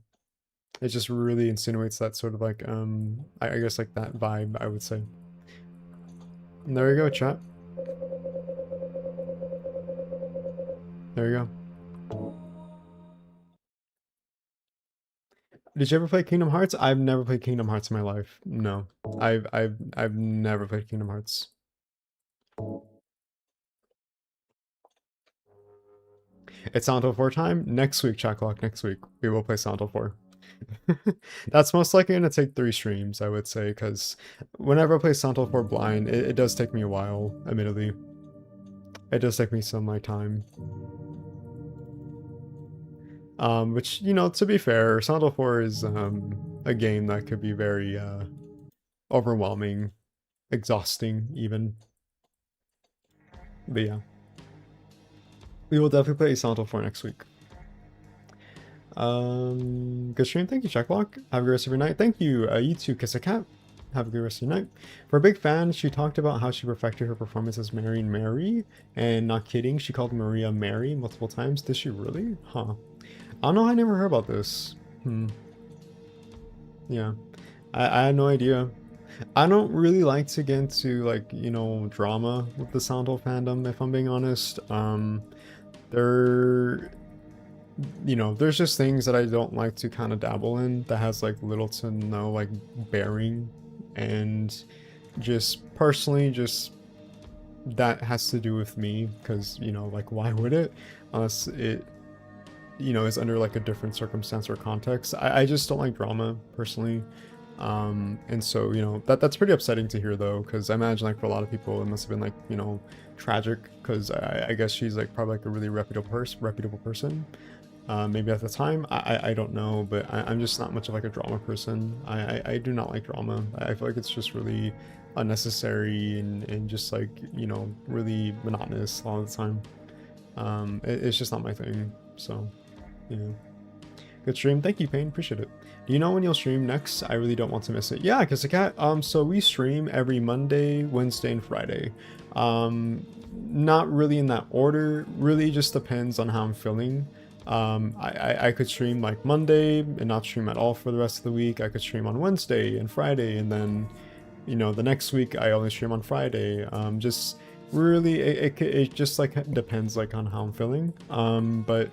S1: It just really insinuates that sort of like I guess like that vibe, I would say. And there you go, chat. There you go. Did you ever play Kingdom Hearts? I've never played Kingdom Hearts in my life. No. I've never played Kingdom Hearts. It's Silent Hill 4 time? Next week, chat clock, next week. We will play Silent Hill 4. That's most likely gonna take 3 streams, I would say, because whenever I play Silent Hill 4 blind, it does take me a while, admittedly. It does take me some of my time. Which, you know, to be fair, Silent Hill 4 is a game that could be very overwhelming, exhausting even. But yeah. We will definitely play Silent Hill 4 next week. Good stream. Thank you, Checkblock. Have a good rest of your night. Thank you, you too, Kiss a Cat. Have a good rest of your night. For a big fan, she talked about how she perfected her performance as Mary, and not kidding, she called Maria Mary multiple times. Did she really? Huh. I don't know, I never heard about this. Yeah. I had no idea. I don't really like to get into, like, you know, drama with the Silent Hill fandom, if I'm being honest. You know, there's just things that I don't like to kind of dabble in that has like little to no like bearing, and just personally, just that has to do with me, because, you know, like, why would it, unless it, you know, is under like a different circumstance or context. I just don't like drama personally. And so, you know, that's pretty upsetting to hear though, because I imagine like for a lot of people it must have been like, you know, tragic, because I guess she's like probably like a really reputable person. Maybe at the time, I don't know, but I'm just not much of like a drama person. I do not like drama. I feel like it's just really unnecessary and just like, you know, really monotonous all the time. It's just not my thing. So, yeah. Good stream. Thank you, Payne. Appreciate it. Do you know when you'll stream next? I really don't want to miss it. Yeah, Kiss a Cat. So we stream every Monday, Wednesday, and Friday. Not really in that order. Really just depends on how I'm feeling. I could stream like Monday and not stream at all for the rest of the week. I could stream on Wednesday and Friday, and then, you know, the next week I only stream on Friday. Just really, it just like depends like on how I'm feeling. But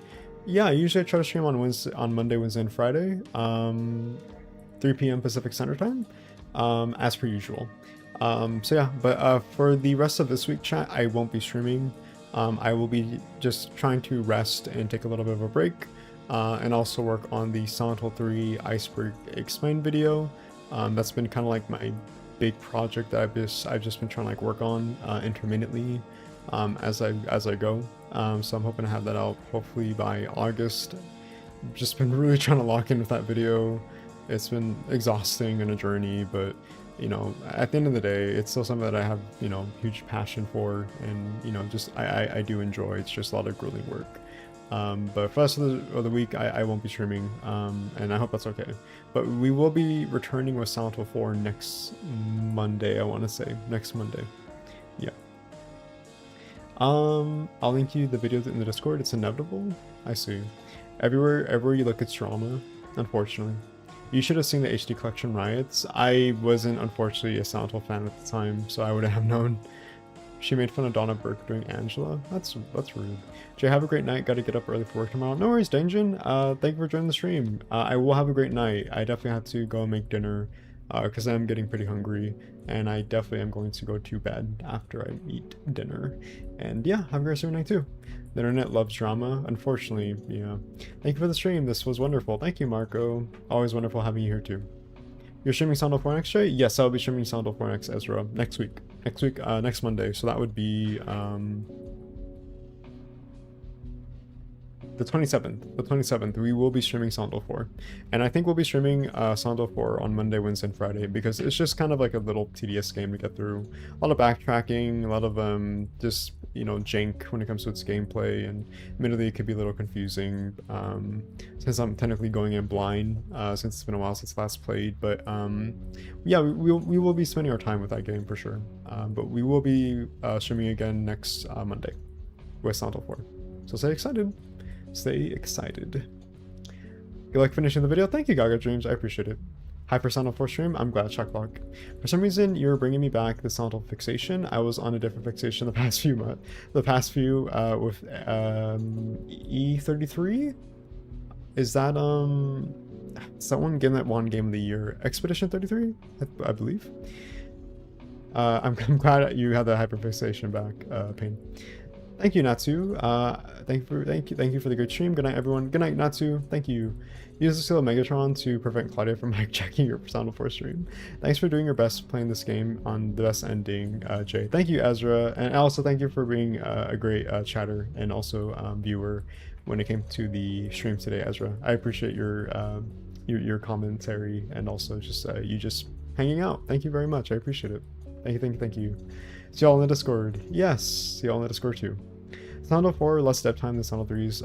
S1: yeah, usually I try to stream on Monday, Wednesday, and Friday, 3 p.m. Pacific Standard Time, as per usual. So yeah, but for the rest of this week, chat, I won't be streaming. I will be just trying to rest and take a little bit of a break, and also work on the Silent Hill 3 Iceberg Explained video. That's been kind of like my big project that I've just been trying to like work on intermittently, as I go. So I'm hoping to have that out hopefully by August. Just been really trying to lock in with that video. It's been exhausting and a journey, but, you know, at the end of the day, it's still something that I have, you know, huge passion for, and, you know, just I do enjoy. It's just a lot of grueling work. But for the rest of the week, I won't be streaming, and I hope that's okay. But we will be returning with Silent Hill 4 next Monday, I want to say. Next Monday. Yeah. I'll link you the video in the Discord. It's inevitable. I see. Everywhere you look, it's drama, unfortunately. You should have seen the HD Collection riots. I wasn't, unfortunately, a Silent Hill fan at the time, so I would have known. She made fun of Donna Burke doing Angela. That's rude. Jay, have a great night. Gotta get up early for work tomorrow. No worries, Danjin. Thank you for joining the stream. I will have a great night. I definitely have to go make dinner, because I'm getting pretty hungry, and I definitely am going to go to bed after I eat dinner. And yeah, have a great night too. The internet loves drama, unfortunately. Yeah. Thank you for the stream. This was wonderful. Thank you, Marco. Always wonderful having you here too. You're streaming Silent Hill 4X, Jay? Yes, I'll be streaming Silent Hill 4X, Ezra, next week. Next Monday. So that would be the 27th. The 27th, we will be streaming Silent Hill 4. And I think we'll be streaming Silent Hill 4 on Monday, Wednesday, and Friday, because it's just kind of like a little tedious game to get through. A lot of backtracking, a lot of just, you know, jank when it comes to its gameplay, and admittedly it could be a little confusing, since I'm technically going in blind, since it's been a while since last played. But yeah, we will be spending our time with that game for sure. But we will be streaming again next Monday with Silent Hill 4. So stay excited. Stay excited. You like finishing the video? Thank you, Gaga Dreams. I appreciate it. Hi for Silent Hill 4 stream. I'm glad, Chucklog. For some reason, you're bringing me back the Silent Hill fixation. I was on a different fixation the past few with E33. Is that someone getting that one game of the year? Expedition 33, I believe. I'm glad you had the hyperfixation back, Pain. Thank you, Natsu. Thank you for the good stream. Good night, everyone. Good night, Natsu. Thank you. Use the seal of Megatron to prevent Claudia from hijacking your Persona 4 stream. Thanks for doing your best playing this game on the best ending, Jay. Thank you, Ezra, and also thank you for being a great chatter and also viewer when it came to the stream today, Ezra. I appreciate your commentary and also just you just hanging out. Thank you very much. I appreciate it. Thank you. See y'all in the Discord. Yes, see y'all in the Discord too. Silent Hill 4, less step time than Silent Hill 3's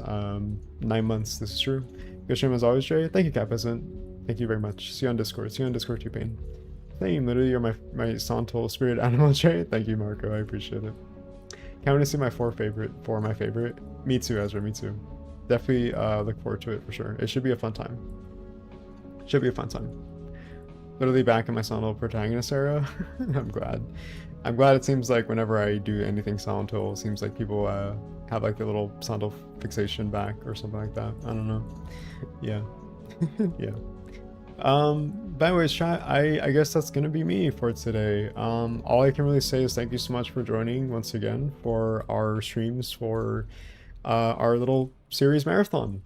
S1: 9 months. This is true. Good stream as always, Jay. Thank you, Cat Peasant. Thank you very much. See you on Discord. See you on Discord too, Pain. Same, literally, you're my Silent Hill spirit animal, Jay. Thank you, Marco. I appreciate it. Can't wait to see my four my favorite. Me too, Ezra. Me too. Definitely look forward to it for sure. It should be a fun time. Should be a fun time. Literally back in my Silent Hill protagonist era. I'm glad. I'm glad it seems like whenever I do anything Silent Hill, it seems like people have like the little Silent Hill fixation back or something like that. I don't know. Yeah. Yeah. But anyways, chat, I guess that's gonna be me for today. All I can really say is thank you so much for joining once again for our streams for our little series marathon.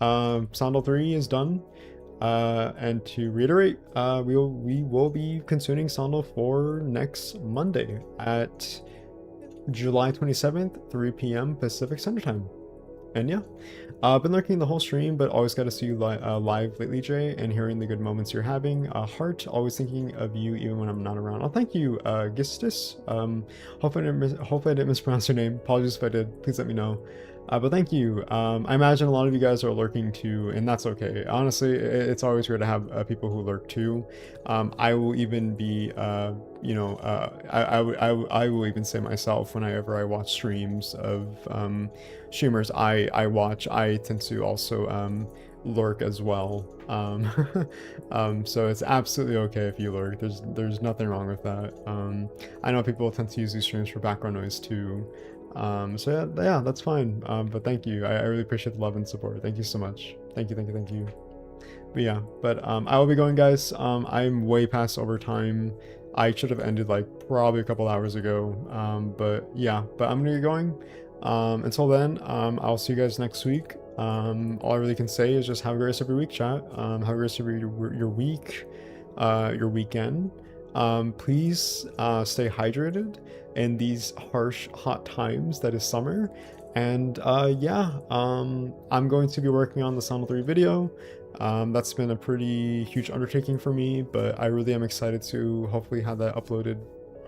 S1: Silent Hill 3 is done. And to reiterate, we will be consuming Silent Hill 4 next Monday at July 27th, 3 p.m. Pacific Standard Time. And yeah, I've been lurking the whole stream, but always got to see you live lately, Jay, and hearing the good moments you're having. Heart, always thinking of you even when I'm not around. Oh, thank you, Gistus. Hopefully I didn't mispronounce your name. Apologies if I did. Please let me know. But thank you. I imagine a lot of you guys are lurking too, and that's okay. Honestly, it's always great to have people who lurk too. I will even be, I will even say myself whenever I watch streams of streamers I watch, I tend to also lurk as well. So it's absolutely okay if you lurk. There's nothing wrong with that. I know people tend to use these streams for background noise too. So yeah, that's fine. But thank you. I really appreciate the love and support. Thank you so much. Thank you. But yeah, I will be going, guys. I'm way past overtime. I should have ended like probably a couple hours ago. But yeah, I'm gonna get going. Until then, I'll see you guys next week. All I really can say is just have a great rest of your week, chat. Have a great rest of your week, your weekend. Please stay hydrated in these harsh, hot times that is summer. And yeah, I'm going to be working on the Silent Hill 3 video. That's been a pretty huge undertaking for me, but I really am excited to hopefully have that uploaded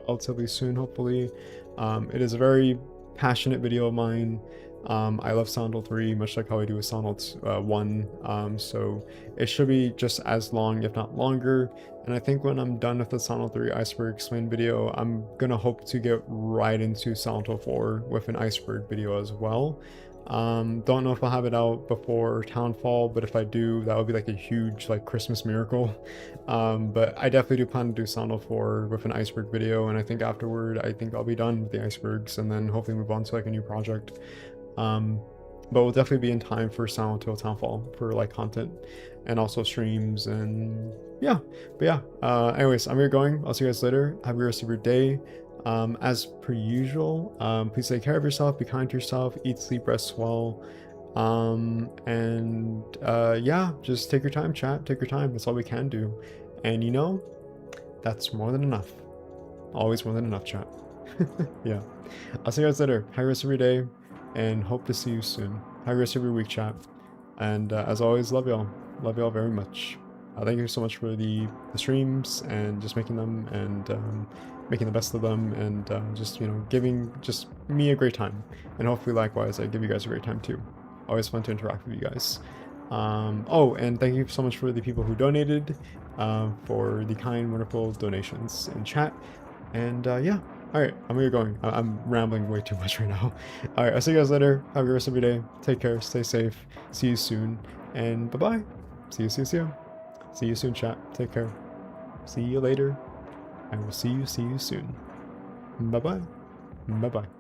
S1: relatively soon, hopefully. It is a very passionate video of mine. I love Silent Hill 3 much like how I do with Silent Hill 1, so it should be just as long if not longer. And I think when I'm done with the Silent Hill 3 Iceberg Explain video, I'm gonna hope to get right into Silent Hill 4 with an Iceberg video as well. Don't know if I'll have it out before Townfall, but if I do, that would be like a huge like Christmas miracle. But I definitely do plan to do Silent Hill 4 with an Iceberg video, and I think afterward I think I'll be done with the icebergs and then hopefully move on to like a new project. But we'll definitely be in time for Silent Hill Townfall for like content and also streams and yeah. But yeah, anyways, I'm here going. I'll see you guys later. Have a good rest of your day. As per usual, please take care of yourself, be kind to yourself, eat, sleep, rest well. And yeah, just take your time, chat. Take your time. That's all we can do. And you know, that's more than enough. Always more than enough, chat. Yeah. I'll see you guys later. Have a good rest of your day. And hope to see you soon. Have a great rest of your week, chat. And as always, love y'all. Love y'all very much. Thank you so much for the streams and just making them and making the best of them and just, you know, giving just me a great time. And hopefully likewise, I give you guys a great time too. Always fun to interact with you guys. Oh, and thank you so much for the people who donated, for the kind, wonderful donations in chat. And yeah. Alright, I'm gonna get going. I'm rambling way too much right now. Alright, I'll see you guys later. Have a good rest of your day. Take care, stay safe. See you soon. And bye-bye. See you. See you soon, chat. Take care. See you later. I will see you soon. Bye-bye. Bye-bye.